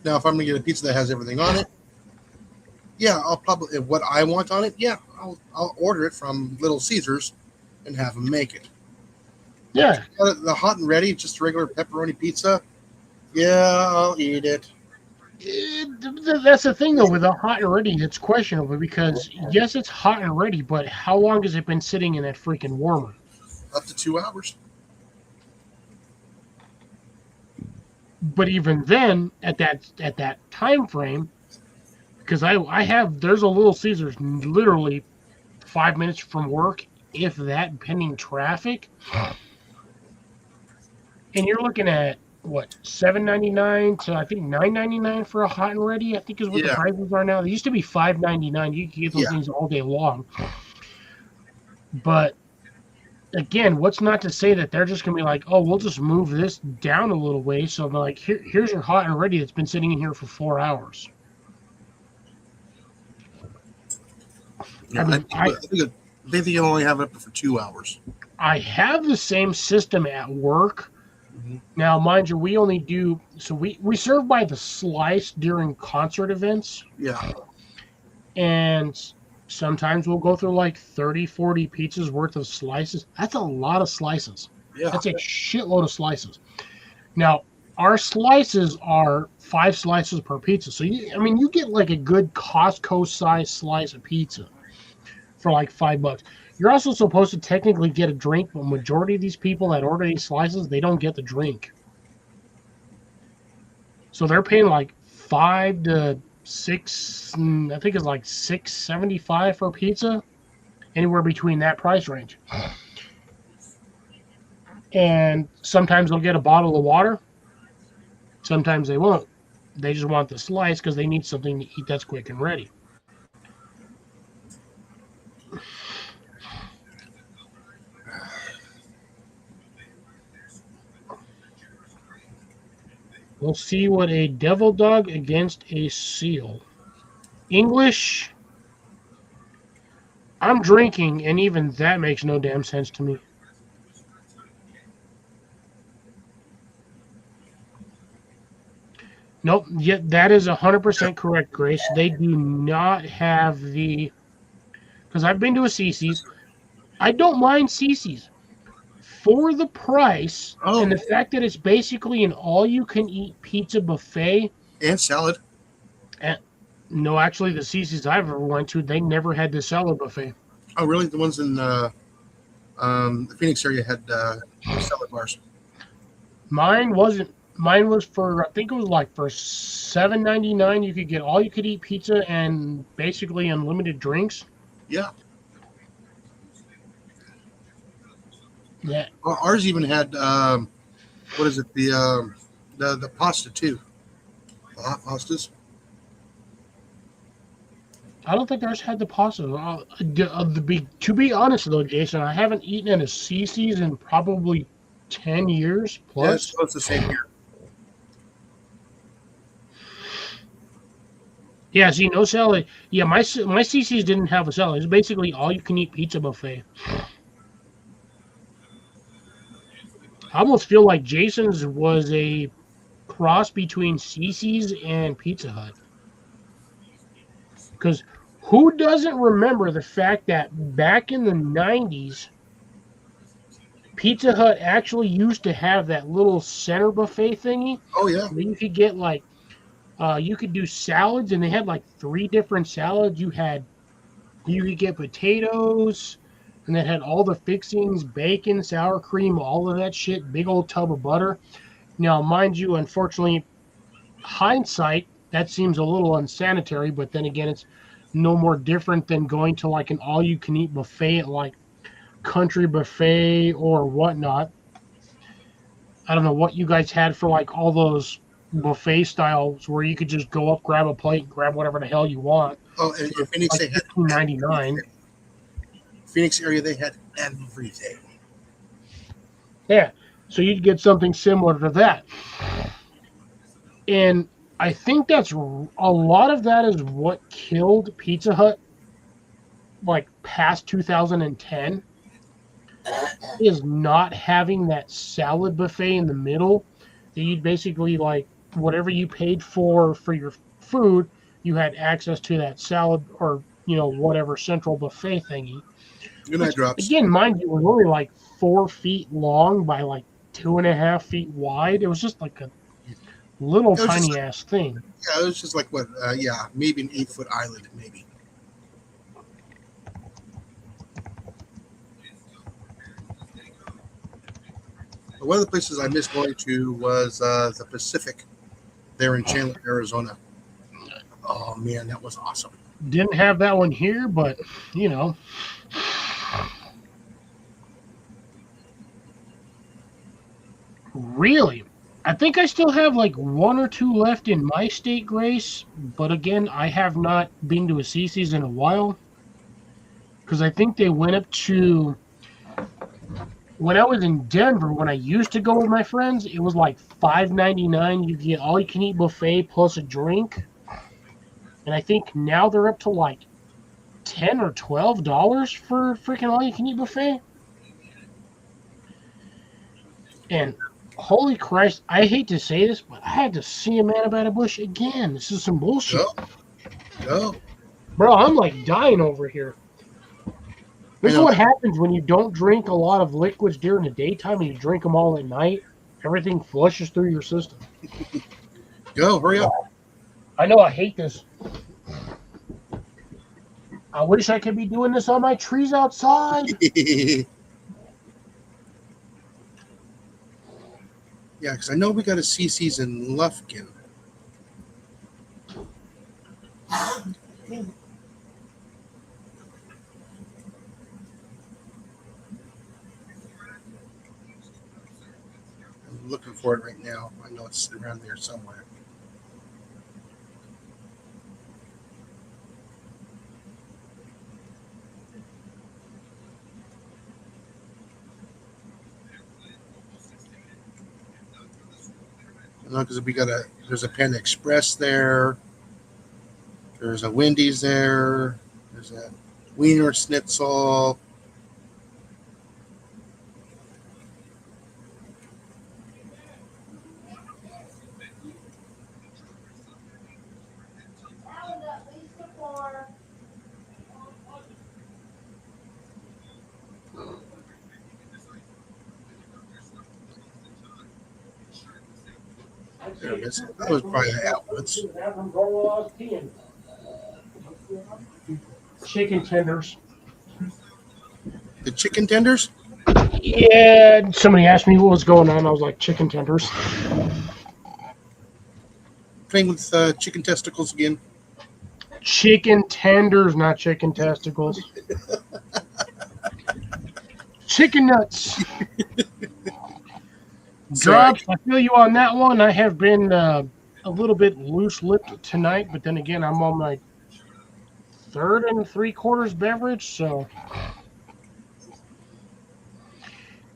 Now, if I'm going to get a pizza that has everything on it, yeah, I'll probably, what I want on it, yeah, I'll order it from Little Caesars and have them make it. Yeah. The hot and ready, just regular pepperoni pizza, yeah, I'll eat it. That's the thing, though, with the hot and ready, it's questionable because, yes, it's hot and ready, but how long has it been sitting in that freaking warmer? Up to 2 hours. But even then, at that time frame, because there's a Little Caesars literally 5 minutes from work, if that, pending traffic, and you're looking at what $7.99 to I think $9.99 for a hot and ready. I think is what the prices are now. They used to be $5.99. You could get those things all day long, but again, what's not to say that they're just going to be like, oh, we'll just move this down a little way. So they're like, here's your hot and ready that's been sitting in here for 4 hours. Yeah, I think you only have it up for 2 hours. I have the same system at work. Mhm. Now, mind you, we only do so we serve by the slice during concert events, Yeah. and sometimes we'll go through like 30, 40 pizzas worth of slices. That's a lot of slices. Yeah. That's a shitload of slices. Now, our slices are 5 slices per pizza. So you get like a good Costco size slice of pizza for like $5. You're also supposed to technically get a drink, but majority of these people that order these slices, they don't get the drink. So they're paying like 5 to 6. I think it's like 6.75 for pizza, anywhere between that price range. And sometimes they'll get a bottle of water. Sometimes they won't. They just want the slice because they need something to eat that's quick and ready. We'll see what a devil dog against a seal. English. I'm drinking, and even that makes no damn sense to me. Nope. Yet that is 100% correct, Grace. They do not have the. Because I've been to a CC's. I don't mind CC's for the price Oh, and the fact that it's basically an all-you-can-eat pizza buffet. and salad. No, actually, the CC's I've ever went to, they never had the salad buffet. Oh, really? The ones in the Phoenix area had salad bars. Mine wasn't. Mine was for, I think it was like for $7.99. You could get all-you-could-eat pizza and basically unlimited drinks. Yeah. Yeah, Ours even had what is it? The pasta too. The hot pastas. I don't think ours had the pasta. To be honest though, Jason, I haven't eaten at a CC's in probably 10 years Yeah, it's, plus. it's the same here. Yeah, see, no salad. Yeah, my CC's didn't have a salad. It's basically all-you-can-eat pizza buffet. I almost feel like Jason's was a cross between CC's and Pizza Hut. Because who doesn't remember the fact that back in the 90s, Pizza Hut actually used to have that little center buffet thingy Oh yeah. where you could get like, you could do salads, and they had like 3 different salads. You could get potatoes, and that had all the fixings, bacon, sour cream, all of that shit, big old tub of butter. Now, mind you, unfortunately, hindsight, that seems a little unsanitary, but then again, it's no more different than going to like an all-you-can-eat buffet at like Country Buffet or whatnot. I don't know what you guys had for like all those buffet styles where you could just go up, grab a plate, grab whatever the hell you want. Oh, and in Phoenix Like they had $15.99. Phoenix area they had everything. Yeah, so you'd get something similar to that. And I think that's a lot of that is what killed Pizza Hut like past 2010 is not having that salad buffet in the middle that you'd basically like whatever you paid for your food, you had access to that salad or whatever central buffet thingy. Good night, drops. Again, mind you, it was only like 4 feet long by like 2.5 feet wide. It was just like a little It was just tiny ass thing. Yeah, it was just like what? Yeah, maybe an 8-foot island, maybe. But one of the places I missed going to was the Pacific, there in Chandler, Arizona. Oh man, that was awesome. Didn't have that one here, but really, I think I still have like 1 or 2 left in my state, Grace. But again, I have not been to a CC's in a while because I think they went up to when I was in Denver. When I used to go with my friends, it was like $5.99. You get all you can eat buffet plus a drink, and I think now they're up to like $10 or $12 for freaking all you can eat buffet. And holy Christ, I hate to say this, but I had to see a man about a bush again. This is some bullshit. Go. Bro, I'm like dying over here. This I is know. what happens when you don't drink a lot of liquids during the daytime and you drink them all at night. Everything flushes through your system. Go. Hurry up. I know I hate this. I wish I could be doing this on my trees outside. Yeah, because I know we got a CC's in Lufkin. I'm looking for it right now. I know it's around there somewhere. You know, because there's a Panda Express there. There's a Wendy's there. There's a Wiener Schnitzel. That was at least a 4. There it is. That was probably the outlets. Chicken tenders. The chicken tenders? Yeah, somebody asked me what was going on. I was like, chicken tenders. Playing with chicken testicles again. Chicken tenders, not chicken testicles. Chicken nuts. Drops, I feel you on that one. I have been a little bit loose-lipped tonight, but then again, I'm on my 3rd and 3/4 beverage, so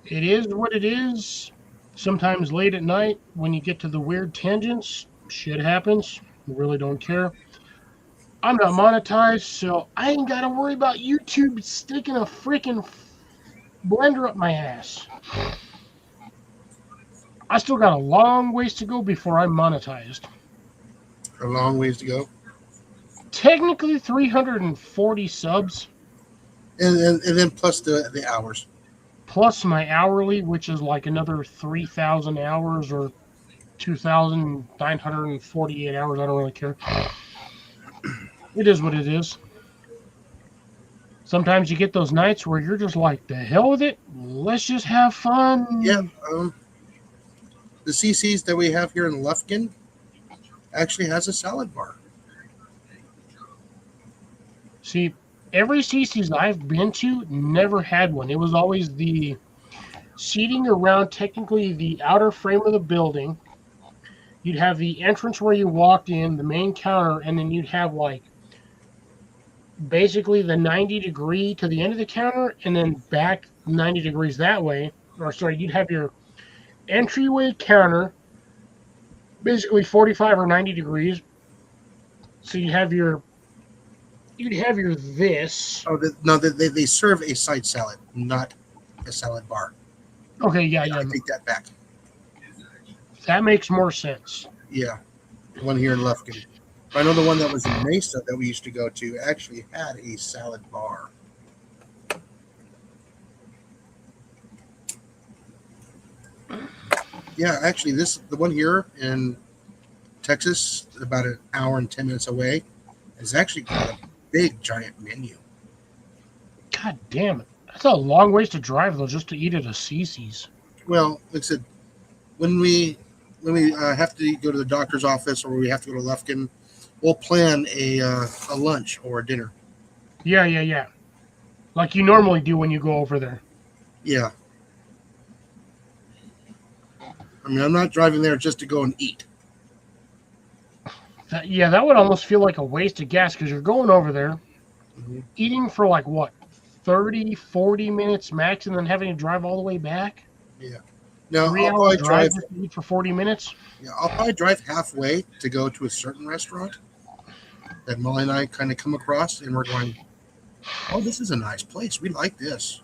it is what it is. Sometimes late at night, when you get to the weird tangents, shit happens. I really don't care. I'm not monetized, so I ain't got to worry about YouTube sticking a freaking blender up my ass. I still got a long ways to go before I'm monetized. A long ways to go. Technically 340 subs, And then plus the hours. plus my hourly, which is like another 3,000 hours or 2,948 hours. I don't really care. It is what it is. Sometimes you get those nights where you're just like, the hell with it. Let's just have fun. Yeah. The CC's that we have here in Lufkin actually has a salad bar. See, every CC's I've been to never had one. It was always the seating around technically the outer frame of the building. You'd have the entrance where you walked in, the main counter, and then you'd have like basically the 90 degree to the end of the counter and then back 90 degrees that way. Or sorry, you'd have your entryway counter basically 45 or 90 degrees. So you'd have your this. Oh, no, they serve a side salad, not a salad bar. Okay, I yeah. take that back. That makes more sense. Yeah, the one here in Lufkin. But I know the one that was in Mesa that we used to go to actually had a salad bar. Yeah, actually, the one here in Texas, about an hour and 10 minutes away, has actually got a big giant menu. God damn it. That's a long ways to drive, though, just to eat at a CC's. Well, like I said, when we have to go to the doctor's office or we have to go to Lufkin, we'll plan a lunch or a dinner. Yeah. Like you normally do when you go over there. Yeah. I mean, I'm not driving there just to go and eat. That would almost feel like a waste of gas because you're going over there, eating for like, what, 30, 40 minutes max, and then having to drive all the way back? Yeah. Now, 3 I'll hour probably drive drive. to eat for 40 minutes? Yeah, I'll probably drive halfway to go to a certain restaurant that Molly and I kind of come across, and we're going, "Oh, this is a nice place. We like this."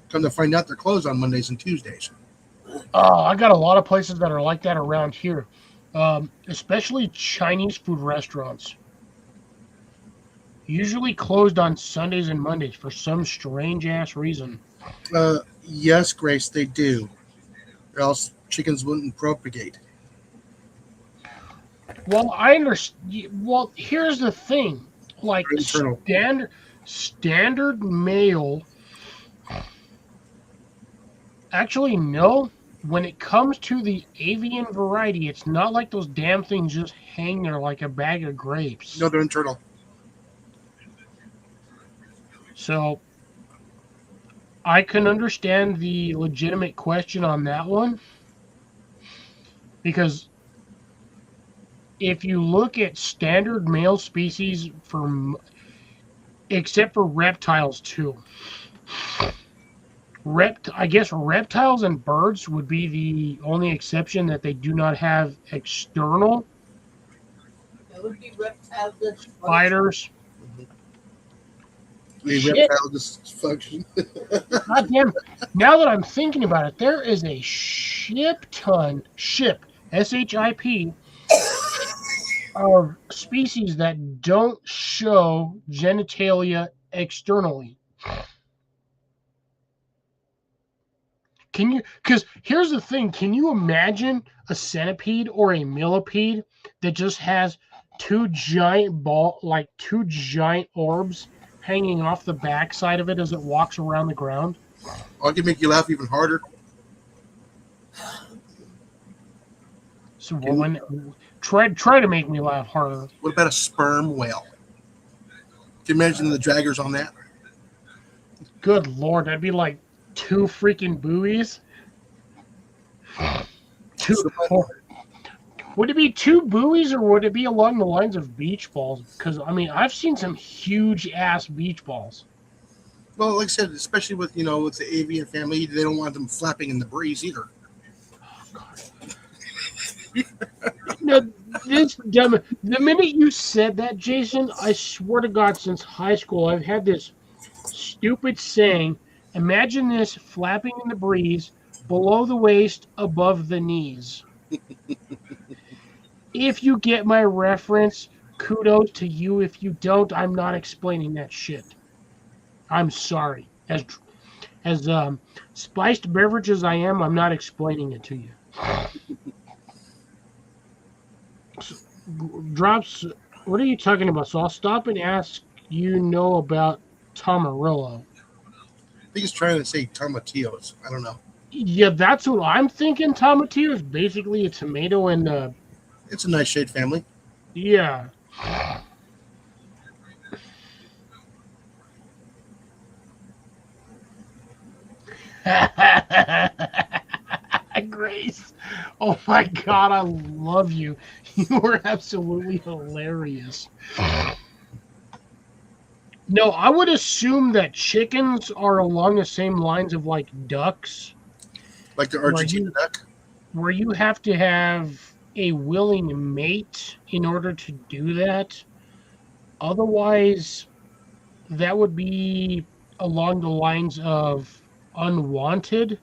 Come to find out, they're closed on Mondays and Tuesdays. I got a lot of places that are like that around here, especially Chinese food restaurants. Usually closed on Sundays and Mondays for some strange ass reason. Yes, Grace, they do. Or else chickens wouldn't propagate. Well, I understand. Well, here's the thing: like They're internal. standard male. Actually, no. When it comes to the avian variety, it's not like those damn things just hang there like a bag of grapes. No, they're internal. So I can understand the legitimate question on that one because if you look at standard male species except for reptiles too. I guess reptiles and birds would be the only exception that they do not have external That would be reptile good. spiders. The Shit. reptile dysfunction. God damn. Now that I'm thinking about it, there is a ship, SHIP, of species that don't show genitalia externally. Can you? Because here's the thing: can you imagine a centipede or a millipede that just has two giant orbs hanging off the backside of it as it walks around the ground? I can make you laugh even harder. So when try to make me laugh harder. What about a sperm whale? Can you imagine the draggers on that? Good lord, that'd be like two freaking buoys. Would it be two buoys or would it be along the lines of beach balls? Because I mean, I've seen some huge ass beach balls. Well, like I said, especially with with the avian family, they don't want them flapping in the breeze either. No, this dumb. The minute you said that, Jason, I swear to God, since high school, I've had this stupid saying. Imagine this flapping in the breeze, below the waist, above the knees. If you get my reference, kudos to you. If you don't, I'm not explaining that shit. I'm sorry. As spiced beverage as I am, I'm not explaining it to you. Drops, what are you talking about? So I'll stop and ask about Tomarillo. I think he's trying to say tomatillos. I don't know. Yeah, that's what I'm thinking. Tomatillo is basically a tomato and It's a nice shade family. yeah. Grace. Oh my God, I love you. You are absolutely hilarious. No, I would assume that chickens are along the same lines of like ducks, Like the Argentina duck. where you have to have a willing mate in order to do that. Otherwise, that would be along the lines of unwanted.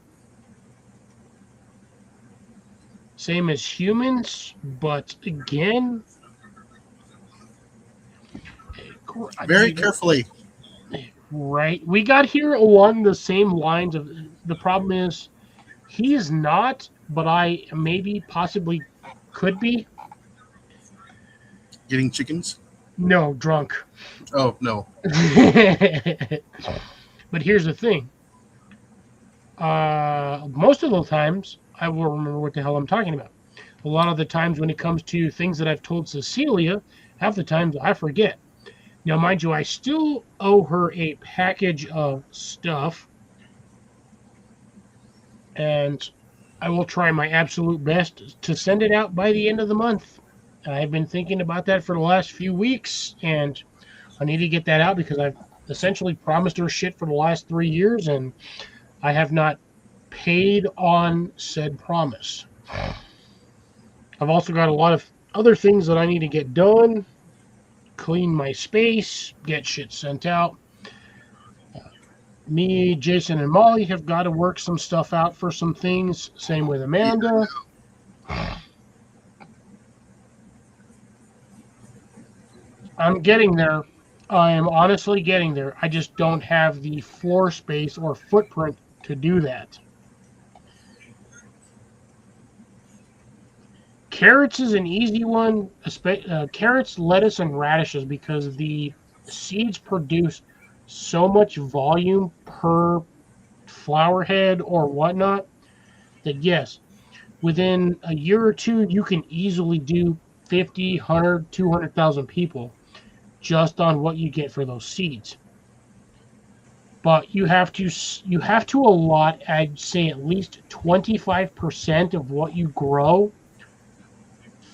Same as humans, but again, Very carefully. right? We got here along the same lines of the problem is he is not, but I maybe possibly could be. Getting chickens. No, drunk. Oh no. But here's the thing. Most of the times, I will remember what the hell I'm talking about. A lot of the times when it comes to things that I've told Cecilia, half the times I forget. Now, mind you, I still owe her a package of stuff, and I will try my absolute best to send it out by the end of the month. I've been thinking about that for the last few weeks, and I need to get that out because I've essentially promised her shit for the last 3 years, and I have not paid on said promise. I've also got a lot of other things that I need to get done, clean my space, get shit sent out. Me, Jason, and Molly have got to work some stuff out for some things. Same with Amanda. I'm getting there. I am honestly getting there. I just don't have the floor space or footprint to do that. Carrots is an easy one. Carrots, lettuce, and radishes because the seeds produce so much volume per flower head or whatnot that yes, within a year or two, you can easily do 50, 100, 200,000 people just on what you get for those seeds. But you have to allot, I'd say, at least 25% of what you grow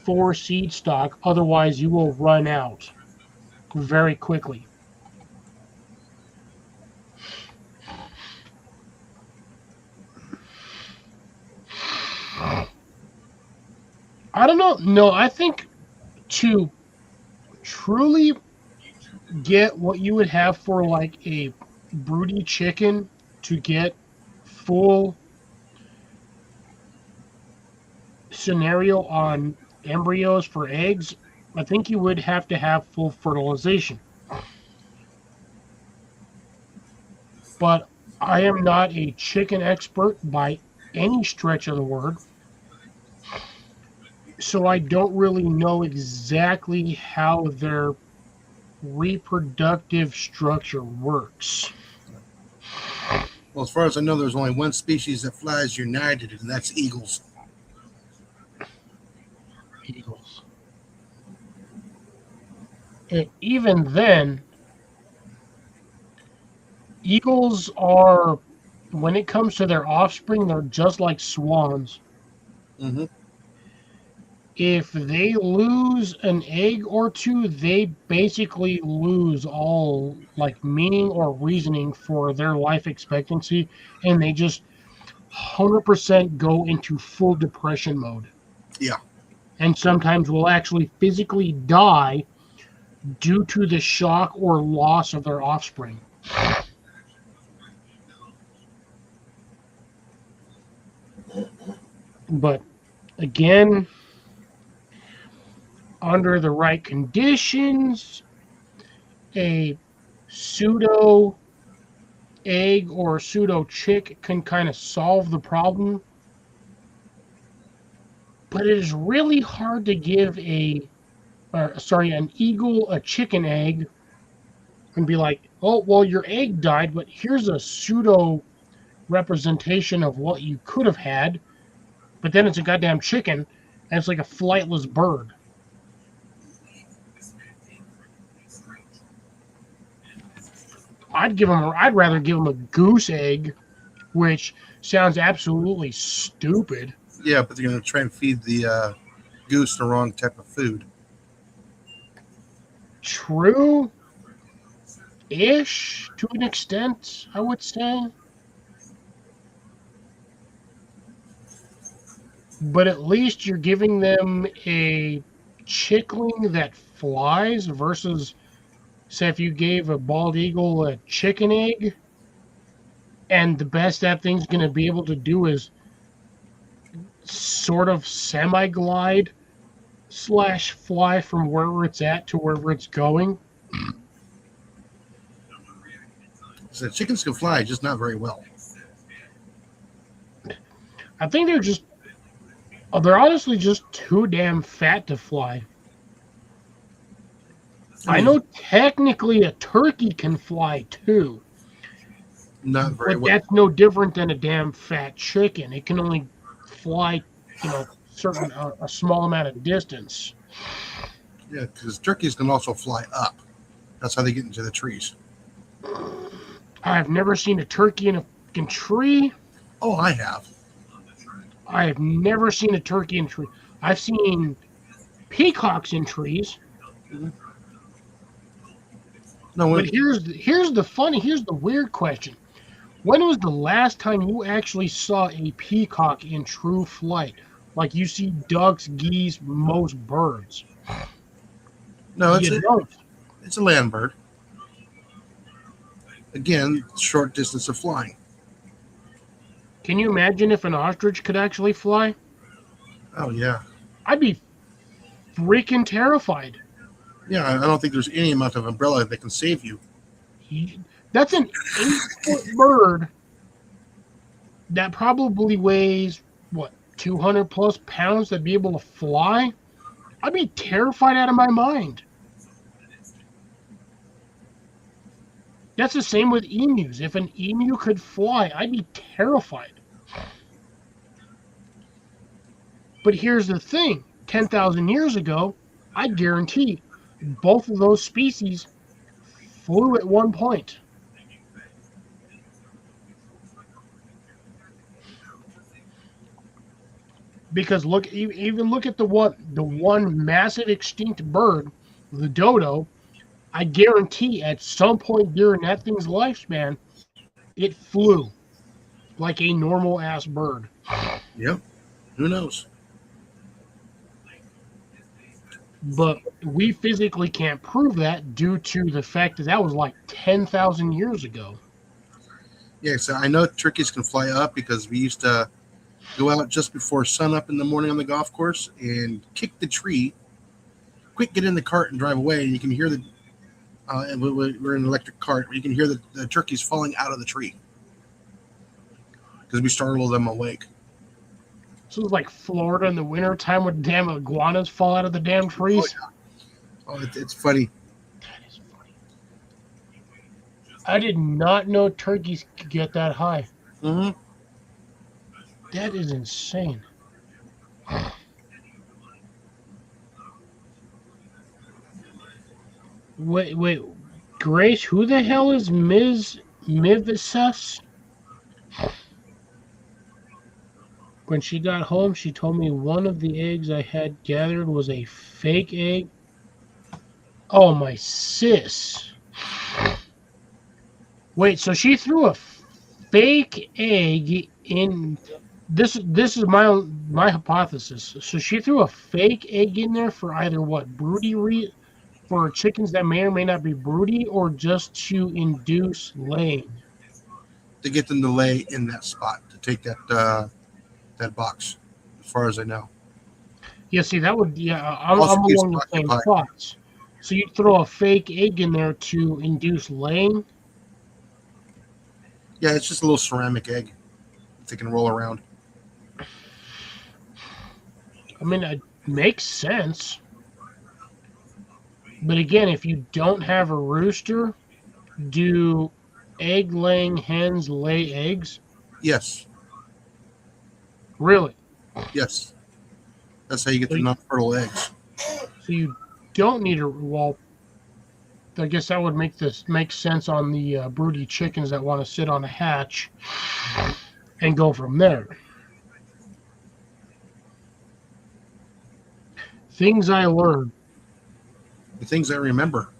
for seed stock. Otherwise, you will run out very quickly. I don't know. No, I think to truly get what you would have for like a broody chicken to get full scenario on embryos for eggs, I think you would have to have full fertilization. But I am not a chicken expert by any stretch of the word. So I don't really know exactly how their reproductive structure works. Well, as far as I know, there's only one species that flies united, and that's eagles. Eagles. And even then, eagles are, when it comes to their offspring, they're just like swans. Mm-hmm. If they lose an egg or two, they basically lose all like meaning or reasoning for their life expectancy, and they just 100% go into full depression mode. Yeah. And sometimes will actually physically die due to the shock or loss of their offspring. But again, under the right conditions, a pseudo egg or pseudo chick can kind of solve the problem. But it is really hard to give an eagle a chicken egg and be like, oh, well, your egg died, but here's a pseudo representation of what you could have had. But then it's a goddamn chicken, and it's like a flightless bird. I'd rather give them a goose egg, which sounds absolutely stupid. Yeah, but they're going to try and feed the goose the wrong type of food. True-ish to an extent, I would say. But at least you're giving them a chickling that flies versus, say, if you gave a bald eagle a chicken egg, and the best that thing's going to be able to do is sort of semi-glide / fly from wherever it's at to wherever it's going. So chickens can fly, just not very well. I think they're honestly just too damn fat to fly. I know technically a turkey can fly too. Not very But well. that's no different than a damn fat chicken. It can only fly, a small amount of distance. Yeah, because turkeys can also fly up. That's how they get into the trees. I've never seen a turkey in a fucking tree. Oh, I have. I have never seen a turkey in a tree. I've seen peacocks in trees. No, But here's the weird question. When was the last time you actually saw a peacock in true flight? Like you see ducks, geese, most birds. no, You don't. it's a land bird. Again, short distance of flying. Can you imagine if an ostrich could actually fly? Oh yeah, I'd be freaking terrified. yeah. I don't think there's any amount of umbrella that can save you. That's an 8-foot bird that probably weighs, what, 200 plus pounds to be able to fly? I'd be terrified out of my mind. That's the same with emus. If an emu could fly, I'd be terrified. But here's the thing. 10,000 years ago, I guarantee both of those species flew at one point. Because even look at the one massive extinct bird, the dodo. I guarantee at some point during that thing's lifespan, it flew like a normal ass bird. Yep. Who knows? But we physically can't prove that due to the fact that that was like 10,000 years ago. Yeah, so I know turkeys can fly up because we used to go out just before sun up in the morning on the golf course and kick the tree, quick get in the cart and drive away. And you can hear and we're in an electric cart, you can hear the turkeys falling out of the tree because we startled them awake. So it's like Florida in the wintertime when damn iguanas fall out of the damn trees. It's funny. That is funny. I did not know turkeys could get that high. Mm-hmm. That is insane. Wait, Grace, who the hell is Ms. Mivisus? When she got home, she told me one of the eggs I had gathered was a fake egg. Oh, my sis. Wait, so she threw a fake egg in... This is my hypothesis. So she threw a fake egg in there for either what, for chickens that may or may not be broody, or just to induce laying. To get them to lay in that spot, to take that box, as far as I know. Yeah, see, that would, I'm Also keeps along the them same occupied. thoughts. So you'd throw a fake egg in there to induce laying? Yeah, it's just a little ceramic egg that they can roll around. I mean, it makes sense. But again, if you don't have a rooster, do egg-laying hens lay eggs? Yes, Really? yes. That's how you get the non-fertile eggs. So you don't need a... Well, I guess that would make sense on the broody chickens that want to sit on a hatch and go from there. Things I learned. The things I remember.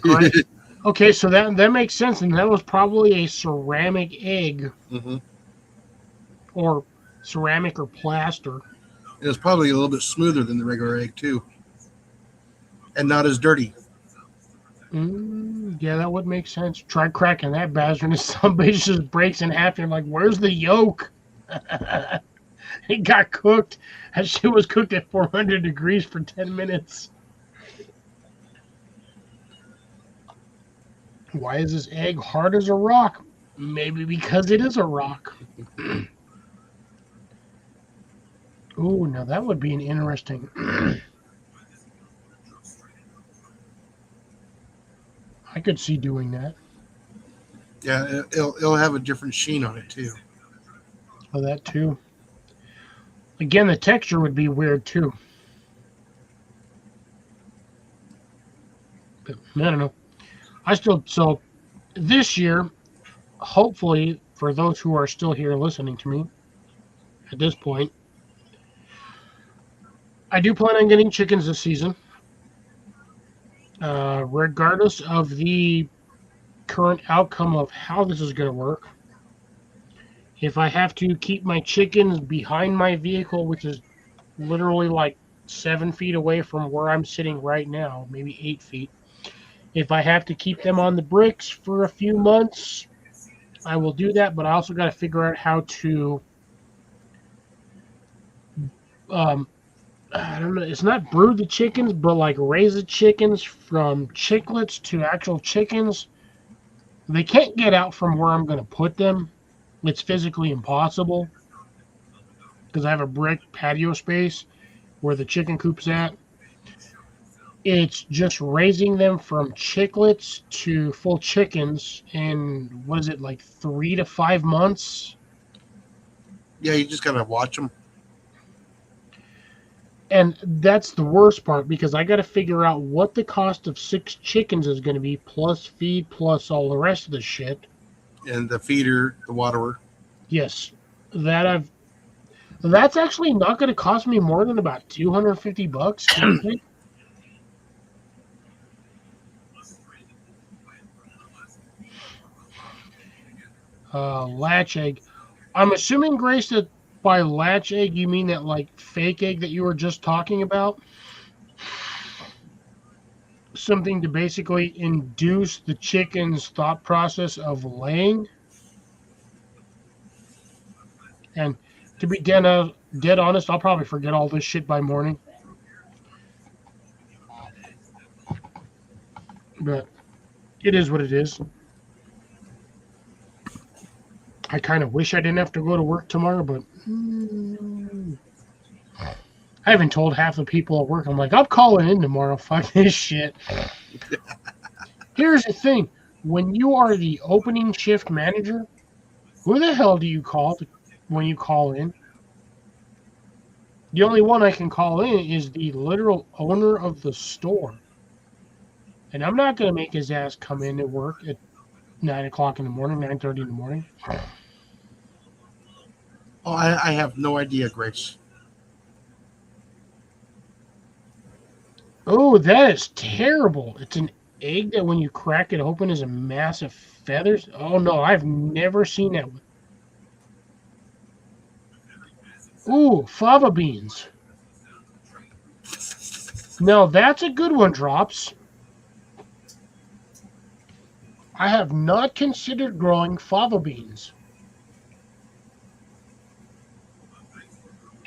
Right. Okay, so that makes sense, and that was probably a ceramic egg, Mm-hmm. or ceramic or plaster. It was probably a little bit smoother than the regular egg too, and not as dirty. Yeah, that would make sense. Try cracking that bastard, and somebody just breaks in half. And you're like, "Where's the yolk?" It got cooked. That shit was cooked at 400 degrees for 10 minutes. Why is this egg hard as a rock? Maybe because it is a rock. Ooh, now that would be an interesting... I could see doing that. Yeah, it'll have a different sheen on it too. Oh, that too. Again, the texture would be weird too. But I don't know. So this year, hopefully, for those who are still here listening to me at this point, I do plan on getting chickens this season. Regardless of the current outcome of how this is going to work. If I have to keep my chickens behind my vehicle, which is literally like 7 feet away from where I'm sitting right now, maybe 8 feet. If I have to keep them on the bricks for a few months, I will do that. But I also got to figure out how to, I don't know, it's not brood the chickens, but like raise the chickens from chicklets to actual chickens. They can't get out from where I'm going to put them. It's physically impossible because I have a brick patio space where the chicken coop's at. It's just raising them from chicklets to full chickens in, what is it, like 3 to 5 months? Yeah, you just gotta watch them. And that's the worst part because I got to figure out what the cost of 6 chickens is going to be, plus feed, plus all the rest of the shit. And the feeder, the waterer. Yes, that's actually not going to cost me more than about $250. I think. Latch egg. I'm assuming, Grace, that by latch egg you mean that like fake egg that you were just talking about? Something to basically induce the chicken's thought process of laying. And to be dead honest, I'll probably forget all this shit by morning. But it is what it is. I kind of wish I didn't have to go to work tomorrow, but I haven't told half the people at work. I'm like, I'm calling in tomorrow. Fuck this shit. Here's the thing. When you are the opening shift manager, who the hell do you call when you call in? The only one I can call in is the literal owner of the store. And I'm not going to make his ass come in to work at 9 o'clock in the morning, 9:30 in the morning. Oh, I have no idea, Grace. Oh, that is terrible. It's an egg that when you crack it open is a mass of feathers. Oh, no, I've never seen that one. Ooh, fava beans. Now, that's a good one, Drops. I have not considered growing fava beans.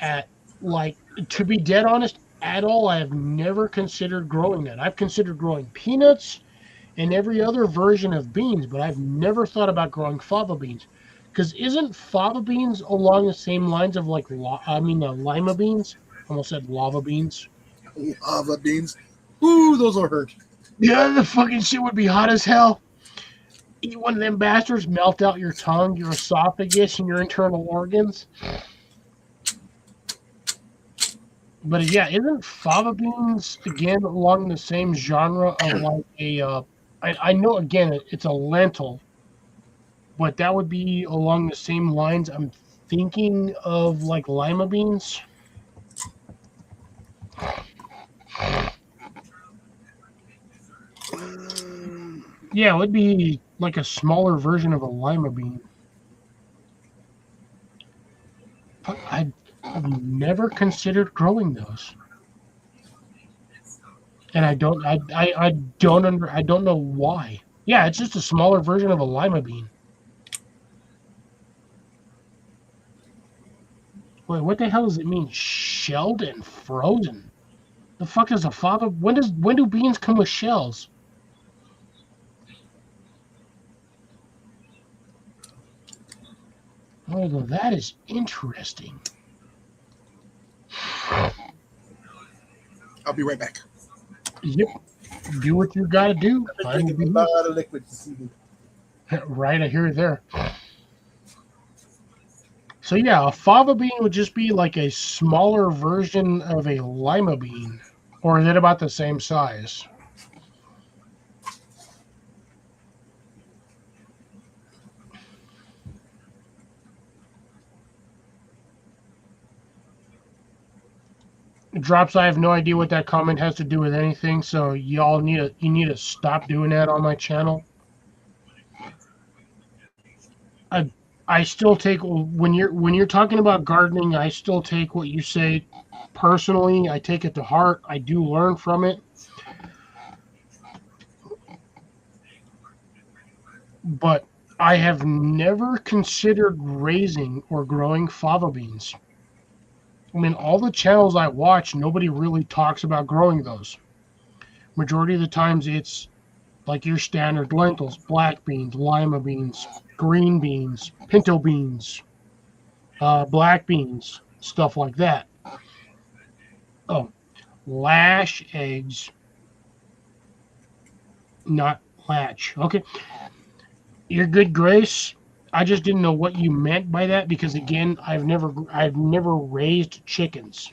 To be dead honest, at all, I have never considered growing that. I've considered growing peanuts and every other version of beans, but I've never thought about growing fava beans. Because isn't fava beans along the same lines of lima beans? Almost said lava beans. Lava beans. Ooh, those will hurt. Yeah, the fucking shit would be hot as hell. Eat one of them bastards, melt out your tongue, your esophagus, and your internal organs. But yeah, isn't fava beans again along the same genre of like a? I know again it's a lentil, but that would be along the same lines. I'm thinking of like lima beans. Yeah, it would be like a smaller version of a lima bean. But I've never considered growing those, and I don't know why. Yeah, it's just a smaller version of a lima bean. Wait, what the hell does it mean? Shelled and frozen? The fuck is a fava? When do beans come with shells? Oh, well, that is interesting. I'll be right back. Yep. Do what you gotta do. I'm drinking a lot of liquid this evening. Right, I hear you there. So yeah, a fava bean would just be like a smaller version of a lima bean. Or is it about the same size? Drops, I have no idea what that comment has to do with anything, so you need to stop doing that on my channel. I still take when you're talking about gardening, I still take what you say personally. I take it to heart. I do learn from it. But I have never considered raising or growing fava beans. I mean, all the channels I watch, nobody really talks about growing those. Majority of the times it's like your standard lentils, black beans, lima beans, green beans, pinto beans, black beans, stuff like that. Oh, lash eggs, not latch. Okay, you're good, Grace. I just didn't know what you meant by that because again, I've never raised chickens.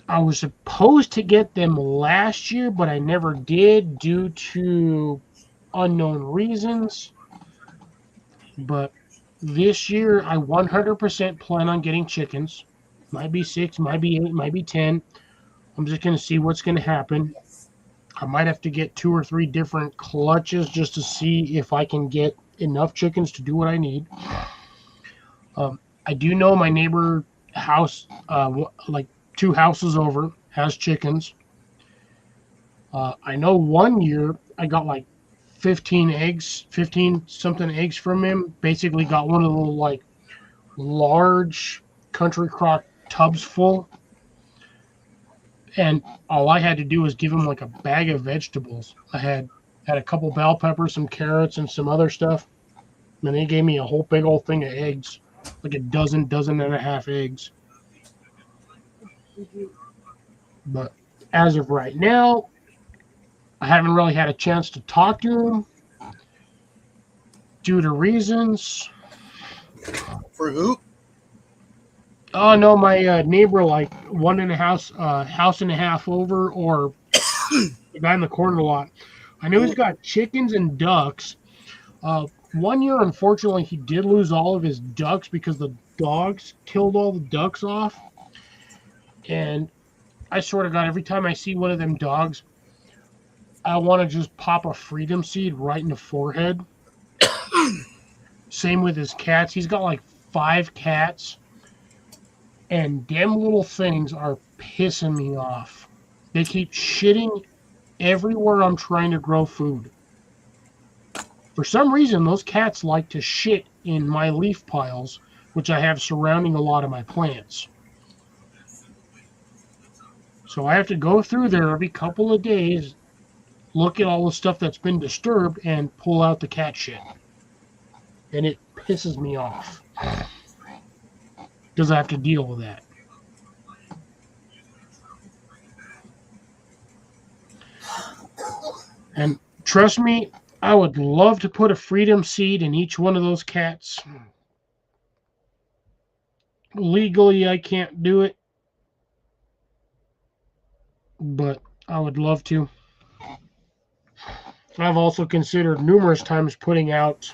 I was supposed to get them last year, but I never did due to unknown reasons. But this year, I 100% plan on getting chickens. Might be 6, might be 8, might be 10. I'm just going to see what's going to happen. I might have to get 2 or 3 different clutches just to see if I can get enough chickens to do what I need. I do know my neighbor house, like 2 houses over, has chickens. I know one year I got like 15 eggs, 15 something eggs from him. Basically got one of the like large country crock tubs full. And all I had to do was give him like a bag of vegetables. I had a couple bell peppers, some carrots, and some other stuff. And he gave me a whole big old thing of eggs, like a dozen and a half eggs. But as of right now, I haven't really had a chance to talk to him due to reasons. For who? Oh no, my neighbor, like one and a house and a half over, or the guy in the corner lot. I know he's got chickens and ducks. One year, unfortunately, he did lose all of his ducks because the dogs killed all the ducks off. And I swear to God, every time I see one of them dogs, I want to just pop a freedom seed right in the forehead. Same with his cats. He's got like 5 cats. And them little things are pissing me off. They keep shitting everywhere I'm trying to grow food. For some reason, those cats like to shit in my leaf piles, which I have surrounding a lot of my plants. So I have to go through there every couple of days, look at all the stuff that's been disturbed, and pull out the cat shit. And it pisses me off. Because I have to deal with that. And trust me, I would love to put a freedom seed in each one of those cats. Legally, I can't do it. But I would love to. I've also considered numerous times putting out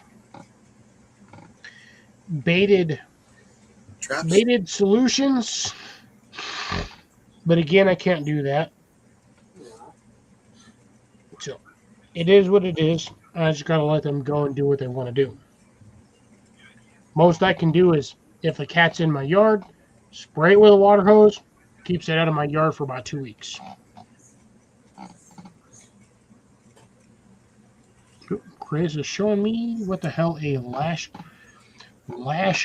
baited solutions, but again, I can't do that. So it is what it is. I just gotta let them go and do what they want to do. Most I can do is, if a cat's in my yard, spray it with a water hose, keeps it out of my yard for about 2 weeks. Chris is showing me what the hell a lash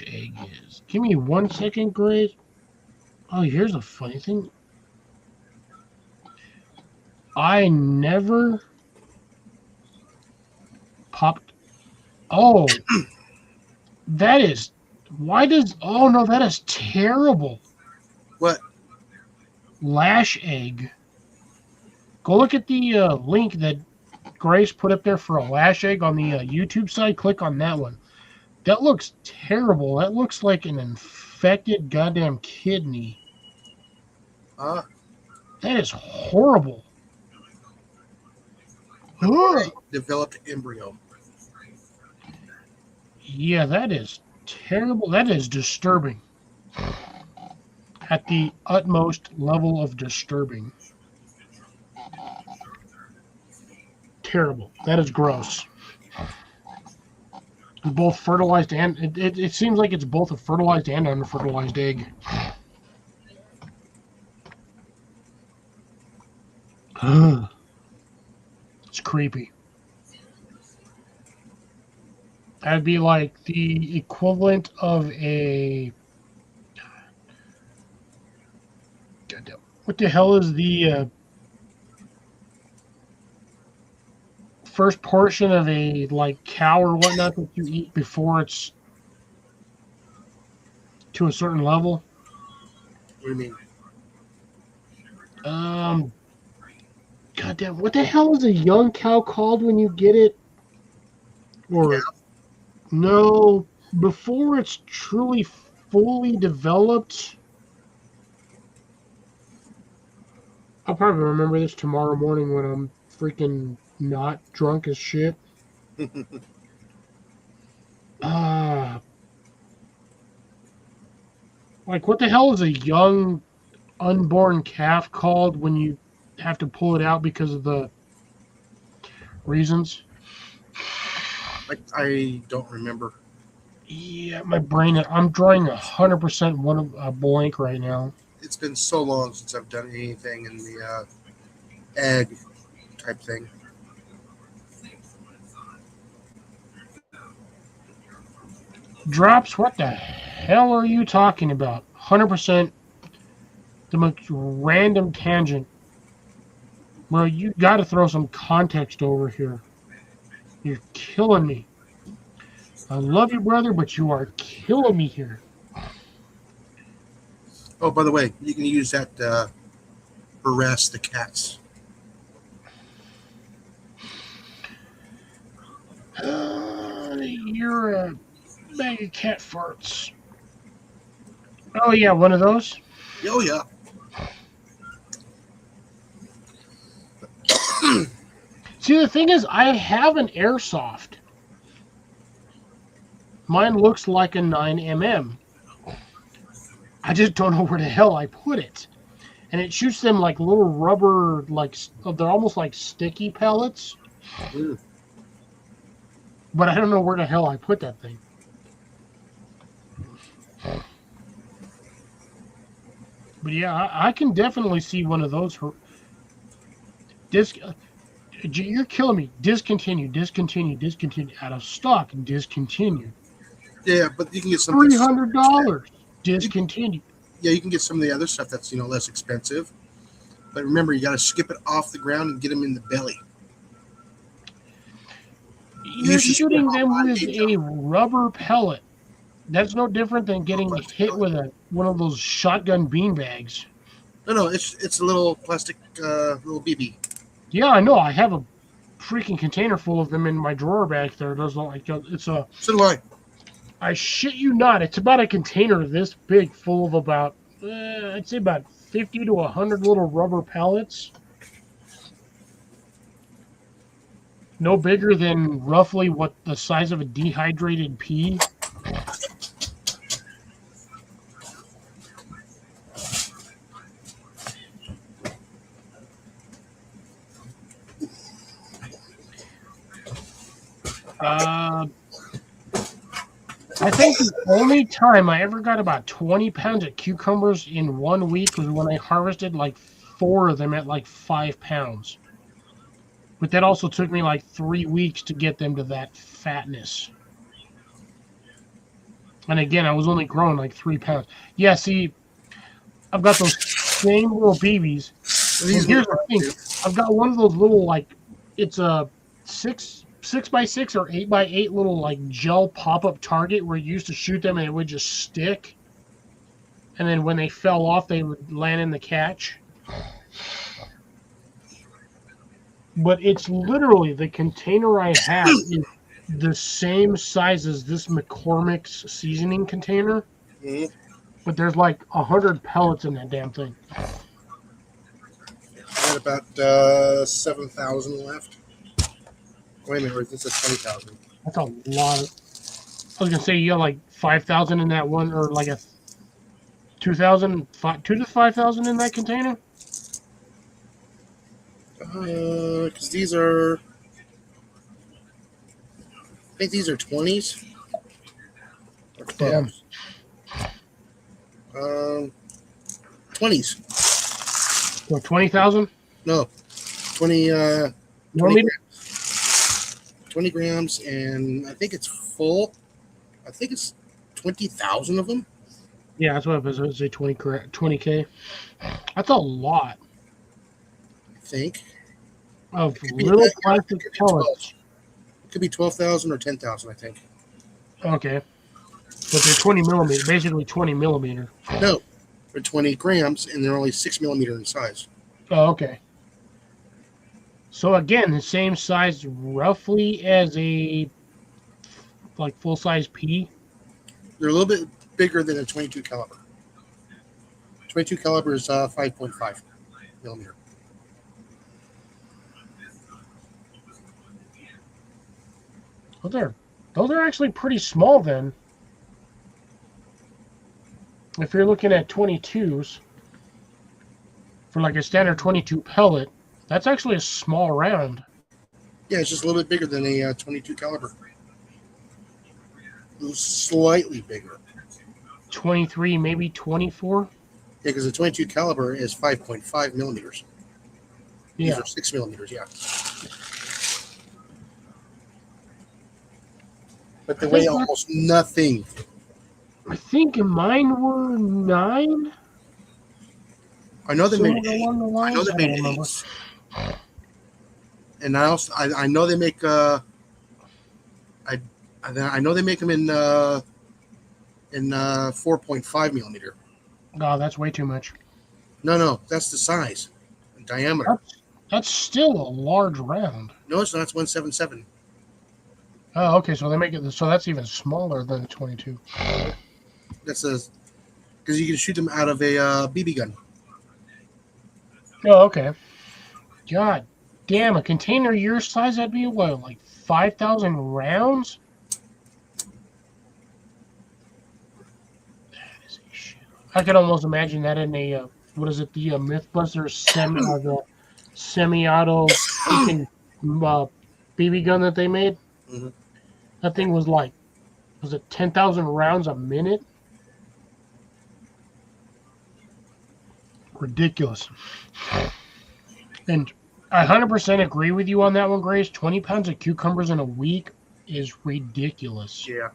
egg is. Give me 1 second, Grace. Oh, here's a funny thing. I never popped. Oh, that is. Why does. Oh, no, that is terrible. What? Lash egg. Go look at the link that Grace put up there for a lash egg on the YouTube side. Click on that one. That looks terrible. That looks like an infected goddamn kidney. That is horrible. Developed embryo. Yeah, that is terrible. That is disturbing. At the utmost level of disturbing. Terrible. That is gross. Both fertilized and it seems like it's both a fertilized and unfertilized egg. It's creepy. That'd be like the equivalent of a. What the hell is the first portion of a like cow or whatnot that you eat before it's to a certain level? What do you mean? Goddamn, what the hell is a young cow called when you get it? Or no, before it's truly fully developed. I'll probably remember this tomorrow morning when I'm freaking not drunk as shit. Like what the hell is a young unborn calf called when you have to pull it out because of the reasons? I don't remember. Yeah, my brain. I'm drawing 100% one of a blank right now. It's been so long since I've done anything in the egg type thing. Drops. What the hell are you talking about? 100% the most random tangent. Bro, you got to throw some context over here. You're killing me. I love you, brother, but you are killing me here. Oh, by the way, you can use that to harass the cats. You're a bag of cat farts. Oh, yeah, one of those? Oh, yeah. See, the thing is, I have an airsoft. Mine looks like a 9mm. I just don't know where the hell I put it. And it shoots them like little rubber, like they're almost like sticky pellets. Mm. But I don't know where the hell I put that thing. But yeah, I can definitely see one of those. You're killing me. Discontinue, discontinue, discontinue. Out of stock, discontinue. Yeah, but you can get something. $300. Discontinue. Yeah, you can get some of the other stuff that's less expensive. But remember, you got to skip it off the ground and get them in the belly. You're shooting them with a rubber pellet. That's no different than getting hit with one of those shotgun beanbags. No, it's a little plastic, little BB. Yeah, I know. I have a freaking container full of them in my drawer back there. It's a. So do I. I shit you not. It's about a container this big, full of about, I'd say about 50 to 100 little rubber pellets. No bigger than roughly what the size of a dehydrated pea. I think the only time I ever got about 20 pounds of cucumbers in 1 week was when I harvested like 4 of them at like 5 pounds. But that also took me like 3 weeks to get them to that fatness. And again, I was only growing like 3 pounds. Yeah, see, I've got those same little BBs. And here's the thing. I've got one of those little, like, it's a 6x6 or 8x8 little like gel pop-up target where you used to shoot them and it would just stick, and then when they fell off they would land in the catch. But it's literally the container I have is the same size as this McCormick's seasoning container, but there's like 100 pellets in that damn thing. I got about 7,000 left. Wait a minute, this is 20,000. That's a lot. I was gonna say you got like 5,000 in that one, or like a 2,000, 2 to 5,000 in that container. Because these are, I think these are 20s. Or Damn. close. 20s. What, 20,000 No, 20 millimeter? 20 grams, and I think it's full. I think it's 20,000 of them. Yeah, that's what I was going to say. 20K. That's a lot I think. of Could be- little it plastic could be pellets. It could be 12,000 or 10,000, I think. Okay, but they're 20 millimeter, basically 20 millimeter. No, they're 20 grams, and they're only 6 millimeter in size. Oh, okay. So again, the same size roughly as a like full size pea. They're a little bit bigger than a 22 caliber. 22 caliber is 5.5 millimeter. Well, those are actually pretty small then. If you're looking at 22s for like a standard 22 pellet, that's actually a small round. Yeah, it's just a little bit bigger than a 22 caliber. A little slightly bigger. 23, maybe 24. Yeah, because the 22 caliber is 5.5 millimeters. These Yeah. are 6 millimeters, yeah. But they weigh almost nothing. I think mine were 9. I know they made Somewhere 8. along the I know lines. they I made don't remember. 8s. And I know they make I know they make them in 4.5 millimeter. Oh, that's way too much. No, that's the size, and diameter. That's still a large round. No, it's not. It's 177. Oh, okay. So they make it. So that's even smaller than the 22. That's because you can shoot them out of a BB gun. Oh, okay. God damn, a container your size, that'd be what, like 5,000 rounds? That is a shit. I could almost imagine that in a, what is it, the Mythbusters the semi-auto freaking BB gun that they made? Mhm. That thing was like, was it 10,000 rounds a minute? Ridiculous. And I 100% agree with you on that one, Grace. 20 pounds of cucumbers in a week is ridiculous. Yeah.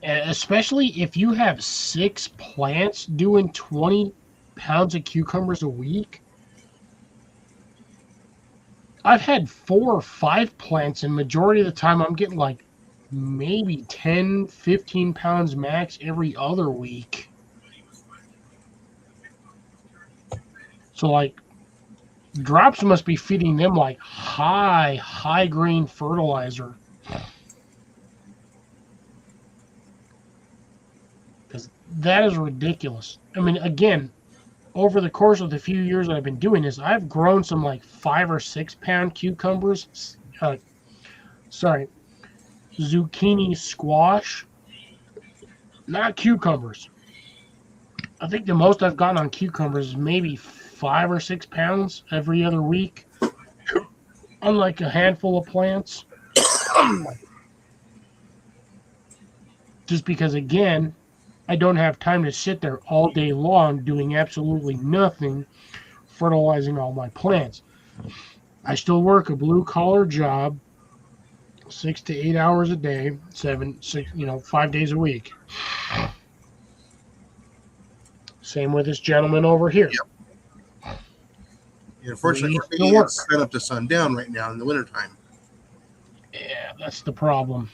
Especially if you have 6 plants doing 20 pounds of cucumbers a week. I've had 4 or 5 plants, and majority of the time I'm getting like maybe 10, 15 pounds max every other week. So, like, drops must be feeding them like high grain fertilizer. Because that is ridiculous. I mean, again, over the course of the few years that I've been doing this, I've grown some like 5 or 6 pound cucumbers. Zucchini squash. Not cucumbers. I think the most I've gotten on cucumbers is maybe 5 or 6 pounds every other week. Unlike a handful of plants. Just because, again, I don't have time to sit there all day long doing absolutely nothing, fertilizing all my plants. I still work a blue-collar job, 6 to 8 hours a day, 5 days a week. Same with this gentleman over here. Yep. Yeah, unfortunately, for Needs to me, work. it's set up to sundown right now in the wintertime. Yeah, that's the problem.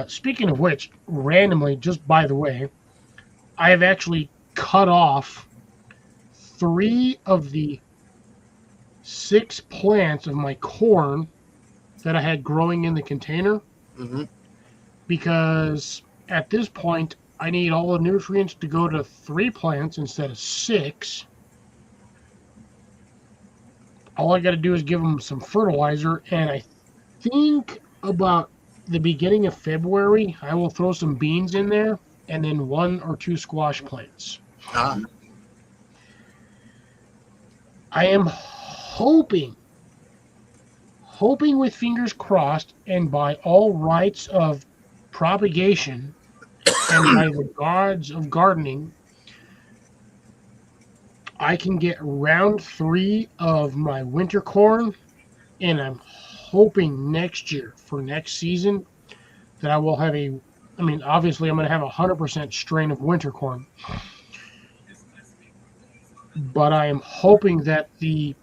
Speaking of which, randomly, just by the way, I have actually cut off 3 of the 6 plants of my corn that I had growing in the container Mm-hmm. because at this point I need all the nutrients to go to 3 plants instead of 6. All I got to do is give them some fertilizer, and I think about the beginning of February I will throw some beans in there and then 1 or 2 squash plants. Ah, I am hoping with fingers crossed and by all rights of propagation and by the gods of gardening, I can get round 3 of my winter corn, and I'm hoping next year for next season that I will have obviously I'm going to have 100% strain of winter corn, but I am hoping that the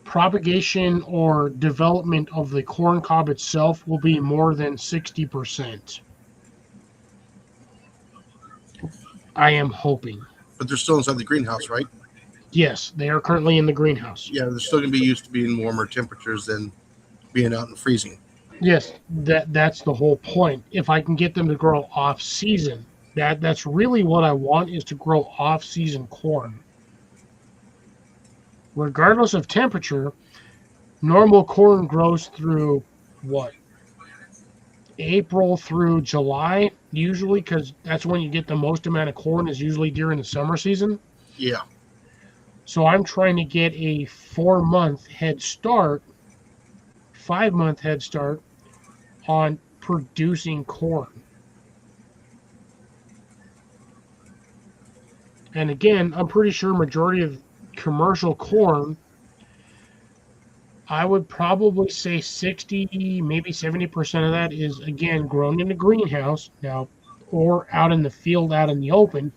propagation or development of the corn cob itself will be more than 60%. I am hoping. But they're still inside the greenhouse, right? Yes, they are currently in the greenhouse. Yeah, they're still going to be used to being warmer temperatures than being out in freezing. Yes, that's the whole point. If I can get them to grow off season, that's really what I want, is to grow off season corn. Regardless of temperature, normal corn grows through what? April through July, usually, because that's when you get the most amount of corn, is usually during the summer season. Yeah. So I'm trying to get a 4-month head start, 5-month head start on producing corn. And again, I'm pretty sure majority of commercial corn, I would probably say 60, maybe 70% of that is, again, grown in a greenhouse now or out in the field, out in the open.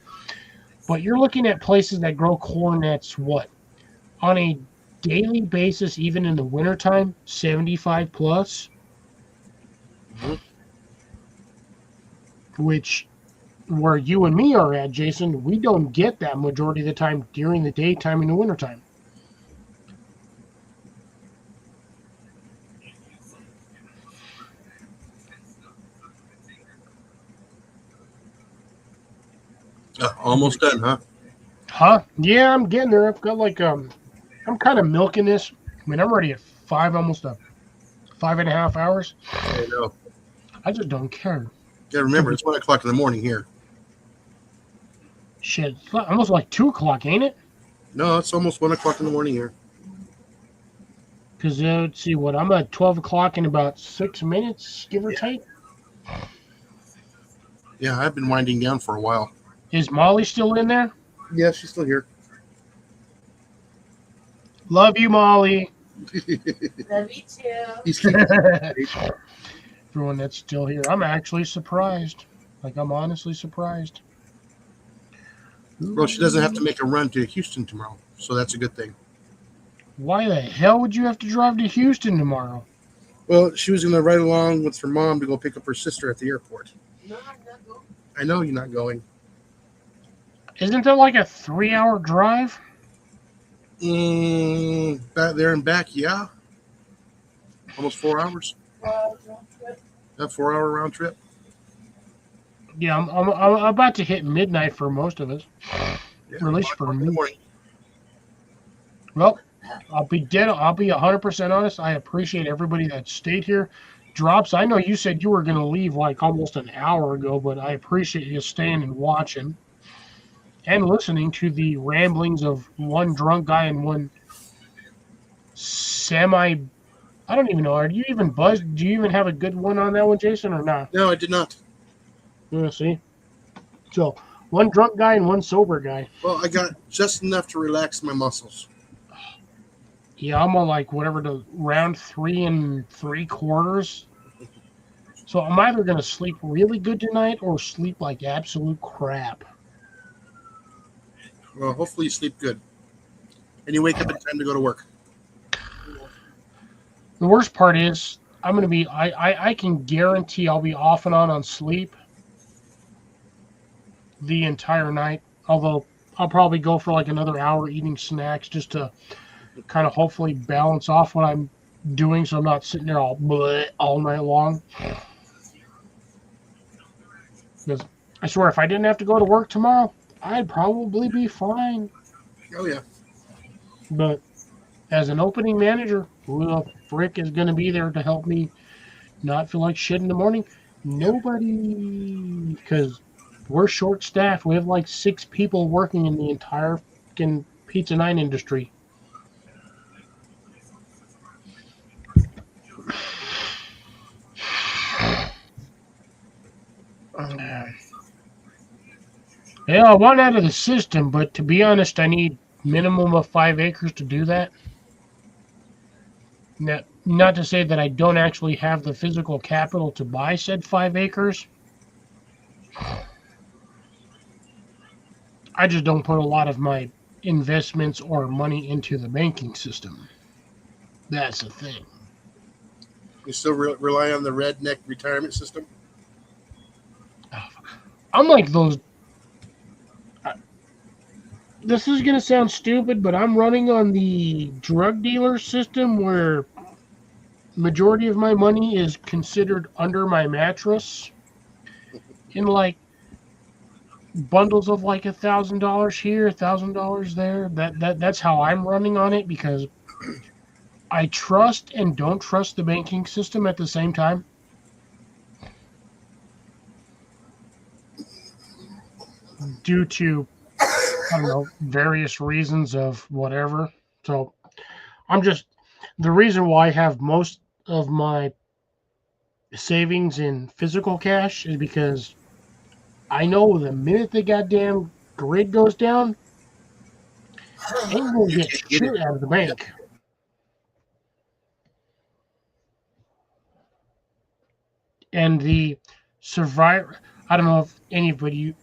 But you're looking at places that grow corn that's what? On a daily basis, even in the wintertime, 75 plus. Which, where you and me are at, Jason, we don't get that majority of the time during the daytime in the wintertime. Almost done, huh? Huh? Yeah, I'm getting there. I've got I'm kind of milking this. I mean, I'm already at 5.5 hours. I know. I just don't care. Yeah, remember, it's 1 o'clock in the morning here. Shit, it's almost like 2 o'clock, ain't it? No, it's almost 1 o'clock in the morning here. Because let's see, I'm at 12 o'clock in about 6 minutes, give or take. Yeah, I've been winding down for a while. Is Molly still in there? Yeah, she's still here. Love you, Molly. Love you too. He's Everyone that's still here. I'm actually surprised. I'm honestly surprised. Well, she doesn't have to make a run to Houston tomorrow, so that's a good thing. Why the hell would you have to drive to Houston tomorrow? Well, she was going to ride along with her mom to go pick up her sister at the airport. No, I'm not going. I know you're not going. Isn't that like a 3-hour drive? Back there and back, yeah. Almost 4 hours. A 4-hour round trip. Yeah, I'm about to hit midnight for most of us. Yeah, Or at least for in the me. morning. Well, I'll be 100% honest. I appreciate everybody that stayed here. Drops, I know you said you were going to leave almost an hour ago, but I appreciate you staying and watching and listening to the ramblings of one drunk guy and one I don't even know. Are you even buzzed? Do you even have a good one on that one, Jason, or not? No, I did not. Yeah, see? So, one drunk guy and one sober guy. Well, I got just enough to relax my muscles. Yeah, I'm on the round 3 3/4. So I'm either going to sleep really good tonight or sleep like absolute crap. Well, hopefully you sleep good. And you wake up in time to go to work. The worst part is I'm going to be, I can guarantee I'll be off and on sleep the entire night. Although I'll probably go for another hour eating snacks just to kind of hopefully balance off what I'm doing so I'm not sitting there all night long. Because I swear, if I didn't have to go to work tomorrow, I'd probably be fine. Oh, yeah. But as an opening manager, who the frick is going to be there to help me not feel like shit in the morning? Nobody. Because we're short-staffed. We have 6 people working in the entire fucking Pizza 9 industry. Yeah, I want out of the system, but to be honest, I need minimum of 5 acres to do that. Not to say that I don't actually have the physical capital to buy said 5 acres. I just don't put a lot of my investments or money into the banking system. That's the thing. You still rely on the redneck retirement system? I'm like those. This is going to sound stupid, but I'm running on the drug dealer system where majority of my money is considered under my mattress in like bundles of like $1,000 here, $1,000 there. That's how I'm running on it because I trust and don't trust the banking system at the same time. Due to, I don't know, various reasons of whatever. So the reason why I have most of my savings in physical cash is because I know the minute the goddamn grid goes down, ain't gonna get shit out of the bank. And the survivor, I don't know if anybody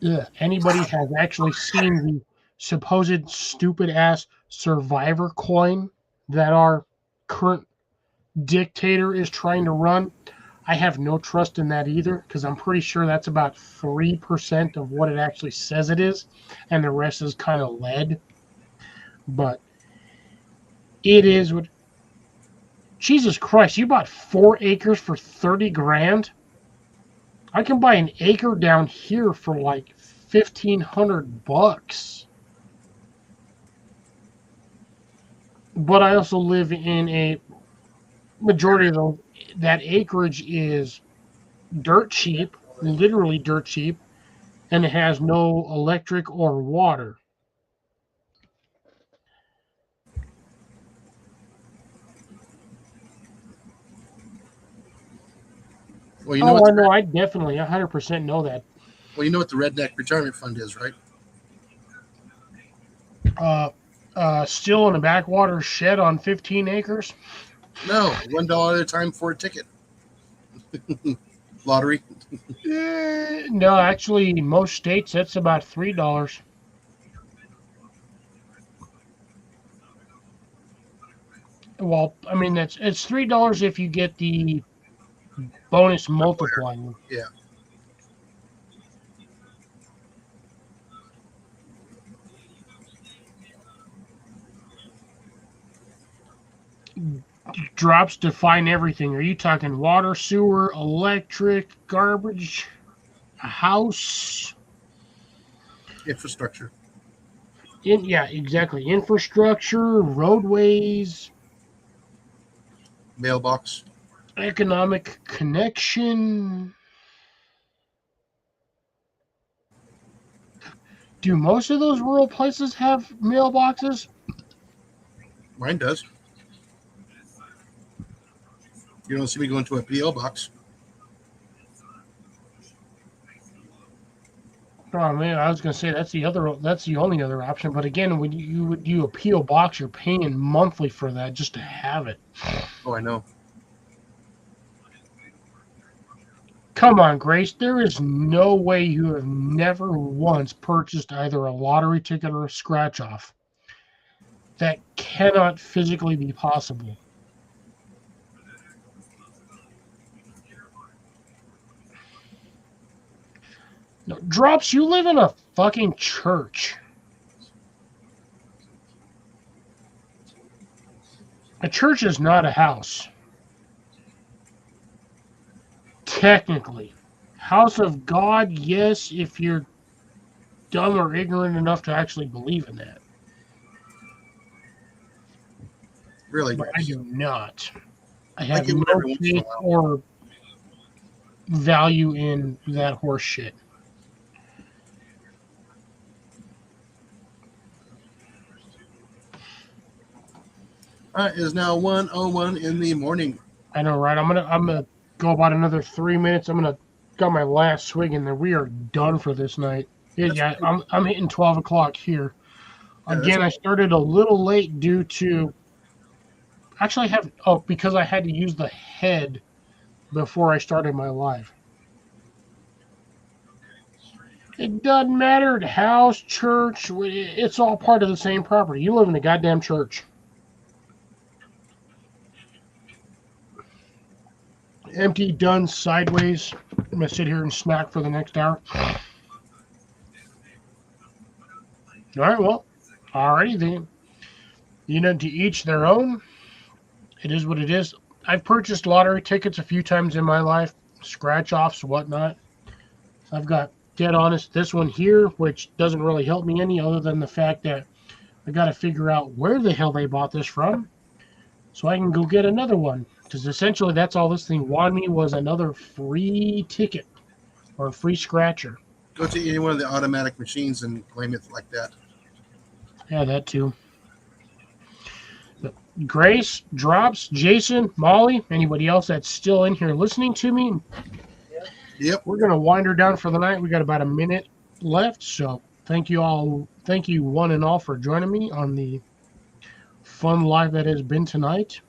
has actually seen the supposed stupid ass survivor coin that our current dictator is trying to run. I have no trust in that either because I'm pretty sure that's about 3% of what it actually says it is, and the rest is kind of lead. But it is what. Jesus Christ! You bought 4 acres for 30 grand. I can buy an acre down here for like $1,500. But I also live in a majority of that acreage is dirt cheap, literally dirt cheap, and it has no electric or water. Well, you know what? I know. I definitely 100% know that. Well, you know what the redneck retirement fund is, right? Still in a backwater shed on 15 acres. No, $1 at a time for a ticket. Lottery. No, actually, in most states that's about $3. Well, I mean it's $3 if you get the bonus multiplier. Yeah. Drops define everything. Are you talking water, sewer, electric, garbage, a house? Infrastructure. Yeah, exactly. Infrastructure, roadways, Mailbox. economic connection. Do most of those rural places have mailboxes? Mine does. You don't see me going to a PO box. Oh man, I was gonna say that's the only other option. But again, when you do a PO box, you're paying monthly for that just to have it. Oh, I know. Come on, Grace. There is no way you have never once purchased either a lottery ticket or a scratch off. That cannot physically be possible. No, Drops, you live in a fucking church. A church is not a house. Technically. House of God, yes, if you're dumb or ignorant enough to actually believe in that. Really? But I do not. I I have get no one every once in a faith while. or value in that horse shit. It is now 1:01 in the morning. I know, right? I'm gonna go about another 3 minutes. I'm gonna got my last swig and then we are done for this night. Yeah, I'm hitting 12 o'clock here. Yeah, that's Again, I started a little late due to actually because I had to use the head before I started my live. It doesn't matter, the house, church, it's all part of the same property. You live in a goddamn church. Empty, done, sideways. I'm gonna sit here and snack for the next hour. All right, well, alrighty then. To each their own. It is what it is. I've purchased lottery tickets a few times in my life, scratch offs, whatnot. I've got, dead honest, this one here, which doesn't really help me any other than the fact that I got to figure out where the hell they bought this from so I can go get another one. Because essentially that's all this thing wanted me was another free ticket or a free scratcher. Go to any one of the automatic machines and claim it like that. Yeah, that too. But Grace, Drops, Jason, Molly, anybody else that's still in here listening to me, Yep. we're going to wind her down for the night. We got about a minute left. So thank you all. Thank you one and all for joining me on the fun live that has been tonight.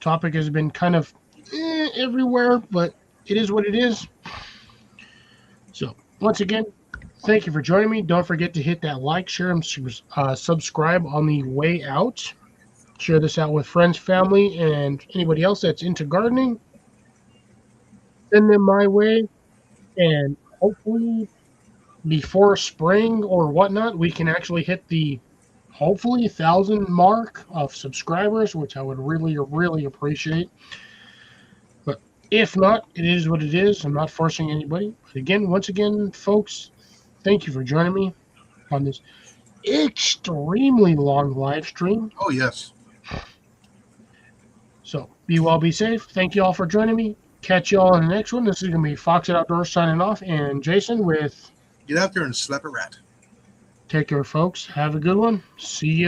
Topic has been kind of everywhere, but it is what it is. So once again, thank you for joining me. Don't forget to hit that like, share, and subscribe on the way out. Share this out with friends, family, and anybody else that's into gardening. Send them my way. And hopefully before spring or whatnot, we can actually hit the hopefully 1,000 mark of subscribers, which I would really, really appreciate. But if not, it is what it is. I'm not forcing anybody. But again, once again, folks, thank you for joining me on this extremely long live stream. Oh, yes. So be well, be safe. Thank you all for joining me. Catch you all in the next one. This is going to be Fox Outdoors signing off, and Jason with Get out there and slap a rat. Take care, folks. Have a good one. See you.